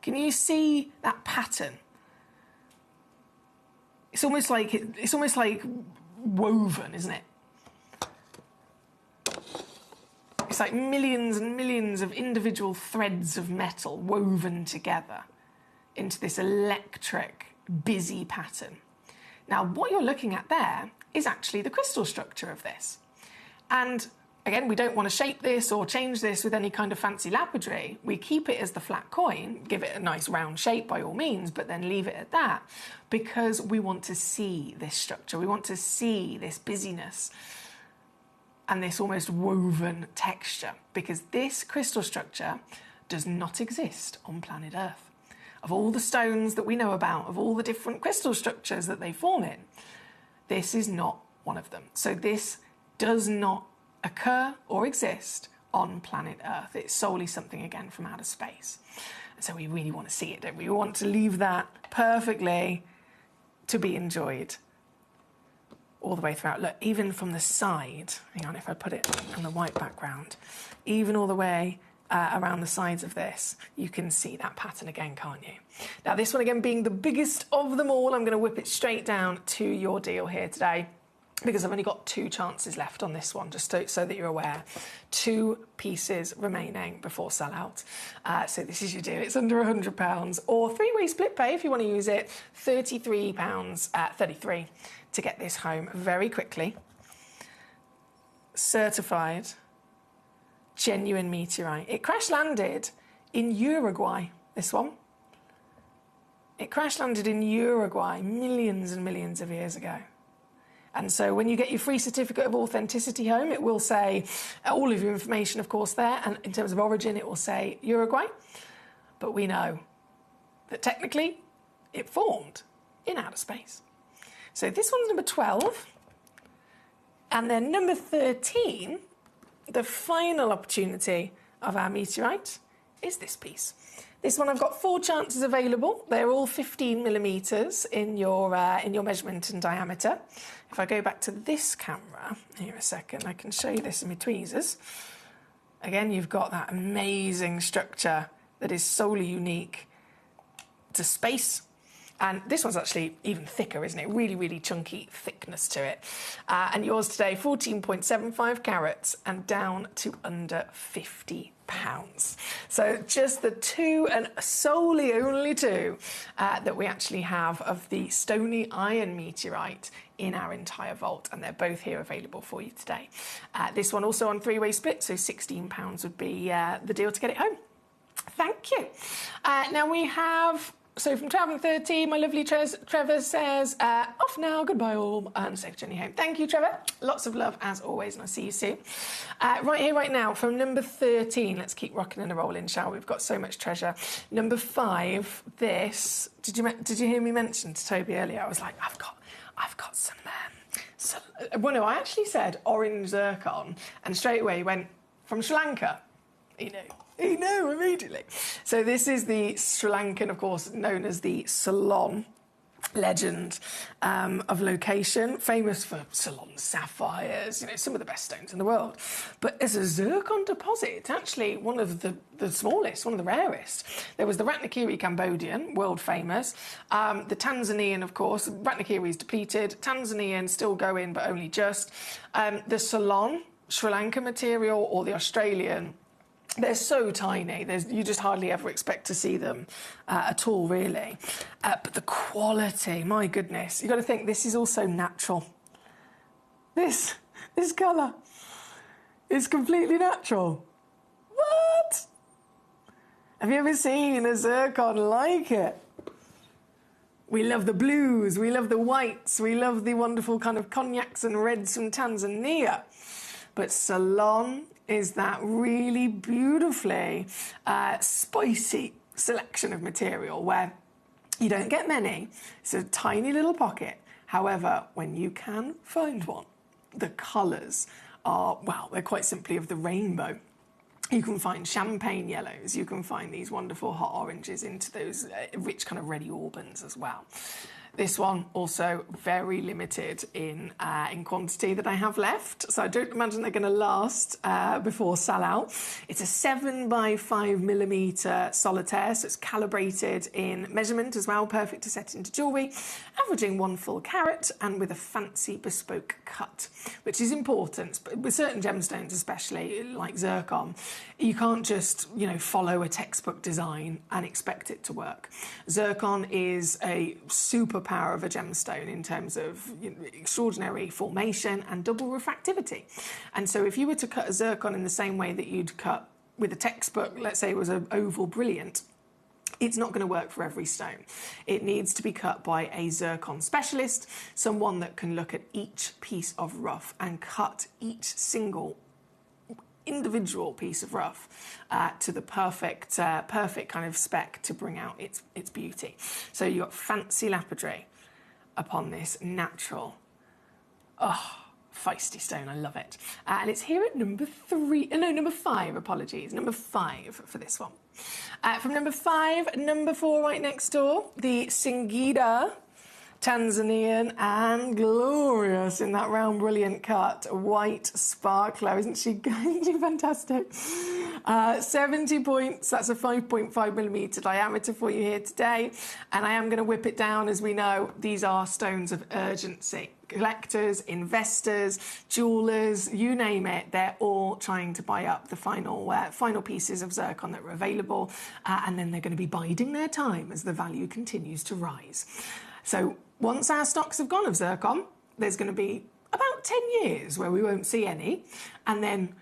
Can you see that pattern? It's almost like woven, isn't it? It's like millions and millions of individual threads of metal woven together into this electric, busy pattern. Now, what you're looking at there is actually the crystal structure of this. And again, we don't want to shape this or change this with any kind of fancy lapidary. We keep it as the flat coin, give it a nice round shape by all means, but then leave it at that, because we want to see this structure. We want to see this busyness and this almost woven texture, because this crystal structure does not exist on planet Earth. Of all the stones that we know about, of all the different crystal structures that they form in, this is not one of them. So this does not occur or exist on planet Earth. It's solely something, again, from outer space. And so we really want to see it, don't we? We want to leave that perfectly to be enjoyed all the way throughout. Look, even from the side, hang on, if I put it on the white background, even all the way around the sides of this, you can see that pattern again, can't you? Now, this one, again, being the biggest of them all, I'm going to whip it straight down to your deal here today, because I've only got 2 chances left on this one, just so that you're aware. 2 pieces remaining before sellout. So this is your deal. It's under £100, or 3-way split pay if you want to use it. £33.33 to get this home very quickly. Certified, genuine meteorite. It crash landed in Uruguay, this one. It crash landed in Uruguay millions and millions of years ago. And so when you get your free certificate of authenticity home, it will say all of your information, of course, there. And in terms of origin, it will say Uruguay. But we know that technically it formed in outer space. So this one's number 12. And then number 13, the final opportunity of our meteorite, is this piece. This one, I've got 4 chances available. They're all 15 millimetres in your measurement and diameter. If I go back to this camera, here a second, I can show you this in my tweezers. Again, you've got that amazing structure that is solely unique to space. And this one's actually even thicker, isn't it? Really, really chunky thickness to it. And yours today, 14.75 carats and down to under £50. So just the 2, and solely only 2, that we actually have of the stony iron meteorite in our entire vault, and they're both here available for you today. This one also on 3-way split, so £16 would be the deal to get it home. Thank you. Now we have... So from 12 and 13, my lovely Trevor says, off now, goodbye all, and safe journey home. Thank you, Trevor. Lots of love, as always, and I'll see you soon. Right here, right now, from number 13, let's keep rocking and rolling, shall we? We've got so much treasure. Number 5, this, did you hear me mention to Toby earlier? I was like, I've got some, well, no, I actually said orange zircon, and straight away he went, from Sri Lanka, He knew immediately. So this is the Sri Lankan, of course, known as the Ceylon legend of location, famous for Ceylon sapphires, some of the best stones in the world. But as a zircon deposit, it's actually one of the smallest, one of the rarest. There was the Ratnakiri Cambodian, world famous. The Tanzanian, of course, Ratnakiri is depleted. Tanzanian still going, but only just. The Ceylon, Sri Lanka material, or the Australian, they're so tiny, you just hardly ever expect to see them at all, really. But the quality, my goodness. You've got to think, this is also natural. This colour is completely natural. What? Have you ever seen a zircon like it? We love the blues, we love the whites, we love the wonderful kind of cognacs and reds from Tanzania. But Ceylon is that really beautifully spicy selection of material where you don't get many. It's a tiny little pocket. However, when you can find one, the colours are, well, they're quite simply of the rainbow. You can find champagne yellows, you can find these wonderful hot oranges into those rich kind of reddy auburns as well. This one also very limited in quantity that I have left, so I don't imagine they're going to last before sell out. It's a 7x5mm solitaire, so it's calibrated in measurement as well, perfect to set into jewellery, averaging 1 full carat and with a fancy bespoke cut, which is important. But with certain gemstones, especially like zircon, you can't just, you know, follow a textbook design and expect it to work. Zircon is a superpower of a gemstone in terms of, you know, extraordinary formation and double refractivity. And so if you were to cut a zircon in the same way that you'd cut with a textbook, let's say it was an oval brilliant, it's not going to work for every stone. It needs to be cut by a zircon specialist, someone that can look at each piece of rough and cut each single individual piece of rough to the perfect kind of spec to bring out its beauty. So you've got fancy lapidary upon this natural, feisty stone. I love it. And it's here at number 5, apologies. Number 5 for this one. From number 5, number 4 right next door, the Singida. Tanzanian and glorious in that round brilliant cut, white sparkler. Isn't she fantastic? 70 points, that's a 5.5mm diameter for you here today. And I am going to whip it down. As we know, these are stones of urgency. Collectors, investors, jewellers, you name it, they're all trying to buy up the final pieces of zircon that are available, and then they're going to be biding their time as the value continues to rise. So once our stocks have gone of zircon, there's going to be about 10 years where we won't see any. And then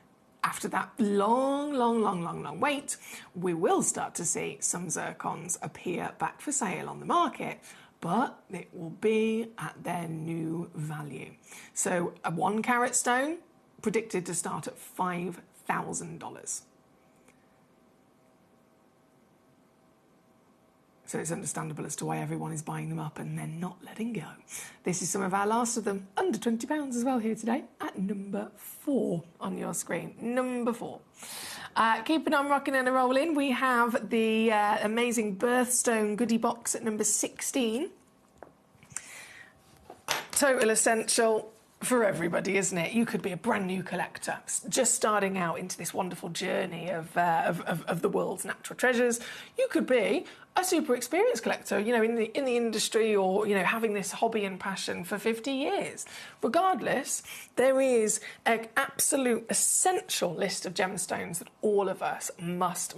after that long wait, we will start to see some zircons appear back for sale on the market, but it will be at their new value. So a 1 carat stone predicted to start at $5,000. So it's understandable as to why everyone is buying them up and then not letting go. This is some of our last of them, under £20 as well here today, at number 4 on your screen. Number 4. Keeping on rocking and rolling, we have the amazing birthstone goodie box at number 16. Total essential for everybody, isn't it? You could be a brand new collector, just starting out into this wonderful journey of the world's natural treasures. You could be a super experienced collector, you know, in the industry, or, you know, having this hobby and passion for 50 years. Regardless, there is an absolute essential list of gemstones that all of us must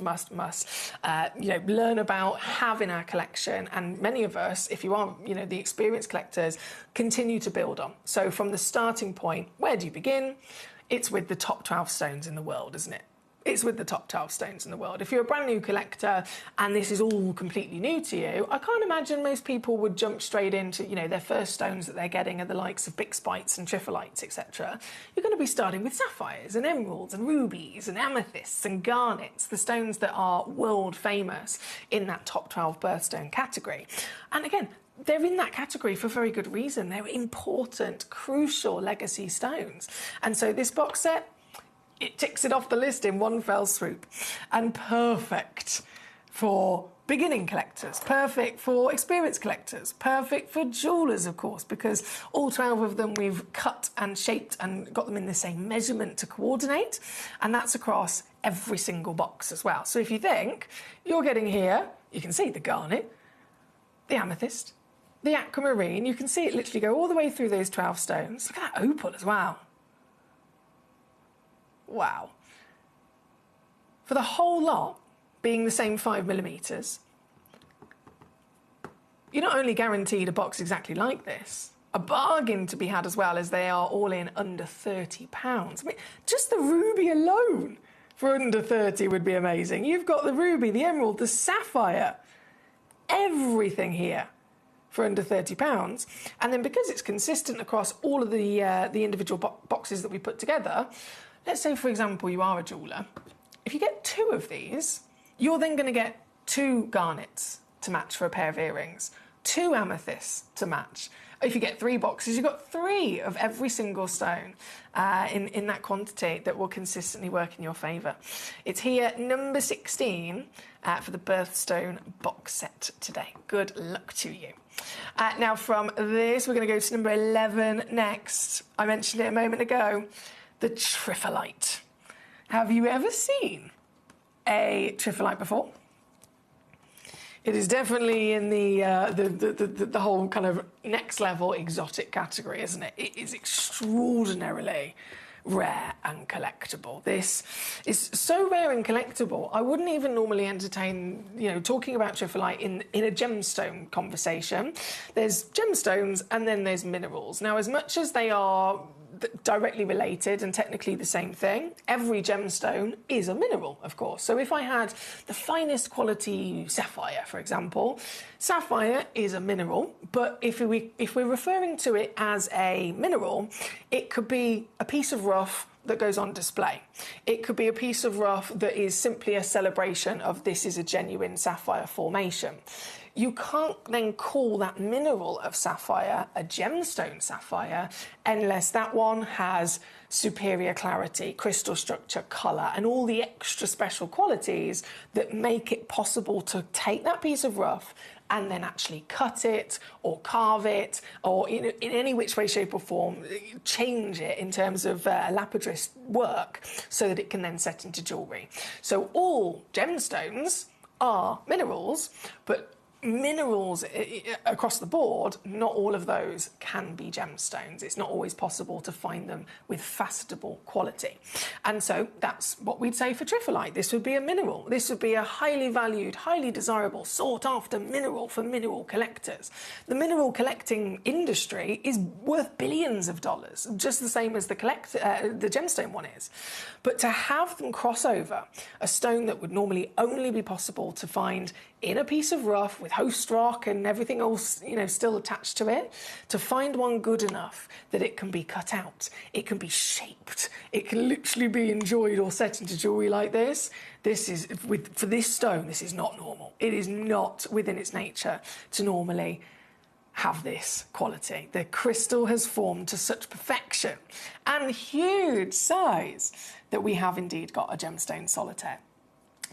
you know, learn about, have in our collection, and many of us, if you are, you know, the experienced collectors, continue to build on. So from the starting point, where do you begin? It's with the top 12 stones in the world, isn't it? It's with the top 12 stones in the world. If you're a brand new collector and this is all completely new to you, I can't imagine most people would jump straight into, you know, their first stones that they're getting are the likes of bixites and tripholites, etc. You're going to be starting with sapphires and emeralds and rubies and amethysts and garnets, the stones that are world famous in that top 12 birthstone category. And again, they're in that category for very good reason. They're important, crucial legacy stones. And so this box set, it ticks it off the list in one fell swoop. And perfect for beginning collectors, perfect for experienced collectors, perfect for jewellers, of course, because all 12 of them we've cut and shaped and got them in the same measurement to coordinate, and that's across every single box as well. So if you think you're getting here, you can see the garnet, the amethyst, the aquamarine, you can see it literally go all the way through those 12 stones. Look at that opal as well. Wow. For the whole lot being the same 5mm, you're not only guaranteed a box exactly like this, a bargain to be had as well, as they are all in under £30. I mean, just the ruby alone for under 30 would be amazing. You've got the ruby, the emerald, the sapphire, everything here for under £30. And then because it's consistent across all of the individual boxes that we put together, let's say, for example, you are a jeweller. If you get 2 of these, you're then going to get 2 garnets to match for a pair of earrings, 2 amethysts to match. If you get 3 boxes, you've got 3 of every single stone in that quantity that will consistently work in your favour. It's here, number 16, for the birthstone box set today. Good luck to you. Now, from this, we're going to go to number 11 next. I mentioned it a moment ago, the trifolite. Have you ever seen a trifolite before? It is definitely in the whole kind of next level exotic category, isn't it? It is extraordinarily rare and collectible. This is so rare and collectible, I wouldn't even normally entertain, talking about trifolite in a gemstone conversation. There's gemstones and then there's minerals. Now, as much as they are directly related and technically the same thing, every gemstone is a mineral, of course. So if I had the finest quality sapphire, for example, sapphire is a mineral, but if we're referring to it as a mineral, it could be a piece of rough that goes on display. It could be a piece of rough that is simply a celebration of this is a genuine sapphire formation. You can't then call that mineral of sapphire a gemstone sapphire unless that one has superior clarity, crystal structure, colour, and all the extra special qualities that make it possible to take that piece of rough and then actually cut it or carve it or in any which way, shape or form, change it in terms of lapidary work so that it can then set into jewellery. So all gemstones are minerals, but minerals across the board, not all of those can be gemstones. It's not always possible to find them with facetable quality. And so that's what we'd say for trifolite. This would be a mineral. This would be a highly valued, highly desirable, sought after mineral for mineral collectors. The mineral collecting industry is worth billions of dollars, just the same as the gemstone one is. But to have them cross over a stone that would normally only be possible to find in a piece of rough with host rock and everything else, still attached to it, to find one good enough that it can be cut out, it can be shaped, it can literally be enjoyed or set into jewellery like this. For this stone, this is not normal. It is not within its nature to normally have this quality. The crystal has formed to such perfection and huge size that we have indeed got a gemstone solitaire.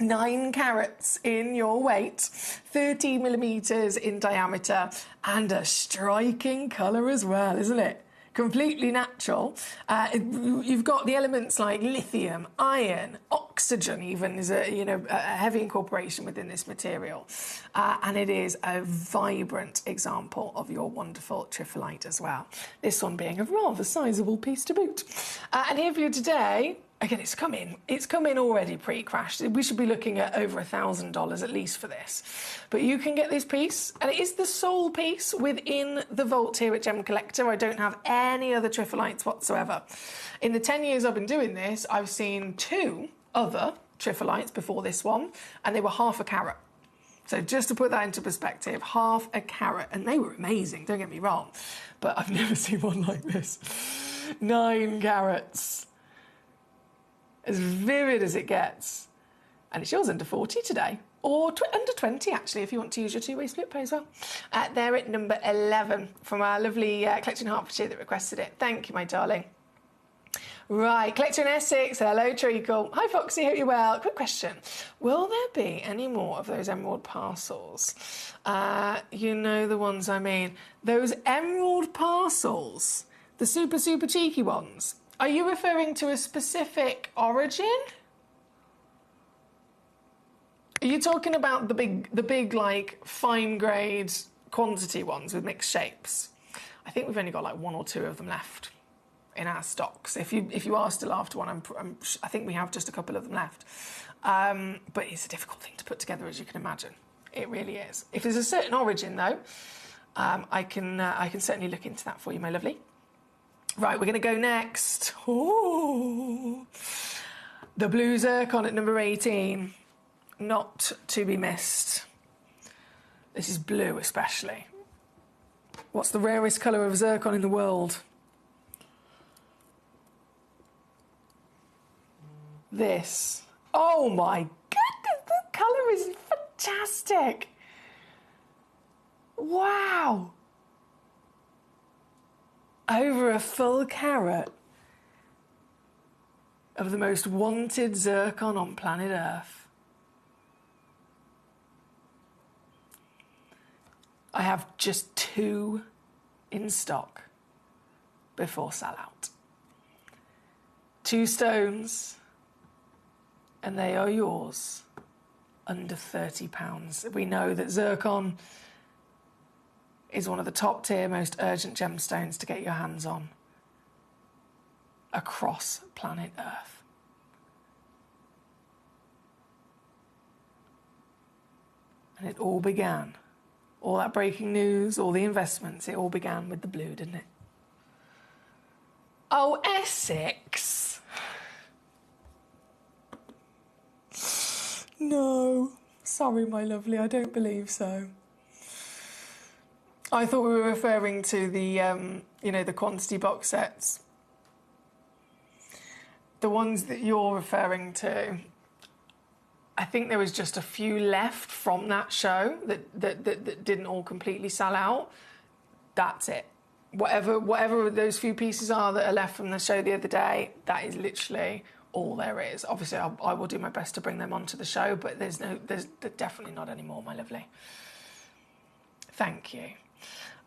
9 carats in your weight, 30 millimetres in diameter, and a striking colour as well, isn't it? Completely natural. You've got the elements like lithium, iron, oxygen even is a heavy incorporation within this material. And it is a vibrant example of your wonderful trifolite as well. This one being a rather sizable piece to boot. And here for you today, again, it's come in already pre-crashed. We should be looking at over $1,000 at least for this. But you can get this piece, and it is the sole piece within the vault here at Gemcollector. I don't have any other trifolites whatsoever. In the 10 years I've been doing this, I've seen 2 other trifolites before this one, and they were ½ a carat. So just to put that into perspective, ½ a carat, and they were amazing, don't get me wrong, but I've never seen one like this. 9 carats. As vivid as it gets. And it's yours under 40 today. Or under 20, actually, if you want to use your two-way split pay as well. They're at number 11 from our lovely collector in Hertfordshire that requested it. Thank you, my darling. Right, collector in Essex. Hello, Treacle. Hi, Foxy. Hope you're well. Quick question. Will there be any more of those emerald parcels? You know the ones I mean. Those emerald parcels. The super, super cheeky ones. Are you referring to a specific origin? Are you talking about the big like fine grade quantity ones with mixed shapes? I think we've only got like 1 or 2 of them left in our stocks. If you are still after one, I think we have just a couple of them left. But it's a difficult thing to put together, as you can imagine. It really is. If there's a certain origin, though, I can certainly look into that for you, my lovely. Right, we're going to go next. Ooh. The blue zircon at number 18. Not to be missed. This is blue especially. What's the rarest colour of zircon in the world? This. Oh my goodness, the colour is fantastic. Wow. Over a full carat of the most wanted zircon on planet Earth. I have just 2 in stock before sellout. 2 stones, and they are yours under £30. We know that zircon is one of the top tier, most urgent gemstones to get your hands on across planet Earth. And it all began, all that breaking news, all the investments, it all began with the blue, didn't it? Oh, Essex. No. Sorry, my lovely, I don't believe so. I thought we were referring to the, the quantity box sets. The ones that you're referring to, I think there was just a few left from that show that didn't all completely sell out. That's it. Whatever those few pieces are that are left from the show the other day, that is literally all there is. Obviously, I will do my best to bring them onto the show, but there's definitely not any more, my lovely. Thank you.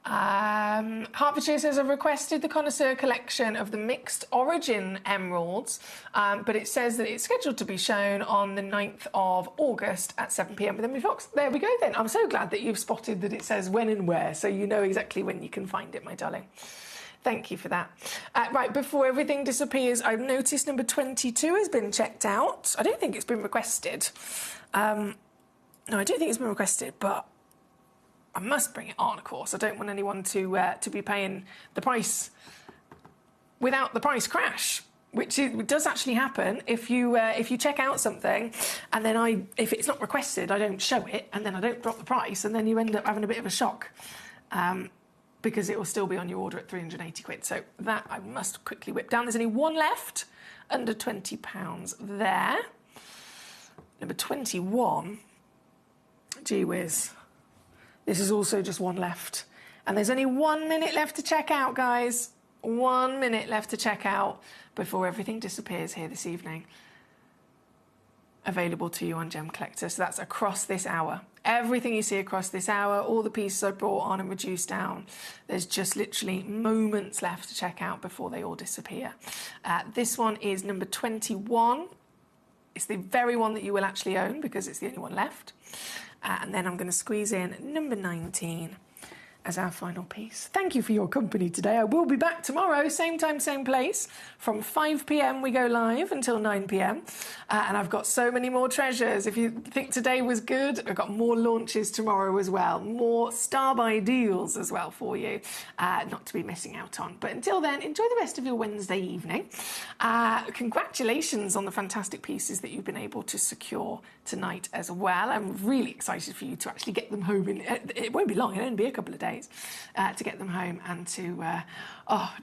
Hertfordshire says, I've requested the connoisseur collection of the mixed origin emeralds, but it says that it's scheduled to be shown on the 9th of August at 7 p.m. with Emily Fox. There we go then. I'm so glad that you've spotted that it says when and where, so you know exactly when you can find it, my darling. Thank you for that. Right, before everything disappears, I've noticed number 22 has been checked out. I don't think it's been requested. No, I don't think it's been requested, but I must bring it on, of course. I don't want anyone to be paying the price without the price crash, which does actually happen if you check out something and then if it's not requested, I don't show it, and then I don't drop the price, and then you end up having a bit of a shock because it will still be on your order at 380 quid. So that I must quickly whip down. There's only one left, under £20 there. Number 21. Gee whiz. This is also just one left. And there's only 1 minute left to check out, guys. 1 minute left to check out before everything disappears here this evening. Available to you on Gemcollector. So that's across this hour. Everything you see across this hour, all the pieces I brought on and reduced down, there's just literally moments left to check out before they all disappear. This one is number 21. It's the very one that you will actually own because it's the only one left. And then I'm going to squeeze in number 19 as our final piece. Thank you for your company today. I will be back tomorrow, same time, same place. From 5 p.m. we go live until 9 p.m. And I've got so many more treasures. If you think today was good, I've got more launches tomorrow as well. More star-buy deals as well for you, not to be missing out on. But until then, enjoy the rest of your Wednesday evening. Congratulations on the fantastic pieces that you've been able to secure tonight as well. I'm really excited for you to actually get them home. It won't be long, it'll only be a couple of days. To get them home and to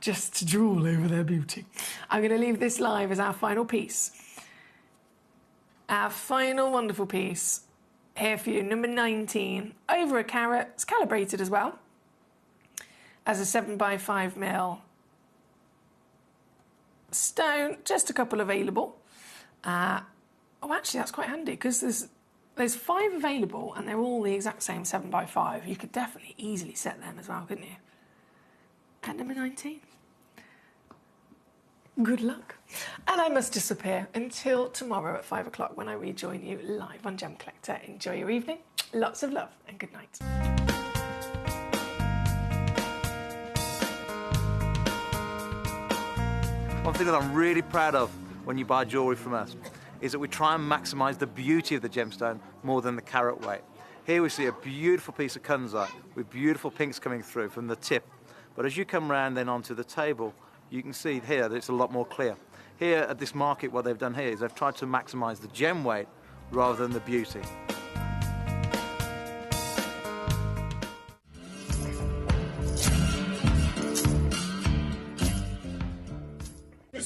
just to drool over their beauty. I'm going to leave this live as our final piece. Our final wonderful piece here for you, number 19, over a carat. It's calibrated as well as a 7x5mm stone. Just a couple available. Actually, that's quite handy because there's 5 available and they're all the exact same 7x5. You could definitely easily set them as well, couldn't you? At number 19. Good luck. And I must disappear until tomorrow at 5 o'clock when I rejoin you live on Gemcollector. Enjoy your evening. Lots of love and good night. One thing that I'm really proud of when you buy jewellery from us is that we try and maximise the beauty of the gemstone more than the carat weight. Here we see a beautiful piece of kunzite with beautiful pinks coming through from the tip. But as you come round then onto the table, you can see here that it's a lot more clear. Here at this market, what they've done here is they've tried to maximise the gem weight rather than the beauty.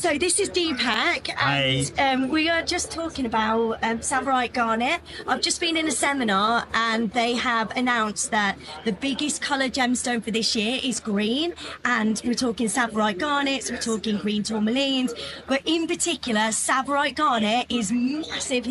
So this is Deepak, and we are just talking about Savarite Garnet. I've just been in a seminar, and they have announced that the biggest colour gemstone for this year is green, and we're talking Savarite Garnets, we're talking green tourmalines, but in particular, Savarite Garnet is massive.